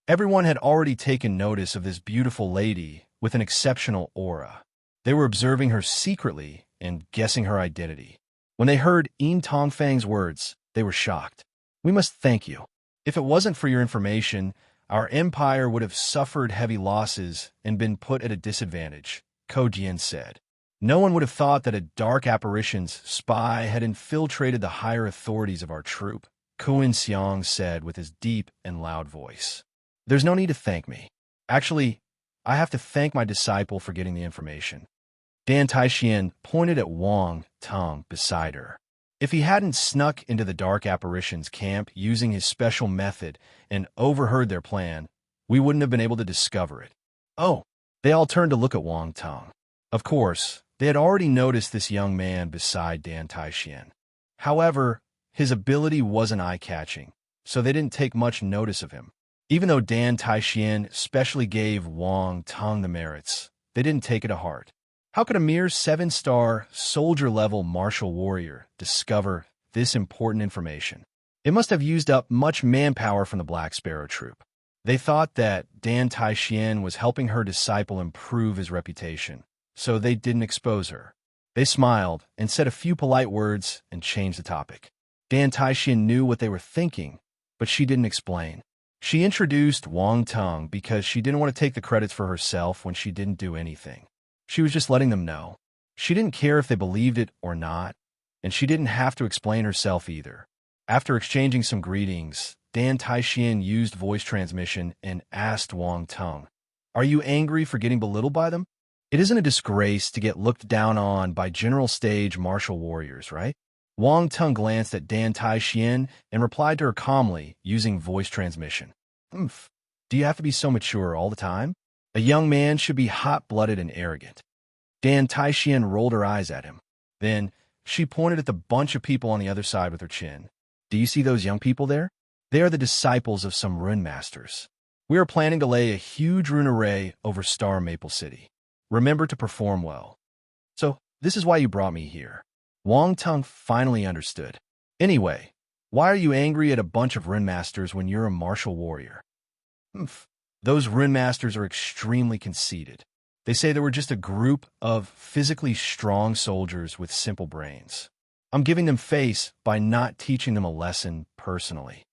Everyone had already taken notice of this beautiful lady with an exceptional aura. They were observing her secretly and guessing her identity. When they heard Yin Tongfang's words, they were shocked. We must thank you. If it wasn't for your information, our empire would have suffered heavy losses and been put at a disadvantage, Ko Jian said. No one would have thought that a dark apparition's spy had infiltrated the higher authorities of our troop, Kuin Xiang said with his deep and loud voice. There's no need to thank me. Actually, I have to thank my disciple for getting the information. Dan Taishian pointed at Wang Tung beside her. If he hadn't snuck into the dark apparition's camp using his special method and overheard their plan, we wouldn't have been able to discover it. Oh, they all turned to look at Wang Tung. Of course, they had already noticed this young man beside Dan Taishian. However, his ability wasn't eye-catching, so they didn't take much notice of him. Even though Dan Taishian specially gave Wang Tung the merits, they didn't take it to heart. How could a mere 7-star, soldier-level martial warrior discover this important information? It must have used up much manpower from the Black Sparrow Troop. They thought that Dan Taixien was helping her disciple improve his reputation, so they didn't expose her. They smiled and said a few polite words and changed the topic. Dan Taixien knew what they were thinking, but she didn't explain. She introduced Wang Tung because she didn't want to take the credits for herself when she didn't do anything. She was just letting them know. She didn't care if they believed it or not, and she didn't have to explain herself either. After exchanging some greetings, Dan Taixien used voice transmission and asked Wang Tung, "Are you angry for getting belittled by them? It isn't a disgrace to get looked down on by general stage martial warriors, right?" Wang Tung glanced at Dan Taixien and replied to her calmly using voice transmission. "Humph. Do you have to be so mature all the time? A young man should be hot-blooded and arrogant." Dan Taixien rolled her eyes at him. Then she pointed at the bunch of people on the other side with her chin. "Do you see those young people there? They are the disciples of some rune masters. We are planning to lay a huge rune array over Star Maple City. Remember to perform well. So, this is why you brought me here." Wang Tung finally understood. "Anyway, why are you angry at a bunch of rune masters when you're a martial warrior?" "Humph. Those rune masters are extremely conceited. They say they were just a group of physically strong soldiers with simple brains. I'm giving them face by not teaching them a lesson personally."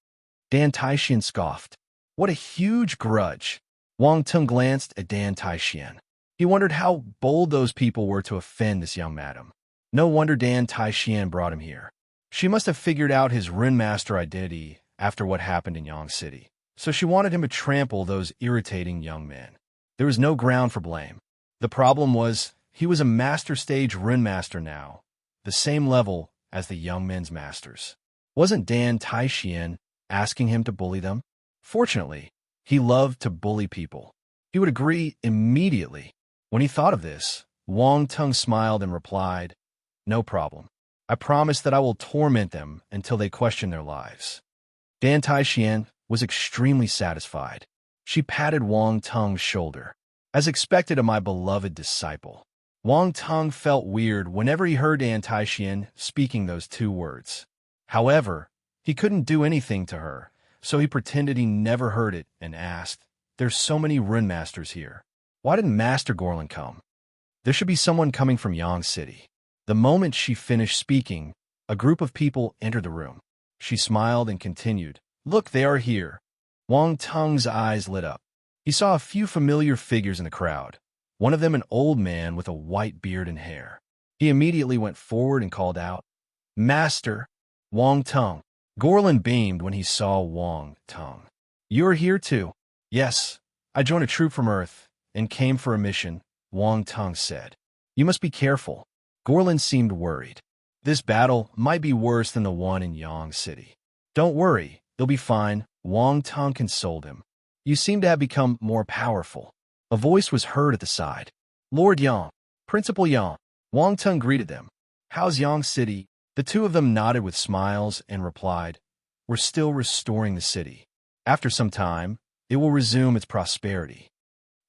Dan Taixien scoffed. What a huge grudge. Wang Tung glanced at Dan Taixien. He wondered how bold those people were to offend this young madam. No wonder Dan Taixien brought him here. She must have figured out his rune master identity after what happened in Yang City, so she wanted him to trample those irritating young men. There was no ground for blame. The problem was he was a master stage rune master now, the same level as the young men's masters. Wasn't Dan Taixien asking him to bully them? Fortunately, he loved to bully people. He would agree immediately. When he thought of this, Wang Tung smiled and replied, "No problem. I promise that I will torment them until they question their lives." Dan Taixien was extremely satisfied. She patted Wang Tung's shoulder. "As expected of my beloved disciple." Wang Tung felt weird whenever he heard Dan Taixien speaking those two words. However, he couldn't do anything to her, so he pretended he never heard it and asked, "There's so many rune masters here. Why didn't Master Gorlin come? There should be someone coming from Yang City." The moment she finished speaking, a group of people entered the room. She smiled and continued, "Look, they are here." Wang Tung's eyes lit up. He saw a few familiar figures in the crowd, one of them an old man with a white beard and hair. He immediately went forward and called out, "Master, Wang Tung." Gorlin beamed when he saw Wang Tung. "You're here too?" "Yes, I joined a troop from Earth and came for a mission," Wang Tung said. "You must be careful." Gorlin seemed worried. "This battle might be worse than the one in Yang City." "Don't worry, you'll be fine," Wang Tung consoled him. "You seem to have become more powerful." A voice was heard at the side. "Lord Yang, Principal Yang." Wang Tung greeted them. "How's Yang City?" The two of them nodded with smiles and replied, "We're still restoring the city. After some time, it will resume its prosperity."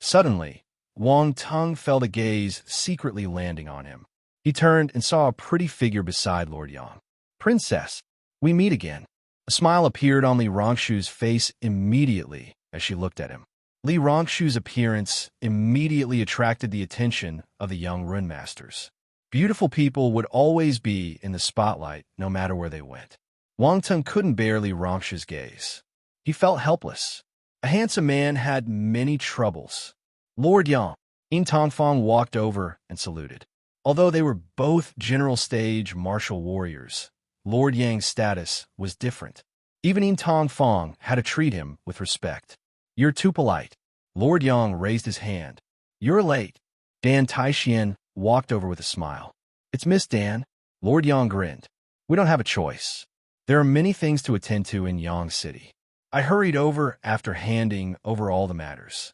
Suddenly, Wang Tung felt a gaze secretly landing on him. He turned and saw a pretty figure beside Lord Yang. "Princess, we meet again." A smile appeared on Li Rongshu's face immediately as she looked at him. Li Rongshu's appearance immediately attracted the attention of the young rune masters. Beautiful people would always be in the spotlight no matter where they went. Wang Tung couldn't bear Li Rongshu's gaze. He felt helpless. A handsome man had many troubles. "Lord Yang." Yin Tongfang walked over and saluted. Although they were both general stage martial warriors, Lord Yang's status was different. Even Yin Tongfang had to treat him with respect. "You're too polite." Lord Yang raised his hand. "You're late." Dan Taixien walked over with a smile. "It's Miss Dan." Lord Yang grinned. "We don't have a choice. There are many things to attend to in Yang City." I hurried over after handing over all the matters.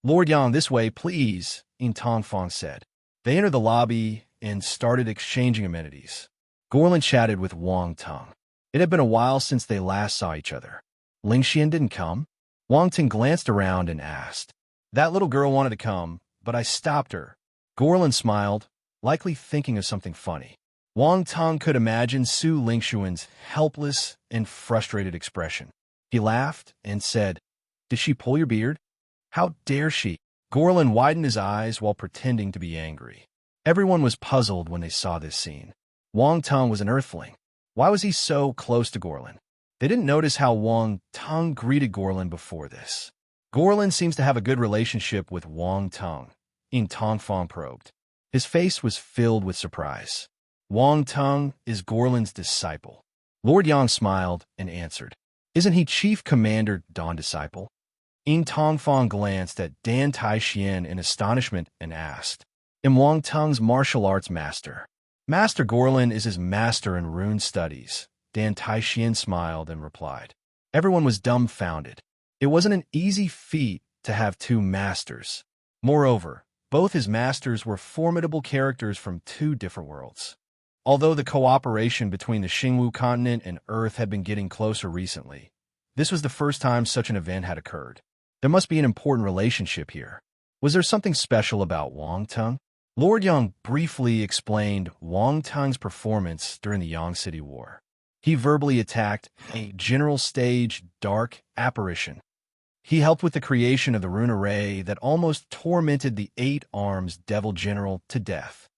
"Lord Yang, this way, please," Yin Tongfang said. They entered the lobby and started exchanging amenities. Gorlin chatted with Wang Tung. It had been a while since they last saw each other. "Lingxian didn't come?" Wang Tung glanced around and asked. "That little girl wanted to come, but I stopped her." Gorlin smiled, likely thinking of something funny. Wang Tung could imagine Su Lingxuan's helpless and frustrated expression. He laughed and said, Did she pull your beard? How dare she? Gorlin widened his eyes while pretending to be angry. Everyone was puzzled when they saw this scene. Wang Tung was an earthling. Why was he so close to Gorlin? They didn't notice how Wang Tung greeted Gorlin before this. Gorlin seems to have a good relationship with Wang Tung. In Tongfang probed. His face was filled with surprise. Wang Tung is Gorlin's disciple. Lord Yang smiled and answered. Isn't he Chief Commander Dawn disciple? In Tongfang glanced at Dan Taixian in astonishment and asked, Am Wang Tung's martial arts master? Master Gorlin is his master in rune studies. Dan Taixian smiled and replied. Everyone was dumbfounded. It wasn't an easy feat to have two masters. Moreover, both his masters were formidable characters from two different worlds. Although the cooperation between the Xingwu continent and Earth had been getting closer recently, this was the first time such an event had occurred. There must be an important relationship here. Was there something special about Wang Tung? Lord Yang briefly explained Wang Tung's performance during the Yang City War. He verbally attacked a general stage dark apparition. He helped with the creation of the rune array that almost tormented the 8 Arms Devil General to death.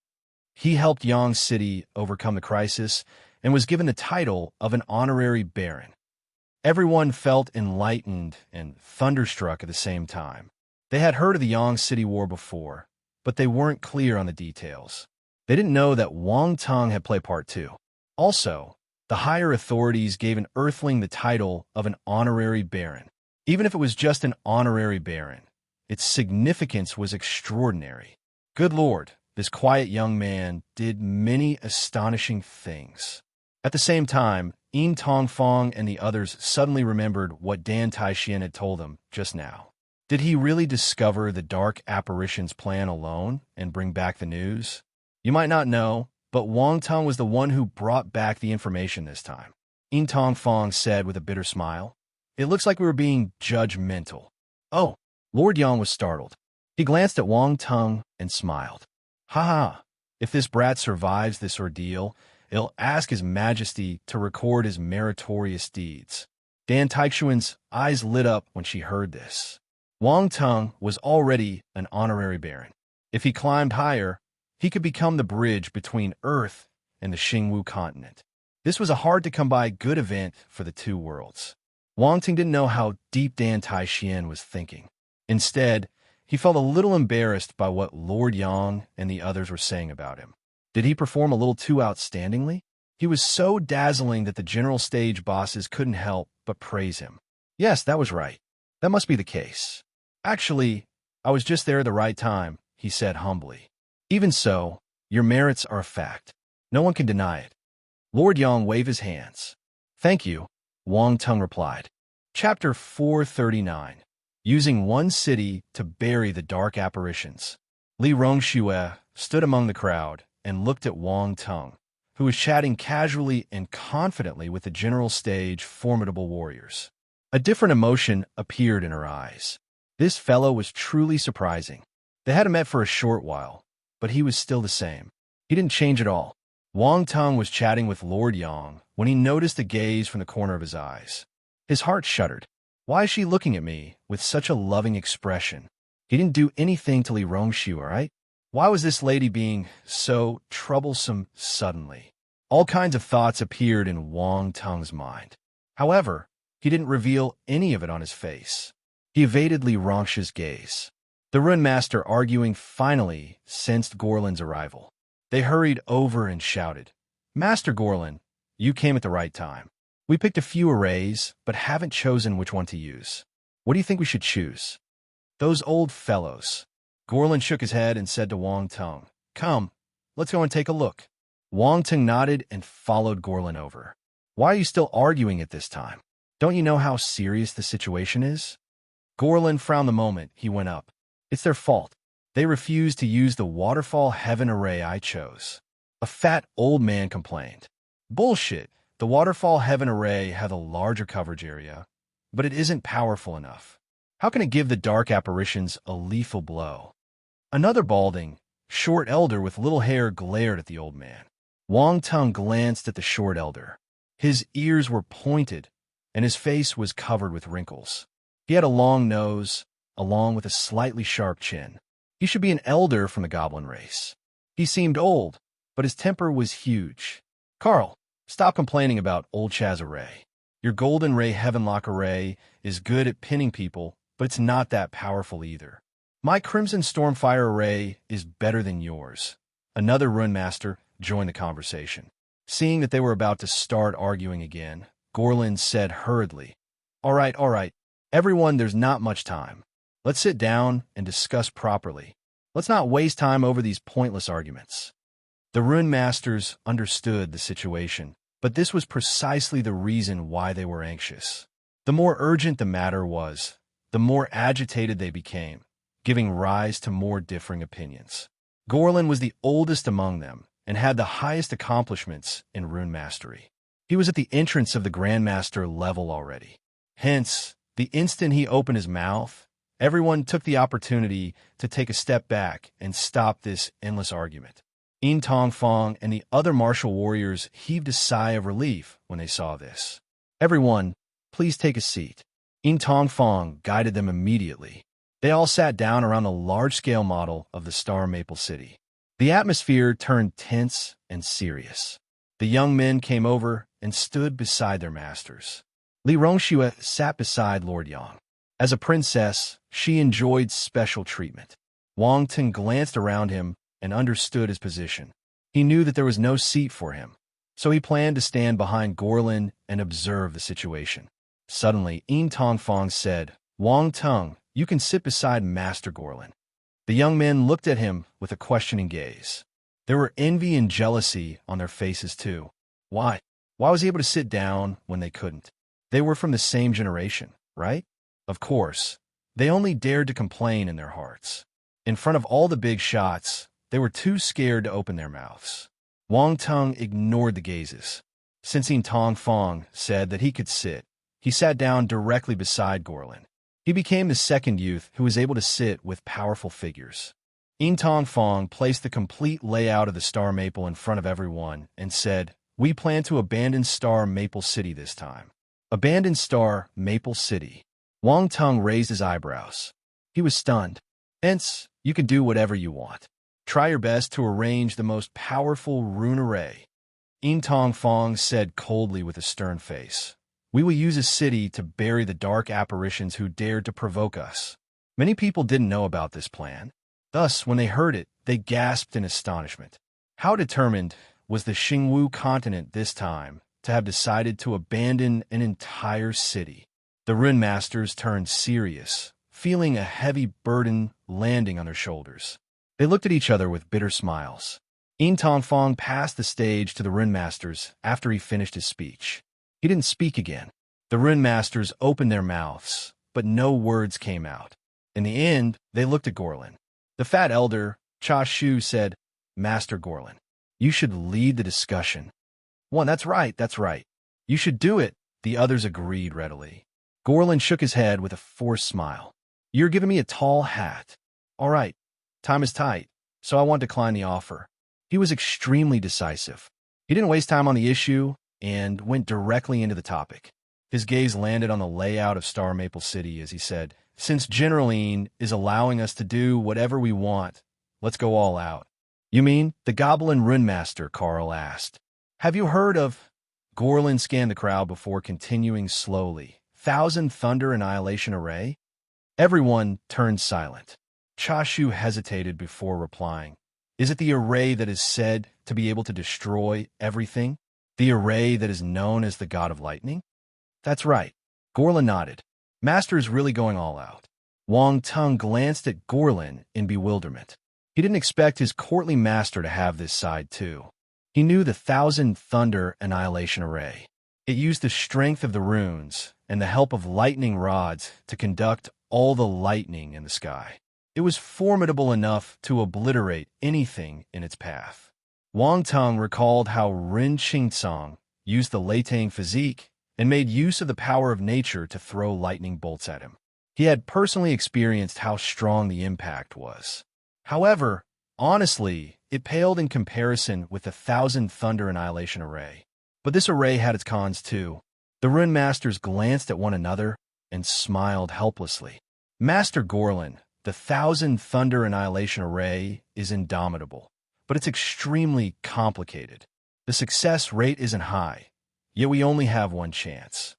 He helped Yang City overcome the crisis and was given the title of an honorary baron. Everyone felt enlightened and thunderstruck at the same time. They had heard of the Yang City War before, but they weren't clear on the details. They didn't know that Wang Tung had played part too. Also, the higher authorities gave an earthling the title of an honorary baron. Even if it was just an honorary baron, its significance was extraordinary. Good Lord, this quiet young man did many astonishing things. At the same time, Yin Tongfang and the others suddenly remembered what Dan Taixian had told them just now. Did he really discover the dark apparition's plan alone and bring back the news? You might not know, but Wang Tung was the one who brought back the information this time. Yin Tongfang said with a bitter smile. It looks like we were being judgmental. Oh, Lord Yang was startled. He glanced at Wang Tung and smiled. Ha ha, if this brat survives this ordeal, it'll ask His Majesty to record his meritorious deeds. Dan Taichuan's eyes lit up when she heard this. Wang Tung was already an honorary baron. If he climbed higher, he could become the bridge between Earth and the Xingwu continent. This was a hard-to-come-by good event for the two worlds. Wang Tung didn't know how deep Dan Taixian was thinking. Instead, he felt a little embarrassed by what Lord Yang and the others were saying about him. Did he perform a little too outstandingly? He was so dazzling that the general stage bosses couldn't help but praise him. Yes, that was right. That must be the case. Actually, I was just there at the right time, he said humbly. Even so, your merits are a fact. No one can deny it. Lord Yang waved his hands. Thank you, Wang Tung replied. Chapter 439. Using one city to bury the dark apparitions. Li Rongxue stood among the crowd and looked at Wang Tung, who was chatting casually and confidently with the general stage formidable warriors. A different emotion appeared in her eyes. This fellow was truly surprising. They hadn't met for a short while, but he was still the same. He didn't change at all. Wang Tung was chatting with Lord Yang when he noticed a gaze from the corner of his eyes. His heart shuddered. Why is she looking at me with such a loving expression? He didn't do anything to Li Rongxue, right? Why was this lady being so troublesome suddenly? All kinds of thoughts appeared in Wang Tung's mind. However, he didn't reveal any of it on his face. He evaded Li Rongxue's gaze. The Rune Master arguing finally sensed Gorlin's arrival. They hurried over and shouted, Master Gorlin, you came at the right time. We picked a few arrays, but haven't chosen which one to use. What do you think we should choose? Those old fellows. Gorlin shook his head and said to Wang Tung, Come, let's go and take a look. Wang Tung nodded and followed Gorlin over. Why are you still arguing at this time? Don't you know how serious the situation is? Gorlin frowned the moment he went up. It's their fault. They refused to use the waterfall heaven array I chose. A fat old man complained. Bullshit. The waterfall heaven array had a larger coverage area, but it isn't powerful enough. How can it give the dark apparitions a lethal blow? Another balding, short elder with little hair glared at the old man. Wang Tung glanced at the short elder. His ears were pointed, and his face was covered with wrinkles. He had a long nose, along with a slightly sharp chin. He should be an elder from the goblin race. He seemed old, but his temper was huge. Carl, stop complaining about old Chaz array. Your Golden Ray Heavenlock array is good at pinning people, but it's not that powerful either. My Crimson Stormfire array is better than yours. Another Rune Master joined the conversation. Seeing that they were about to start arguing again, Gorlin said hurriedly, all right. Everyone, there's not much time. Let's sit down and discuss properly. Let's not waste time over these pointless arguments. The Rune Masters understood the situation, but this was precisely the reason why they were anxious. The more urgent the matter was, the more agitated they became, giving rise to more differing opinions. Gorlin was the oldest among them and had the highest accomplishments in rune mastery. He was at the entrance of the Grandmaster level already. Hence, the instant he opened his mouth, everyone took the opportunity to take a step back and stop this endless argument. Yin Tong Fong and the other martial warriors heaved a sigh of relief when they saw this. Everyone, please take a seat. Yin Tong Fong guided them immediately. They all sat down around a large-scale model of the Star Maple City. The atmosphere turned tense and serious. The young men came over and stood beside their masters. Li Rongxue sat beside Lord Yang. As a princess, she enjoyed special treatment. Wang Ting glanced around him and understood his position. He knew that there was no seat for him, so he planned to stand behind Gorlin and observe the situation. Suddenly, Yin Tong Fong said, Wang Tung, you can sit beside Master Gorlin. The young men looked at him with a questioning gaze. There were envy and jealousy on their faces too. Why? Why was he able to sit down when they couldn't? They were from the same generation, right? Of course. They only dared to complain in their hearts. In front of all the big shots, they were too scared to open their mouths. Wang Tung ignored the gazes. Since Yin Tong Fong said that he could sit, he sat down directly beside Gorlin. He became the second youth who was able to sit with powerful figures. Yin Tong Fong placed the complete layout of the Star Maple in front of everyone and said, we plan to abandon Star Maple City this time. Abandon Star Maple City. Wang Tung raised his eyebrows. He was stunned. Hence, you can do whatever you want. Try your best to arrange the most powerful rune array. Yin Tong Fong said coldly with a stern face. We will use a city to bury the dark apparitions who dared to provoke us. Many people didn't know about this plan. Thus, when they heard it, they gasped in astonishment. How determined was the Xingwu continent this time to have decided to abandon an entire city? The Rune Masters turned serious, feeling a heavy burden landing on their shoulders. They looked at each other with bitter smiles. Yin Tong Fong passed the stage to the Rune Masters after he finished his speech. He didn't speak again. The Rune Masters opened their mouths, but no words came out. In the end, they looked at Gorlin. The fat elder, Cha Shu, said, Master Gorlin, you should lead the discussion. One, that's right. You should do it, the others agreed readily. Gorlin shook his head with a forced smile. You're giving me a tall hat. All right, time is tight, so I won't decline the offer. He was extremely decisive. He didn't waste time on the issue and went directly into the topic. His gaze landed on the layout of Star Maple City as he said, since General Yin is allowing us to do whatever we want, let's go all out. You mean the Goblin Rune Master? Carl asked. Have you heard of? Gorlin scanned the crowd before continuing slowly. Thousand Thunder Annihilation Array? Everyone turned silent. Cha Shu hesitated before replying. Is it the array that is said to be able to destroy everything? The array that is known as the God of Lightning? That's right. Gorlin nodded. Master is really going all out. Wang Tung glanced at Gorlin in bewilderment. He didn't expect his courtly master to have this side too. He knew the Thousand Thunder Annihilation Array. It used the strength of the runes and the help of lightning rods to conduct all the lightning in the sky. It was formidable enough to obliterate anything in its path. Wang Tung recalled how Ren Qingcong used the Leitang physique and made use of the power of nature to throw lightning bolts at him. He had personally experienced how strong the impact was. However, honestly, it paled in comparison with the Thousand Thunder Annihilation Array. But this array had its cons too. The Rune Masters glanced at one another and smiled helplessly. Master Gorlin, the Thousand Thunder Annihilation Array is indomitable, but it's extremely complicated. The success rate isn't high, yet we only have one chance.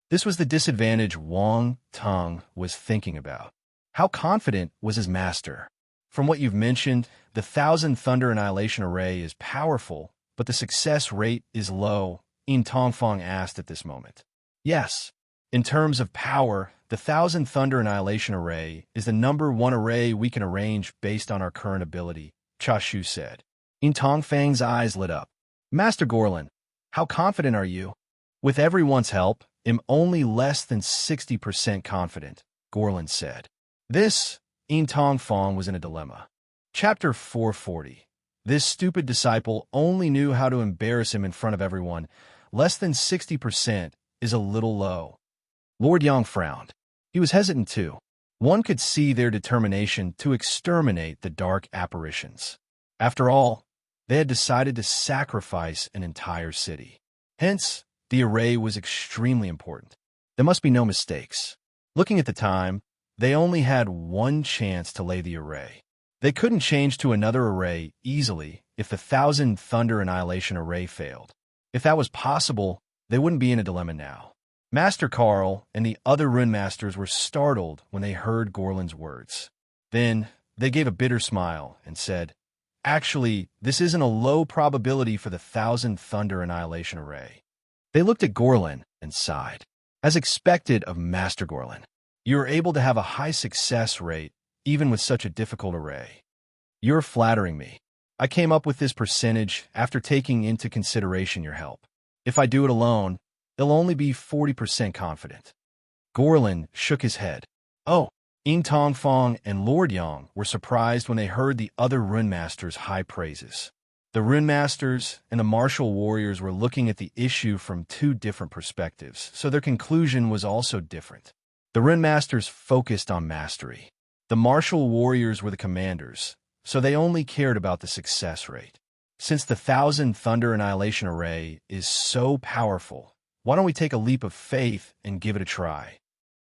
This was the disadvantage Wang Tong was thinking about. How confident was his master? From what you've mentioned, the Thousand Thunder Annihilation Array is powerful, but the success rate is low, Yin Tongfang asked at this moment. Yes. In terms of power, the Thousand Thunder Annihilation Array is the #1 array we can arrange based on our current ability, Cha Shu said. Yin Tongfang's eyes lit up. Master Gorlin, how confident are you? With everyone's help, I'm only less than 60% confident, Gorlin said. This, Yin Tongfang was in a dilemma. Chapter 440. This stupid disciple only knew how to embarrass him in front of everyone. Less than 60% is a little low. Lord Yang frowned. He was hesitant too. One could see their determination to exterminate the dark apparitions. After all, they had decided to sacrifice an entire city. Hence, the array was extremely important. There must be no mistakes. Looking at the time, they only had one chance to lay the array. They couldn't change to another array easily if the Thousand Thunder Annihilation Array failed. If that was possible, they wouldn't be in a dilemma now. Master Carl and the other rune masters were startled when they heard Gorlin's words. Then, they gave a bitter smile and said, Actually, this isn't a low probability for the Thousand Thunder Annihilation Array. They looked at Gorlin and sighed. As expected of Master Gorlin, you are able to have a high success rate even with such a difficult array. You're flattering me. I came up with this percentage after taking into consideration your help. If I do it alone, it'll only be 40% confident. Gorlin shook his head. Oh, Yin Tongfang and Lord Yang were surprised when they heard the other rune masters' high praises. The rune masters and the martial warriors were looking at the issue from two different perspectives, so their conclusion was also different. The rune masters focused on mastery. The martial warriors were the commanders, so they only cared about the success rate. Since the Thousand Thunder Annihilation Array is so powerful, why don't we take a leap of faith and give it a try?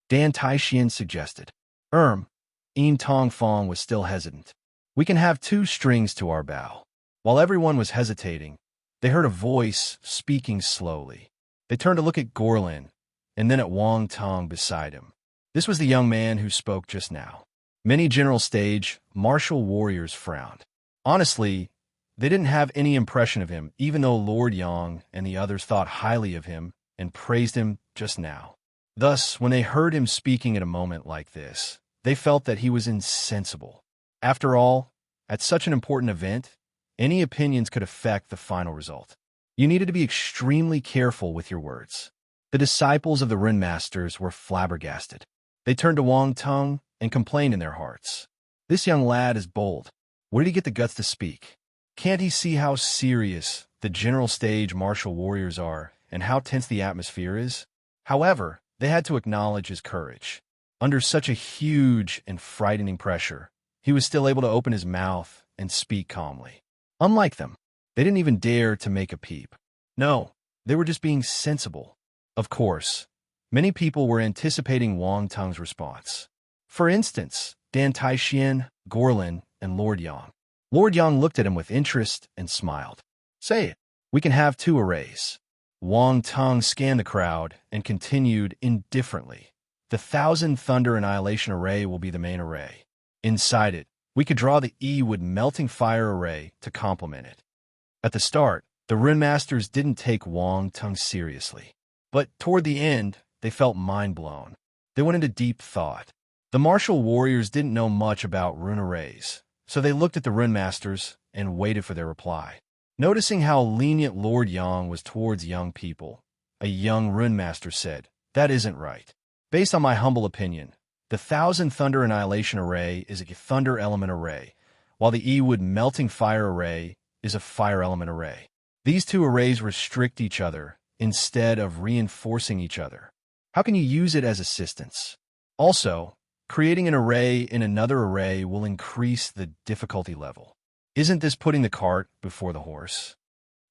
Dan Taixian suggested. Yin Tongfang was still hesitant. We can have 2 strings to our bow. While everyone was hesitating, they heard a voice speaking slowly. They turned to look at Gorlin, and then at Wang Tong beside him. This was the young man who spoke just now. Many general stage, martial warriors frowned. Honestly, they didn't have any impression of him, even though Lord Yang and the others thought highly of him and praised him just now. Thus, when they heard him speaking at a moment like this, they felt that he was insensible. After all, at such an important event, any opinions could affect the final result. You needed to be extremely careful with your words. The disciples of the Rin Masters were flabbergasted. They turned to Wang Tong and complained in their hearts. This young lad is bold. Where did he get the guts to speak? Can't he see how serious the general stage martial warriors are and how tense the atmosphere is? However, they had to acknowledge his courage. Under such a huge and frightening pressure, he was still able to open his mouth and speak calmly. Unlike them, they didn't even dare to make a peep. No, they were just being sensible. Of course, many people were anticipating Wang Tong's response. For instance, Dan Taixian, Gorlin, and Lord Yang. Lord Yang looked at him with interest and smiled. Say it. We can have 2 arrays. Wang Tong scanned the crowd and continued indifferently. The Thousand Thunder Annihilation Array will be the main array. Inside it, we could draw the E-Wood Melting Fire Array to complement it. At the start, the Rune Masters didn't take Wang Tong seriously. But toward the end, they felt mind-blown. They went into deep thought. The martial warriors didn't know much about rune arrays, so they looked at the Rune Masters and waited for their reply. Noticing how lenient Lord Yang was towards young people, a young Rune Master said, That isn't right. Based on my humble opinion, the Thousand Thunder Annihilation Array is a Thunder Element Array, while the E-Wood Melting Fire Array is a Fire Element Array. These 2 arrays restrict each other instead of reinforcing each other. How can you use it as assistance? Also, creating an array in another array will increase the difficulty level. Isn't this putting the cart before the horse?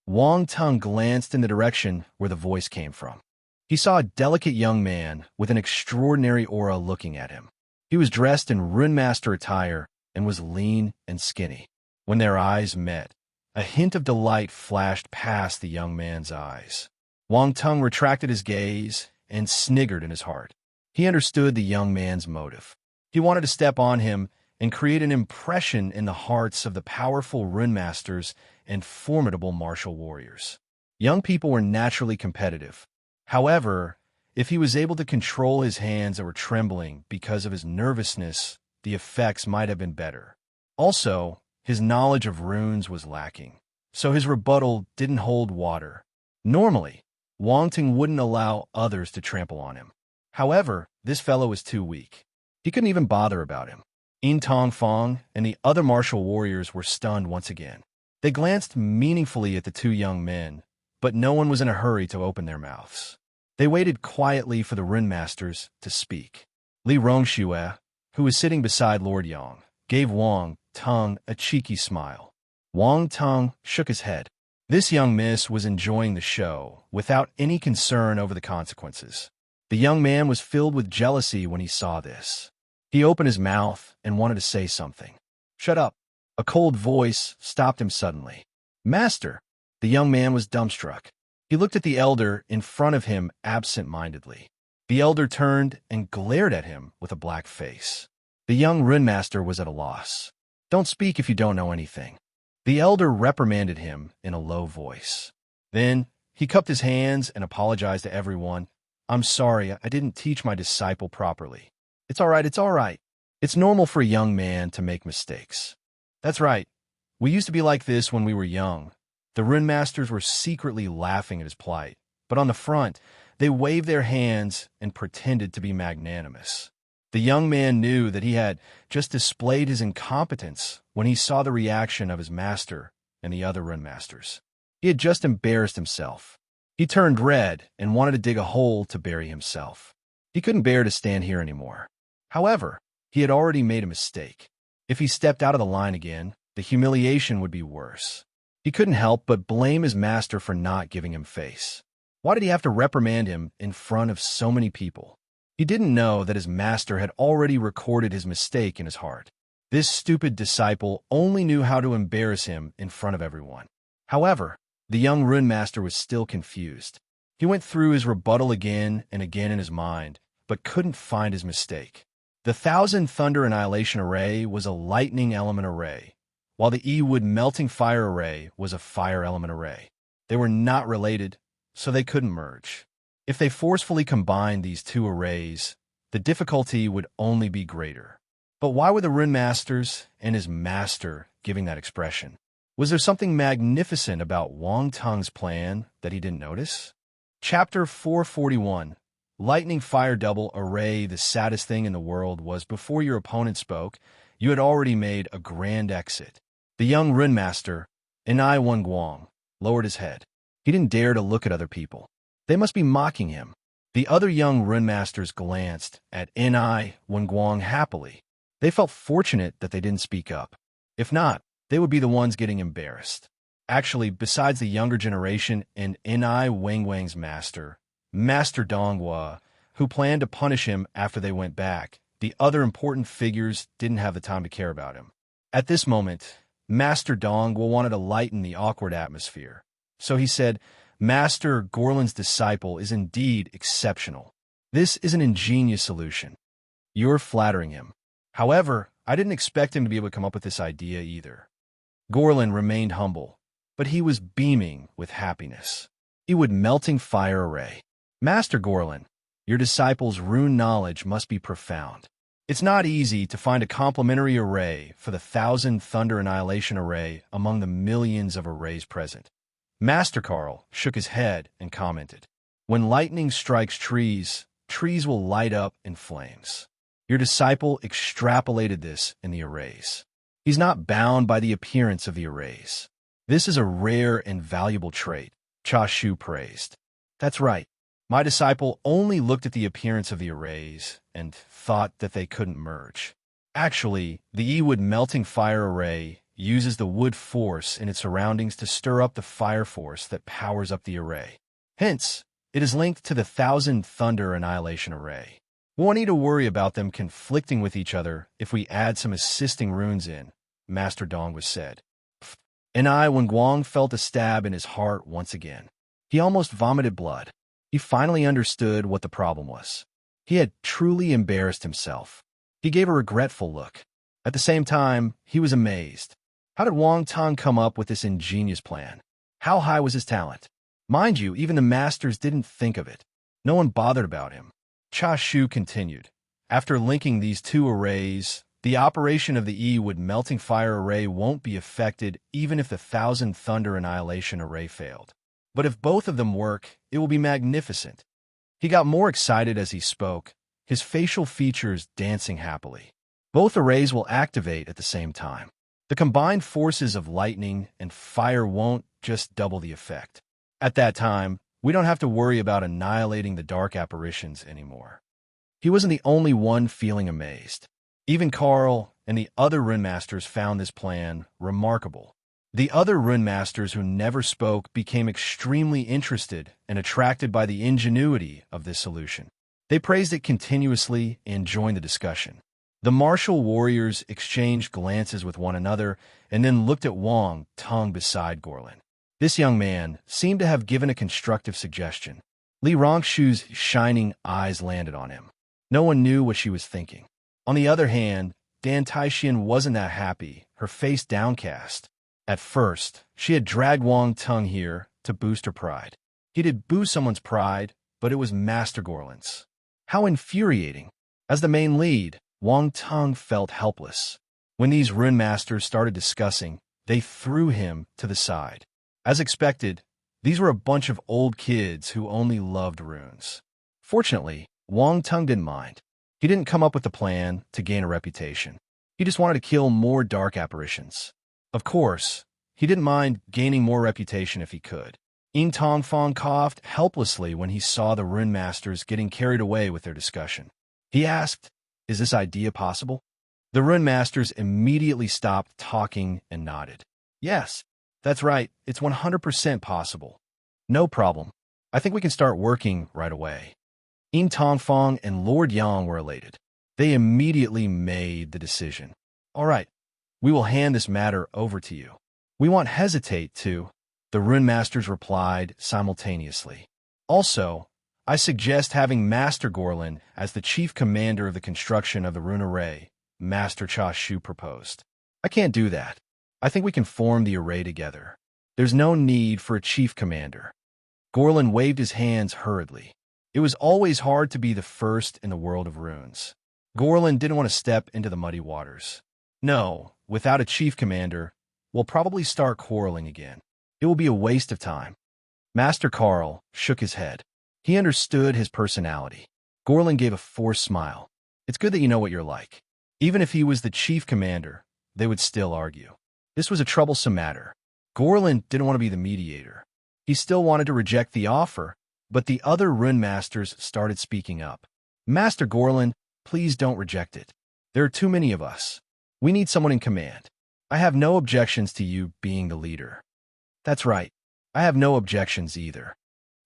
Wang Tong glanced in the direction where the voice came from. He saw a delicate young man with an extraordinary aura looking at him. He was dressed in runemaster attire and was lean and skinny. When their eyes met, a hint of delight flashed past the young man's eyes. Wang Tung retracted his gaze and sniggered in his heart. He understood the young man's motive. He wanted to step on him and create an impression in the hearts of the powerful runemasters and formidable martial warriors. Young people were naturally competitive. However, if he was able to control his hands that were trembling because of his nervousness, the effects might have been better. Also, his knowledge of runes was lacking, so his rebuttal didn't hold water. Normally, Wang Ting wouldn't allow others to trample on him. However, this fellow was too weak. He couldn't even bother about him. Yin Tong Fong and the other martial warriors were stunned once again. They glanced meaningfully at the two young men, but no one was in a hurry to open their mouths. They waited quietly for the runmasters to speak. Li Rongxue, who was sitting beside Lord Yang, gave Wang Tung a cheeky smile. Wang Tung shook his head. This young miss was enjoying the show without any concern over the consequences. The young man was filled with jealousy when he saw this. He opened his mouth and wanted to say something. "Shut up." A cold voice stopped him suddenly. "Master." The young man was dumbstruck. He looked at the elder in front of him absent-mindedly. The elder turned and glared at him with a black face. The young runemaster was at a loss. "Don't speak if you don't know anything." The elder reprimanded him in a low voice. Then he cupped his hands and apologized to everyone. "I'm sorry, I didn't teach my disciple properly." It's all right. It's normal for a young man to make mistakes." "That's right. We used to be like this when we were young." The runmasters were secretly laughing at his plight, but on the front, they waved their hands and pretended to be magnanimous. The young man knew that he had just displayed his incompetence when he saw the reaction of his master and the other runmasters. He had just embarrassed himself. He turned red and wanted to dig a hole to bury himself. He couldn't bear to stand here anymore. However, he had already made a mistake. If he stepped out of the line again, the humiliation would be worse. He couldn't help but blame his master for not giving him face. Why did he have to reprimand him in front of so many people? He didn't know that his master had already recorded his mistake in his heart. This stupid disciple only knew how to embarrass him in front of everyone. However, the young runemaster was still confused. He went through his rebuttal again and again in his mind, but couldn't find his mistake. The Thousand Thunder Annihilation Array was a lightning element array, while the E-Wood Melting Fire Array was a fire element array. They were not related, so they couldn't merge. If they forcefully combined these two arrays, the difficulty would only be greater. But why were the runmasters and his master giving that expression? Was there something magnificent about Wang Tung's plan that he didn't notice? Chapter 441. Lightning Fire Double Array. The saddest thing in the world was before your opponent spoke, you had already made a grand exit. The young runmaster, Enai Wenguang, lowered his head. He didn't dare to look at other people. They must be mocking him. The other young runmasters glanced at Enai Wenguang happily. They felt fortunate that they didn't speak up. If not, they would be the ones getting embarrassed. Actually, besides the younger generation and Enai Wenguang's master, Master Donghua, who planned to punish him after they went back, the other important figures didn't have the time to care about him. At this moment, Master Donghua wanted to lighten the awkward atmosphere. So he said, "Master Gorlin's disciple is indeed exceptional. This is an ingenious solution. You're flattering him. However, I didn't expect him to be able to come up with this idea either." Gorlin remained humble, but he was beaming with happiness. E-Wood Melting Fire Array. "Master Gorlin, your disciple's rune knowledge must be profound. It's not easy to find a complementary array for the Thousand Thunder Annihilation Array among the millions of arrays present." Master Carl shook his head and commented, "When lightning strikes trees, trees will light up in flames. Your disciple extrapolated this in the arrays. He's not bound by the appearance of the arrays. This is a rare and valuable trait," Cha Shu praised. "That's right. My disciple only looked at the appearance of the arrays and thought that they couldn't merge. Actually, the E-Wood Melting Fire Array uses the wood force in its surroundings to stir up the fire force that powers up the array. Hence, It is linked to the Thousand Thunder Annihilation Array. We won't need to worry about them conflicting with each other if we add some assisting runes in, Master Dongwas said. And when Guang felt a stab in his heart once again. He almost vomited blood. He finally understood what the problem was. He had truly embarrassed himself. He gave a regretful look. At the same time, he was amazed. How did Wang Tong come up with this ingenious plan? How high was his talent? Mind you, even the masters didn't think of it. No one bothered about him. Cha Shu continued. After linking these two arrays, the operation of the Wood Melting Fire Array won't be affected even if the Thousand Thunder Annihilation Array failed. But if both of them work, it will be magnificent. He got more excited as he spoke, his facial features dancing happily. Both arrays will activate at the same time. The combined forces of lightning and fire won't just double the effect. At that time, we don't have to worry about annihilating the dark apparitions anymore. He wasn't the only one feeling amazed. Even Carl and the other rune masters found this plan remarkable. The other rune masters who never spoke became extremely interested and attracted by the ingenuity of this solution. They praised it continuously and joined the discussion. The martial warriors exchanged glances with one another and then looked at Wang Tong beside Gorlin. This young man seemed to have given a constructive suggestion. Li Rongshu's shining eyes landed on him. No one knew what she was thinking. On the other hand, Dan Taixian wasn't that happy, her face downcast. At first, she had dragged Wang Tong here to boost her pride. He did boost someone's pride, but it was Master Gorlin's. How infuriating. As the main lead, Wang Tong felt helpless. When these rune masters started discussing, they threw him to the side. As expected, these were a bunch of old kids who only loved runes. Fortunately, Wang Tong didn't mind. He didn't come up with a plan to gain a reputation. He just wanted to kill more dark apparitions. Of course, he didn't mind gaining more reputation if he could. Ying Tongfang coughed helplessly when he saw the rune masters getting carried away with their discussion. He asked, "Is this idea possible?" The rune masters immediately stopped talking and nodded. "Yes, that's right. It's 100% possible. No problem. I think we can start working right away." Ying Tongfang and Lord Yang were elated. They immediately made the decision. "All right, we will hand this matter over to you. We won't hesitate to," the rune masters replied simultaneously. "Also, I suggest having Master Gorlin as the chief commander of the construction of the rune array," Master Cha Shu proposed. "I can't do that. I think we can form the array together. There's no need for a chief commander." Gorlin waved his hands hurriedly. It was always hard to be the first in the world of runes. Gorlin didn't want to step into the muddy waters. "No, without a chief commander, we'll probably start quarreling again. It will be a waste of time." Master Carl shook his head. He understood his personality. Gorlin gave a forced smile. "It's good that you know what you're like." Even if he was the chief commander, they would still argue. This was a troublesome matter. Gorlin didn't want to be the mediator. He still wanted to reject the offer, but the other rune masters started speaking up. "Master Gorlin, please don't reject it. There are too many of us. We need someone in command. I have no objections to you being the leader." "That's right. I have no objections either."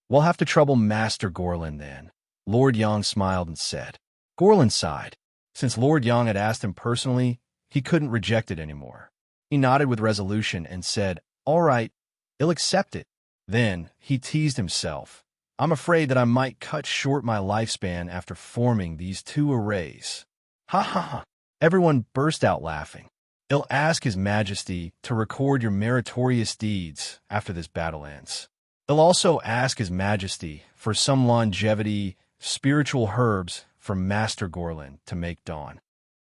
"We'll have to trouble Master Gorlin then," Lord Yang smiled and said. Gorlin sighed. Since Lord Yang had asked him personally, he couldn't reject it anymore. He nodded with resolution and said, "All right, he'll accept it." Then he teased himself. "I'm afraid that I might cut short my lifespan after forming these two arrays." "Ha ha ha." Everyone burst out laughing. "He'll ask His Majesty to record your meritorious deeds after this battle ends. He'll also ask His Majesty for some longevity, spiritual herbs from Master Gorlin to make dawn."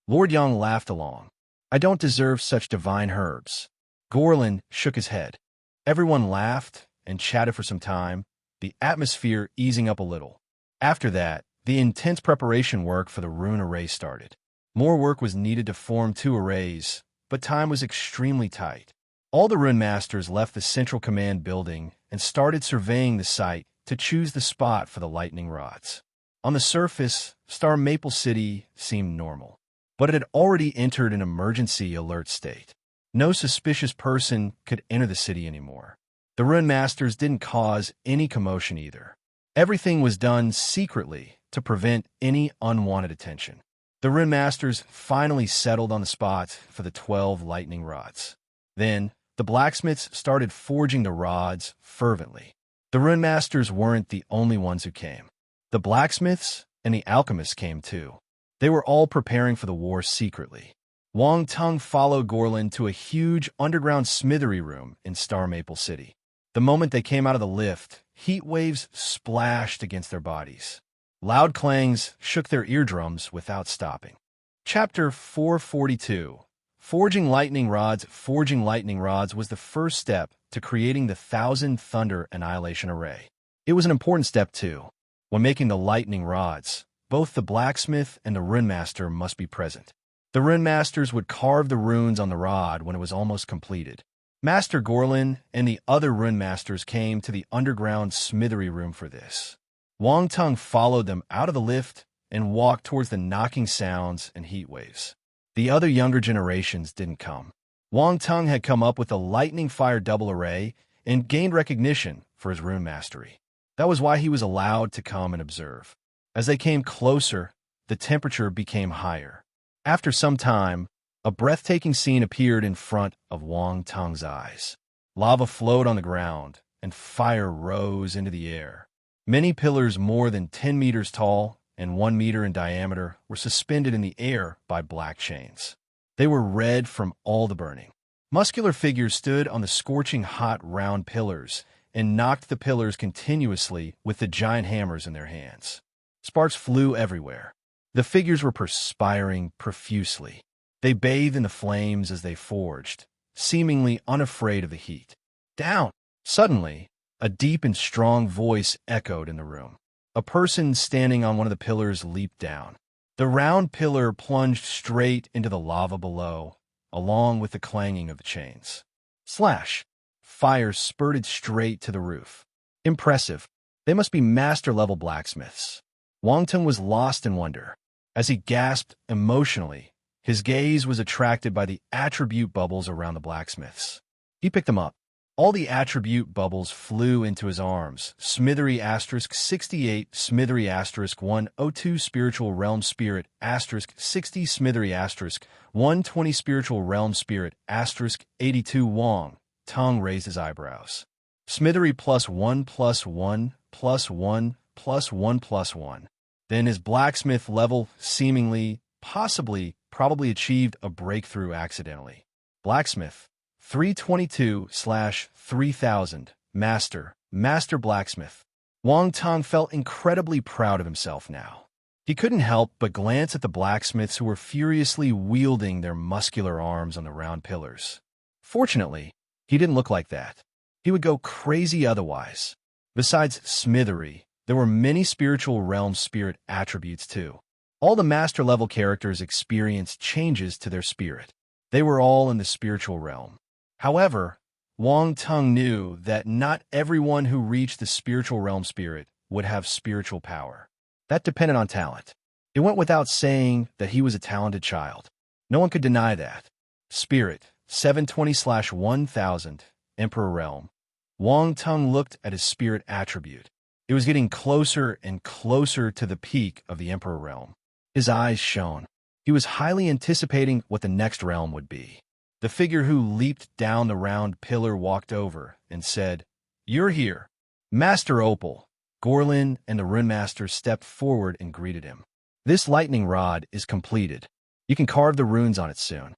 Lord Yang laughed along. "I don't deserve such divine herbs." Gorlin shook his head. Everyone laughed and chatted for some time, the atmosphere easing up a little. After that, the intense preparation work for the rune array started. More work was needed to form two arrays, but time was extremely tight. All the rune masters left the central command building and started surveying the site to choose the spot for the lightning rods. On the surface, Star Maple City seemed normal, but it had already entered an emergency alert state. No suspicious person could enter the city anymore. The rune masters didn't cause any commotion either. Everything was done secretly to prevent any unwanted attention. The rune masters finally settled on the spot for the 12 lightning rods. Then, the blacksmiths started forging the rods fervently. The rune masters weren't the only ones who came. The blacksmiths and the alchemists came too. They were all preparing for the war secretly. Wang Tung followed Gorlin to a huge underground smithery room in Star Maple City. The moment they came out of the lift, heat waves splashed against their bodies. Loud clangs shook their eardrums without stopping. Chapter 442. Forging lightning rods. Forging lightning rods was the first step to creating the 1,000 Thunder Annihilation Array. It was an important step too. When making the lightning rods, both the blacksmith and the rune master must be present. The rune masters would carve the runes on the rod when it was almost completed. Master Gorlin and the other rune masters came to the underground smithery room for this. Wang Tung followed them out of the lift and walked towards the knocking sounds and heat waves. The other younger generations didn't come. Wang Tung had come up with a lightning fire double array and gained recognition for his rune mastery. That was why he was allowed to come and observe. As they came closer, the temperature became higher. After some time, a breathtaking scene appeared in front of Wang Tung's eyes. Lava flowed on the ground, and fire rose into the air. Many pillars more than 10 meters tall and 1 meter in diameter were suspended in the air by black chains. They were red from all the burning. Muscular figures stood on the scorching hot round pillars and knocked the pillars continuously with the giant hammers in their hands. Sparks flew everywhere. The figures were perspiring profusely. They bathed in the flames as they forged, seemingly unafraid of the heat. Down! Suddenly, a deep and strong voice echoed in the room. A person standing on one of the pillars leaped down. The round pillar plunged straight into the lava below, along with the clanging of the chains. Slash! Fire spurted straight to the roof. Impressive. They must be master-level blacksmiths. Wang Tung was lost in wonder. As he gasped emotionally, his gaze was attracted by the attribute bubbles around the blacksmiths. He picked them up. All the attribute bubbles flew into his arms. Smithery * 68, Smithery * 102 Spiritual Realm Spirit * 60 Smithery * 120 Spiritual Realm Spirit * 82 Wang Tung raised his eyebrows. Smithery +1 +1 +1 +1 +1. Then his blacksmith level seemingly, possibly, probably achieved a breakthrough accidentally. Blacksmith 322/3000. Master Blacksmith. Wang Tung felt incredibly proud of himself now. He couldn't help but glance at the blacksmiths who were furiously wielding their muscular arms on the round pillars. Fortunately, he didn't look like that. He would go crazy otherwise. Besides Smithery, there were many spiritual realm spirit attributes too. All the master-level characters experienced changes to their spirit. They were all in the spiritual realm. However, Wang Tung knew that not everyone who reached the spiritual realm spirit would have spiritual power. That depended on talent. It went without saying that he was a talented child. No one could deny that. Spirit 720/1000, Emperor Realm. Wang Tung looked at his spirit attribute. It was getting closer and closer to the peak of the Emperor Realm. His eyes shone. He was highly anticipating what the next realm would be. The figure who leaped down the round pillar walked over and said, "You're here." Master Opal, Gorlin, and the Rune Master stepped forward and greeted him. "This lightning rod is completed. You can carve the runes on it soon."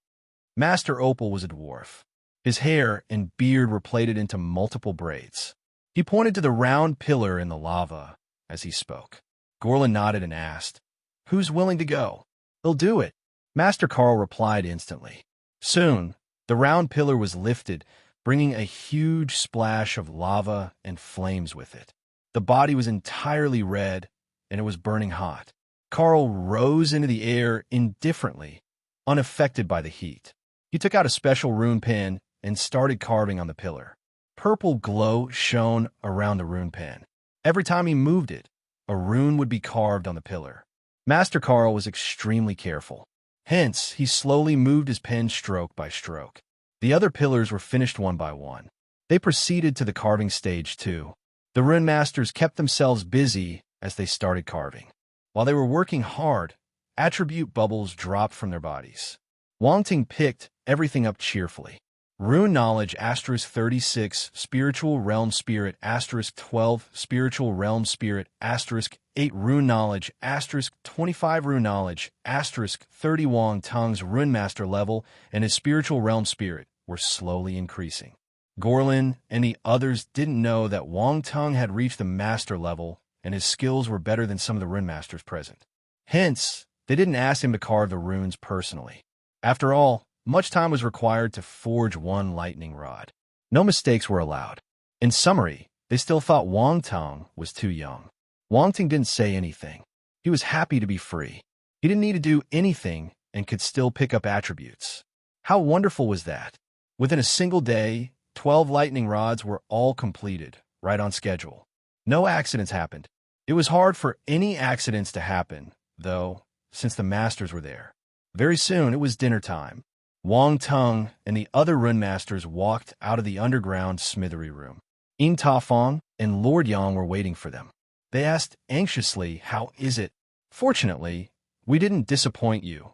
Master Opal was a dwarf. His hair and beard were plaited into multiple braids. He pointed to the round pillar in the lava as he spoke. Gorlin nodded and asked, "Who's willing to go?" "They'll do it." Master Carl replied instantly. Soon, the round pillar was lifted, bringing a huge splash of lava and flames with it. The body was entirely red, and it was burning hot. Carl rose into the air indifferently, unaffected by the heat. He took out a special rune pen and started carving on the pillar. Purple glow shone around the rune pen. Every time he moved it, a rune would be carved on the pillar. Master Carl was extremely careful. Hence, he slowly moved his pen stroke by stroke. The other pillars were finished one by one. They proceeded to the carving stage too. The rune masters kept themselves busy as they started carving. While they were working hard, attribute bubbles dropped from their bodies. Wang Ting picked everything up cheerfully. Rune knowledge *36, spiritual realm spirit *12, spiritual realm spirit *8, rune knowledge *25, rune knowledge *30. Wang Tung's rune master level and his spiritual realm spirit were slowly increasing. Gorlin and the others didn't know that Wang Tung had reached the master level and his skills were better than some of the rune masters present. Hence, they didn't ask him to carve the runes personally. After all, much time was required to forge one lightning rod. No mistakes were allowed. In summary, they still thought Wang Tung was too young. Wang Ting didn't say anything. He was happy to be free. He didn't need to do anything and could still pick up attributes. How wonderful was that? Within a single day, 12 lightning rods were all completed, right on schedule. No accidents happened. It was hard for any accidents to happen, though, since the masters were there. Very soon, it was dinner time. Wang Tung and the other rune masters walked out of the underground smithery room. Yin Tafeng and Lord Yang were waiting for them. They asked anxiously, "How is it?" "Fortunately, we didn't disappoint you,"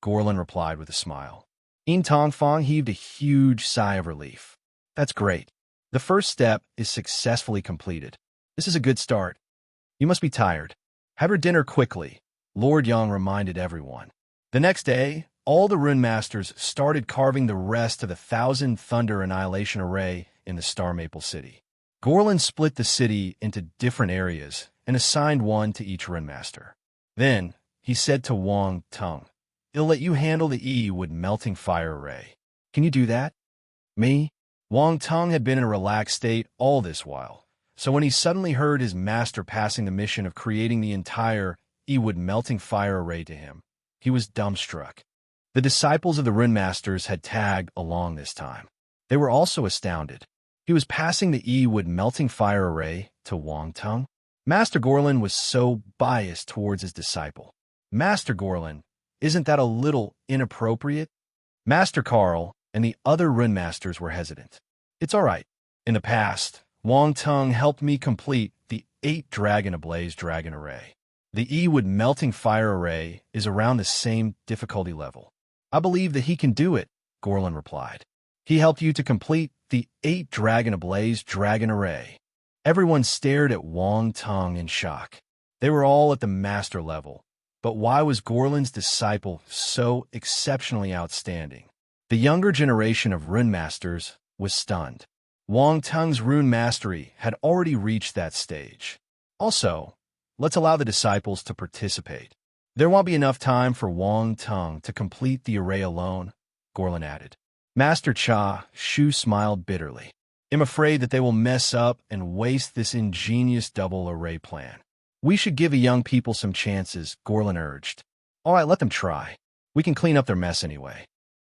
Gorlin replied with a smile. Yin Tafeng heaved a huge sigh of relief. "That's great. The first step is successfully completed. This is a good start. You must be tired. Have your dinner quickly," Lord Yang reminded everyone. The next day, all the rune masters started carving the rest of the 1,000 Thunder Annihilation Array in the Star Maple City. Gorlin split the city into different areas and assigned one to each rune master. Then, he said to Wang Tung, "He'll let you handle the E-Wood Melting Fire Array. Can you do that?" "Me?" Wang Tung had been in a relaxed state all this while, so when he suddenly heard his master passing the mission of creating the entire E-Wood Melting Fire Array to him, he was dumbstruck. The disciples of the rune masters had tagged along this time. They were also astounded. He was passing the E-Wood Melting Fire Array to Wang Tung. Master Gorlin was so biased towards his disciple. "Master Gorlin, isn't that a little inappropriate?" Master Carl and the other rune masters were hesitant. "It's all right. In the past, Wang Tung helped me complete the 8 Dragon Ablaze Dragon Array. The E-Wood Melting Fire Array is around the same difficulty level. I believe that he can do it," Gorlin replied. "He helped you to complete the 8 Dragon Ablaze Dragon Array." Everyone stared at Wang Tung in shock. They were all at the master level. But why was Gorlin's disciple so exceptionally outstanding? The younger generation of rune masters was stunned. Wang Tung's rune mastery had already reached that stage. Also, let's allow the disciples to participate. There won't be enough time for Wang Tung to complete the array alone, Gorlin added. Master Cha Shu smiled bitterly. "I'm afraid that they will mess up and waste this ingenious double array plan. We should give the young people some chances," Gorlin urged. "All right, let them try. We can clean up their mess anyway."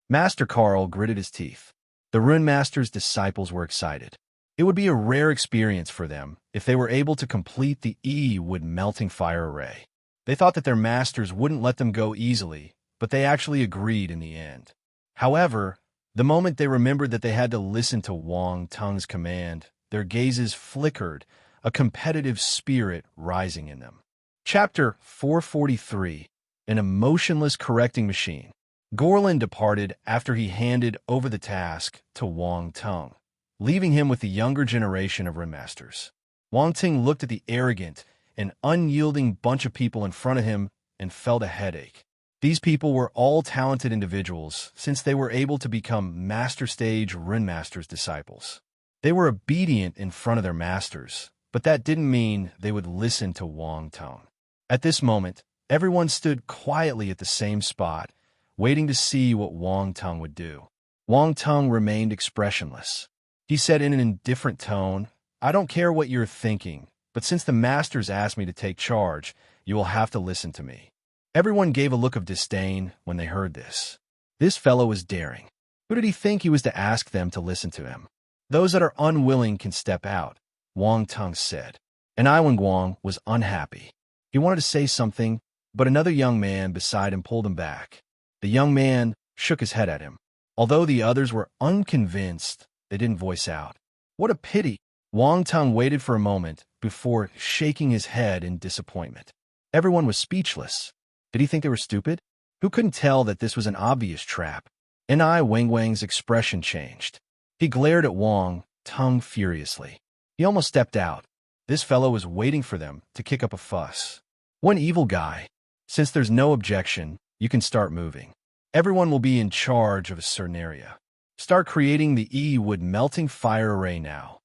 Master Carl gritted his teeth. The rune master's disciples were excited. It would be a rare experience for them if they were able to complete the E-Wood Melting Fire Array. They thought that their masters wouldn't let them go easily, but they actually agreed in the end. However, the moment they remembered that they had to listen to Wang Tung's command, their gazes flickered, a competitive spirit rising in them. Chapter 443, An Emotionless Correcting Machine. Gorlin departed after he handed over the task to Wang Tung, leaving him with the younger generation of rune masters. Wang Tung looked at the arrogant and unyielding bunch of people in front of him and felt a headache. These people were all talented individuals since they were able to become master stage rune masters' disciples. They were obedient in front of their masters, but that didn't mean they would listen to Wang Tung. At this moment, everyone stood quietly at the same spot, waiting to see what Wang Tung would do. Wang Tung remained expressionless. He said in an indifferent tone, "I don't care what you're thinking, but since the masters asked me to take charge, you will have to listen to me." Everyone gave a look of disdain when they heard this. This fellow was daring. Who did he think he was to ask them to listen to him? "Those that are unwilling can step out," Wang Tung said. And Iwan Guang was unhappy. He wanted to say something, but another young man beside him pulled him back. The young man shook his head at him. Although the others were unconvinced, they didn't voice out. "What a pity," Wang Tung waited for a moment before shaking his head in disappointment. Everyone was speechless. Did he think they were stupid? Who couldn't tell that this was an obvious trap? Wang Wang's expression changed. He glared at Wang Tung furiously. He almost stepped out. This fellow was waiting for them to kick up a fuss. One evil guy. Since there's no objection, you can start moving. Everyone will be in charge of a certain area. Start creating the wood melting fire array now.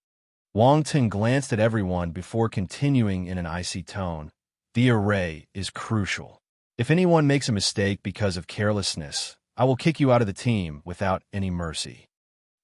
Wang Tung glanced at everyone before continuing in an icy tone. The array is crucial. If anyone makes a mistake because of carelessness, I will kick you out of the team without any mercy.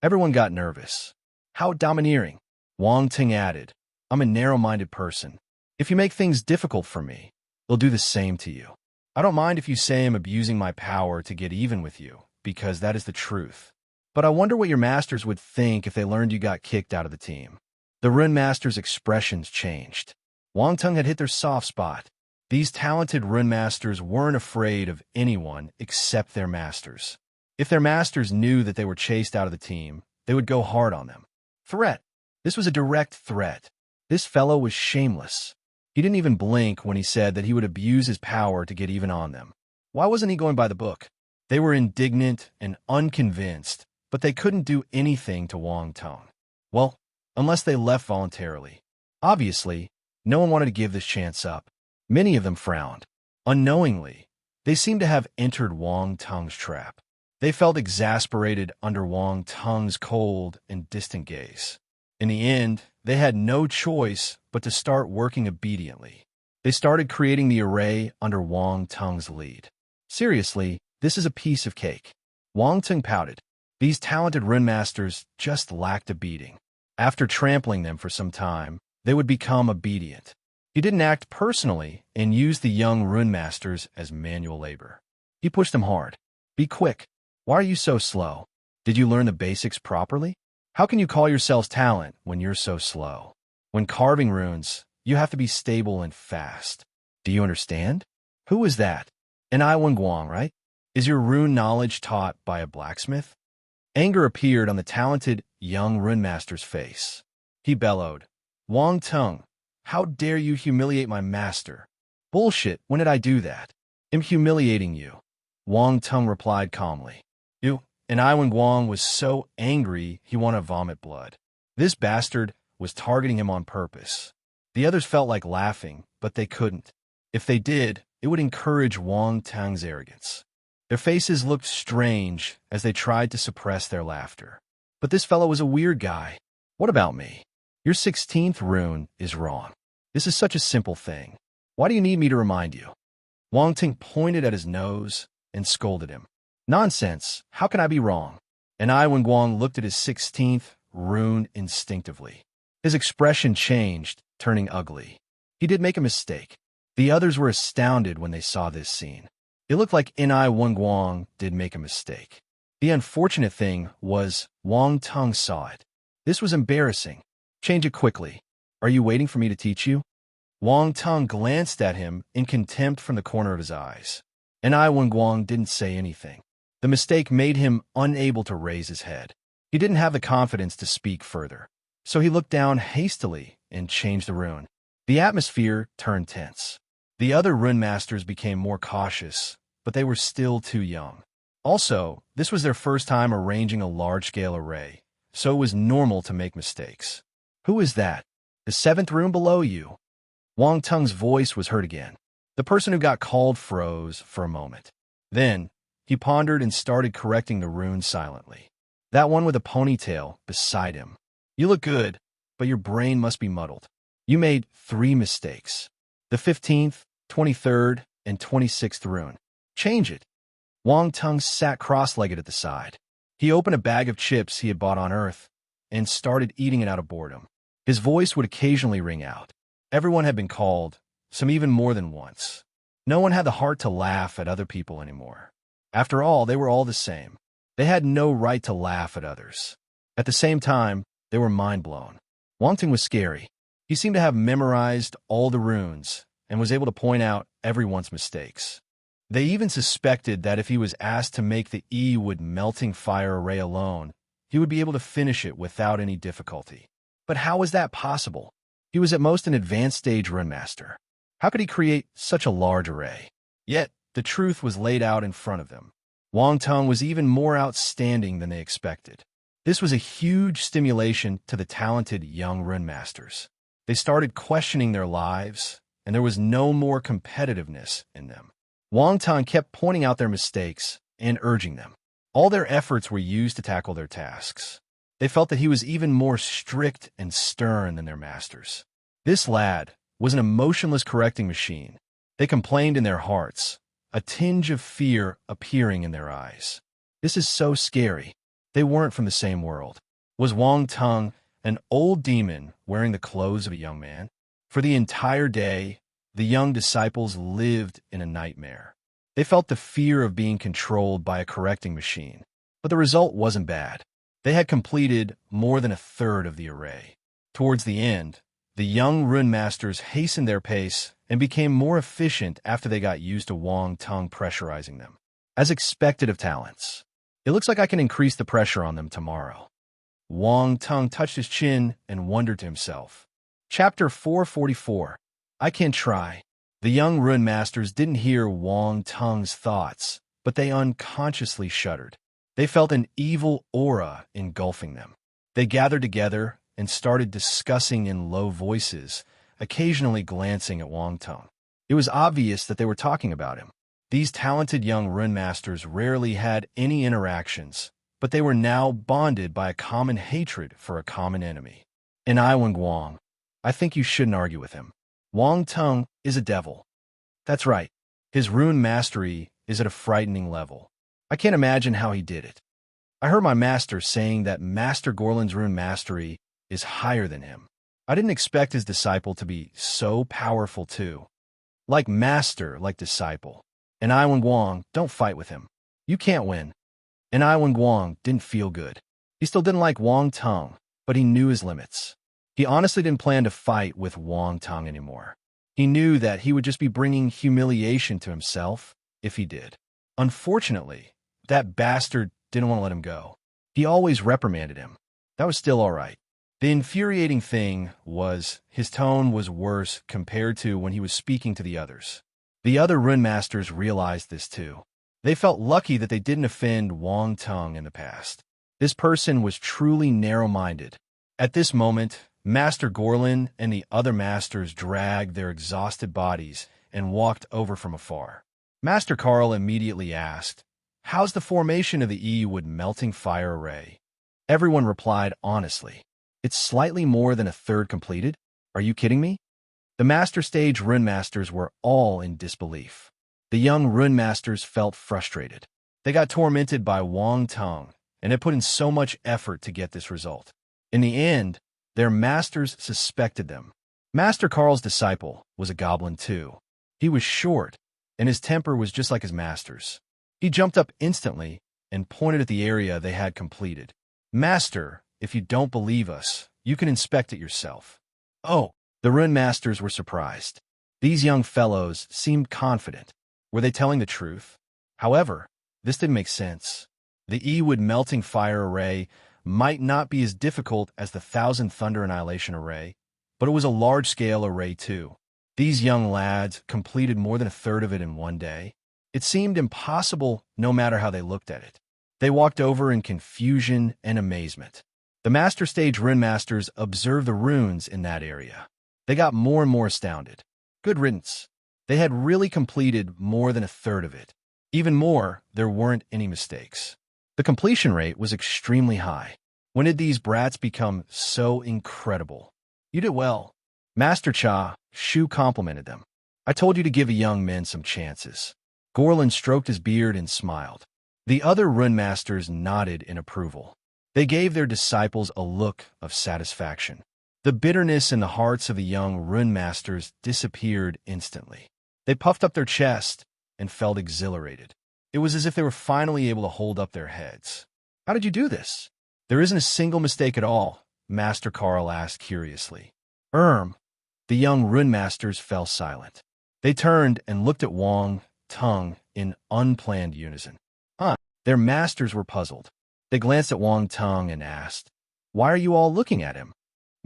Everyone got nervous. How domineering. Wang Tung added, I'm a narrow-minded person. If you make things difficult for me, they'll do the same to you. I don't mind if you say I'm abusing my power to get even with you, because that is the truth. But I wonder what your masters would think if they learned you got kicked out of the team. The Rune Masters' expressions changed. Wang Tung had hit their soft spot. These talented Rune Masters weren't afraid of anyone except their masters. If their masters knew that they were chased out of the team, they would go hard on them. Threat. This was a direct threat. This fellow was shameless. He didn't even blink when he said that he would abuse his power to get even on them. Why wasn't he going by the book? They were indignant and unconvinced, but they couldn't do anything to Wang Tung. Well, unless they left voluntarily. Obviously, no one wanted to give this chance up. Many of them frowned. Unknowingly, they seemed to have entered Wang Tung's trap. They felt exasperated under Wang Tung's cold and distant gaze. In the end, they had no choice but to start working obediently. They started creating the array under Wang Tung's lead. Seriously, this is a piece of cake. Wang Tung pouted. These talented Rune Masters just lacked a beating. After trampling them for some time, they would become obedient. He didn't act personally and used the young Rune Masters as manual labor. He pushed them hard. Be quick. Why are you so slow? Did you learn the basics properly? How can you call yourselves talent when you're so slow? When carving runes, you have to be stable and fast. Do you understand? Who is that? Wang Guang, right? Is your rune knowledge taught by a blacksmith? Anger appeared on the talented young Rune Master's face. He bellowed, Wang Tung, how dare you humiliate my master? Bullshit, when did I do that? I'm humiliating you. Wang Tung replied calmly. You, Wang Guang was so angry he wanted to vomit blood. This bastard was targeting him on purpose. The others felt like laughing, but they couldn't. If they did, it would encourage Wang Tung's arrogance. Their faces looked strange as they tried to suppress their laughter. But this fellow was a weird guy. What about me? Your 16th rune is wrong. This is such a simple thing. Why do you need me to remind you? Wang Tung pointed at his nose and scolded him. Nonsense. How can I be wrong? Wang Guang looked at his 16th rune instinctively. His expression changed, turning ugly. He did make a mistake. The others were astounded when they saw this scene. It looked like Wang Guang did make a mistake. The unfortunate thing was Wang Tung saw it. This was embarrassing. Change it quickly. Are you waiting for me to teach you? Wang Tung glanced at him in contempt from the corner of his eyes. Wang Guang didn't say anything. The mistake made him unable to raise his head. He didn't have the confidence to speak further. So he looked down hastily and changed the rune. The atmosphere turned tense. The other Rune Masters became more cautious, but they were still too young. Also, this was their first time arranging a large-scale array, so it was normal to make mistakes. Who is that? The 7th rune below you. Wang Tung's voice was heard again. The person who got called froze for a moment. Then, he pondered and started correcting the rune silently. That one with a ponytail beside him. You look good, but your brain must be muddled. You made 3 mistakes. The 15th, 23rd, and 26th rune. Change it. Wang Tung sat cross-legged at the side. He opened a bag of chips he had bought on Earth and started eating it out of boredom. His voice would occasionally ring out. Everyone had been called, some even more than once. No one had the heart to laugh at other people anymore. After all, they were all the same. They had no right to laugh at others. At the same time, they were mind-blown. Wang Tung was scary. He seemed to have memorized all the runes and was able to point out everyone's mistakes. They even suspected that if he was asked to make the wood melting fire array alone, he would be able to finish it without any difficulty. But how was that possible? He was at most an advanced stage rune master. How could he create such a large array? Yet, the truth was laid out in front of them. Wang Teng was even more outstanding than they expected. This was a huge stimulation to the talented young rune masters. They started questioning their lives, and there was no more competitiveness in them. Wang Teng kept pointing out their mistakes and urging them. All their efforts were used to tackle their tasks. They felt that he was even more strict and stern than their masters. This lad was an emotionless correcting machine. They complained in their hearts, a tinge of fear appearing in their eyes. This is so scary. They weren't from the same world. Was Wang Teng an old demon wearing the clothes of a young man? For the entire day, the young disciples lived in a nightmare. They felt the fear of being controlled by a correcting machine. But the result wasn't bad. They had completed more than a third of the array. Towards the end, the young rune masters hastened their pace and became more efficient after they got used to Wang Teng pressurizing them. As expected of talents, it looks like I can increase the pressure on them tomorrow. Wang Teng touched his chin and wondered to himself. Chapter 444. I can try. The young rune masters didn't hear Wang Teng's thoughts, but they unconsciously shuddered. They felt an evil aura engulfing them. They gathered together and started discussing in low voices, occasionally glancing at Wang Teng. It was obvious that they were talking about him. These talented young rune masters rarely had any interactions, but they were now bonded by a common hatred for a common enemy. And Guang, I think you shouldn't argue with him. Wang Teng is a devil. That's right. His rune mastery is at a frightening level. I can't imagine how he did it. I heard my master saying that Master Gorlin's rune mastery is higher than him. I didn't expect his disciple to be so powerful too. Like master, like disciple. And Guang, don't fight with him. You can't win. And Guang didn't feel good. He still didn't like Wang Teng, but he knew his limits. He honestly didn't plan to fight with Wang Teng anymore. He knew that he would just be bringing humiliation to himself if he did. Unfortunately, that bastard didn't want to let him go. He always reprimanded him. That was still all right. The infuriating thing was his tone was worse compared to when he was speaking to the others. The other rune masters realized this too. They felt lucky that they didn't offend Wang Teng in the past. This person was truly narrow-minded. At this moment, Master Gorlin and the other masters dragged their exhausted bodies and walked over from afar. Master Carl immediately asked, "How's the formation of the Ewood melting fire array?" Everyone replied honestly, "It's slightly more than a third completed. Are you kidding me?" The master stage rune masters were all in disbelief. The young rune masters felt frustrated. They got tormented by Wang Teng and had put in so much effort to get this result. In the end, their masters suspected them. Master Carl's disciple was a goblin too. He was short, and his temper was just like his master's. He jumped up instantly and pointed at the area they had completed. "Master, if you don't believe us, you can inspect it yourself." Oh, the rune masters were surprised. These young fellows seemed confident. Were they telling the truth? However, this didn't make sense. The Ewood melting fire array might not be as difficult as the Thousand Thunder Annihilation array, but it was a large-scale array too. These young lads completed more than a third of it in one day. It seemed impossible no matter how they looked at it. They walked over in confusion and amazement. The master stage rune masters observed the runes in that area. They got more and more astounded. Good riddance. They had really completed more than a third of it. Even more, there weren't any mistakes. The completion rate was extremely high. When did these brats become so incredible? You did well. Master Shu complimented them. I told you to give young men some chances. Gorlin stroked his beard and smiled. The other rune masters nodded in approval. They gave their disciples a look of satisfaction. The bitterness in the hearts of the young rune masters disappeared instantly. They puffed up their chest and felt exhilarated. It was as if they were finally able to hold up their heads. How did you do this? There isn't a single mistake at all, Master Carl asked curiously. The young rune masters fell silent. They turned and looked at Wang Teng in unplanned unison. Their masters were puzzled. They glanced at Wang Teng and asked, "Why are you all looking at him?"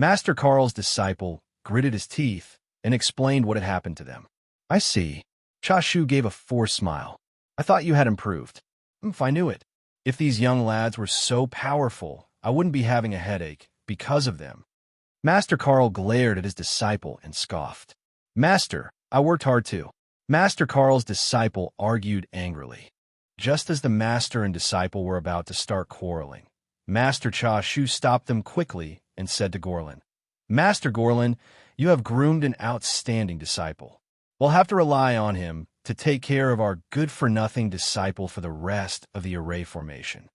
Master Carl's disciple gritted his teeth and explained what had happened to them. I see. Cha Shu gave a forced smile. I thought you had improved. If I knew it. If these young lads were so powerful, I wouldn't be having a headache because of them. Master Carl glared at his disciple and scoffed. Master, I worked hard too. Master Carl's disciple argued angrily. Just as the master and disciple were about to start quarreling, Master Cha Shu stopped them quickly and said to Gorlin, Master Gorlin, you have groomed an outstanding disciple. We'll have to rely on him to take care of our good-for-nothing disciple for the rest of the array formation.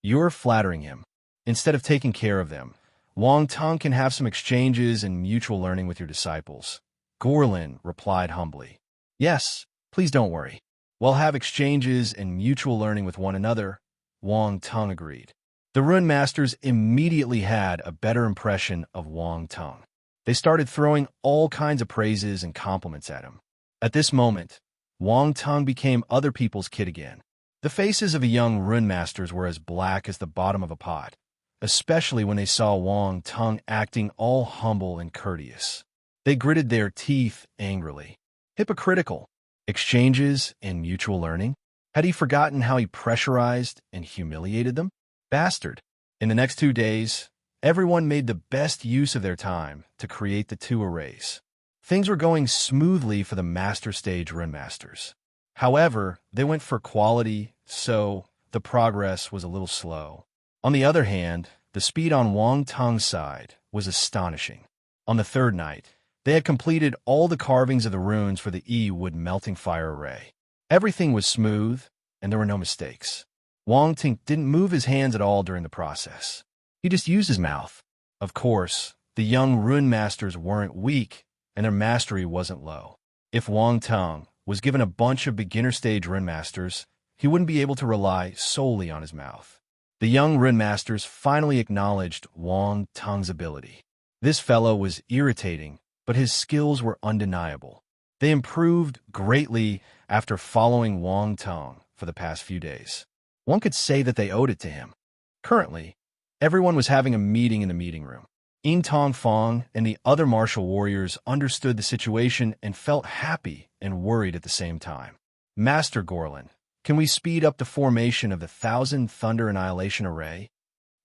You're flattering him. Instead of taking care of them, Wang Tong can have some exchanges and mutual learning with your disciples. Gorlin replied humbly. Yes, please don't worry. We'll have exchanges and mutual learning with one another, Wang Tong agreed. The Rune Masters immediately had a better impression of Wang Tong. They started throwing all kinds of praises and compliments at him. At this moment, Wang Tong became other people's kid again. The faces of the young Rune Masters were as black as the bottom of a pot, especially when they saw Wang Tong acting all humble and courteous. They gritted their teeth angrily. Hypocritical. Exchanges and mutual learning? Had he forgotten how he pressurized and humiliated them? Bastard. In the next 2 days, everyone made the best use of their time to create the 2 arrays. Things were going smoothly for the Master Stage Rune Masters. However, they went for quality, so the progress was a little slow. On the other hand, the speed on Wang Tong's side was astonishing. On the 3rd night, they had completed all the carvings of the runes for the E-Wood Melting Fire Array. Everything was smooth, and there were no mistakes. Wang Tong didn't move his hands at all during the process. He just used his mouth. Of course, the young Rune Masters weren't weak, and their mastery wasn't low. If Wang Tong was given a bunch of beginner-stage Rune Masters, he wouldn't be able to rely solely on his mouth. The young Rune Masters finally acknowledged Wang Tong's ability. This fellow was irritating, but his skills were undeniable. They improved greatly after following Wang Tong for the past few days. One could say that they owed it to him. Currently, everyone was having a meeting in the meeting room. Yin Tong Fong and the other martial warriors understood the situation and felt happy and worried at the same time. Master Gorlin, can we speed up the formation of the 1,000 Thunder Annihilation Array?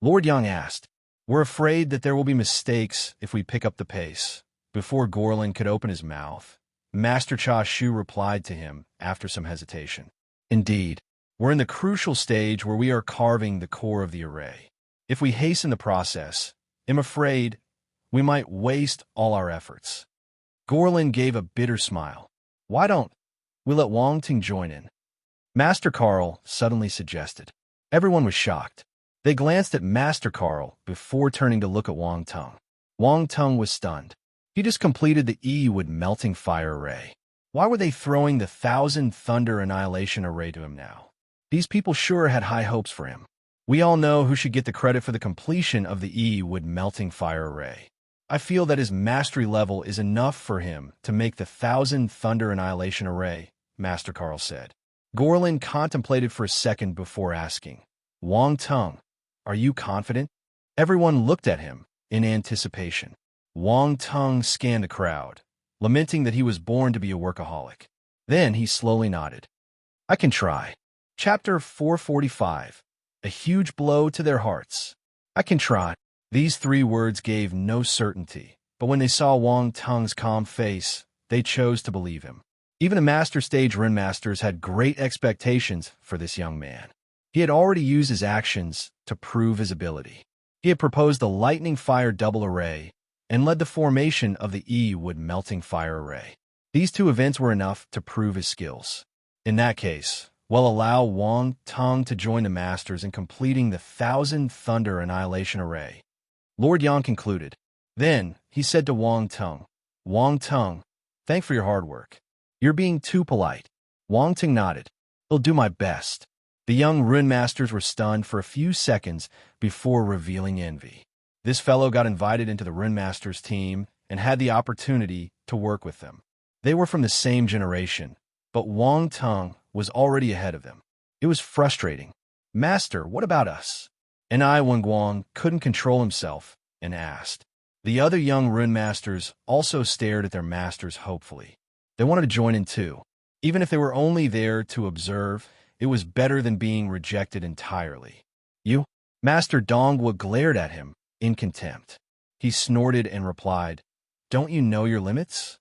Lord Yang asked. We're afraid that there will be mistakes if we pick up the pace. Before Gorlin could open his mouth, Master Cha Shu replied to him after some hesitation. Indeed, we're in the crucial stage where we are carving the core of the array. If we hasten the process, I'm afraid we might waste all our efforts. Gorlin gave a bitter smile. Why don't we let Wang Tong join in? Master Carl suddenly suggested. Everyone was shocked. They glanced at Master Carl before turning to look at Wang Tong. Wang Tong was stunned. He just completed the E-Wood Melting Fire Array. Why were they throwing the 1,000 Thunder Annihilation Array to him now? These people sure had high hopes for him. We all know who should get the credit for the completion of the E-Wood Melting Fire Array. I feel that his mastery level is enough for him to make the 1,000 Thunder Annihilation Array, Master Carl said. Gorlin contemplated for a second before asking, Wang Tong, are you confident? Everyone looked at him in anticipation. Wang Tong scanned the crowd, lamenting that he was born to be a workaholic. Then he slowly nodded. I can try. Chapter 445. A huge blow to their hearts. I can try. These 3 words gave no certainty, but when they saw Wang Tong's calm face, they chose to believe him. Even the Master Stage Rune Masters had great expectations for this young man. He had already used his actions to prove his ability. He had proposed the Lightning Fire Double Array and led the formation of the E-Wood Melting Fire Array. These 2 events were enough to prove his skills. In that case, we'll allow Wang Tong to join the Masters in completing the 1,000 Thunder Annihilation Array. Lord Yang concluded. Then he said to Wang Tong, thanks for your hard work. You're being too polite. Wang Tong nodded. I'll do my best. The young Rune Masters were stunned for a few seconds before revealing envy. This fellow got invited into the Rune Masters team and had the opportunity to work with them. They were from the same generation, but Wang Tong was already ahead of them. It was frustrating. Master, what about us? And Wenguang couldn't control himself and asked. The other young rune masters also stared at their masters hopefully. They wanted to join in too. Even if they were only there to observe, it was better than being rejected entirely. You? Master Dongwa glared at him in contempt. He snorted and replied, "Don't you know your limits?"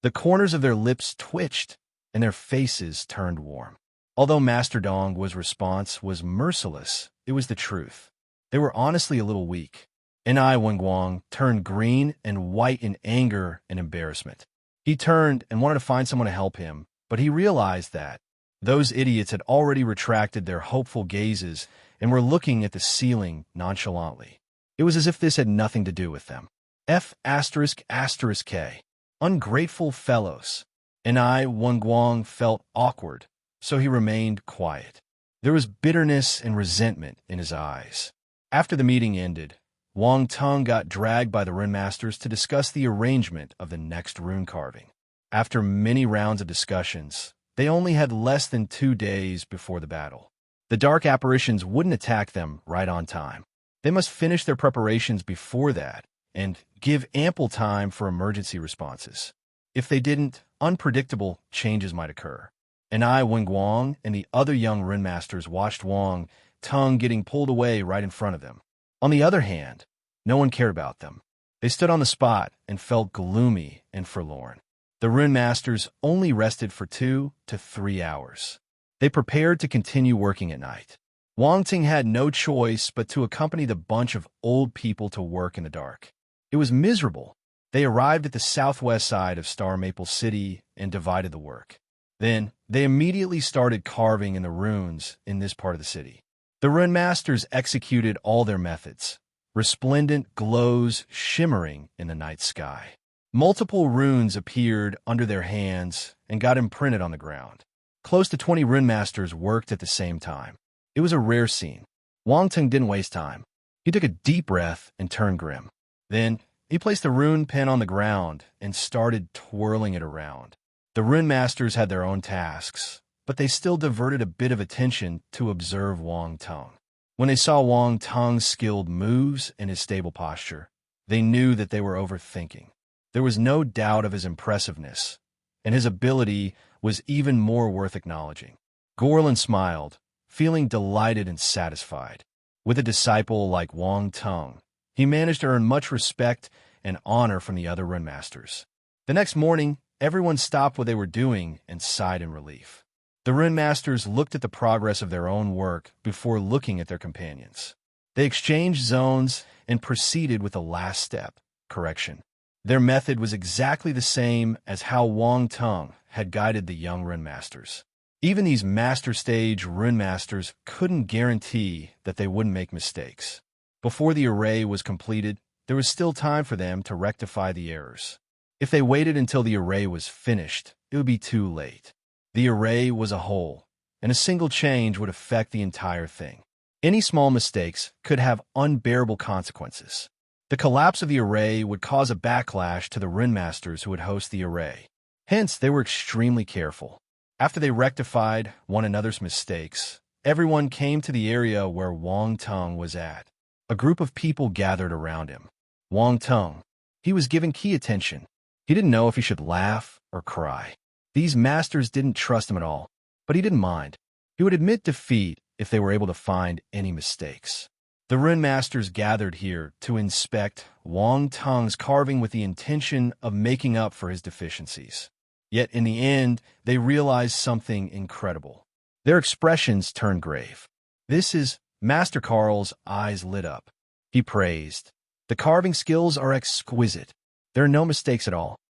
The corners of their lips twitched, and their faces turned warm. Although Master Dongwa's response was merciless, it was the truth. They were honestly a little weak. And Wenguang turned green and white in anger and embarrassment. He turned and wanted to find someone to help him, but he realized that those idiots had already retracted their hopeful gazes and were looking at the ceiling nonchalantly. It was as if this had nothing to do with them. F***K. Ungrateful fellows. And Wenguang felt awkward, so he remained quiet. There was bitterness and resentment in his eyes. After the meeting ended, Wang Tung got dragged by the rune masters to discuss the arrangement of the next rune carving. After many rounds of discussions, they only had less than 2 days before the battle. The dark apparitions wouldn't attack them right on time. They must finish their preparations before that and give ample time for emergency responses. If they didn't, unpredictable changes might occur. And Wenguang and the other young rune masters watched Wang Tung getting pulled away right in front of them. On the other hand, no one cared about them. They stood on the spot and felt gloomy and forlorn. The rune masters only rested for 2 to 3 hours. They prepared to continue working at night. Wang Ting had no choice but to accompany the bunch of old people to work in the dark. It was miserable. They arrived at the southwest side of Star Maple City and divided the work. Then, they immediately started carving in the runes in this part of the city. The rune masters executed all their methods, resplendent glows shimmering in the night sky. Multiple runes appeared under their hands and got imprinted on the ground. Close to 20 rune masters worked at the same time. It was a rare scene. Wang Tung didn't waste time. He took a deep breath and turned grim. Then, he placed the rune pen on the ground and started twirling it around. The rune masters had their own tasks, but they still diverted a bit of attention to observe Wang Tung. When they saw Wang Tung's skilled moves and his stable posture, they knew that they were overthinking. There was no doubt of his impressiveness, and his ability was even more worth acknowledging. Gorlin smiled, feeling delighted and satisfied. With a disciple like Wang Tung, he managed to earn much respect and honor from the other rune masters. The next morning, everyone stopped what they were doing and sighed in relief. The rune masters looked at the progress of their own work before looking at their companions. They exchanged zones and proceeded with the last step, correction. Their method was exactly the same as how Wang Tung had guided the young rune masters. Even these master stage rune masters couldn't guarantee that they wouldn't make mistakes. Before the array was completed, there was still time for them to rectify the errors. If they waited until the array was finished, it would be too late. The array was a whole, and a single change would affect the entire thing. Any small mistakes could have unbearable consequences. The collapse of the array would cause a backlash to the rune masters who would host the array. Hence, they were extremely careful. After they rectified one another's mistakes, everyone came to the area where Wang Tung was at. A group of people gathered around him. Wang Tung. He was given key attention. He didn't know if he should laugh or cry. These masters didn't trust him at all, but he didn't mind. He would admit defeat if they were able to find any mistakes. The rune masters gathered here to inspect Wang Tung's carving with the intention of making up for his deficiencies. Yet in the end, they realized something incredible. Their expressions turned grave. This is Master Carl's eyes lit up. He praised. The carving skills are exquisite. There are no mistakes at all.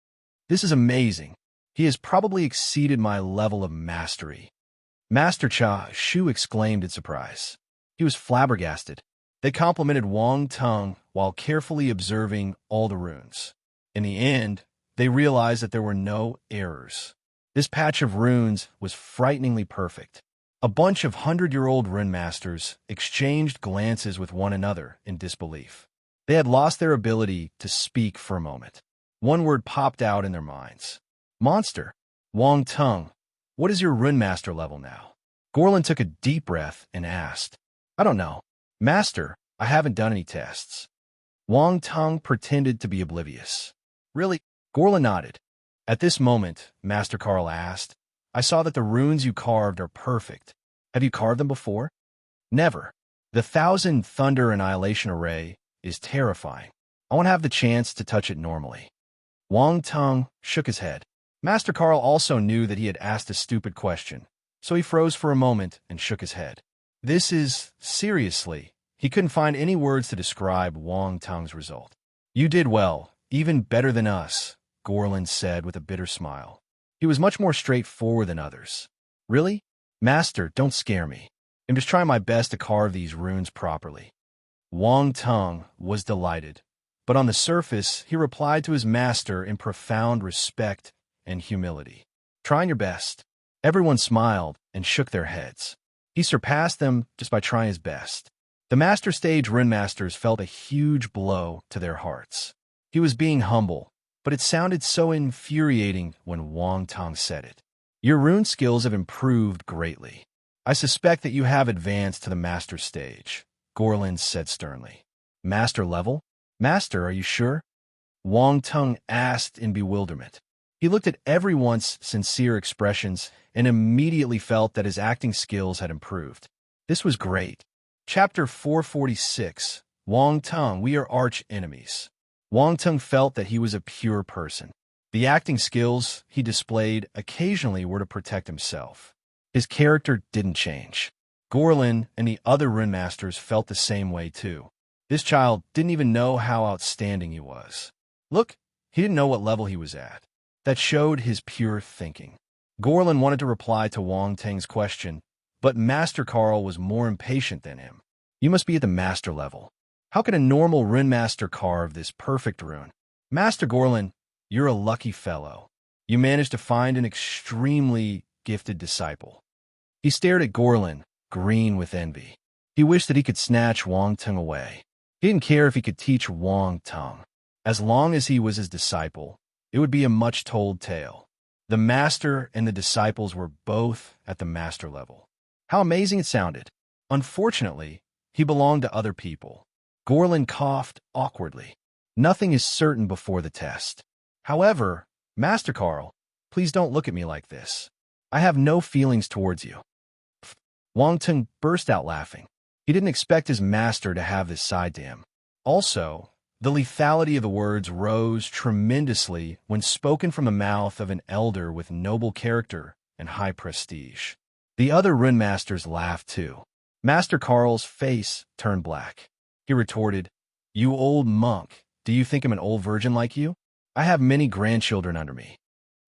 This is amazing. He has probably exceeded my level of mastery. Master Cha Shu exclaimed in surprise. He was flabbergasted. They complimented Wang Tung while carefully observing all the runes. In the end, they realized that there were no errors. This patch of runes was frighteningly perfect. A bunch of 100-year-old rune masters exchanged glances with one another in disbelief. They had lost their ability to speak for a moment. One word popped out in their minds. Monster. Wang Tung, what is your rune master level now? Gorlin took a deep breath and asked. I don't know. Master, I haven't done any tests. Wang Tong pretended to be oblivious. Really? Gorlin nodded. At this moment, Master Carl asked, I saw that the runes you carved are perfect. Have you carved them before? Never. The 1,000 Thunder Annihilation Array is terrifying. I won't have the chance to touch it normally. Wang Tong shook his head. Master Carl also knew that he had asked a stupid question, so he froze for a moment and shook his head. This is, seriously, he couldn't find any words to describe Wang Tong's result. You did well, even better than us, Gorlin said with a bitter smile. He was much more straightforward than others. Really? Master, don't scare me. I'm just trying my best to carve these runes properly. Wang Tong was delighted, but on the surface, he replied to his master in profound respect and humility. Trying your best. Everyone smiled and shook their heads. He surpassed them just by trying his best. The master stage rune masters felt a huge blow to their hearts. He was being humble, but it sounded so infuriating when Wang Tong said it. Your rune skills have improved greatly. I suspect that you have advanced to the master stage, Gorlin said sternly. Master level? Master, are you sure? Wang Tong asked in bewilderment. He looked at everyone's sincere expressions and immediately felt that his acting skills had improved. This was great. Chapter 446, Wang Tong, we are arch enemies. Wang Tong felt that he was a pure person. The acting skills he displayed occasionally were to protect himself. His character didn't change. Gorlin and the other rune masters felt the same way too. This child didn't even know how outstanding he was. Look, he didn't know what level he was at. That showed his pure thinking. Gorlin wanted to reply to Wang Tong's question, but Master Carl was more impatient than him. You must be at the master level. How can a normal rune master carve this perfect rune? Master Gorlin, you're a lucky fellow. You managed to find an extremely gifted disciple. He stared at Gorlin, green with envy. He wished that he could snatch Wang Tong away. He didn't care if he could teach Wang Tong. As long as he was his disciple, it would be a much-told tale. The master and the disciples were both at the master level. How amazing it sounded. Unfortunately, he belonged to other people. Gorlin coughed awkwardly. Nothing is certain before the test. However, Master Carl, please don't look at me like this. I have no feelings towards you. Wang Tong burst out laughing. He didn't expect his master to have this side to him. Also, the lethality of the words rose tremendously when spoken from the mouth of an elder with noble character and high prestige. The other rune masters laughed too. Master Carl's face turned black. He retorted, You old monk, do you think I'm an old virgin like you? I have many grandchildren under me.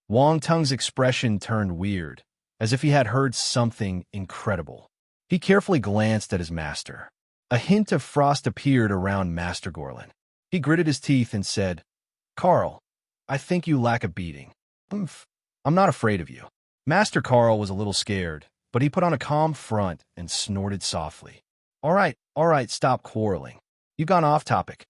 Wang Tong's expression turned weird, as if he had heard something incredible. He carefully glanced at his master. A hint of frost appeared around Master Gorlin. He gritted his teeth and said, Carl, I think you lack a beating. I'm not afraid of you. Master Carl was a little scared, but he put on a calm front and snorted softly. All right, stop quarreling. You've gone off topic.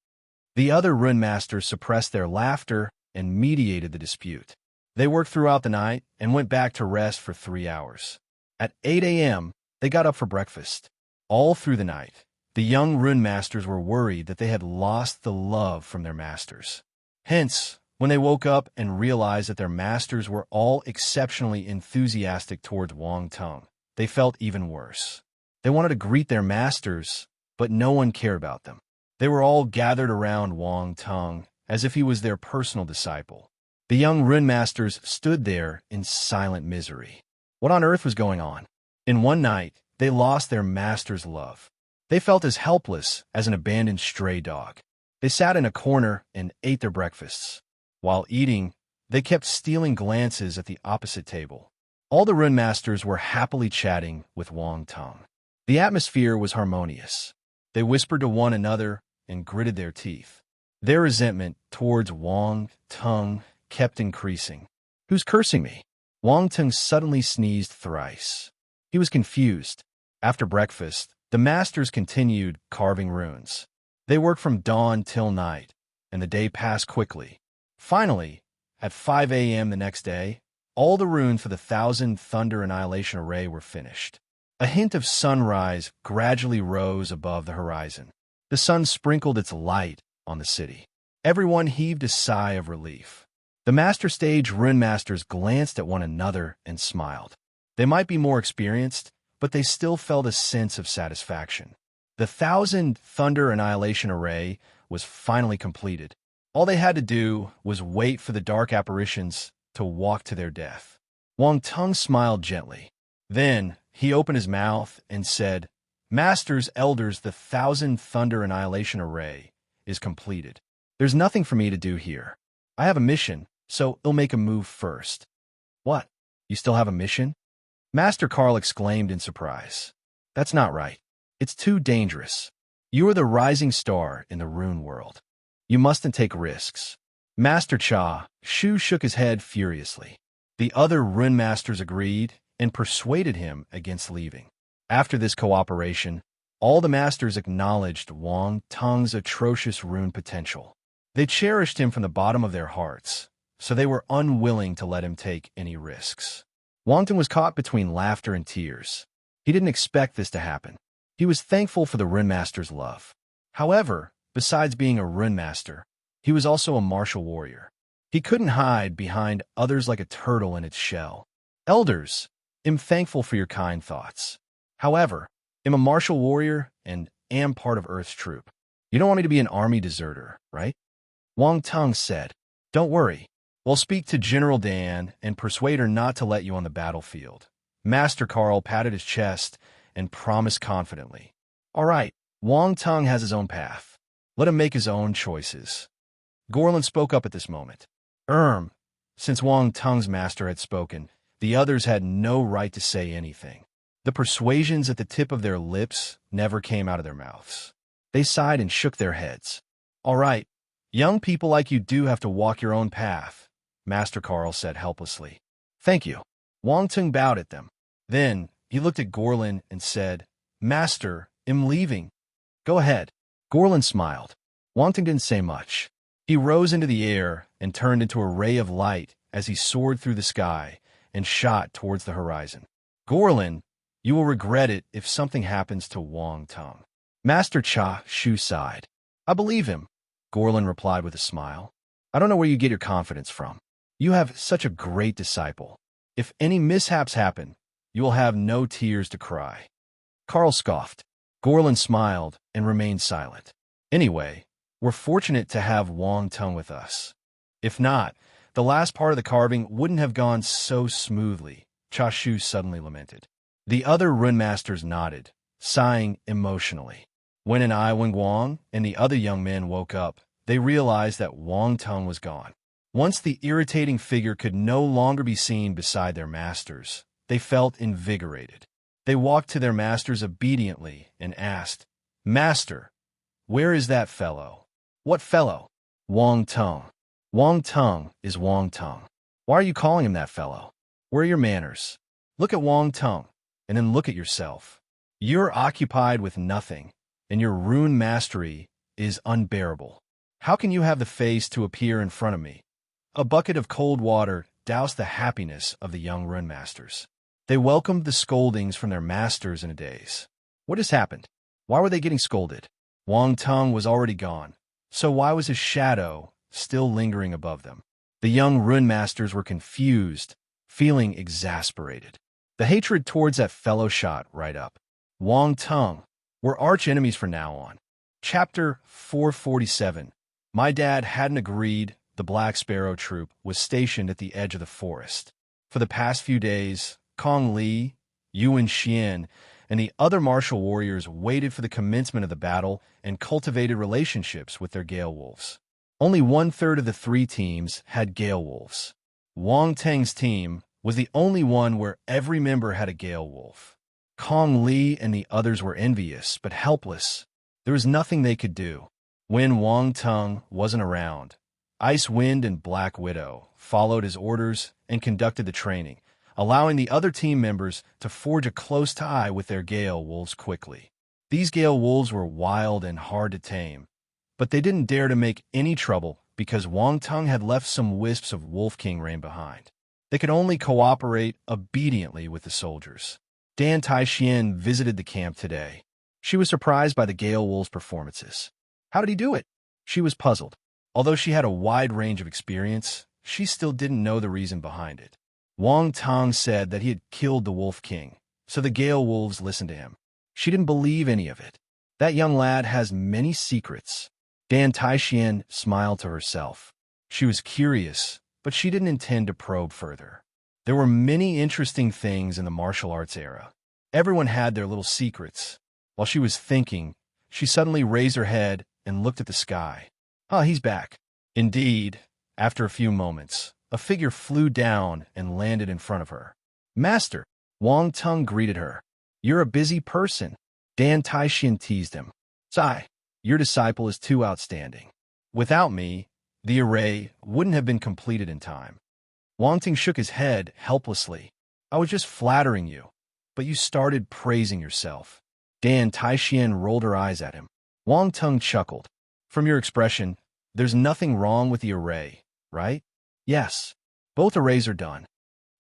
The other rune masters suppressed their laughter and mediated the dispute. They worked throughout the night and went back to rest for 3 hours. At 8 a.m., they got up for breakfast. All through the night, the young rune masters were worried that they had lost the love from their masters. Hence, when they woke up and realized that their masters were all exceptionally enthusiastic towards Wang Tong, they felt even worse. They wanted to greet their masters, but no one cared about them. They were all gathered around Wang Tong as if he was their personal disciple. The young rune masters stood there in silent misery. What on earth was going on? In one night, they lost their master's love. They felt as helpless as an abandoned stray dog. They sat in a corner and ate their breakfasts. While eating, they kept stealing glances at the opposite table. All the rune masters were happily chatting with Wang Tong. The atmosphere was harmonious. They whispered to one another and gritted their teeth. Their resentment towards Wang Tong kept increasing. Who's cursing me? Wang Tong suddenly sneezed thrice. He was confused. After breakfast, the masters continued carving runes. They worked from dawn till night, and the day passed quickly. Finally, at 5 a.m. the next day, all the runes for the 1,000 Thunder Annihilation Array were finished. A hint of sunrise gradually rose above the horizon. The sun sprinkled its light on the city. Everyone heaved a sigh of relief. The master stage rune masters glanced at one another and smiled. They might be more experienced, but they still felt a sense of satisfaction. The 1,000 Thunder Annihilation Array was finally completed. All they had to do was wait for the dark apparitions to walk to their death. Wang Tung smiled gently. Then he opened his mouth and said, "Masters, elders, the 1,000 Thunder Annihilation Array is completed. There's nothing for me to do here. I have a mission, so I'll make a move first." "What? You still have a mission?" Master Carl exclaimed in surprise. "That's not right. It's too dangerous. You are the rising star in the rune world. You mustn't take risks." Master Cha Shu shook his head furiously. The other rune masters agreed and persuaded him against leaving. After this cooperation, all the masters acknowledged Wang Tung's atrocious rune potential. They cherished him from the bottom of their hearts, so they were unwilling to let him take any risks. Wang Tung was caught between laughter and tears. He didn't expect this to happen. He was thankful for the rune master's love. However, besides being a rune master, he was also a martial warrior. He couldn't hide behind others like a turtle in its shell. "Elders, I'm thankful for your kind thoughts. However, I'm a martial warrior and am part of Earth's troop. You don't want me to be an army deserter, right?" Wang Tung said. "Don't worry. We'll speak to General Dan and persuade her not to let you on the battlefield." Master Carl patted his chest and promised confidently. "All right, Wang Tung has his own path. Let him make his own choices." Gorlin spoke up at this moment. Since Wang Tung's master had spoken, the others had no right to say anything. The persuasions at the tip of their lips never came out of their mouths. They sighed and shook their heads. "All right, young people like you do have to walk your own path," Master Carl said helplessly. "Thank you." Wang Tung bowed at them. Then he looked at Gorlin and said, "Master, I'm leaving. Go ahead." Gorlin smiled. Wang Tung didn't say much. He rose into the air and turned into a ray of light as he soared through the sky and shot towards the horizon. "Gorlin, you will regret it if something happens to Wang Tung." Master Cha Shu sighed. "I believe him," Gorlin replied with a smile. "I don't know where you get your confidence from. You have such a great disciple. If any mishaps happen, you will have no tears to cry." Carl scoffed. Gorlin smiled and remained silent. "Anyway, we're fortunate to have Wang Tung with us. If not, the last part of the carving wouldn't have gone so smoothly," Cha Shu suddenly lamented. The other rune masters nodded, sighing emotionally. When an I Wing Wang and the other young men woke up, they realized that Wang Tung was gone. Once the irritating figure could no longer be seen beside their masters, they felt invigorated. They walked to their masters obediently and asked, "Master, where is that fellow?" "What fellow?" "Wang Tung." "Wang Tung is Wang Tung. Why are you calling him that fellow? Where are your manners? Look at Wang Tung, and then look at yourself. You're occupied with nothing, and your rune mastery is unbearable. How can you have the face to appear in front of me?" A bucket of cold water doused the happiness of the young rune masters. They welcomed the scoldings from their masters in a daze. What has happened? Why were they getting scolded? Wang Tung was already gone, so why was his shadow still lingering above them? The young rune masters were confused, feeling exasperated. The hatred towards that fellow shot right up. Wang Tung, we're arch enemies from now on. Chapter 447. My dad hadn't agreed the Black Sparrow troop was stationed at the edge of the forest. For the past few days, Kong Li, Yuan Xian, and the other martial warriors waited for the commencement of the battle and cultivated relationships with their Gale Wolves. Only 1/3 of the 3 teams had Gale Wolves. Wang Teng's team was the only one where every member had a Gale Wolf. Kong Li and the others were envious, but helpless. There was nothing they could do. When Wang Tung wasn't around, Ice Wind and Black Widow followed his orders and conducted the training, allowing the other team members to forge a close tie with their Gale Wolves quickly. These Gale Wolves were wild and hard to tame, but they didn't dare to make any trouble because Wang Tung had left some wisps of Wolf King rain behind. They could only cooperate obediently with the soldiers. Dan Taixian visited the camp today. She was surprised by the Gale Wolves' performances. "How did he do it?" She was puzzled. Although she had a wide range of experience, she still didn't know the reason behind it. Wang Tong said that he had killed the Wolf King, so the Gale Wolves listened to him. She didn't believe any of it. That young lad has many secrets. Dan Taixian smiled to herself. She was curious, but she didn't intend to probe further. There were many interesting things in the martial arts era. Everyone had their little secrets. While she was thinking, she suddenly raised her head and looked at the sky. Ah, he's back. Indeed, after a few moments, a figure flew down and landed in front of her. Master, Wang Tung greeted her. You're a busy person. Dan Taixian teased him. Sigh, your disciple is too outstanding. Without me, the array wouldn't have been completed in time. Wang Ting shook his head helplessly. I was just flattering you, but you started praising yourself. Dan Taixian rolled her eyes at him. Wang Tung chuckled. From your expression, there's nothing wrong with the array, right? Yes. Both arrays are done.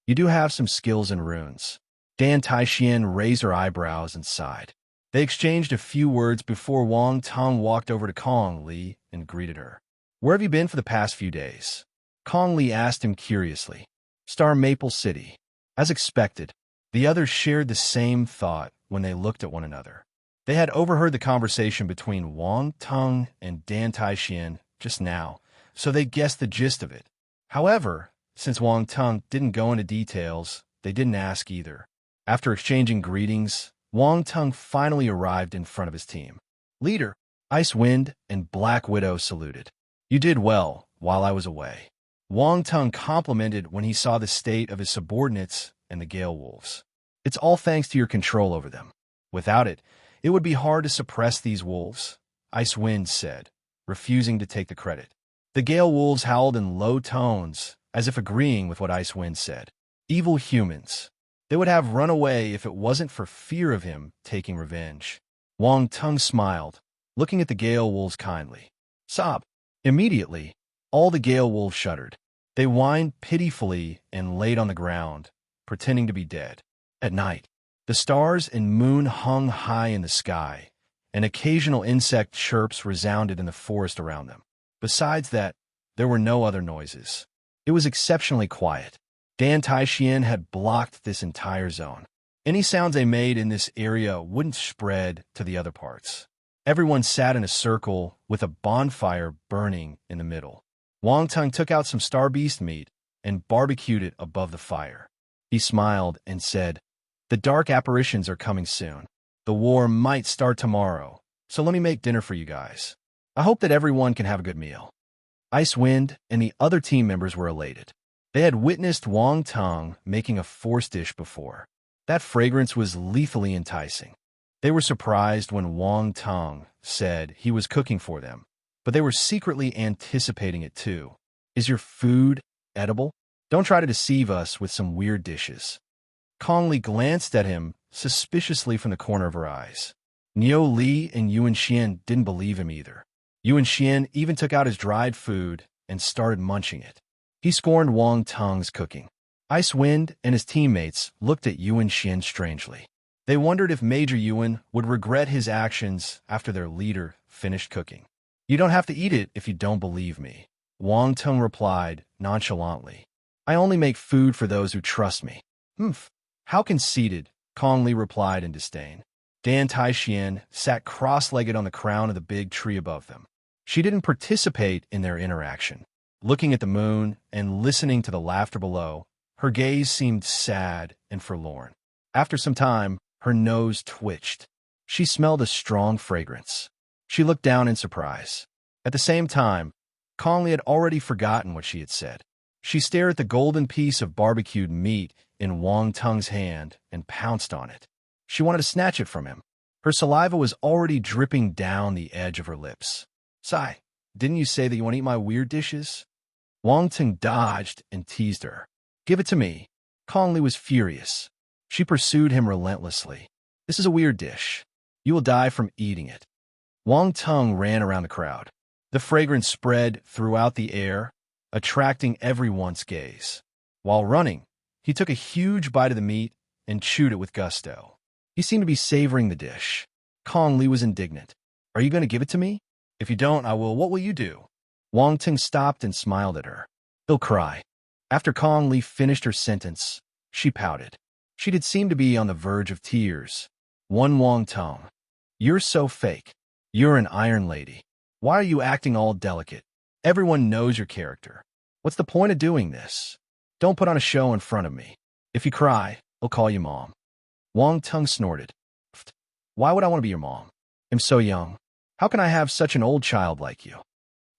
You do have some skills in runes. Dan Taixian raised her eyebrows and sighed. They exchanged a few words before Wang Tung walked over to Kong Li and greeted her. Where have you been for the past few days? Kong Li asked him curiously. Star Maple City. As expected, the others shared the same thought when they looked at one another. They had overheard the conversation between Wang Tung and Dan Taixian just now, so they guessed the gist of it. However, since Wang Tung didn't go into details, they didn't ask either. After exchanging greetings, Wang Tung finally arrived in front of his team. Leader, Ice Wind and Black Widow saluted. You did well while I was away. Wang Tung complimented when he saw the state of his subordinates and the Gale Wolves. It's all thanks to your control over them. Without it, it would be hard to suppress these wolves, Ice Wind said, refusing to take the credit. The Gale Wolves howled in low tones, as if agreeing with what Ice Wind said. Evil humans. They would have run away if it wasn't for fear of him taking revenge. Wang Tung smiled, looking at the Gale Wolves kindly. Sob. Immediately, all the Gale Wolves shuddered. They whined pitifully and laid on the ground, pretending to be dead. At night, the stars and moon hung high in the sky, and occasional insect chirps resounded in the forest around them. Besides that, there were no other noises. It was exceptionally quiet. Dan Taixian had blocked this entire zone. Any sounds they made in this area wouldn't spread to the other parts. Everyone sat in a circle with a bonfire burning in the middle. Wang Tung took out some star beast meat and barbecued it above the fire. He smiled and said, The dark apparitions are coming soon. The war might start tomorrow, so let me make dinner for you guys. I hope that everyone can have a good meal. Ice Wind and the other team members were elated. They had witnessed Wang Tung making a force dish before. That fragrance was lethally enticing. They were surprised when Wang Tung said he was cooking for them, but they were secretly anticipating it too. Is your food edible? Don't try to deceive us with some weird dishes. Kong Li glanced at him suspiciously from the corner of her eyes. Niu Li and Yuan Xian didn't believe him either. Yuan Xian even took out his dried food and started munching it. He scorned Wang Tung's cooking. Ice Wind and his teammates looked at Yuan Xian strangely. They wondered if Major Yuan would regret his actions after their leader finished cooking. You don't have to eat it if you don't believe me, Wang Tung replied nonchalantly. I only make food for those who trust me. Humph. How conceited, Kong Li replied in disdain. Dan Taixian sat cross-legged on the crown of the big tree above them. She didn't participate in their interaction. Looking at the moon and listening to the laughter below, her gaze seemed sad and forlorn. After some time, her nose twitched. She smelled a strong fragrance. She looked down in surprise. At the same time, Kong Li had already forgotten what she had said. She stared at the golden piece of barbecued meat in Wang Tung's hand and pounced on it. She wanted to snatch it from him. Her saliva was already dripping down the edge of her lips. Sigh, didn't you say that you want to eat my weird dishes? Wang Tung dodged and teased her. Give it to me. Kong Li was furious. She pursued him relentlessly. This is a weird dish. You will die from eating it. Wang Tung ran around the crowd. The fragrance spread throughout the air, attracting everyone's gaze. While running, he took a huge bite of the meat and chewed it with gusto. He seemed to be savoring the dish. Kong Li was indignant. Are you going to give it to me? If you don't, I will. What will you do? Wang Ting stopped and smiled at her. He'll cry. After Kong Li finished her sentence, she pouted. She did seem to be on the verge of tears. Wang Tong, you're so fake. You're an iron lady. Why are you acting all delicate? Everyone knows your character. What's the point of doing this? Don't put on a show in front of me. If you cry, I'll call you mom. Wang Tong snorted. Why would I want to be your mom? I'm so young. How can I have such an old child like you?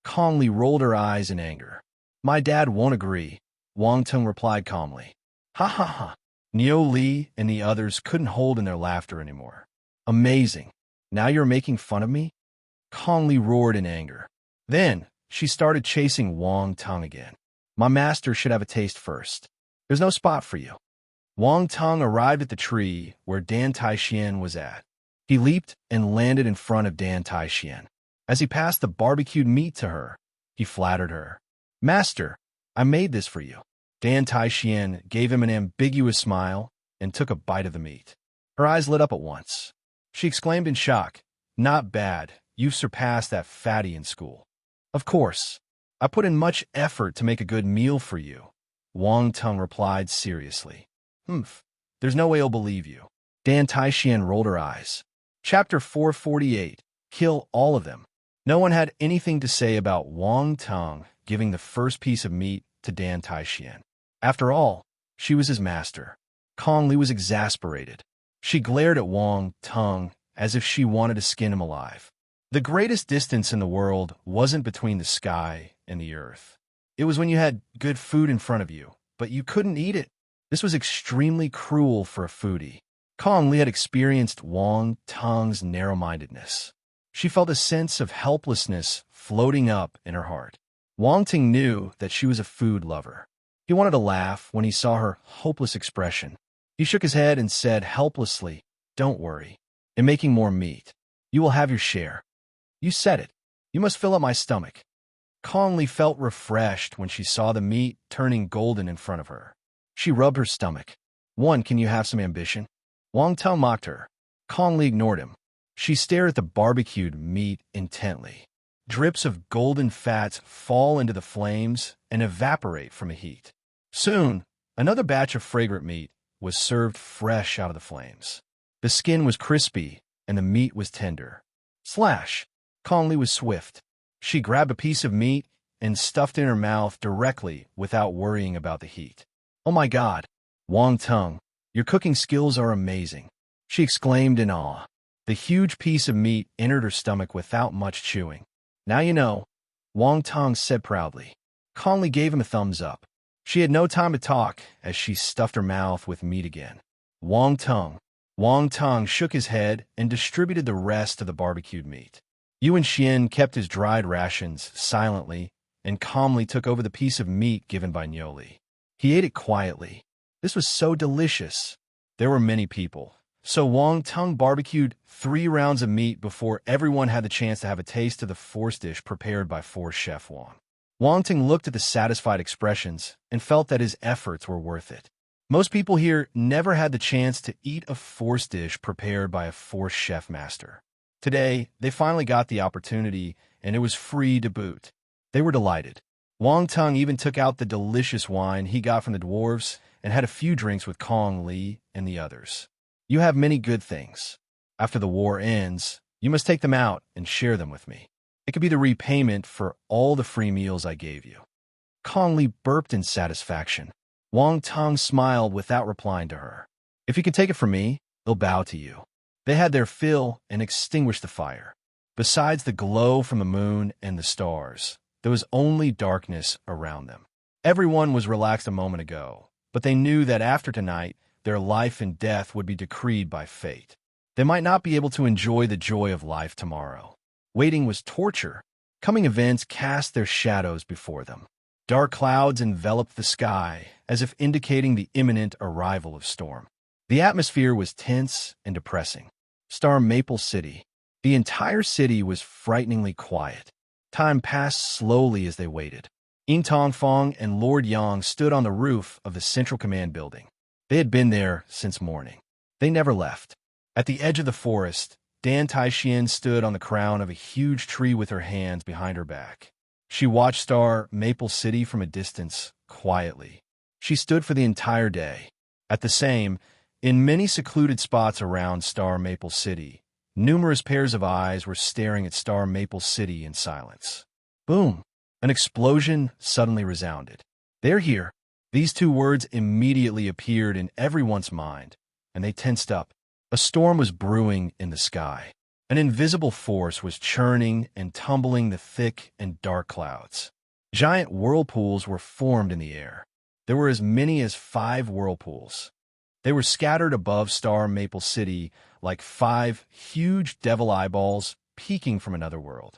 Kong Li rolled her eyes in anger. My dad won't agree, Wang Tong replied calmly. Ha ha ha. Niu Li and the others couldn't hold in their laughter anymore. Amazing. Now you're making fun of me? Kong Li roared in anger. Then, she started chasing Wang Tong again. My master should have a taste first. There's no spot for you. Wang Tong arrived at the tree where Dan Taixian was at. He leaped and landed in front of Dan Taixian. As he passed the barbecued meat to her, he flattered her. Master, I made this for you. Dan Taixian gave him an ambiguous smile and took a bite of the meat. Her eyes lit up at once. She exclaimed in shock, Not bad. You've surpassed that fatty in school. Of course. I put in much effort to make a good meal for you, Wang Tong replied seriously. There's no way I'll believe you. Dan Taixian rolled her eyes. Chapter 448. Kill all of them. No one had anything to say about Wang Tong giving the first piece of meat to Dan Taixian. After all, she was his master. Kong Li was exasperated. She glared at Wang Tong as if she wanted to skin him alive. The greatest distance in the world wasn't between the sky and the earth. It was when you had good food in front of you, but you couldn't eat it. This was extremely cruel for a foodie. Kong Li had experienced Wang Tong's narrow-mindedness. She felt a sense of helplessness floating up in her heart. Wang Ting knew that she was a food lover. He wanted to laugh when he saw her hopeless expression. He shook his head and said helplessly, Don't worry. In making more meat, you will have your share. You said it. You must fill up my stomach. Kong Li felt refreshed when she saw the meat turning golden in front of her. She rubbed her stomach. Can you have some ambition? Wang Tong mocked her. Kong Li ignored him. She stared at the barbecued meat intently. Drips of golden fat fall into the flames and evaporate from the heat. Soon, another batch of fragrant meat was served fresh out of the flames. The skin was crispy and the meat was tender. Slash! Kong Li was swift. She grabbed a piece of meat and stuffed it in her mouth directly without worrying about the heat. Oh my God! Wang Tong, your cooking skills are amazing, she exclaimed in awe. The huge piece of meat entered her stomach without much chewing. Now you know, Wang Tong said proudly. Kong Li gave him a thumbs up. She had no time to talk as she stuffed her mouth with meat again. Wang Tong shook his head and distributed the rest of the barbecued meat. Yuan Xian kept his dried rations silently and calmly took over the piece of meat given by Niu Li. He ate it quietly. This was so delicious. There were many people, so Wang Tong barbecued 3 rounds of meat before everyone had the chance to have a taste of the force dish prepared by Force Chef Wang. Wang Ting looked at the satisfied expressions and felt that his efforts were worth it. Most people here never had the chance to eat a force dish prepared by a force chef master. Today, they finally got the opportunity, and it was free to boot. They were delighted. Wang Tong even took out the delicious wine he got from the dwarves and had a few drinks with Kong Li and the others. You have many good things. After the war ends, you must take them out and share them with me. It could be the repayment for all the free meals I gave you. Kong Li burped in satisfaction. Wang Tong smiled without replying to her. If you can take it from me, they'll bow to you. They had their fill and extinguished the fire. Besides the glow from the moon and the stars, there was only darkness around them. Everyone was relaxed a moment ago, but they knew that after tonight, their life and death would be decreed by fate. They might not be able to enjoy the joy of life tomorrow. Waiting was torture. Coming events cast their shadows before them. Dark clouds enveloped the sky, as if indicating the imminent arrival of storm. The atmosphere was tense and depressing. Star Maple City. The entire city was frighteningly quiet. Time passed slowly as they waited. Ying Tongfang and Lord Yang stood on the roof of the Central Command building. They had been there since morning. They never left. At the edge of the forest, Dan Taishian stood on the crown of a huge tree with her hands behind her back. She watched Star Maple City from a distance, quietly. She stood for the entire day. At the same, in many secluded spots around Star Maple City, numerous pairs of eyes were staring at Star Maple City in silence. Boom! An explosion suddenly resounded. They're here. These two words immediately appeared in everyone's mind, and they tensed up. A storm was brewing in the sky. An invisible force was churning and tumbling the thick and dark clouds. Giant whirlpools were formed in the air. There were as many as 5 whirlpools. They were scattered above Star Maple City like 5 huge devil eyeballs peeking from another world.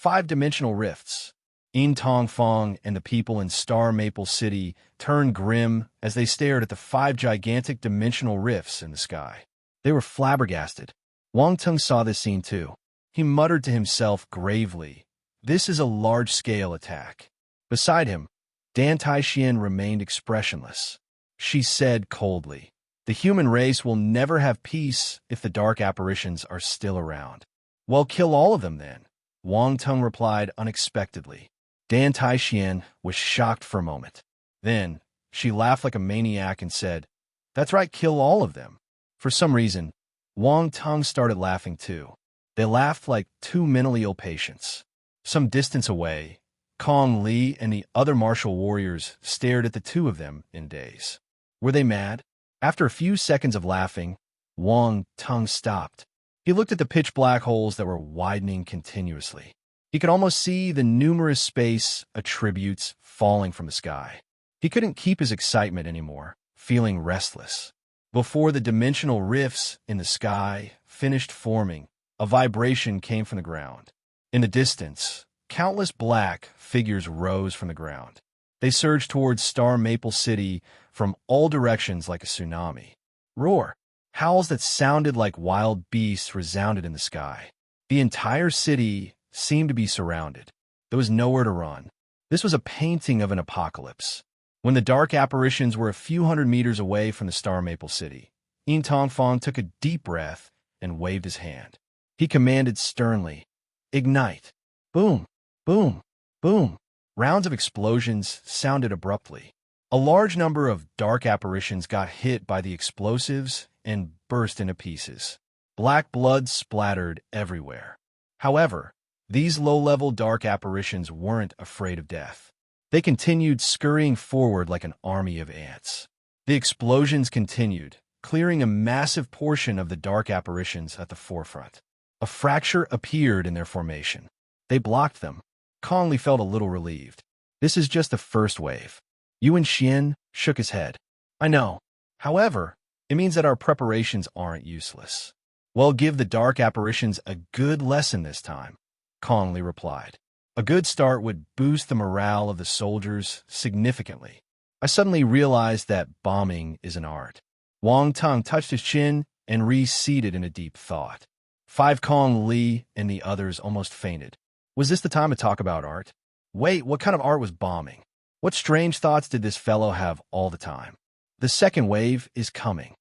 5-dimensional rifts. Yin Tong Fong and the people in Star Maple City turned grim as they stared at the 5 gigantic dimensional rifts in the sky. They were flabbergasted. Wang Tung saw this scene too. He muttered to himself gravely, "This is a large-scale attack." Beside him, Dan Taishian remained expressionless. She said coldly, "The human race will never have peace if the dark apparitions are still around." "Well, kill all of them then," Wang Tung replied unexpectedly. Dan Taishian was shocked for a moment. Then, she laughed like a maniac and said, "That's right, kill all of them." For some reason, Wang Tung started laughing too. They laughed like 2 mentally ill patients. Some distance away, Kong Li and the other martial warriors stared at the two of them in daze. Were they mad? After a few seconds of laughing, Wang Tung stopped. He looked at the pitch black holes that were widening continuously. He could almost see the numerous space attributes falling from the sky. He couldn't keep his excitement anymore, feeling restless. Before the dimensional rifts in the sky finished forming, a vibration came from the ground. In the distance, countless black figures rose from the ground. They surged towards Star Maple City from all directions like a tsunami. Roar! Howls that sounded like wild beasts resounded in the sky. The entire city seemed to be surrounded. There was nowhere to run. This was a painting of an apocalypse. When the dark apparitions were a few hundred meters away from the Star Maple City, Yin Tongfang took a deep breath and waved his hand. He commanded sternly, "Ignite!" Boom! Boom! Boom! Rounds of explosions sounded abruptly. A large number of dark apparitions got hit by the explosives and burst into pieces. Black blood splattered everywhere. However, these low-level dark apparitions weren't afraid of death. They continued scurrying forward like an army of ants. The explosions continued, clearing a massive portion of the dark apparitions at the forefront. A fracture appeared in their formation. They blocked them. Kong Li felt a little relieved. This is just the first wave. Yuan Xian shook his head. "I know. However, it means that our preparations aren't useless. Well, give the dark apparitions a good lesson this time," Kong Li replied. "A good start would boost the morale of the soldiers significantly." I suddenly realized that bombing is an art. Wang Tung touched his chin and reseated in a deep thought. 5 Kong Li and the others almost fainted. Was this the time to talk about art? Wait, what kind of art was bombing? What strange thoughts did this fellow have all the time? "The second wave is coming,"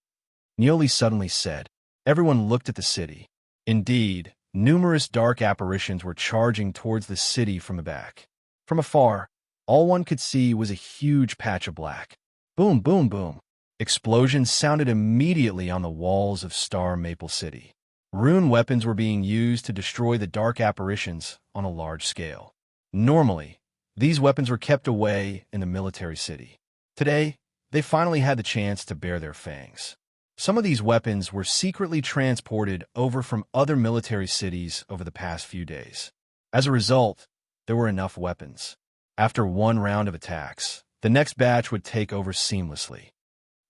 Neoli suddenly said. Everyone looked at the city. Indeed, numerous dark apparitions were charging towards the city from the back. From afar, all one could see was a huge patch of black. Boom, boom, boom. Explosions sounded immediately on the walls of Star Maple City. Rune weapons were being used to destroy the dark apparitions on a large scale. Normally, these weapons were kept away in the military city. Today, they finally had the chance to bare their fangs. Some of these weapons were secretly transported over from other military cities over the past few days. As a result, there were enough weapons. After one round of attacks, the next batch would take over seamlessly.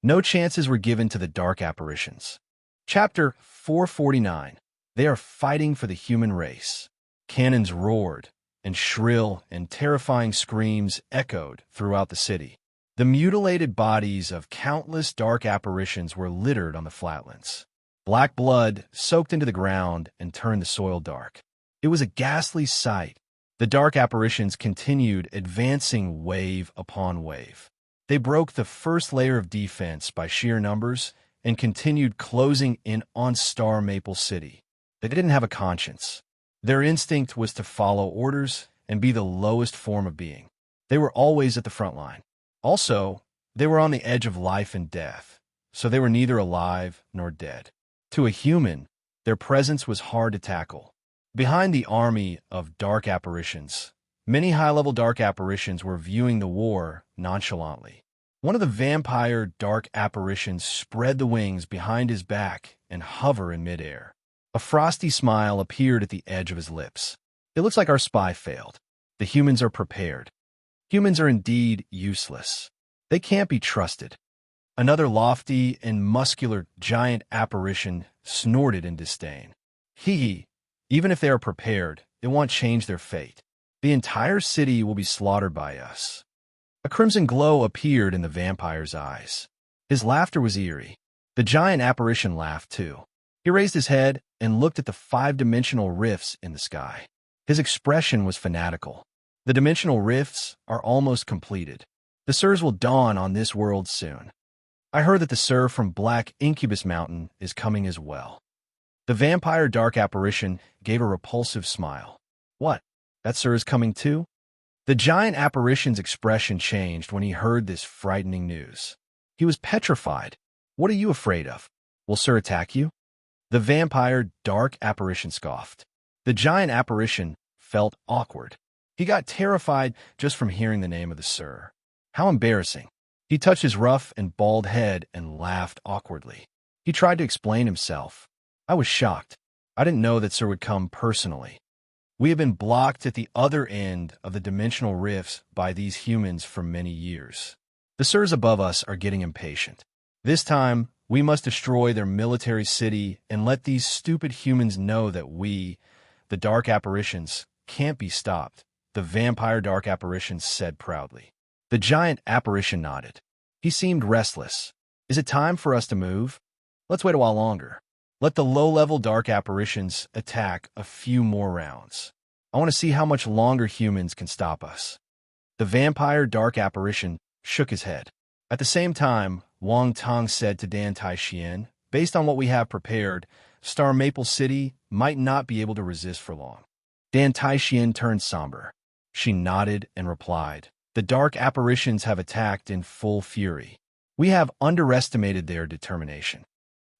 No chances were given to the dark apparitions. Chapter 449. They are fighting for the human race. Cannons roared, and shrill and terrifying screams echoed throughout the city. The mutilated bodies of countless dark apparitions were littered on the flatlands. Black blood soaked into the ground and turned the soil dark. It was a ghastly sight. The dark apparitions continued advancing wave upon wave. They broke the first layer of defense by sheer numbers and continued closing in on Star Maple City. They didn't have a conscience. Their instinct was to follow orders and be the lowest form of being. They were always at the front line. Also, they were on the edge of life and death, so they were neither alive nor dead. To a human, their presence was hard to tackle. Behind the army of dark apparitions, many high-level dark apparitions were viewing the war nonchalantly. One of the vampire dark apparitions spread the wings behind his back and hover in midair. A frosty smile appeared at the edge of his lips. It looks like our spy failed. The humans are prepared. Humans are indeed useless. They can't be trusted. Another lofty and muscular giant apparition snorted in disdain. Hee, even if they are prepared, it won't change their fate. The entire city will be slaughtered by us. A crimson glow appeared in the vampire's eyes. His laughter was eerie. The giant apparition laughed too. He raised his head and looked at the 5-dimensional rifts in the sky. His expression was fanatical. The dimensional rifts are almost completed. The Sirs will dawn on this world soon. I heard that the Sir from Black Incubus Mountain is coming as well. The vampire dark apparition gave a repulsive smile. What? That Sir is coming too? The giant apparition's expression changed when he heard this frightening news. He was petrified. What are you afraid of? Will Sir attack you? The vampire dark apparition scoffed. The giant apparition felt awkward. He got terrified just from hearing the name of the Sir. How embarrassing. He touched his rough and bald head and laughed awkwardly. He tried to explain himself. I was shocked. I didn't know that Sir would come personally. We have been blocked at the other end of the dimensional rifts by these humans for many years. The Sirs above us are getting impatient. This time, we must destroy their military city and let these stupid humans know that we, the dark apparitions, can't be stopped, the vampire dark apparition said proudly. The giant apparition nodded. He seemed restless. Is it time for us to move? Let's wait a while longer. Let the low-level dark apparitions attack a few more rounds. I want to see how much longer humans can stop us. The vampire dark apparition shook his head. At the same time, Wang Tong said to Dan Taixian, based on what we have prepared, Star Maple City might not be able to resist for long. Dan Taixian turned somber. She nodded and replied, the dark apparitions have attacked in full fury. We have underestimated their determination.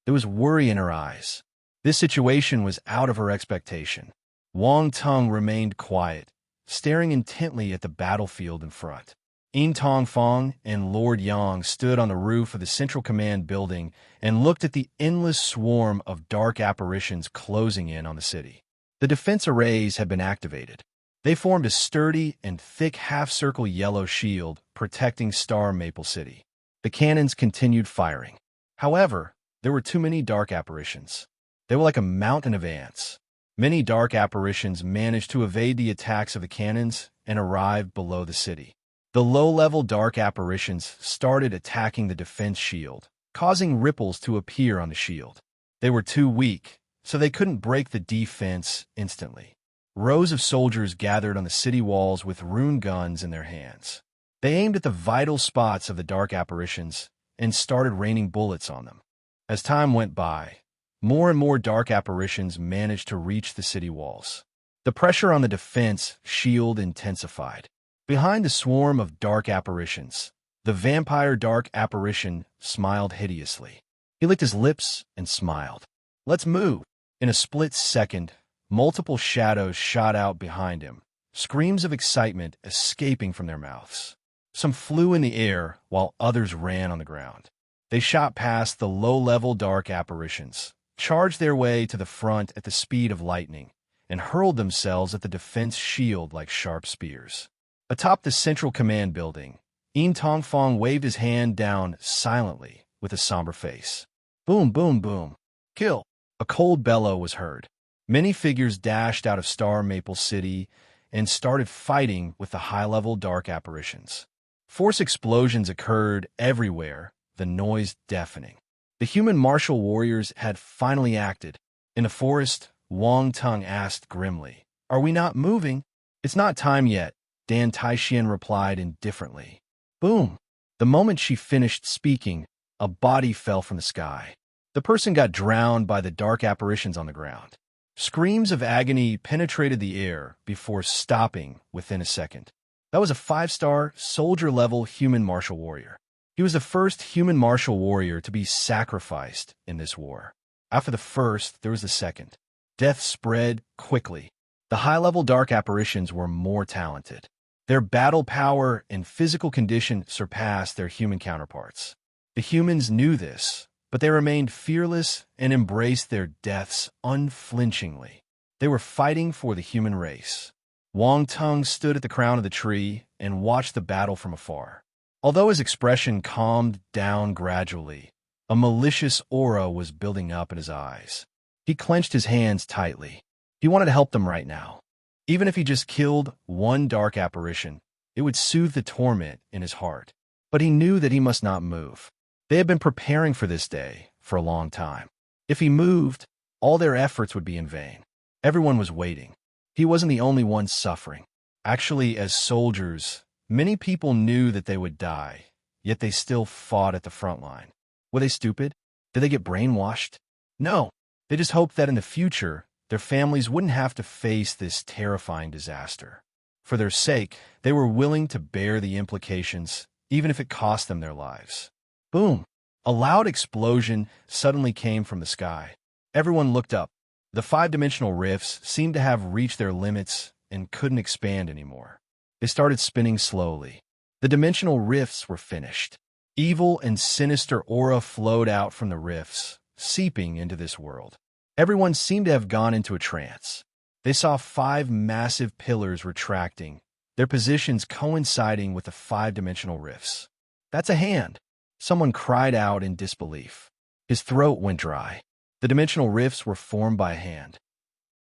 There was worry in her eyes. This situation was out of her expectation. Wang Tong remained quiet, staring intently at the battlefield in front. Yin Tong Fong and Lord Yang stood on the roof of the Central Command building and looked at the endless swarm of dark apparitions closing in on the city. The defense arrays had been activated. They formed a sturdy and thick half-circle yellow shield protecting Star Maple City. The cannons continued firing. However, there were too many dark apparitions. They were like a mountain of ants. Many dark apparitions managed to evade the attacks of the cannons and arrived below the city. The low-level dark apparitions started attacking the defense shield, causing ripples to appear on the shield. They were too weak, so they couldn't break the defense instantly. Rows of soldiers gathered on the city walls with rune guns in their hands. They aimed at the vital spots of the dark apparitions and started raining bullets on them. As time went by, more and more dark apparitions managed to reach the city walls. The pressure on the defense shield intensified. Behind the swarm of dark apparitions, the vampire dark apparition smiled hideously. He licked his lips and smiled. Let's move. In a split second, multiple shadows shot out behind him, screams of excitement escaping from their mouths. Some flew in the air while others ran on the ground. They shot past the low-level dark apparitions, charged their way to the front at the speed of lightning, and hurled themselves at the defense shield like sharp spears. Atop the Central Command building, Yin Tongfang waved his hand down silently with a somber face. Boom, boom, boom. Kill! A cold bellow was heard. Many figures dashed out of Star Maple City and started fighting with the high-level dark apparitions. Force explosions occurred everywhere, the noise deafening. The human martial warriors had finally acted. In the forest, Wang Tung asked grimly, "Are we not moving?" "It's not time yet," Dan Taixian replied indifferently. Boom! The moment she finished speaking, a body fell from the sky. The person got drowned by the dark apparitions on the ground. Screams of agony penetrated the air before stopping within a second. That was a 5-star, soldier-level human martial warrior. He was the first human martial warrior to be sacrificed in this war. After the first, there was the second. Death spread quickly. The high-level dark apparitions were more talented. Their battle power and physical condition surpassed their human counterparts. The humans knew this, but they remained fearless and embraced their deaths unflinchingly. They were fighting for the human race. Wang Tung stood at the crown of the tree and watched the battle from afar. Although his expression calmed down gradually, a malicious aura was building up in his eyes. He clenched his hands tightly. He wanted to help them right now. Even if he just killed one dark apparition, it would soothe the torment in his heart. But he knew that he must not move. They had been preparing for this day for a long time. If he moved, all their efforts would be in vain. Everyone was waiting. He wasn't the only one suffering. Actually, as soldiers, many people knew that they would die, yet they still fought at the front line. Were they stupid? Did they get brainwashed? No. They just hoped that in the future, their families wouldn't have to face this terrifying disaster. For their sake, they were willing to bear the implications, even if it cost them their lives. Boom! A loud explosion suddenly came from the sky. Everyone looked up. The 5-dimensional rifts seemed to have reached their limits and couldn't expand anymore. They started spinning slowly. The dimensional rifts were finished. Evil and sinister aura flowed out from the rifts, seeping into this world. Everyone seemed to have gone into a trance. They saw 5 massive pillars retracting, their positions coinciding with the 5-dimensional rifts. That's a hand! Someone cried out in disbelief. His throat went dry. The dimensional rifts were formed by a hand.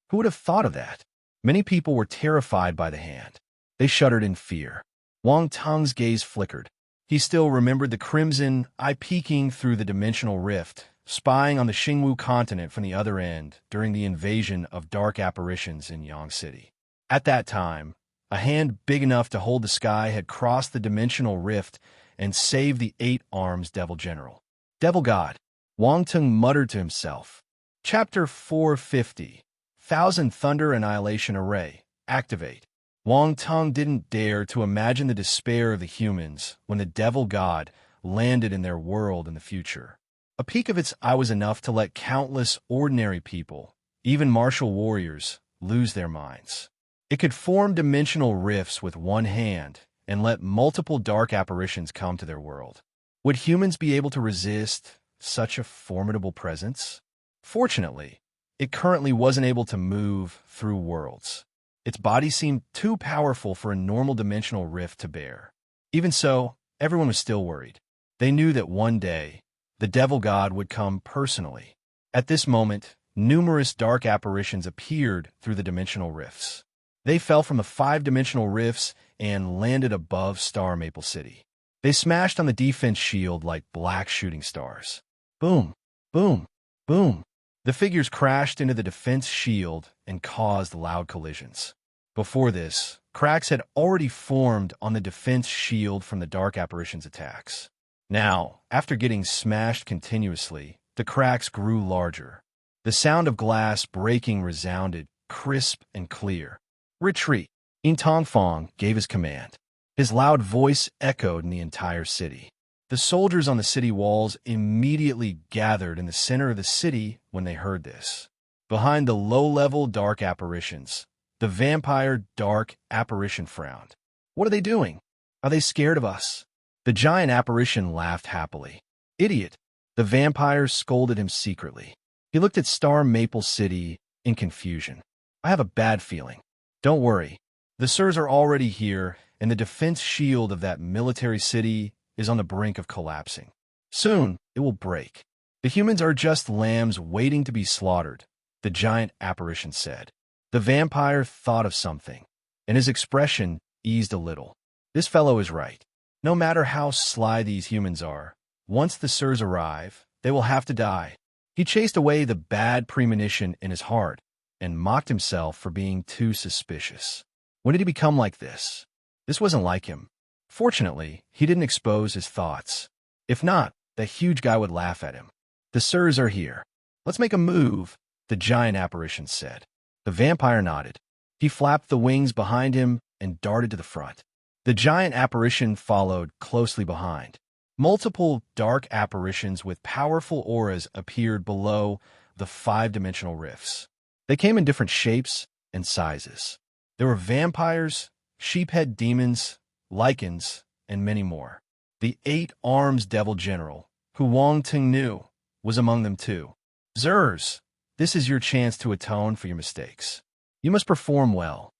Who would have thought of that? Many people were terrified by the hand. They shuddered in fear. Wang Tung's gaze flickered. He still remembered the crimson eye peeking through the dimensional rift, spying on the Xingwu continent from the other end during the invasion of dark apparitions in Yang City. At that time, a hand big enough to hold the sky had crossed the dimensional rift and saved the 8 Arms Devil General. Devil God, Wang Tung muttered to himself. Chapter 450, Thousand Thunder Annihilation Array, activate. Wang Tung didn't dare to imagine the despair of the humans when the Devil God landed in their world in the future. A peek of its eye was enough to let countless ordinary people, even martial warriors, lose their minds. It could form dimensional rifts with one hand and let multiple dark apparitions come to their world. Would humans be able to resist such a formidable presence? Fortunately, it currently wasn't able to move through worlds. Its body seemed too powerful for a normal dimensional rift to bear. Even so, everyone was still worried. They knew that one day, the Devil God would come personally. At this moment, numerous dark apparitions appeared through the dimensional rifts. They fell from the 5-dimensional rifts and landed above Star Maple City. They smashed on the defense shield like black shooting stars. Boom, boom, boom. The figures crashed into the defense shield and caused loud collisions. Before this, cracks had already formed on the defense shield from the dark apparitions' attacks. Now, after getting smashed continuously, the cracks grew larger. The sound of glass breaking resounded, crisp and clear. Retreat! In Tongfang gave his command. His loud voice echoed in the entire city. The soldiers on the city walls immediately gathered in the center of the city when they heard this. Behind the low-level dark apparitions, the vampire dark apparition frowned. What are they doing? Are they scared of us? The giant apparition laughed happily. Idiot! The vampire scolded him secretly. He looked at Star Maple City in confusion. I have a bad feeling. Don't worry. The Sirs are already here, and the defense shield of that military city is on the brink of collapsing. Soon, it will break. The humans are just lambs waiting to be slaughtered, the giant apparition said. The vampire thought of something, and his expression eased a little. This fellow is right. No matter how sly these humans are, once the Sirs arrive, they will have to die. He chased away the bad premonition in his heart and mocked himself for being too suspicious. When did he become like this? This wasn't like him. Fortunately, he didn't expose his thoughts. If not, that huge guy would laugh at him. The Sirs are here. Let's make a move. the giant apparition said. The vampire nodded. He flapped the wings behind him and darted to the front. The giant apparition followed closely behind. Multiple dark apparitions with powerful auras appeared below the five-dimensional rifts. They came in different shapes and sizes. There were vampires, sheephead demons, lichens, and many more. The 8 Arms Devil General, who Wang Ting knew, was among them too. Zers, this is your chance to atone for your mistakes. You must perform well.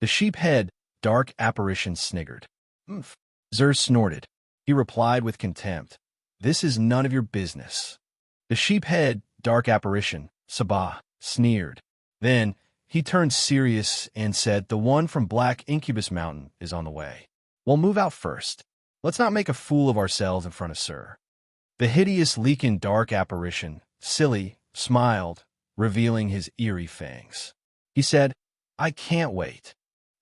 The sheephead dark apparition sniggered. Oomph. Zers snorted. He replied with contempt. This is none of your business. The sheephead dark apparition, Sabah, sneered. Then he turned serious and said, the one from Black Incubus Mountain is on the way. We'll move out first. Let's not make a fool of ourselves in front of Sir. The hideous lichen dark apparition, Silly, smiled, revealing his eerie fangs. He said, I can't wait.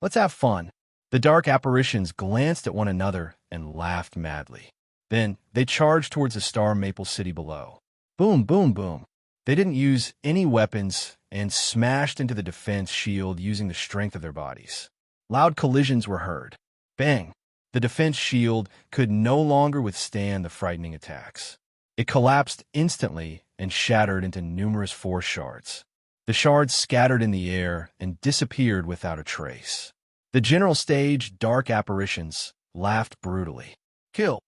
Let's have fun. The dark apparitions glanced at one another and laughed madly. Then they charged towards the Star Maple City below. Boom, boom, boom. They didn't use any weapons and smashed into the defense shield using the strength of their bodies. Loud collisions were heard. Bang! The defense shield could no longer withstand the frightening attacks. It collapsed instantly and shattered into numerous force shards. The shards scattered in the air and disappeared without a trace. The general stage dark apparitions laughed brutally. Kill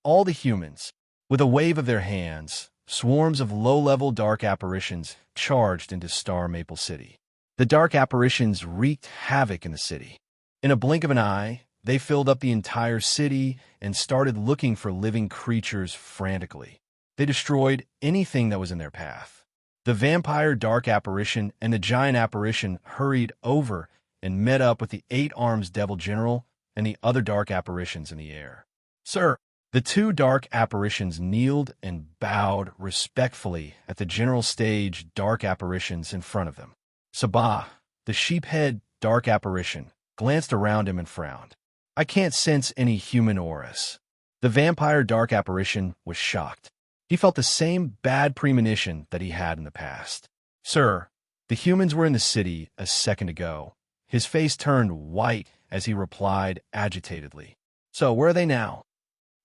all the humans. With a wave of their hands, swarms of low-level dark apparitions charged into Star Maple City. The dark apparitions wreaked havoc in the city. In a blink of an eye, they filled up the entire city and started looking for living creatures frantically. They destroyed anything that was in their path. The vampire dark apparition and the giant apparition hurried over and met up with the 8 Arms Devil General and the other dark apparitions in the air. Sir, the 2 dark apparitions kneeled and bowed respectfully at the general stage dark apparitions in front of them. Sabah, the sheephead dark apparition, glanced around him and frowned. I can't sense any human auras. The vampire dark apparition was shocked. He felt the same bad premonition that he had in the past. Sir, the humans were in the city a second ago. His face turned white as he replied agitatedly. So, where are they now?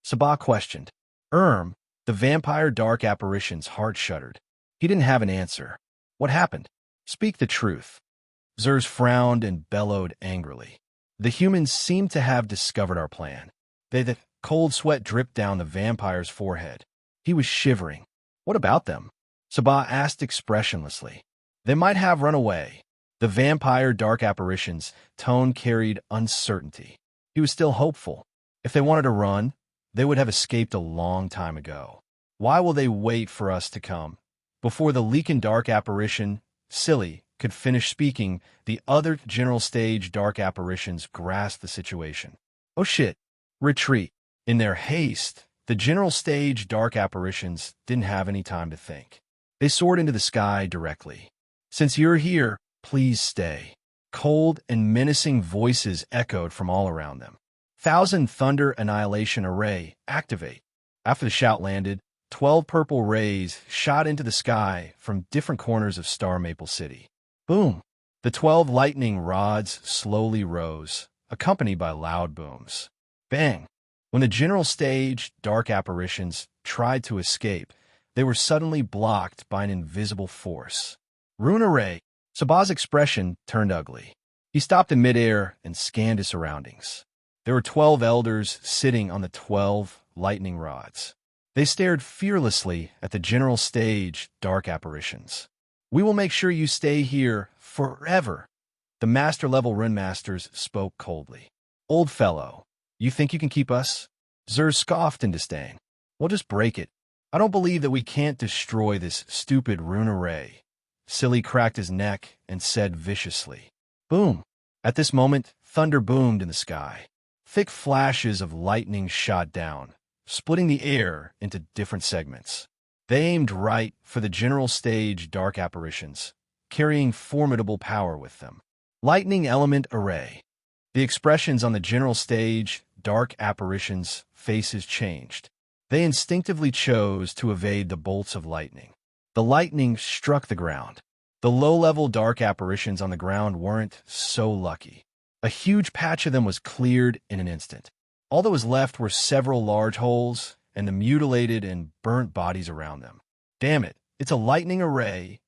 Sabah questioned. The vampire dark apparition's heart shuddered. He didn't have an answer. What happened? Speak the truth. Zers frowned and bellowed angrily. The humans seemed to have discovered our plan. The cold sweat dripped down the vampire's forehead. He was shivering. What about them? Sabah asked expressionlessly. They might have run away. The vampire dark apparition's tone carried uncertainty. He was still hopeful. If they wanted to run, they would have escaped a long time ago. Why will they wait for us to come? Before the leaking dark apparition, Silly, could finish speaking, the other general stage dark apparitions grasped the situation. Oh shit! Retreat! In their haste, the general stage dark apparitions didn't have any time to think. They soared into the sky directly. Since you're here, please stay. Cold and menacing voices echoed from all around them. 1,000 Thunder Annihilation Array, activate. After the shout landed, 12 purple rays shot into the sky from different corners of Star Maple City. Boom! The 12 lightning rods slowly rose, accompanied by loud booms. Bang! When the general stage dark apparitions tried to escape, they were suddenly blocked by an invisible force. Rune Array! Sabah's expression turned ugly. He stopped in midair and scanned his surroundings. There were 12 elders sitting on the 12 lightning rods. They stared fearlessly at the general stage dark apparitions. We will make sure you stay here forever. The master-level rune masters spoke coldly. Old fellow, you think you can keep us? Zers scoffed in disdain. We'll just break it. I don't believe that we can't destroy this stupid rune array. Silly cracked his neck and said viciously. Boom! At this moment, thunder boomed in the sky. Thick flashes of lightning shot down, splitting the air into different segments. They aimed right for the general stage dark apparitions, carrying formidable power with them. Lightning Element Array. The expressions on the general stage dark apparitions' faces changed. They instinctively chose to evade the bolts of lightning. The lightning struck the ground. The low-level dark apparitions on the ground weren't so lucky. A huge patch of them was cleared in an instant. All that was left were several large holes and the mutilated and burnt bodies around them. Damn it, it's a lightning array.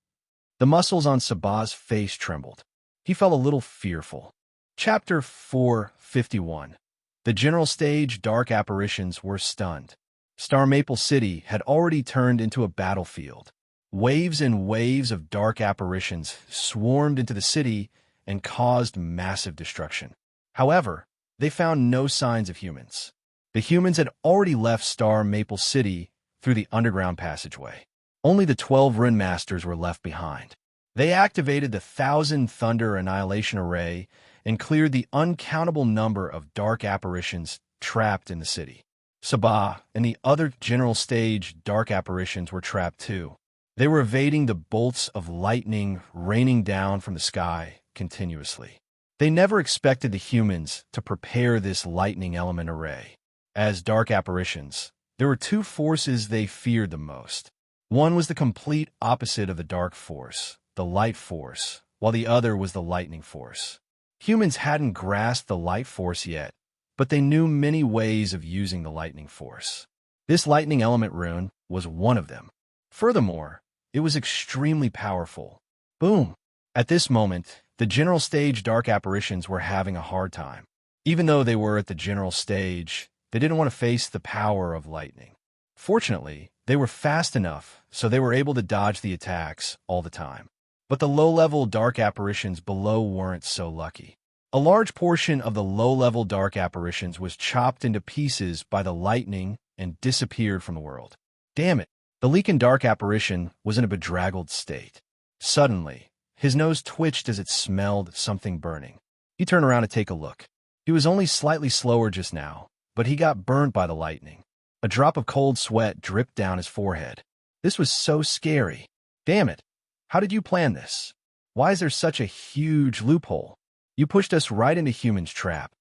The muscles on Sabah's face trembled. He felt a little fearful. Chapter 451. The general stage dark apparitions were stunned. Star Maple City had already turned into a battlefield. Waves and waves of dark apparitions swarmed into the city and caused massive destruction. However, they found no signs of humans. The humans had already left Star Maple City through the underground passageway. Only the 12 Rune Masters were left behind. They activated the 1,000 Thunder Annihilation Array and cleared the uncountable number of dark apparitions trapped in the city. Sabah and the other general stage dark apparitions were trapped too. They were evading the bolts of lightning raining down from the sky continuously. They never expected the humans to prepare this lightning element array. As dark apparitions, there were two forces they feared the most. One was the complete opposite of the dark force, the light force, while the other was the lightning force. Humans hadn't grasped the light force yet, but they knew many ways of using the lightning force. This lightning element rune was one of them. Furthermore, it was extremely powerful. Boom! At this moment, the general stage dark apparitions were having a hard time. Even though they were at the general stage, they didn't want to face the power of lightning. Fortunately, they were fast enough, so they were able to dodge the attacks all the time. But the low-level dark apparitions below weren't so lucky. A large portion of the low-level dark apparitions was chopped into pieces by the lightning and disappeared from the world. Damn it! The Leakin dark apparition was in a bedraggled state. Suddenly, his nose twitched as it smelled something burning. He turned around to take a look. He was only slightly slower just now, but he got burnt by the lightning. A drop of cold sweat dripped down his forehead. This was so scary. Damn it! How did you plan this? Why is there such a huge loophole? You pushed us right into humans' trap.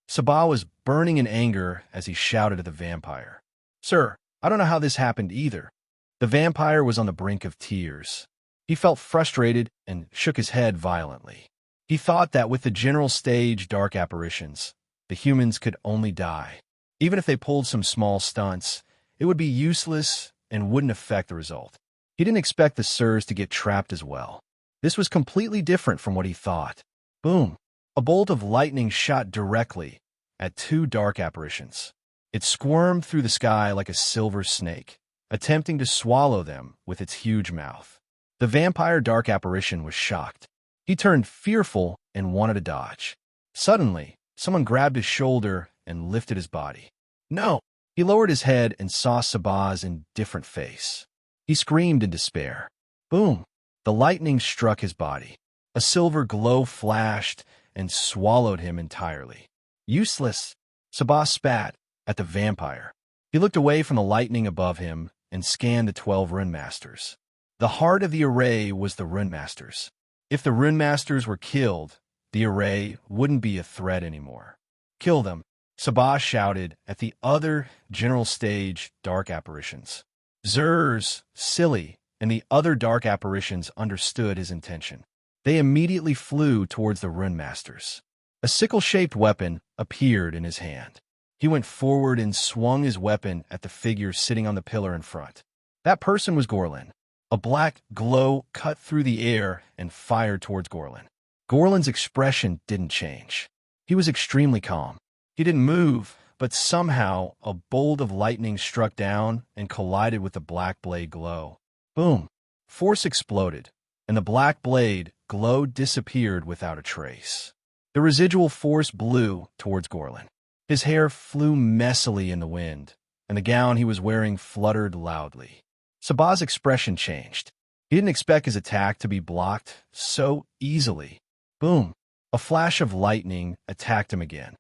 Sabah was burning in anger as he shouted at the vampire. Sir, I don't know how this happened either. The vampire was on the brink of tears. He felt frustrated and shook his head violently. He thought that with the general stage dark apparitions, the humans could only die. Even if they pulled some small stunts, it would be useless and wouldn't affect the result. He didn't expect the Sirs to get trapped as well. This was completely different from what he thought. Boom! A bolt of lightning shot directly at two dark apparitions. It squirmed through the sky like a silver snake, attempting to swallow them with its huge mouth. The vampire dark apparition was shocked. He turned fearful and wanted to dodge. Suddenly, someone grabbed his shoulder and lifted his body. No! He lowered his head and saw Sabah's indifferent face. He screamed in despair. Boom! The lightning struck his body. A silver glow flashed and swallowed him entirely. Useless! Sabah spat at the vampire. He looked away from the lightning above him and scanned the 12 Rune Masters. The heart of the array was the Rune Masters. If the Rune Masters were killed, the array wouldn't be a threat anymore. Kill them, Sabah shouted at the other general stage dark apparitions. Zers, Silly, and the other dark apparitions understood his intention. They immediately flew towards the Rune Masters. A sickle-shaped weapon appeared in his hand. He went forward and swung his weapon at the figure sitting on the pillar in front. That person was Gorlin. A black glow cut through the air and fired towards Gorlin. Gorlin's expression didn't change. He was extremely calm. He didn't move, but somehow a bolt of lightning struck down and collided with the black blade glow. Boom! Force exploded, and the black blade glow disappeared without a trace. The residual force blew towards Gorlin. His hair flew messily in the wind, and the gown he was wearing fluttered loudly. Sabah's expression changed. He didn't expect his attack to be blocked so easily. Boom! A flash of lightning attacked him again.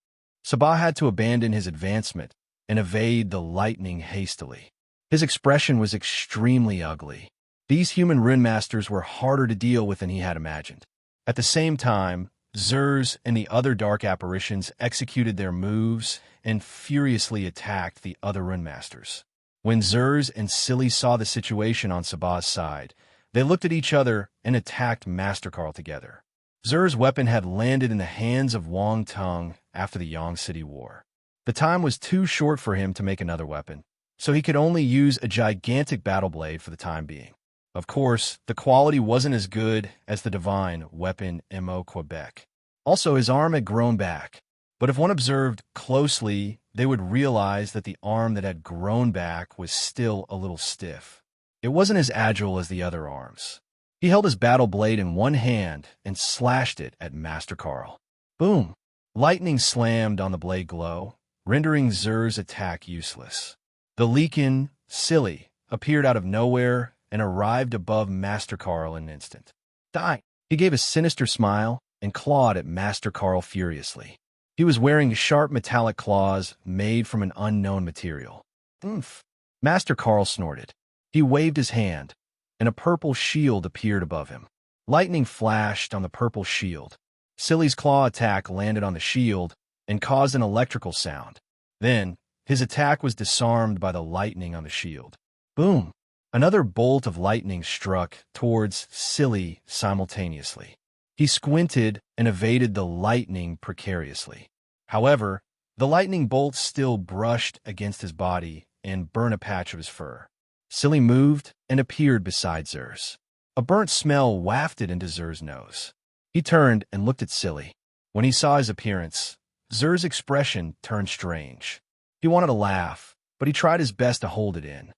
Sabah had to abandon his advancement and evade the lightning hastily. His expression was extremely ugly. These human Rune Masters were harder to deal with than he had imagined. At the same time, Zers and the other dark apparitions executed their moves and furiously attacked the other Rune Masters. When Zers and Silly saw the situation on Sabah's side, They looked at each other and attacked Master Carl together. Zer's weapon had landed in the hands of Wang Tung after the Yang City War. The time was too short for him to make another weapon, so he could only use a gigantic battle blade for the time being. Of course, the quality wasn't as good as the divine weapon Mo Quebec. Also, his arm had grown back. But if one observed closely, they would realize that the arm that had grown back was still a little stiff. It wasn't as agile as the other arms. He held his battle blade in one hand and slashed it at Master Carl. Boom! Lightning slammed on the blade glow, rendering Zer's attack useless. The Leakin, Silly, appeared out of nowhere and arrived above Master Carl in an instant. Die! He gave a sinister smile and clawed at Master Carl furiously. He was wearing sharp metallic claws made from an unknown material. Oomph! Master Carl snorted. He waved his hand, and a purple shield appeared above him. Lightning flashed on the purple shield. Silly's claw attack landed on the shield and caused an electrical sound. Then, his attack was disarmed by the lightning on the shield. Boom! Another bolt of lightning struck towards Silly simultaneously. He squinted and evaded the lightning precariously. However, the lightning bolt still brushed against his body and burned a patch of his fur. Silly moved and appeared beside Zer's. A burnt smell wafted into Zer's nose. He turned and looked at Silly. When he saw his appearance, Zer's expression turned strange. He wanted to laugh, but he tried his best to hold it in.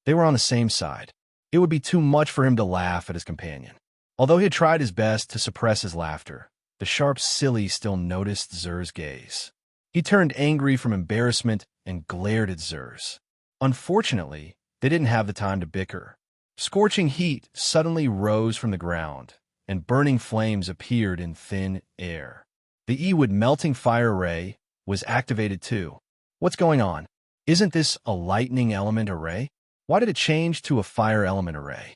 They were on the same side. It would be too much for him to laugh at his companion. Although he had tried his best to suppress his laughter, the sharp Silly still noticed Zer's gaze. He turned angry from embarrassment and glared at Zer's. Unfortunately, they didn't have the time to bicker. Scorching heat suddenly rose from the ground, and burning flames appeared in thin air. The Ewood melting fire ray was activated too. What's going on? Isn't this a lightning element array? Why did it change to a fire element array?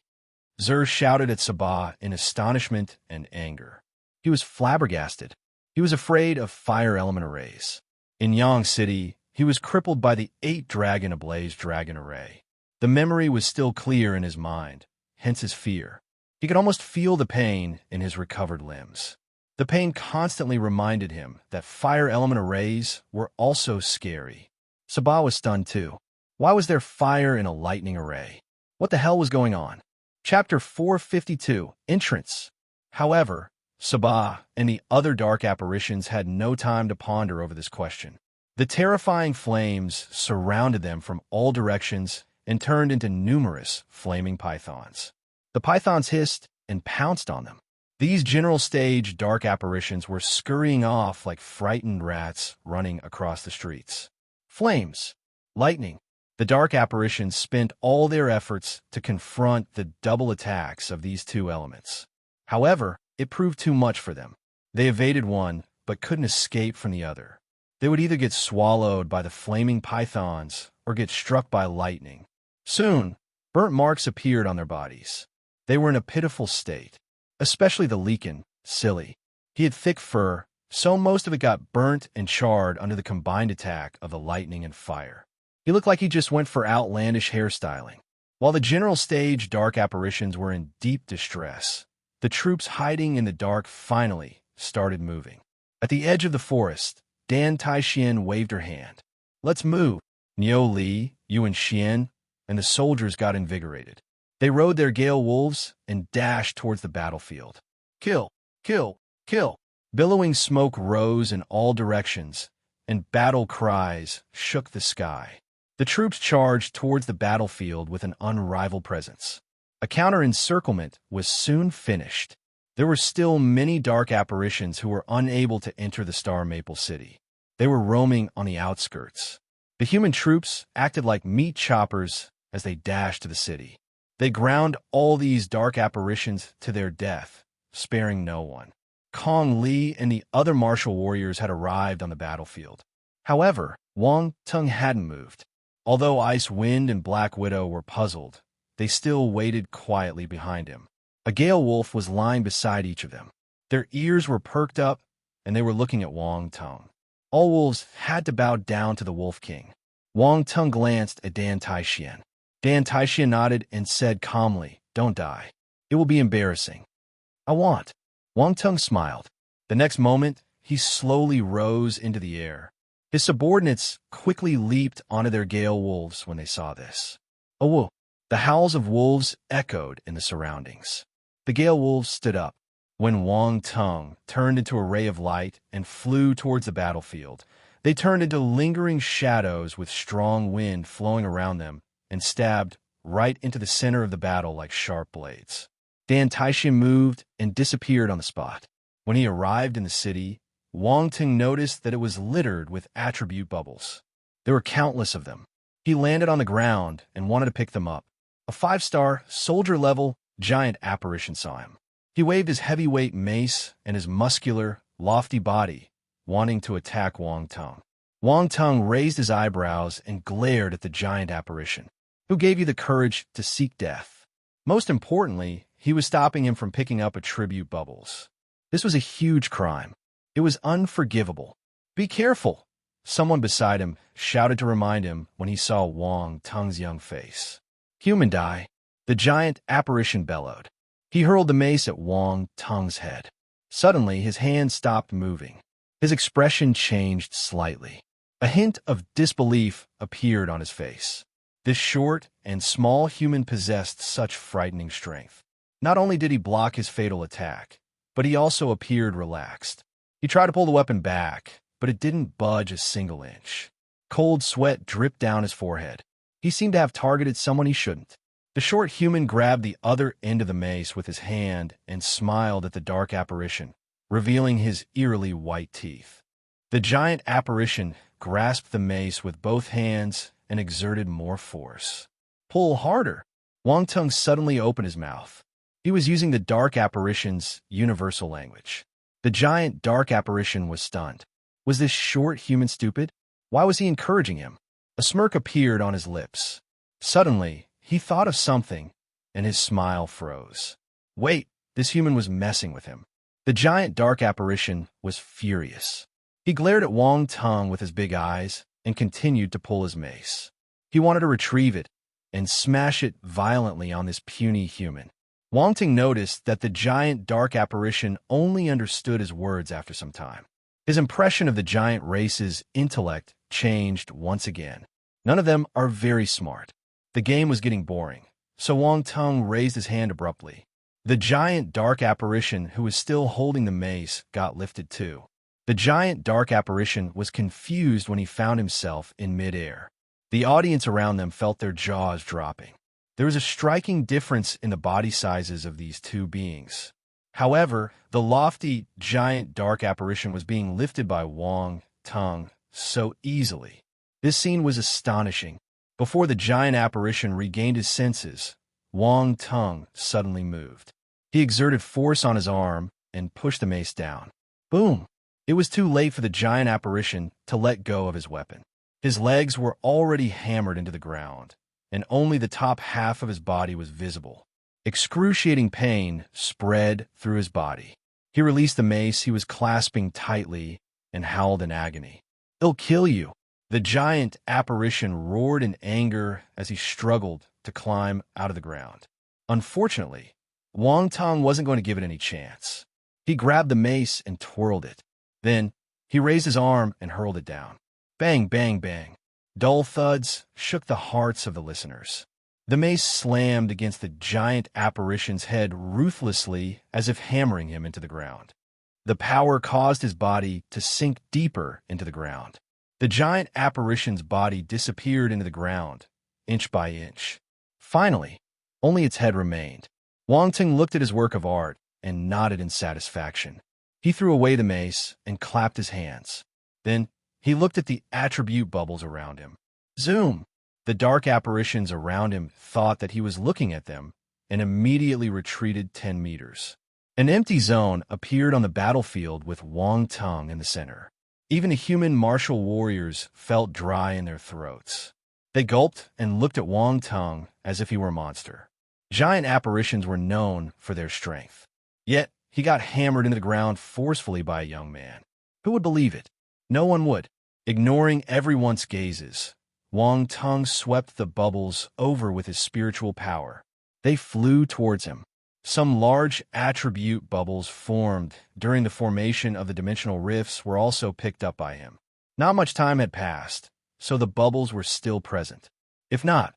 Zer shouted at Sabah in astonishment and anger. He was flabbergasted. He was afraid of fire element arrays. In Yang City, he was crippled by the 8-dragon ablaze dragon array. The memory was still clear in his mind, hence his fear. He could almost feel the pain in his recovered limbs. The pain constantly reminded him that fire element arrays were also scary. Sabah was stunned too. Why was there fire in a lightning array? What the hell was going on? Chapter 452, Entrance. However, Sabah and the other dark apparitions had no time to ponder over this question. The terrifying flames surrounded them from all directions and turned into numerous flaming pythons. The pythons hissed and pounced on them. These general stage dark apparitions were scurrying off like frightened rats running across the streets. Flames, lightning. The dark apparitions spent all their efforts to confront the double attacks of these two elements. However, it proved too much for them. They evaded one, but couldn't escape from the other. They would either get swallowed by the flaming pythons or get struck by lightning. Soon, burnt marks appeared on their bodies. They were in a pitiful state, especially the Leakin, Silly. He had thick fur, so most of it got burnt and charred under the combined attack of the lightning and fire. He looked like he just went for outlandish hairstyling. While the general stage dark apparitions were in deep distress, the troops hiding in the dark finally started moving. At the edge of the forest, Dan Taixien waved her hand. Let's move. Niu Li, Yuan Xian, and the soldiers got invigorated. They rode their gale wolves and dashed towards the battlefield. Kill, kill, kill. Billowing smoke rose in all directions, and battle cries shook the sky. The troops charged towards the battlefield with an unrivaled presence. A counter-encirclement was soon finished. There were still many dark apparitions who were unable to enter the Star Maple City. They were roaming on the outskirts. The human troops acted like meat choppers as they dashed to the city. They ground all these dark apparitions to their death, sparing no one. Kong Li and the other martial warriors had arrived on the battlefield. However, Wang Tung hadn't moved. Although Ice Wind and Black Widow were puzzled, they still waited quietly behind him. A gale wolf was lying beside each of them. Their ears were perked up, and they were looking at Wang Tung. All wolves had to bow down to the Wolf King. Wang Tung glanced at Dan Taixien. Dan Taixien nodded and said calmly, "Don't die." It will be embarrassing. I want. Wang Tung smiled. The next moment, he slowly rose into the air. His subordinates quickly leaped onto their gale wolves when they saw this. A wolf. The howls of wolves echoed in the surroundings. The gale wolves stood up. When Wang Tung turned into a ray of light and flew towards the battlefield, they turned into lingering shadows with strong wind flowing around them and stabbed right into the center of the battle like sharp blades. Dan Taishin moved and disappeared on the spot. When he arrived in the city, Wang Tung noticed that it was littered with attribute bubbles. There were countless of them. He landed on the ground and wanted to pick them up. A 5-star, soldier-level, giant apparition saw him. He waved his heavyweight mace and his muscular, lofty body, wanting to attack Wang Tung. Wang Tung raised his eyebrows and glared at the giant apparition. Who gave you the courage to seek death? Most importantly, he was stopping him from picking up attribute bubbles. This was a huge crime. It was unforgivable. Be careful, someone beside him shouted to remind him when he saw Wang Tung's young face. Human die, the giant apparition bellowed. He hurled the mace at Wang Tung's head. Suddenly, his hand stopped moving. His expression changed slightly. A hint of disbelief appeared on his face. This short and small human possessed such frightening strength. Not only did he block his fatal attack, but he also appeared relaxed. He tried to pull the weapon back, but it didn't budge a single inch. Cold sweat dripped down his forehead. He seemed to have targeted someone he shouldn't. The short human grabbed the other end of the mace with his hand and smiled at the dark apparition, revealing his eerily white teeth. The giant apparition grasped the mace with both hands and exerted more force. Pull harder. Wang Tung suddenly opened his mouth. He was using the dark apparition's universal language. The giant dark apparition was stunned. Was this short human stupid? Why was he encouraging him? A smirk appeared on his lips. Suddenly, he thought of something, and his smile froze. Wait, this human was messing with him. The giant dark apparition was furious. He glared at Wang Tung with his big eyes and continued to pull his mace. He wanted to retrieve it and smash it violently on this puny human. Wang Tung noticed that the giant dark apparition only understood his words after some time. His impression of the giant race's intellect changed once again. None of them are very smart. The game was getting boring, so Wang Tung raised his hand abruptly. The giant dark apparition who was still holding the mace got lifted too. The giant dark apparition was confused when he found himself in midair. The audience around them felt their jaws dropping. There was a striking difference in the body sizes of these two beings. However, the lofty, giant dark apparition was being lifted by Wang Tung so easily. This scene was astonishing. Before the giant apparition regained his senses, Wang Tung suddenly moved. He exerted force on his arm and pushed the mace down. Boom! It was too late for the giant apparition to let go of his weapon. His legs were already hammered into the ground, and only the top half of his body was visible. Excruciating pain spread through his body. He released the mace he was clasping tightly and howled in agony. It'll kill you. The giant apparition roared in anger as he struggled to climb out of the ground. Unfortunately, Wang Tung wasn't going to give it any chance. He grabbed the mace and twirled it. Then, he raised his arm and hurled it down. Bang, bang, bang. Dull thuds shook the hearts of the listeners. The mace slammed against the giant apparition's head ruthlessly as if hammering him into the ground. The power caused his body to sink deeper into the ground. The giant apparition's body disappeared into the ground, inch by inch. Finally, only its head remained. Wang Tung looked at his work of art and nodded in satisfaction. He threw away the mace and clapped his hands. Then, he looked at the attribute bubbles around him. Zoom! The dark apparitions around him thought that he was looking at them and immediately retreated 10 meters. An empty zone appeared on the battlefield with Wang Tung in the center. Even the human martial warriors felt dry in their throats. They gulped and looked at Wang Tung as if he were a monster. Giant apparitions were known for their strength. Yet, he got hammered into the ground forcefully by a young man. Who would believe it? No one would. Ignoring everyone's gazes, Wang Tung swept the bubbles over with his spiritual power. They flew towards him. Some large attribute bubbles formed during the formation of the dimensional rifts were also picked up by him. Not much time had passed, so the bubbles were still present. If not,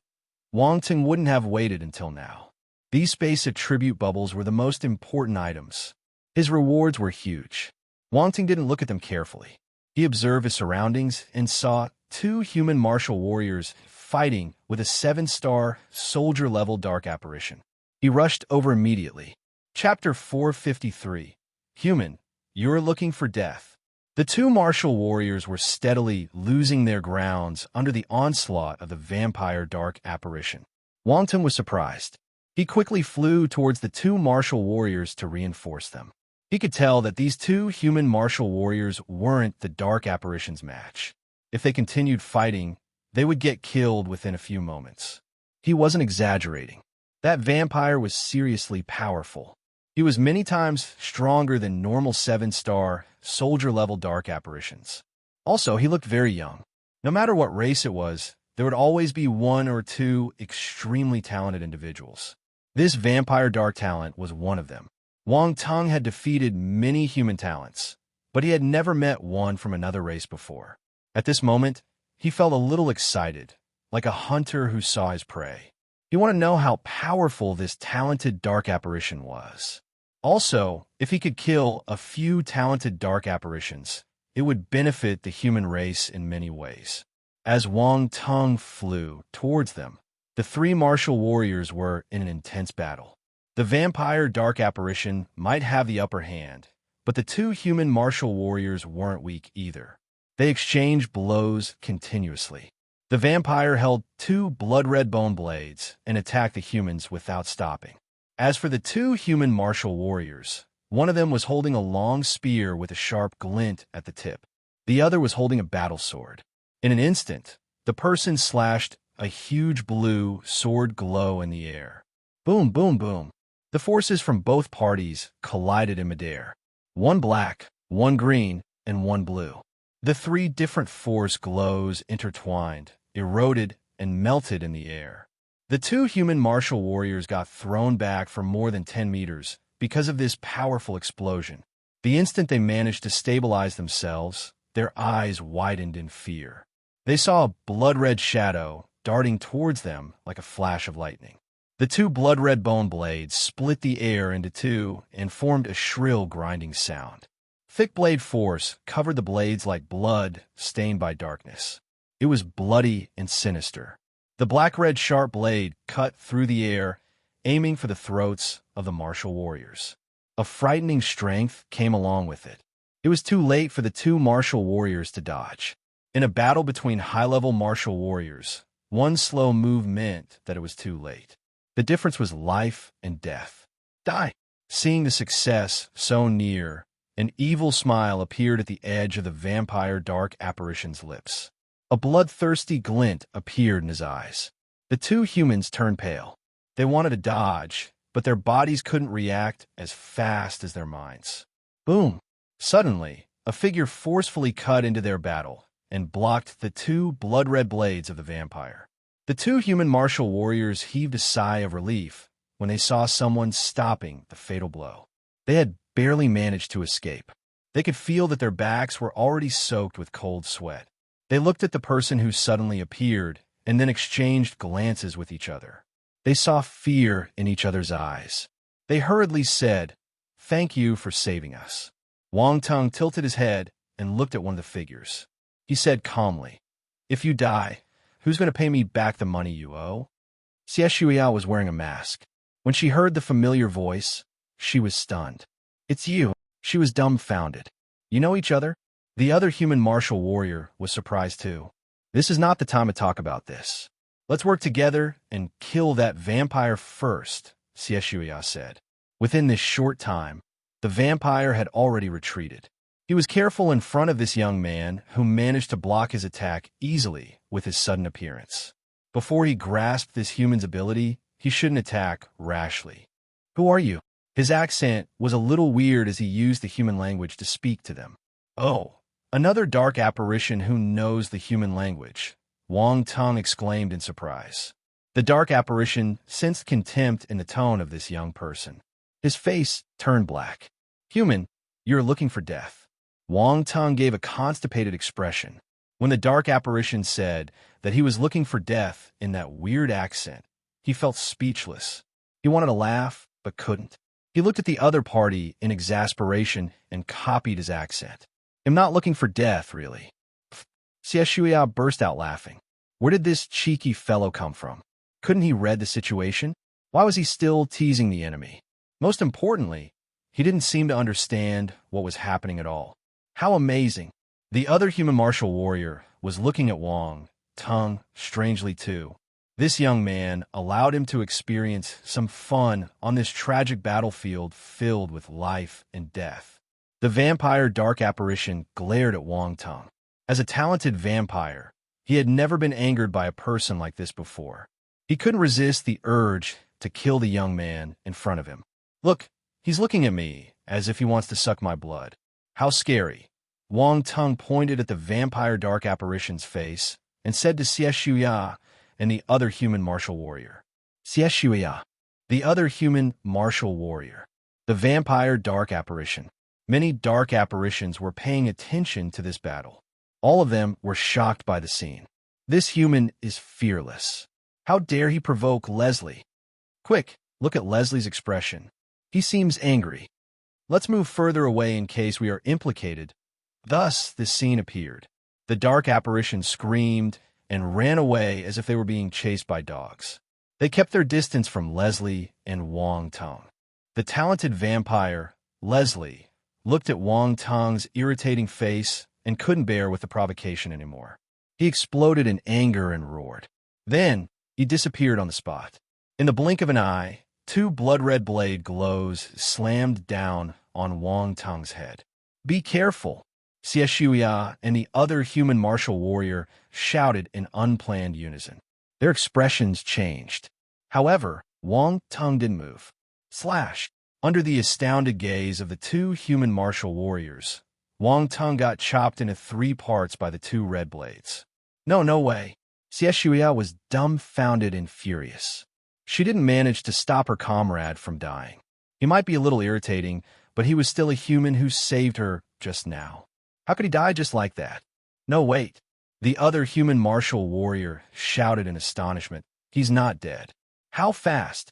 Wang Ting wouldn't have waited until now. These space attribute bubbles were the most important items. His rewards were huge. Wang Ting didn't look at them carefully. He observed his surroundings and saw two human martial warriors fighting with a 7-star soldier-level dark apparition. He rushed over immediately. Chapter 453. Human, you're looking for death. The two martial warriors were steadily losing their grounds under the onslaught of the vampire dark apparition. Wang Ting was surprised. He quickly flew towards the two martial warriors to reinforce them. He could tell that these two human martial warriors weren't the dark apparition's match. If they continued fighting, they would get killed within a few moments. He wasn't exaggerating. That vampire was seriously powerful. He was many times stronger than normal 7-star, soldier-level dark apparitions. Also, he looked very young. No matter what race it was, there would always be one or two extremely talented individuals. This vampire dark talent was one of them. Wang Ting had defeated many human talents, but he had never met one from another race before. At this moment, he felt a little excited, like a hunter who saw his prey. He wanted to know how powerful this talented dark apparition was. Also, if he could kill a few talented dark apparitions, it would benefit the human race in many ways. As Wang Ting flew towards them, the three martial warriors were in an intense battle. The vampire dark apparition might have the upper hand, but the two human martial warriors weren't weak either. They exchanged blows continuously. The vampire held two blood-red bone blades and attacked the humans without stopping. As for the two human martial warriors, one of them was holding a long spear with a sharp glint at the tip. The other was holding a battle sword. In an instant, the person slashed a huge blue sword glow in the air. Boom, boom, boom. The forces from both parties collided in midair. One black, one green, and one blue. The three different force glows intertwined, eroded, and melted in the air. The two human martial warriors got thrown back for more than 10 meters because of this powerful explosion. The instant they managed to stabilize themselves, their eyes widened in fear. They saw a blood-red shadow darting towards them like a flash of lightning. The two blood-red bone blades split the air into two and formed a shrill grinding sound. Thick blade force covered the blades like blood stained by darkness. It was bloody and sinister. The black-red sharp blade cut through the air, aiming for the throats of the martial warriors. A frightening strength came along with it. It was too late for the two martial warriors to dodge. In a battle between high-level martial warriors, one slow move meant that it was too late. The difference was life and death. Die! Seeing the success so near, an evil smile appeared at the edge of the vampire dark apparition's lips. A bloodthirsty glint appeared in his eyes. The two humans turned pale. They wanted to dodge, but their bodies couldn't react as fast as their minds. Boom! Suddenly, a figure forcefully cut into their battle and blocked the two blood-red blades of the vampire. The two human martial warriors heaved a sigh of relief when they saw someone stopping the fatal blow. They had barely managed to escape. They could feel that their backs were already soaked with cold sweat. They looked at the person who suddenly appeared and then exchanged glances with each other. They saw fear in each other's eyes. They hurriedly said, "Thank you for saving us." Wang Ting tilted his head and looked at one of the figures. He said calmly, "If you die, who's going to pay me back the money you owe?" Xie Shuya was wearing a mask. When she heard the familiar voice, she was stunned. "It's you." She was dumbfounded. "You know each other?" The other human martial warrior was surprised too. "This is not the time to talk about this. Let's work together and kill that vampire first," Xie Shuya said. Within this short time, the vampire had already retreated. He was careful in front of this young man who managed to block his attack easily with his sudden appearance. Before he grasped this human's ability, he shouldn't attack rashly. "Who are you?" His accent was a little weird as he used the human language to speak to them. "Oh, another dark apparition who knows the human language," Wang Ting exclaimed in surprise. The dark apparition sensed contempt in the tone of this young person. His face turned black. Human, you're looking for death. Wang Teng gave a constipated expression. When the dark apparition said that he was looking for death in that weird accent, he felt speechless. He wanted to laugh, but couldn't. He looked at the other party in exasperation and copied his accent. I'm not looking for death, really. Xie Shuya burst out laughing. Where did this cheeky fellow come from? Couldn't he read the situation? Why was he still teasing the enemy? Most importantly, he didn't seem to understand what was happening at all. How amazing! The other human martial warrior was looking at Wang Teng strangely too. This young man allowed him to experience some fun on this tragic battlefield filled with life and death. The vampire dark apparition glared at Wang Teng. As a talented vampire, he had never been angered by a person like this before. He couldn't resist the urge to kill the young man in front of him. Look, he's looking at me as if he wants to suck my blood. How scary. Wang Teng pointed at the vampire dark apparition's face and said to Xie Shuya and the other human martial warrior. Xie Shuya, the other human martial warrior. The vampire dark apparition. Many dark apparitions were paying attention to this battle. All of them were shocked by the scene. This human is fearless. How dare he provoke Leslie? Quick, look at Leslie's expression. He seems angry. Let's move further away in case we are implicated. Thus, this scene appeared. The dark apparition screamed and ran away as if they were being chased by dogs. They kept their distance from Leslie and Wang Teng. The talented vampire, Leslie, looked at Wang Teng's irritating face and couldn't bear with the provocation anymore. He exploded in anger and roared. Then, he disappeared on the spot. In the blink of an eye, two blood-red blade glows slammed down on Wang Teng's head. Be careful! Xie Shuya and the other human martial warrior shouted in unplanned unison. Their expressions changed. However, Wang Teng didn't move. Slash! Under the astounded gaze of the two human martial warriors, Wang Teng got chopped into 3 parts by the 2 red blades. No way. Xie Shuya was dumbfounded and furious. She didn't manage to stop her comrade from dying. He might be a little irritating, but he was still a human who saved her just now. How could he die just like that? No, wait. The other human martial warrior shouted in astonishment. He's not dead. How fast?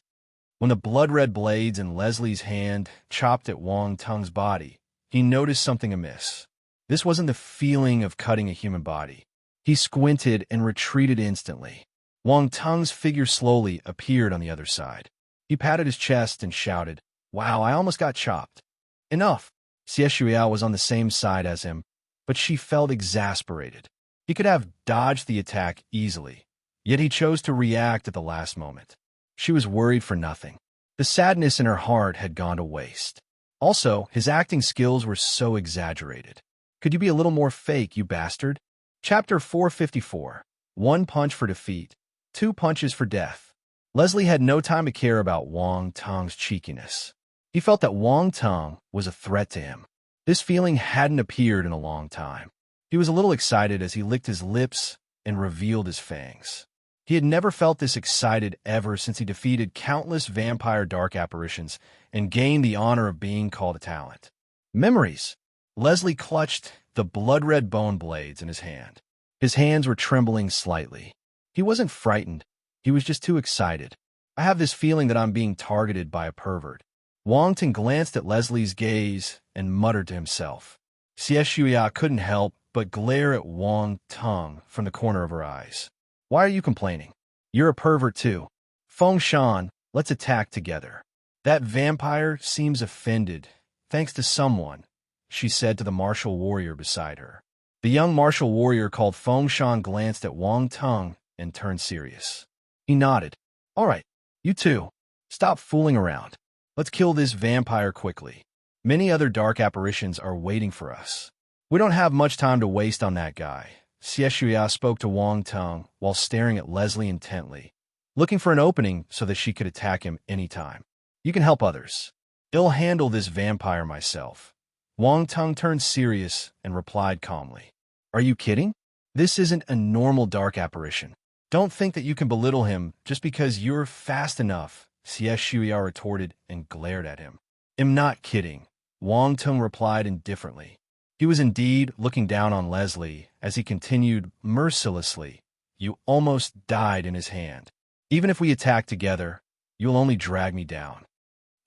When the blood-red blades in Leslie's hand chopped at Wang Teng's body, he noticed something amiss. This wasn't the feeling of cutting a human body. He squinted and retreated instantly. Wang Teng's figure slowly appeared on the other side. He patted his chest and shouted, "Wow, I almost got chopped." Enough. Xie Shuya was on the same side as him, but she felt exasperated. He could have dodged the attack easily, yet he chose to react at the last moment. She was worried for nothing. The sadness in her heart had gone to waste. Also, his acting skills were so exaggerated. Could you be a little more fake, you bastard? Chapter 454. 1 punch for defeat, 2 punches for death. Leslie had no time to care about Wang Teng's cheekiness. He felt that Wang Teng was a threat to him. This feeling hadn't appeared in a long time. He was a little excited as he licked his lips and revealed his fangs. He had never felt this excited ever since he defeated countless vampire dark apparitions and gained the honor of being called a talent. Memories. Leslie clutched the blood-red bone blades in his hand. His hands were trembling slightly. He wasn't frightened. He was just too excited. I have this feeling that I'm being targeted by a pervert. Wang Teng glanced at Leslie's gaze and muttered to himself. Xie Shuya couldn't help but glare at Wang Teng from the corner of her eyes. Why are you complaining? You're a pervert too. Feng Shan, let's attack together. That vampire seems offended, thanks to someone, she said to the martial warrior beside her. The young martial warrior called Feng Shan glanced at Wang Teng and turned serious. He nodded. All right, you two, stop fooling around. Let's kill this vampire quickly. Many other dark apparitions are waiting for us. We don't have much time to waste on that guy. Xie Shuya spoke to Wang Teng while staring at Leslie intently, looking for an opening so that she could attack him anytime. You can help others. I'll handle this vampire myself. Wang Teng turned serious and replied calmly. Are you kidding? This isn't a normal dark apparition. Don't think that you can belittle him just because you're fast enough Shuya retorted and glared at him. "I'm not kidding," Wang Tung replied indifferently. He was indeed looking down on Leslie as he continued mercilessly. "You almost died in his hand. Even if we attack together, you'll only drag me down."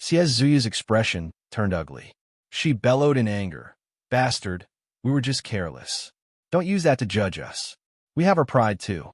Zuya's expression turned ugly. She bellowed in anger. "Bastard, we were just careless. Don't use that to judge us. We have our pride too."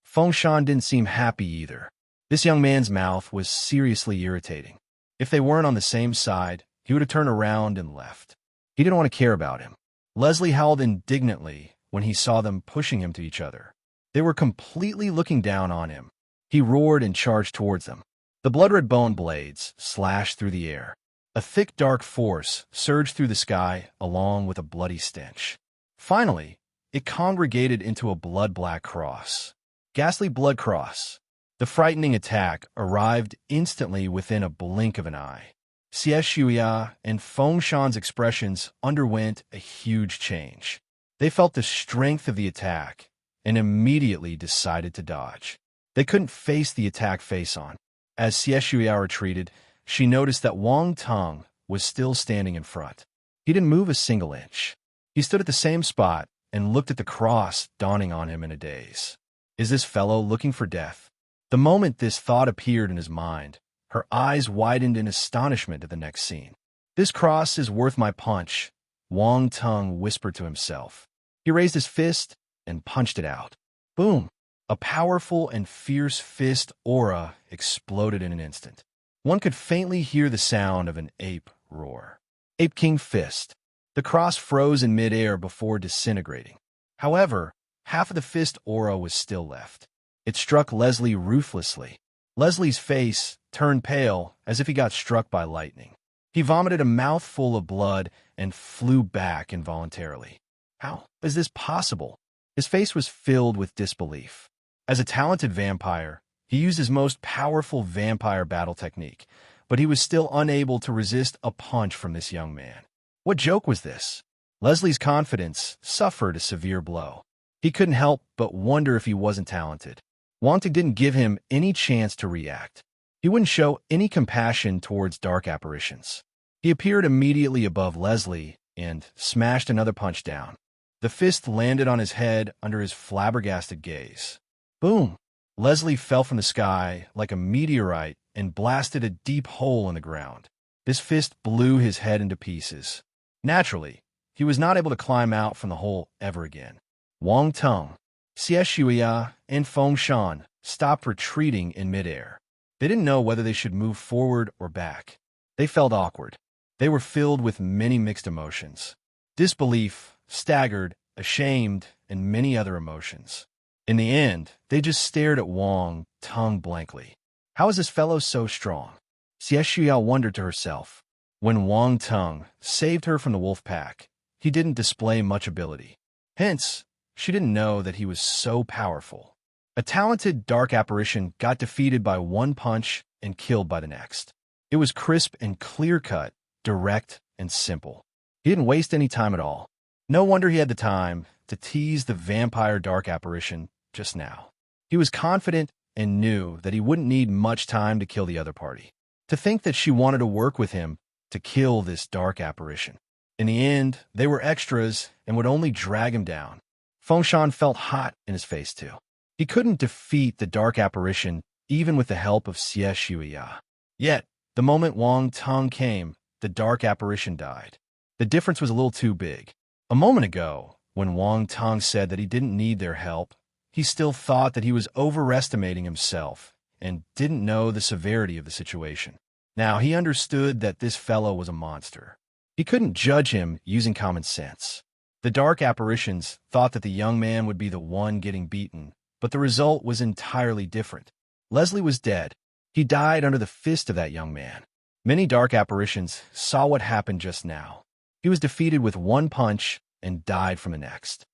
Fengshan didn't seem happy either. This young man's mouth was seriously irritating. If they weren't on the same side, he would have turned around and left. He didn't want to care about him. Leslie howled indignantly when he saw them pushing him to each other. They were completely looking down on him. He roared and charged towards them. The blood-red bone blades slashed through the air. A thick, dark force surged through the sky along with a bloody stench. Finally, it congregated into a blood-black cross. Ghastly blood cross. The frightening attack arrived instantly within a blink of an eye. Shuya and Fengshan's expressions underwent a huge change. They felt the strength of the attack and immediately decided to dodge. They couldn't face the attack face-on. As Shuya retreated, she noticed that Wang Tung was still standing in front. He didn't move a single inch. He stood at the same spot and looked at the cross dawning on him in a daze. Is this fellow looking for death? The moment this thought appeared in his mind, her eyes widened in astonishment at the next scene. "This cross is worth my punch," Wang Tung whispered to himself. He raised his fist and punched it out. Boom! A powerful and fierce fist aura exploded in an instant. One could faintly hear the sound of an ape roar. Ape King Fist. The cross froze in midair before disintegrating. However, half of the fist aura was still left. It struck Leslie ruthlessly. Leslie's face turned pale as if he got struck by lightning. He vomited a mouthful of blood and flew back involuntarily. How is this possible? His face was filled with disbelief. As a talented vampire, he used his most powerful vampire battle technique, but he was still unable to resist a punch from this young man. What joke was this? Leslie's confidence suffered a severe blow. He couldn't help but wonder if he wasn't talented. Wang Tung didn't give him any chance to react. He wouldn't show any compassion towards dark apparitions. He appeared immediately above Leslie and smashed another punch down. The fist landed on his head under his flabbergasted gaze. Boom! Leslie fell from the sky like a meteorite and blasted a deep hole in the ground. This fist blew his head into pieces. Naturally, he was not able to climb out from the hole ever again. Wang Tung, Shuya, and Fengshan stopped retreating in midair. They didn't know whether they should move forward or back. They felt awkward. They were filled with many mixed emotions. Disbelief, staggered, ashamed, and many other emotions. In the end, they just stared at Wang Tung blankly. How is this fellow so strong? Shuya wondered to herself. When Wang Tung saved her from the wolf pack, he didn't display much ability. Hence, she didn't know that he was so powerful. A talented dark apparition got defeated by one punch and killed by the next. It was crisp and clear-cut, direct and simple. He didn't waste any time at all. No wonder he had the time to tease the vampire dark apparition just now. He was confident and knew that he wouldn't need much time to kill the other party. To think that she wanted to work with him to kill this dark apparition. In the end, they were extras and would only drag him down. Fengshan felt hot in his face too. He couldn't defeat the dark apparition even with the help of Shuya. Yet, the moment Wang Tung came, the dark apparition died. The difference was a little too big. A moment ago, when Wang Tung said that he didn't need their help, he still thought that he was overestimating himself and didn't know the severity of the situation. Now he understood that this fellow was a monster. He couldn't judge him using common sense. The dark apparitions thought that the young man would be the one getting beaten, but the result was entirely different. Leslie was dead. He died under the fist of that young man. Many dark apparitions saw what happened just now. He was defeated with one punch and died from the next.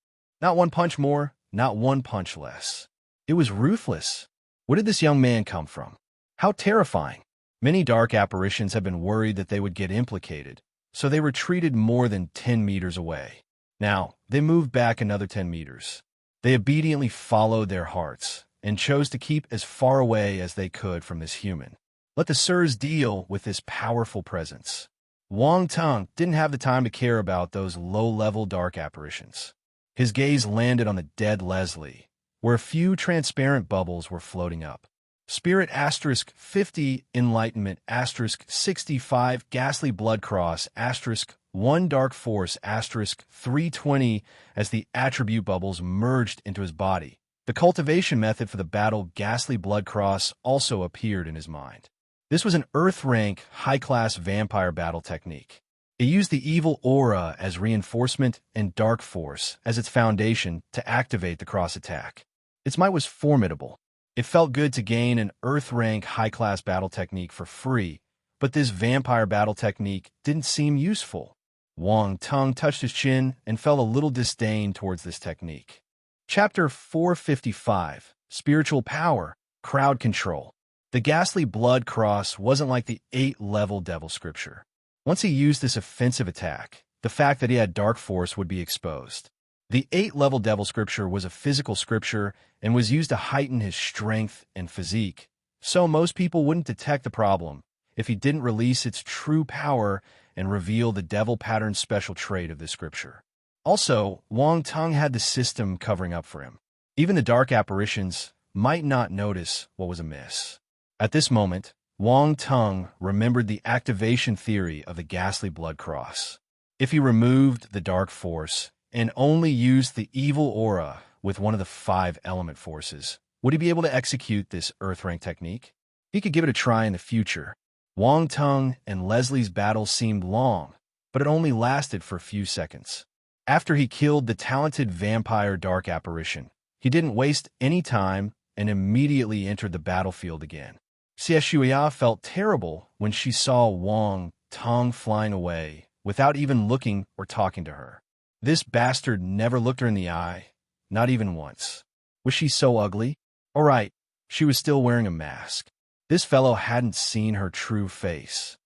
Not one punch more, not one punch less. It was ruthless. Where did this young man come from? How terrifying. Many dark apparitions have been worried that they would get implicated, so they retreated more than 10 meters away. Now, they moved back another 10 meters. They obediently followed their hearts and chose to keep as far away as they could from this human. Let the sirs deal with this powerful presence. Wang Teng didn't have the time to care about those low-level dark apparitions. His gaze landed on the dead Leslie, where a few transparent bubbles were floating up. Spirit * 50, Enlightenment * 65, Ghastly Blood Cross * 1, Dark Force * 320. As the attribute bubbles merged into his body, the cultivation method for the battle Ghastly Blood Cross also appeared in his mind. This was an Earth-rank, high-class vampire battle technique. It used the evil aura as reinforcement and dark force as its foundation to activate the cross attack. Its might was formidable. It felt good to gain an Earth-rank, high-class battle technique for free, but this vampire battle technique didn't seem useful. Wang Teng touched his chin and felt a little disdain towards this technique. Chapter 455, Spiritual Power, Crowd Control. The Ghastly Blood Cross wasn't like the 8-level Devil Scripture. Once he used this offensive attack, the fact that he had Dark Force would be exposed. The 8-level Devil Scripture was a physical scripture and was used to heighten his strength and physique, so most people wouldn't detect the problem if he didn't release its true power and reveal the Devil Pattern special trait of this scripture. Also, Wang Teng had the system covering up for him. Even the dark apparitions might not notice what was amiss. At this moment, Wang Teng remembered the activation theory of the Ghastly Blood Cross. If he removed the Dark Force and only used the evil aura with one of the 5 element forces, would he be able to execute this Earth-rank technique? He could give it a try in the future. Wang Teng and Leslie's battle seemed long, but it only lasted for a few seconds. After he killed the talented vampire dark apparition, he didn't waste any time and immediately entered the battlefield again. Xie Shuya felt terrible when she saw Wang Teng flying away without even looking or talking to her. This bastard never looked her in the eye, not even once. Was she so ugly? All right, she was still wearing a mask. This fellow hadn't seen her true face.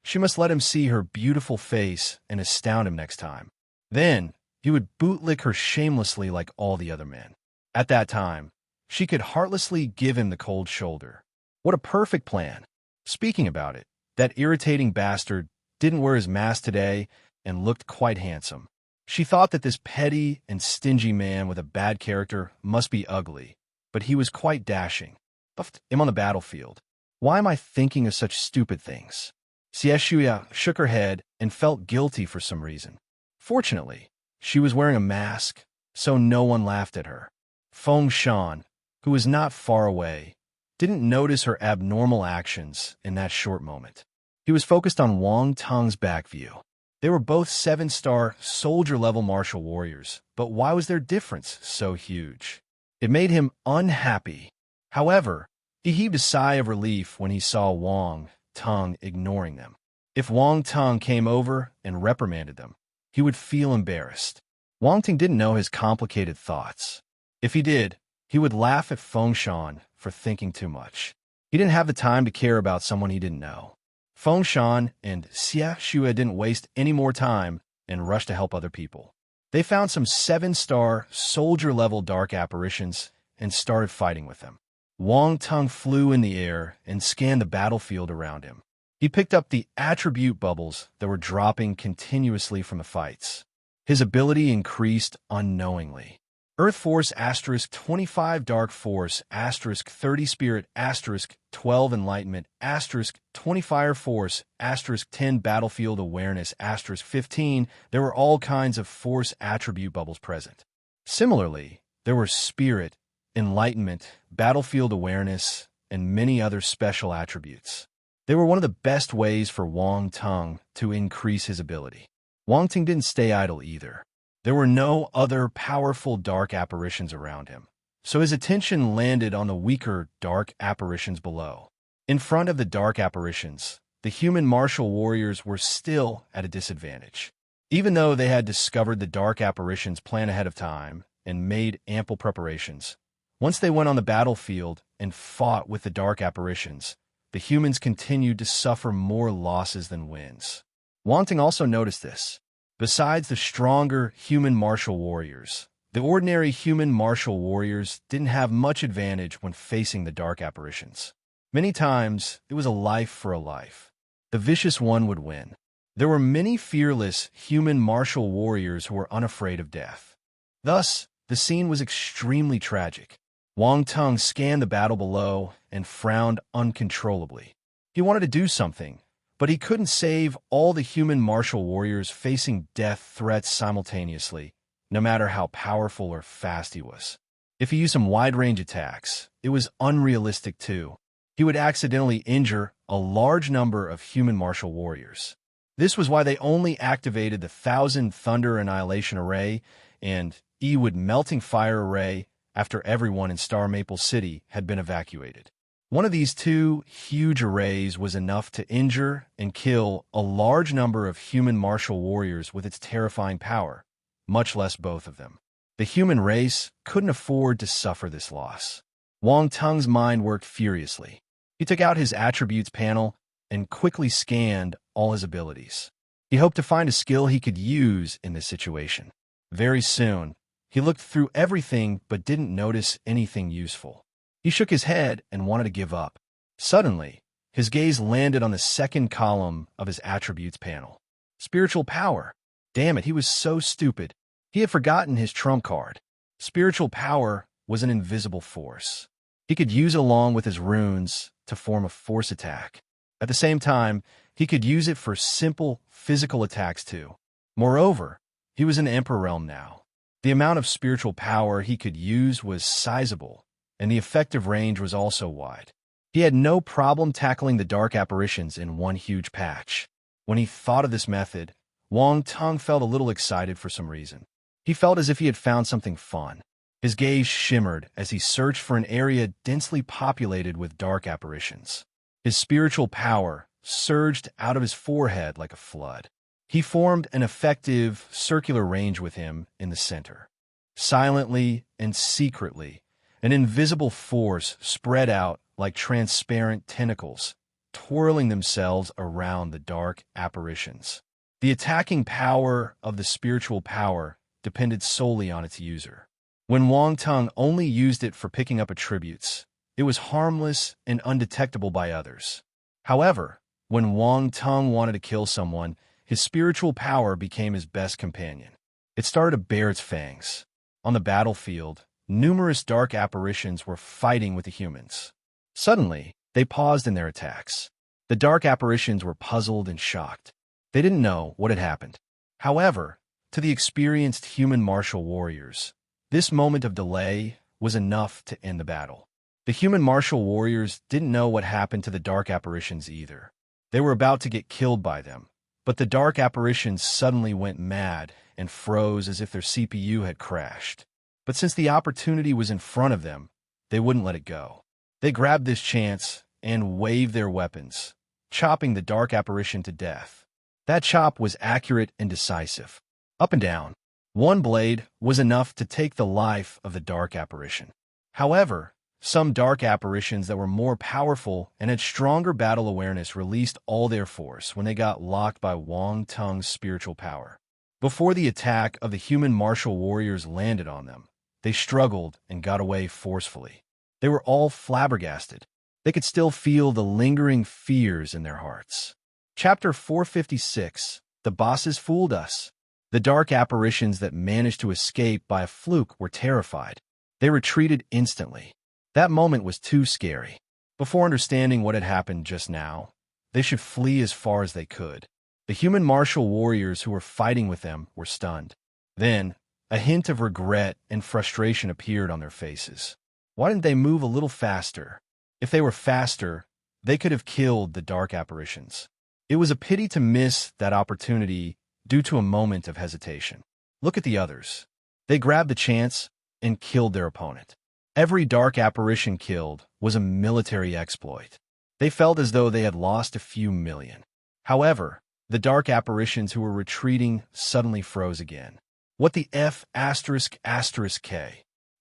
She must let him see her beautiful face and astound him next time. Then, he would bootlick her shamelessly like all the other men. At that time, she could heartlessly give him the cold shoulder. What a perfect plan. Speaking about it, that irritating bastard didn't wear his mask today and looked quite handsome. She thought that this petty and stingy man with a bad character must be ugly, but he was quite dashing. Buffed him on the battlefield. Why am I thinking of such stupid things? Xie Shuya shook her head and felt guilty for some reason. Fortunately, she was wearing a mask, so no one laughed at her. Feng Shan, who was not far away, didn't notice her abnormal actions in that short moment. He was focused on Wang Teng's back view. They were both 7-star soldier-level martial warriors, but why was their difference so huge? It made him unhappy. However, he heaved a sigh of relief when he saw Wang Teng ignoring them. If Wang Teng came over and reprimanded them, he would feel embarrassed. Wang Teng didn't know his complicated thoughts. If he did, he would laugh at Feng Shan for thinking too much. He didn't have the time to care about someone he didn't know. Feng Shan and Xie Shuya didn't waste any more time and rushed to help other people. They found some 7-star soldier-level dark apparitions and started fighting with them. Wang Teng flew in the air and scanned the battlefield around him. He picked up the attribute bubbles that were dropping continuously from the fights. His ability increased unknowingly. Earth Force * 25 Dark Force * 30 Spirit * 12 Enlightenment * 20 Fire Force * 10 Battlefield Awareness * 15. There were all kinds of force attribute bubbles present. Similarly, there were Spirit, Enlightenment, Battlefield Awareness, and many other special attributes. They were one of the best ways for Wang Teng to increase his ability. Wang Teng didn't stay idle either. There were no other powerful dark apparitions around him, so his attention landed on the weaker dark apparitions below. In front of the dark apparitions, the human martial warriors were still at a disadvantage. Even though they had discovered the dark apparitions' plan ahead of time and made ample preparations, once they went on the battlefield and fought with the dark apparitions, the humans continued to suffer more losses than wins. Wang Teng also noticed this. Besides the stronger human martial warriors, the ordinary human martial warriors didn't have much advantage when facing the dark apparitions. Many times, it was a life for a life. The vicious one would win. There were many fearless human martial warriors who were unafraid of death. Thus, the scene was extremely tragic. Wang Tung scanned the battle below and frowned uncontrollably. He wanted to do something, but he couldn't save all the human martial warriors facing death threats simultaneously, no matter how powerful or fast he was. If he used some wide-range attacks, it was unrealistic too. He would accidentally injure a large number of human martial warriors. This was why they only activated the 1,000 Thunder Annihilation Array and E-Wood Melting Fire Array after everyone in Star Maple City had been evacuated. One of these two huge arrays was enough to injure and kill a large number of human martial warriors with its terrifying power, much less both of them. The human race couldn't afford to suffer this loss. Wang Tung's mind worked furiously. He took out his attributes panel and quickly scanned all his abilities. He hoped to find a skill he could use in this situation. Very soon, he looked through everything but didn't notice anything useful. He shook his head and wanted to give up. Suddenly, his gaze landed on the second column of his attributes panel. Spiritual power. Damn it, he was so stupid. He had forgotten his trump card. Spiritual power was an invisible force. He could use it along with his runes to form a force attack. At the same time, he could use it for simple physical attacks too. Moreover, he was in Emperor Realm now. The amount of spiritual power he could use was sizable, and the effective range was also wide. He had no problem tackling the dark apparitions in one huge patch. When he thought of this method, Wang Tung felt a little excited for some reason. He felt as if he had found something fun. His gaze shimmered as he searched for an area densely populated with dark apparitions. His spiritual power surged out of his forehead like a flood. He formed an effective circular range with him in the center. Silently and secretly, an invisible force spread out like transparent tentacles, twirling themselves around the dark apparitions. The attacking power of the spiritual power depended solely on its user. When Wang Tung only used it for picking up attributes, it was harmless and undetectable by others. However, when Wang Tung wanted to kill someone, his spiritual power became his best companion. It started to bare its fangs. On the battlefield, numerous dark apparitions were fighting with the humans. Suddenly, they paused in their attacks. The dark apparitions were puzzled and shocked. They didn't know what had happened. However, to the experienced human martial warriors, this moment of delay was enough to end the battle. The human martial warriors didn't know what happened to the dark apparitions either. They were about to get killed by them, but the dark apparitions suddenly went mad and froze as if their CPU had crashed. But since the opportunity was in front of them, they wouldn't let it go. They grabbed this chance and waved their weapons, chopping the dark apparition to death. That chop was accurate and decisive. Up and down. One blade was enough to take the life of the dark apparition. However, some dark apparitions that were more powerful and had stronger battle awareness released all their force when they got locked by Wang Tung's spiritual power. Before the attack of the human martial warriors landed on them, they struggled and got away forcefully. They were all flabbergasted. They could still feel the lingering fears in their hearts. Chapter 456, The Bosses Fooled Us. The dark apparitions that managed to escape by a fluke were terrified. They retreated instantly. That moment was too scary. Before understanding what had happened just now, they should flee as far as they could. The human martial warriors who were fighting with them were stunned. Then, a hint of regret and frustration appeared on their faces. Why didn't they move a little faster? If they were faster, they could have killed the dark apparitions. It was a pity to miss that opportunity due to a moment of hesitation. Look at the others. They grabbed the chance and killed their opponent. Every dark apparition killed was a military exploit. They felt as though they had lost a few million. However, the dark apparitions who were retreating suddenly froze again. What the F***K?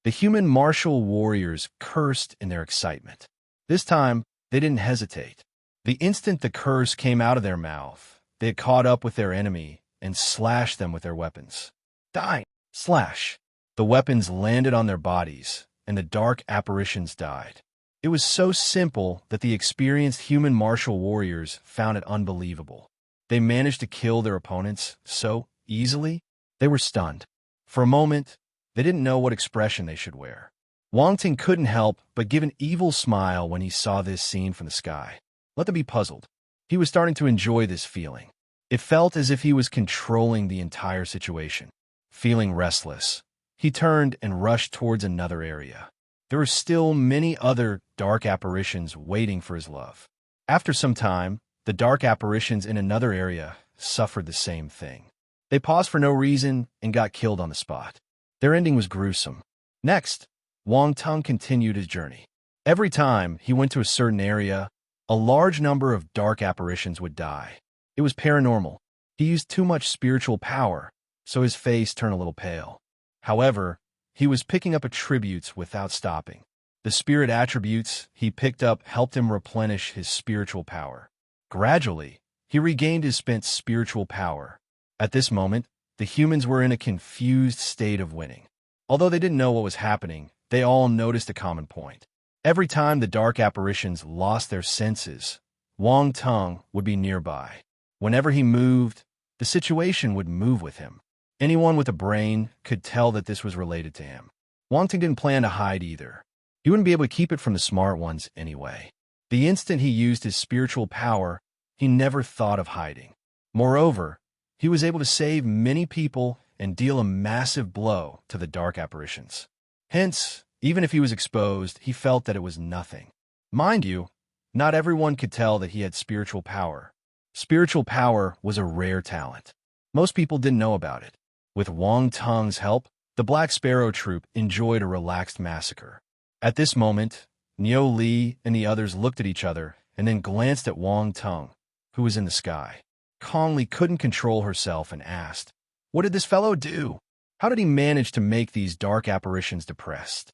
The human martial warriors cursed in their excitement. This time, they didn't hesitate. The instant the curse came out of their mouth, they had caught up with their enemy and slashed them with their weapons. Die! Slash! The weapons landed on their bodies, and the dark apparitions died. It was so simple that the experienced human martial warriors found it unbelievable. They managed to kill their opponents so easily. They were stunned. For a moment, they didn't know what expression they should wear. Wang Ting couldn't help but give an evil smile when he saw this scene from the sky. Let them be puzzled. He was starting to enjoy this feeling. It felt as if he was controlling the entire situation. Feeling restless, he turned and rushed towards another area. There were still many other dark apparitions waiting for his love. After some time, the dark apparitions in another area suffered the same thing. They paused for no reason and got killed on the spot. Their ending was gruesome. Next, Wang Tung continued his journey. Every time he went to a certain area, a large number of dark apparitions would die. It was paranormal. He used too much spiritual power, so his face turned a little pale. However, he was picking up attributes without stopping. The spirit attributes he picked up helped him replenish his spiritual power. Gradually, he regained his spent spiritual power. At this moment, the humans were in a confused state of winning. Although they didn't know what was happening, they all noticed a common point. Every time the dark apparitions lost their senses, Wang Tung would be nearby. Whenever he moved, the situation would move with him. Anyone with a brain could tell that this was related to him. Wang Tung didn't plan to hide either. He wouldn't be able to keep it from the smart ones anyway. The instant he used his spiritual power, he never thought of hiding. Moreover, he was able to save many people and deal a massive blow to the dark apparitions. Hence, even if he was exposed, he felt that it was nothing. Mind you, not everyone could tell that he had spiritual power. Spiritual power was a rare talent. Most people didn't know about it. With Wang Tung's help, the Black Sparrow Troop enjoyed a relaxed massacre. At this moment, Niu Li and the others looked at each other and then glanced at Wang Tung, who was in the sky. Kong Li couldn't control herself and asked, "What did this fellow do? How did he manage to make these dark apparitions depressed?"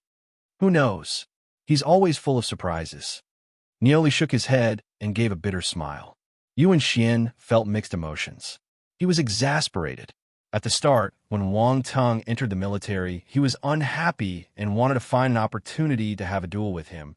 "Who knows? He's always full of surprises." Niu Li shook his head and gave a bitter smile. Yuan Xian felt mixed emotions. He was exasperated. At the start, when Wang Tung entered the military, he was unhappy and wanted to find an opportunity to have a duel with him,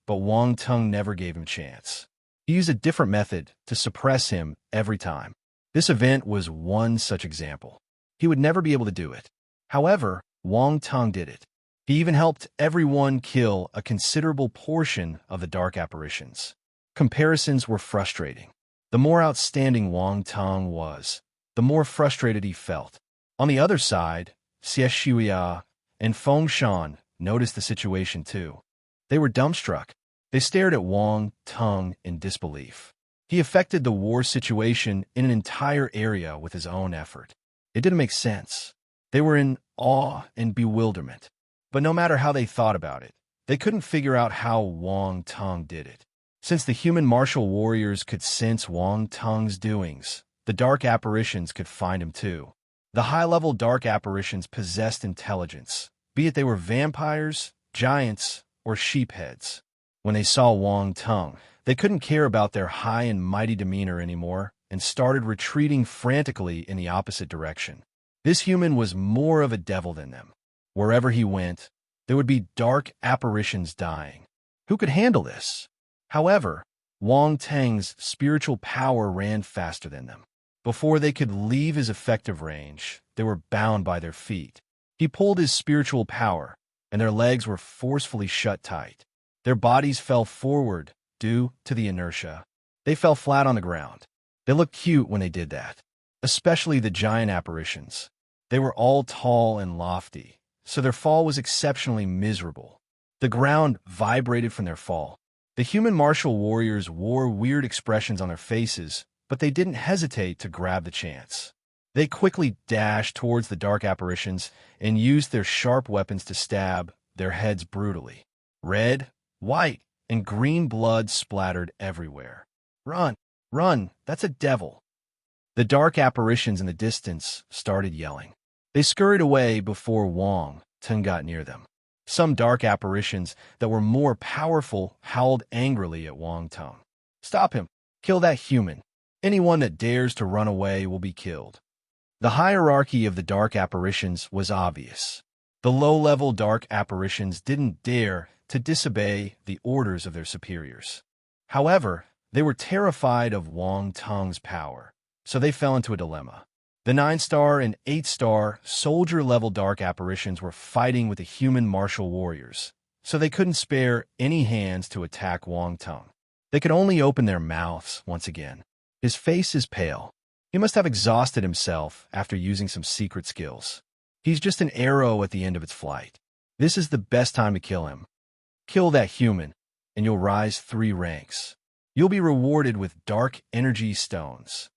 but Wang Tung never gave him a chance. He used a different method to suppress him every time. This event was one such example. He would never be able to do it. However, Wang Tung did it. He even helped everyone kill a considerable portion of the dark apparitions. Comparisons were frustrating. The more outstanding Wang Tung was, the more frustrated he felt. On the other side, Xie Shuya and Feng Shan noticed the situation too. They were dumbstruck. They stared at Wang Tung in disbelief. He affected the war situation in an entire area with his own effort. It didn't make sense. They were in awe and bewilderment. But no matter how they thought about it, they couldn't figure out how Wang Tung did it. Since the human martial warriors could sense Wang Tung's doings, the dark apparitions could find him too. The high-level dark apparitions possessed intelligence, be it they were vampires, giants, or sheepheads. When they saw Wang Tung, they couldn't care about their high and mighty demeanor anymore and started retreating frantically in the opposite direction. This human was more of a devil than them. Wherever he went, there would be dark apparitions dying. Who could handle this? However, Wang Tung's spiritual power ran faster than them. Before they could leave his effective range, they were bound by their feet. He pulled his spiritual power, and their legs were forcefully shut tight. Their bodies fell forward due to the inertia. They fell flat on the ground. They looked cute when they did that, especially the giant apparitions. They were all tall and lofty, so their fall was exceptionally miserable. The ground vibrated from their fall. The human martial warriors wore weird expressions on their faces, but they didn't hesitate to grab the chance. They quickly dashed towards the dark apparitions and used their sharp weapons to stab their heads brutally. Red, white, and green blood splattered everywhere. "Run! Run! That's a devil!" The dark apparitions in the distance started yelling. They scurried away before Wang Tung got near them. Some dark apparitions that were more powerful howled angrily at Wang Tung. "Stop him! Kill that human! Anyone that dares to run away will be killed." The hierarchy of the dark apparitions was obvious. The low-level dark apparitions didn't dare to disobey the orders of their superiors. However, they were terrified of Wang Tung's power, so they fell into a dilemma. The 9-star and 8-star soldier-level dark apparitions were fighting with the human martial warriors, so they couldn't spare any hands to attack Wang Tung. They could only open their mouths once again. His face is pale. He must have exhausted himself after using some secret skills. He's just an arrow at the end of its flight. This is the best time to kill him. Kill that human, and you'll rise 3 ranks. You'll be rewarded with dark energy stones.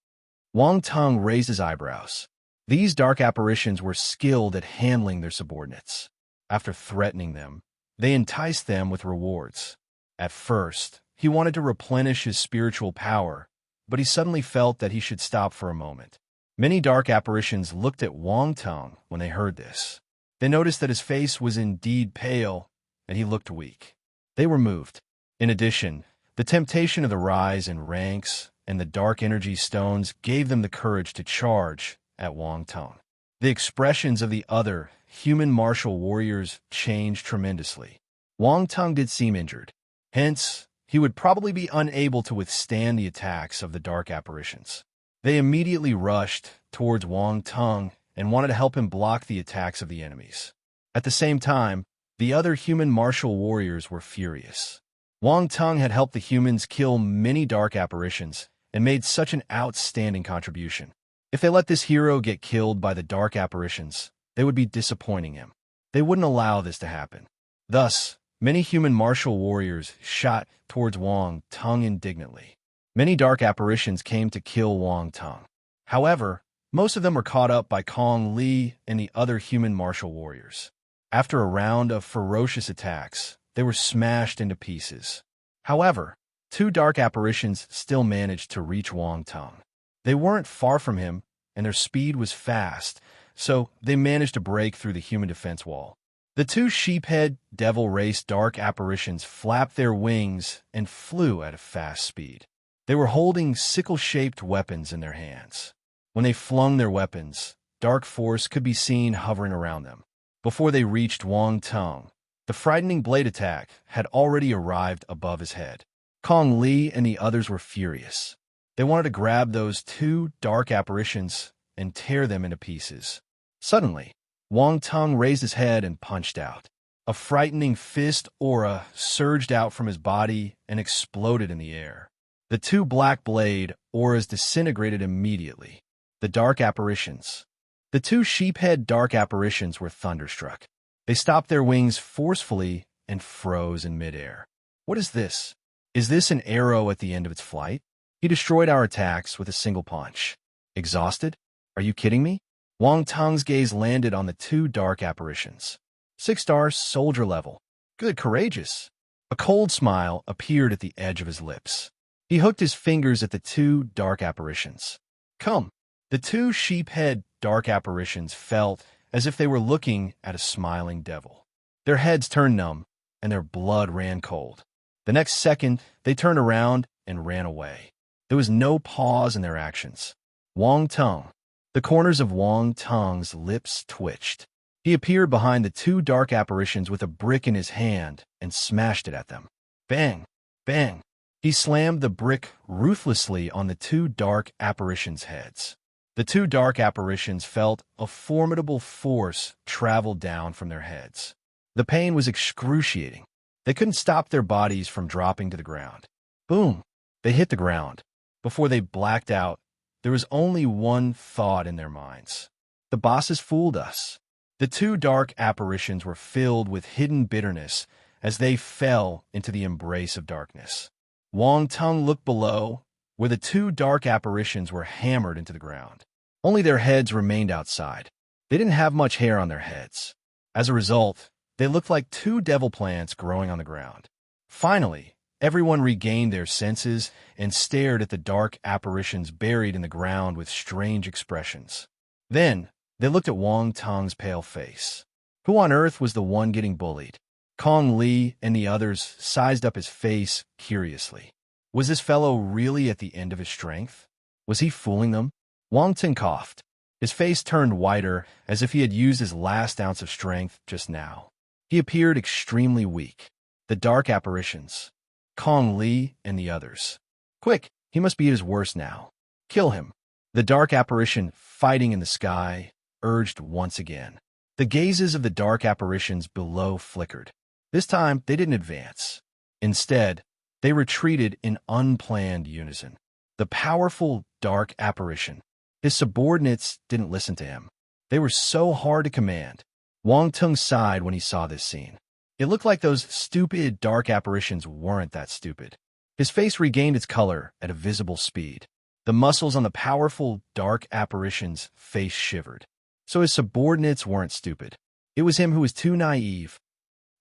Wang Tung raised his eyebrows. These dark apparitions were skilled at handling their subordinates. After threatening them, they enticed them with rewards. At first, he wanted to replenish his spiritual power, but he suddenly felt that he should stop for a moment. Many dark apparitions looked at Wang Tung when they heard this. They noticed that his face was indeed pale, and he looked weak. They were moved. In addition, the temptation of the rise in ranks and the dark energy stones gave them the courage to charge at Wang Tung. The expressions of the other human martial warriors changed tremendously. Wang Tung did seem injured. Hence, he would probably be unable to withstand the attacks of the dark apparitions. They immediately rushed towards Wang Tung and wanted to help him block the attacks of the enemies. At the same time, the other human martial warriors were furious. Wang Tung had helped the humans kill many dark apparitions and made such an outstanding contribution. If they let this hero get killed by the dark apparitions, they would be disappointing him. They wouldn't allow this to happen. Thus, many human martial warriors shot towards Wang Tung indignantly. Many dark apparitions came to kill Wang Tung. However, most of them were caught up by Kong Li and the other human martial warriors. After a round of ferocious attacks, they were smashed into pieces. However, 2 dark apparitions still managed to reach Wang Tung. They weren't far from him, and their speed was fast, so they managed to break through the human defense wall. The 2 sheephead devil race dark apparitions flapped their wings and flew at a fast speed. They were holding sickle-shaped weapons in their hands. When they flung their weapons, dark force could be seen hovering around them. Before they reached Wang Tung, the frightening blade attack had already arrived above his head. Kong Li and the others were furious. They wanted to grab those 2 dark apparitions and tear them into pieces. Suddenly, Wang Tung raised his head and punched out. A frightening fist aura surged out from his body and exploded in the air. The 2 black blade auras disintegrated immediately. The dark apparitions. The 2 sheephead dark apparitions were thunderstruck. They stopped their wings forcefully and froze in midair. What is this? Is this an arrow at the end of its flight? He destroyed our attacks with a single punch. Exhausted? Are you kidding me? Wang Tung's gaze landed on the 2 dark apparitions. 6-star soldier level. Good, courageous. A cold smile appeared at the edge of his lips. He hooked his fingers at the 2 dark apparitions. Come. The 2 sheephead dark apparitions felt as if they were looking at a smiling devil. Their heads turned numb, and their blood ran cold. The next second, they turned around and ran away. There was no pause in their actions. Wang Tung. The corners of Wang Tung's lips twitched. He appeared behind the 2 dark apparitions with a brick in his hand and smashed it at them. Bang! Bang! He slammed the brick ruthlessly on the 2 dark apparitions' heads. The 2 dark apparitions felt a formidable force travel down from their heads. The pain was excruciating. They couldn't stop their bodies from dropping to the ground. Boom! They hit the ground. Before they blacked out, there was only one thought in their minds. The bosses fooled us. The 2 dark apparitions were filled with hidden bitterness as they fell into the embrace of darkness. Wang Tung looked below, where the 2 dark apparitions were hammered into the ground. Only their heads remained outside. They didn't have much hair on their heads. As a result, they looked like 2 devil plants growing on the ground. Finally, everyone regained their senses and stared at the dark apparitions buried in the ground with strange expressions. Then, they looked at Wang Tung's pale face. Who on earth was the one getting bullied? Kong Li and the others sized up his face curiously. Was this fellow really at the end of his strength? Was he fooling them? Wang Tung coughed. His face turned whiter as if he had used his last ounce of strength just now. He appeared extremely weak. The dark apparitions. Kong Li and the others. Quick, he must be at his worst now. Kill him. The dark apparition, fighting in the sky, urged once again. The gazes of the dark apparitions below flickered. This time, they didn't advance. Instead, they retreated in unplanned unison. The powerful dark apparition. His subordinates didn't listen to him. They were so hard to command. Wang Tung sighed when he saw this scene. It looked like those stupid dark apparitions weren't that stupid. His face regained its color at a visible speed. The muscles on the powerful dark apparition's face shivered. So his subordinates weren't stupid. It was him who was too naive.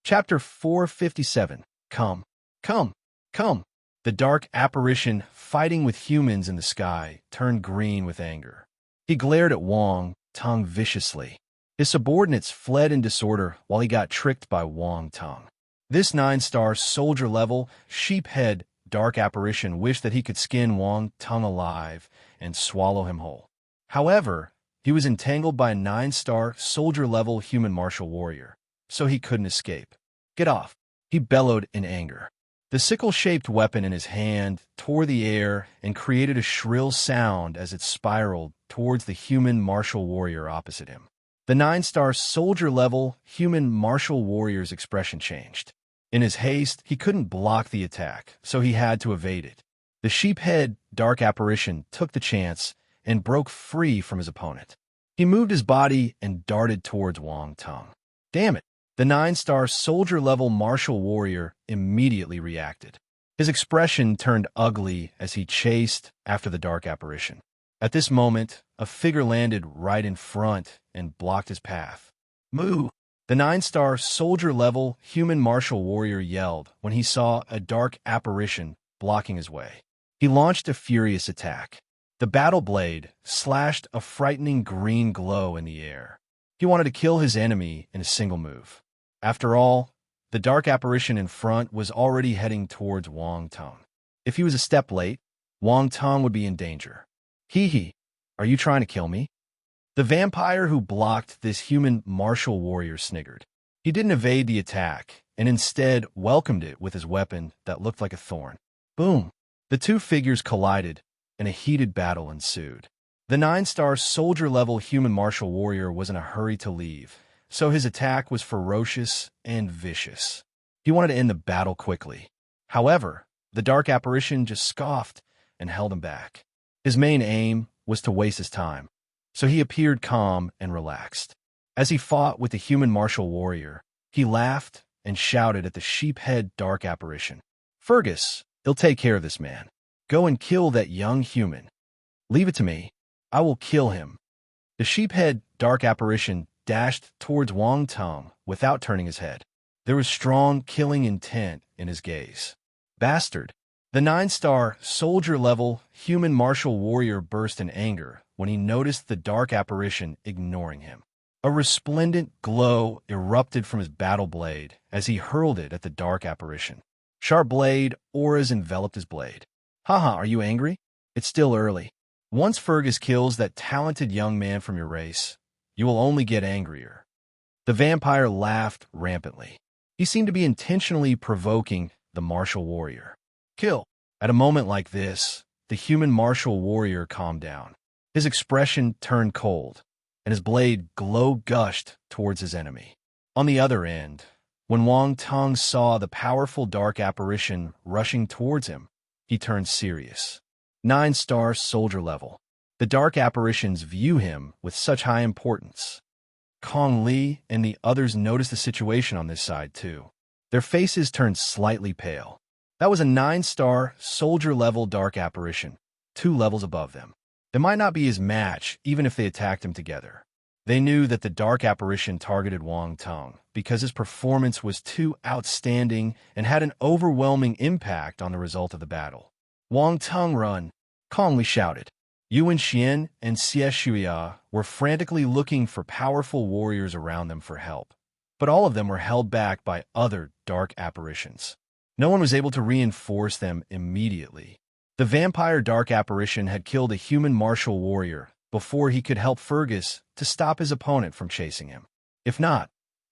Chapter 457. Come. The dark apparition, fighting with humans in the sky, turned green with anger. He glared at Wang Tung viciously. His subordinates fled in disorder while he got tricked by Wang Tung. This 9-star soldier-level, sheep-head dark apparition wished that he could skin Wang Tung alive and swallow him whole. However, he was entangled by a 9-star soldier-level human martial warrior, so he couldn't escape. Get off, he bellowed in anger. The sickle-shaped weapon in his hand tore the air and created a shrill sound as it spiraled towards the human martial warrior opposite him. The 9-star soldier-level human martial warrior's expression changed. In his haste, he couldn't block the attack, so he had to evade it. The sheep-head dark apparition took the chance and broke free from his opponent. He moved his body and darted towards Wang Tung. Damn it! The 9-star soldier-level martial warrior immediately reacted. His expression turned ugly as he chased after the dark apparition. At this moment, a figure landed right in front and blocked his path. Moo! The 9-star soldier-level human martial warrior yelled when he saw a dark apparition blocking his way. He launched a furious attack. The battle blade slashed a frightening green glow in the air. He wanted to kill his enemy in a single move. After all, the dark apparition in front was already heading towards Wang Tung. If he was a step late, Wang Tung would be in danger. Hee, are you trying to kill me? The vampire who blocked this human martial warrior sniggered. He didn't evade the attack, and instead welcomed it with his weapon that looked like a thorn. Boom! The two figures collided, and a heated battle ensued. The 9-star soldier-level human martial warrior was in a hurry to leave, so his attack was ferocious and vicious. He wanted to end the battle quickly. However, the dark apparition just scoffed and held him back. His main aim was to waste his time, so he appeared calm and relaxed. As he fought with the human martial warrior, he laughed and shouted at the sheep-head dark apparition. Fergus, he'll take care of this man. Go and kill that young human. Leave it to me. I will kill him. The sheep-head dark apparition dashed towards Wang Tung without turning his head. There was strong killing intent in his gaze. Bastard! The 9-star soldier-level human martial warrior burst in anger when he noticed the dark apparition ignoring him. A resplendent glow erupted from his battle blade as he hurled it at the dark apparition. Sharp blade auras enveloped his blade. Haha, are you angry? It's still early. Once Fergus kills that talented young man from your race, you will only get angrier. The vampire laughed rampantly. He seemed to be intentionally provoking the martial warrior. Kill. At a moment like this, the human martial warrior calmed down. His expression turned cold, and his blade gushed towards his enemy. On the other end, when Wang Tung saw the powerful dark apparition rushing towards him, he turned serious. 9-star soldier level. The dark apparitions view him with such high importance. Kong Li and the others noticed the situation on this side too. Their faces turned slightly pale. That was a 9-star soldier-level dark apparition, 2 levels above them. They might not be his match even if they attacked him together. They knew that the dark apparition targeted Wang Tung because his performance was too outstanding and had an overwhelming impact on the result of the battle. Wang Tung run, Kong Li shouted. Yuan Xian and Xie Shuya were frantically looking for powerful warriors around them for help, but all of them were held back by other dark apparitions. No one was able to reinforce them immediately. The vampire dark apparition had killed a human martial warrior before he could help Fergus to stop his opponent from chasing him. If not,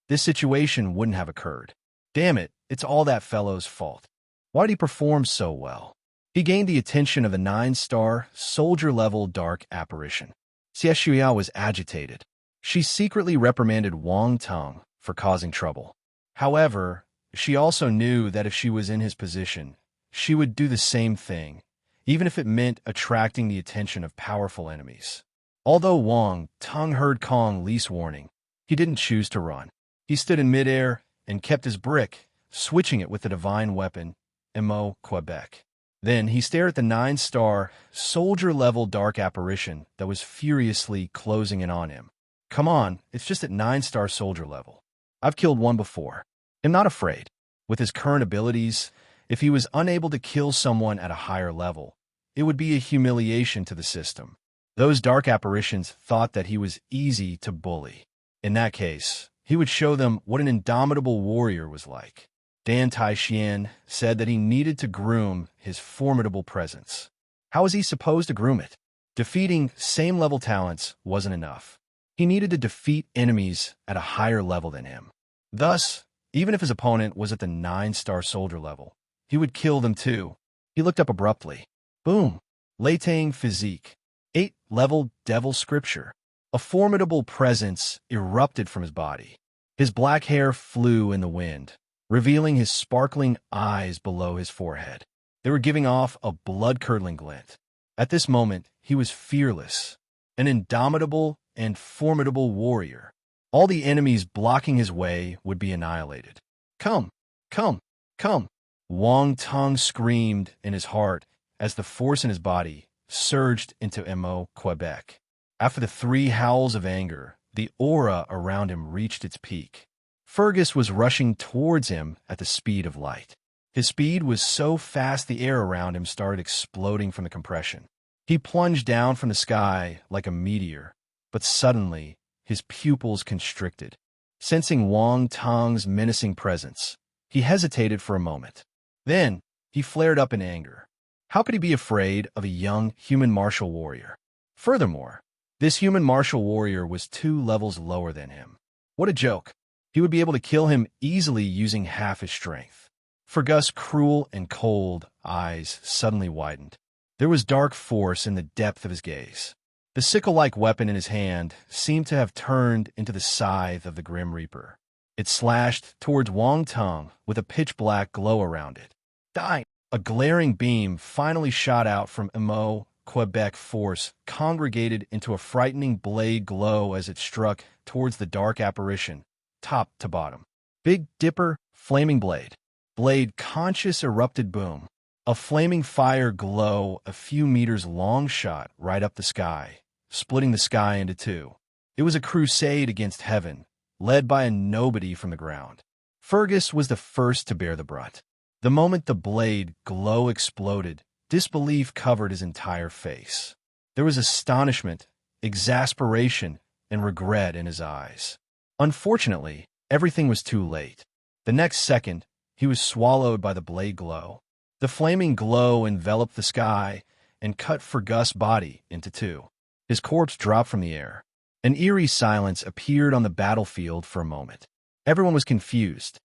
this situation wouldn't have occurred. Damn it, It's all that fellow's fault. Why did he perform so well? He gained the attention of a 9-star, soldier-level dark apparition. Xie Shuya was agitated. She secretly reprimanded Wang Teng for causing trouble. However, she also knew that if she was in his position, she would do the same thing, even if it meant attracting the attention of powerful enemies. Although Wang Teng heard Kong Li's warning, he didn't choose to run. He stood in midair and kept his brick, switching it with the divine weapon, Mo Quebec. Then he stared at the 9-star, soldier-level dark apparition that was furiously closing in on him. Come on, it's just at 9-star soldier level. I've killed one before. I'm not afraid. With his current abilities, if he was unable to kill someone at a higher level, it would be a humiliation to the system. Those dark apparitions thought that he was easy to bully. In that case, he would show them what an indomitable warrior was like. Dan Taixian said that he needed to groom his formidable presence. How was he supposed to groom it? Defeating same-level talents wasn't enough. He needed to defeat enemies at a higher level than him. Thus, even if his opponent was at the 9-star soldier level, he would kill them too. He looked up abruptly. Boom! Latang physique. 8-level devil scripture. A formidable presence erupted from his body. His black hair flew in the wind, revealing his sparkling eyes below his forehead. They were giving off a blood-curdling glint. At this moment, he was fearless, an indomitable and formidable warrior. All the enemies blocking his way would be annihilated. Come, come, come! Wang Teng screamed in his heart as the force in his body surged into Mo Quebec. After the 3 howls of anger, the aura around him reached its peak. Fergus was rushing towards him at the speed of light. His speed was so fast the air around him started exploding from the compression. He plunged down from the sky like a meteor, but suddenly his pupils constricted. Sensing Wang Teng's menacing presence, he hesitated for a moment. Then he flared up in anger. How could he be afraid of a young human martial warrior? Furthermore, this human martial warrior was 2 levels lower than him. What a joke! He would be able to kill him easily using half his strength. Fergus' cruel and cold eyes suddenly widened. There was dark force in the depth of his gaze. The sickle-like weapon in his hand seemed to have turned into the scythe of the Grim Reaper. It slashed towards Wang Teng with a pitch-black glow around it. Die! A glaring beam finally shot out from Mo Quebec force, congregated into a frightening blade glow as it struck towards the dark apparition, top to bottom. Big Dipper, flaming blade. Blade conscious erupted boom. A flaming fire glow a few meters long shot right up the sky, splitting the sky into 2. It was a crusade against heaven, led by a nobody from the ground. Fergus was the first to bear the brunt. The moment the blade glow exploded, disbelief covered his entire face. There was astonishment, exasperation, and regret in his eyes. Unfortunately, everything was too late. The next second, he was swallowed by the blade glow. The flaming glow enveloped the sky and cut Fergus' body into 2. His corpse dropped from the air. An eerie silence appeared on the battlefield for a moment. Everyone was confused.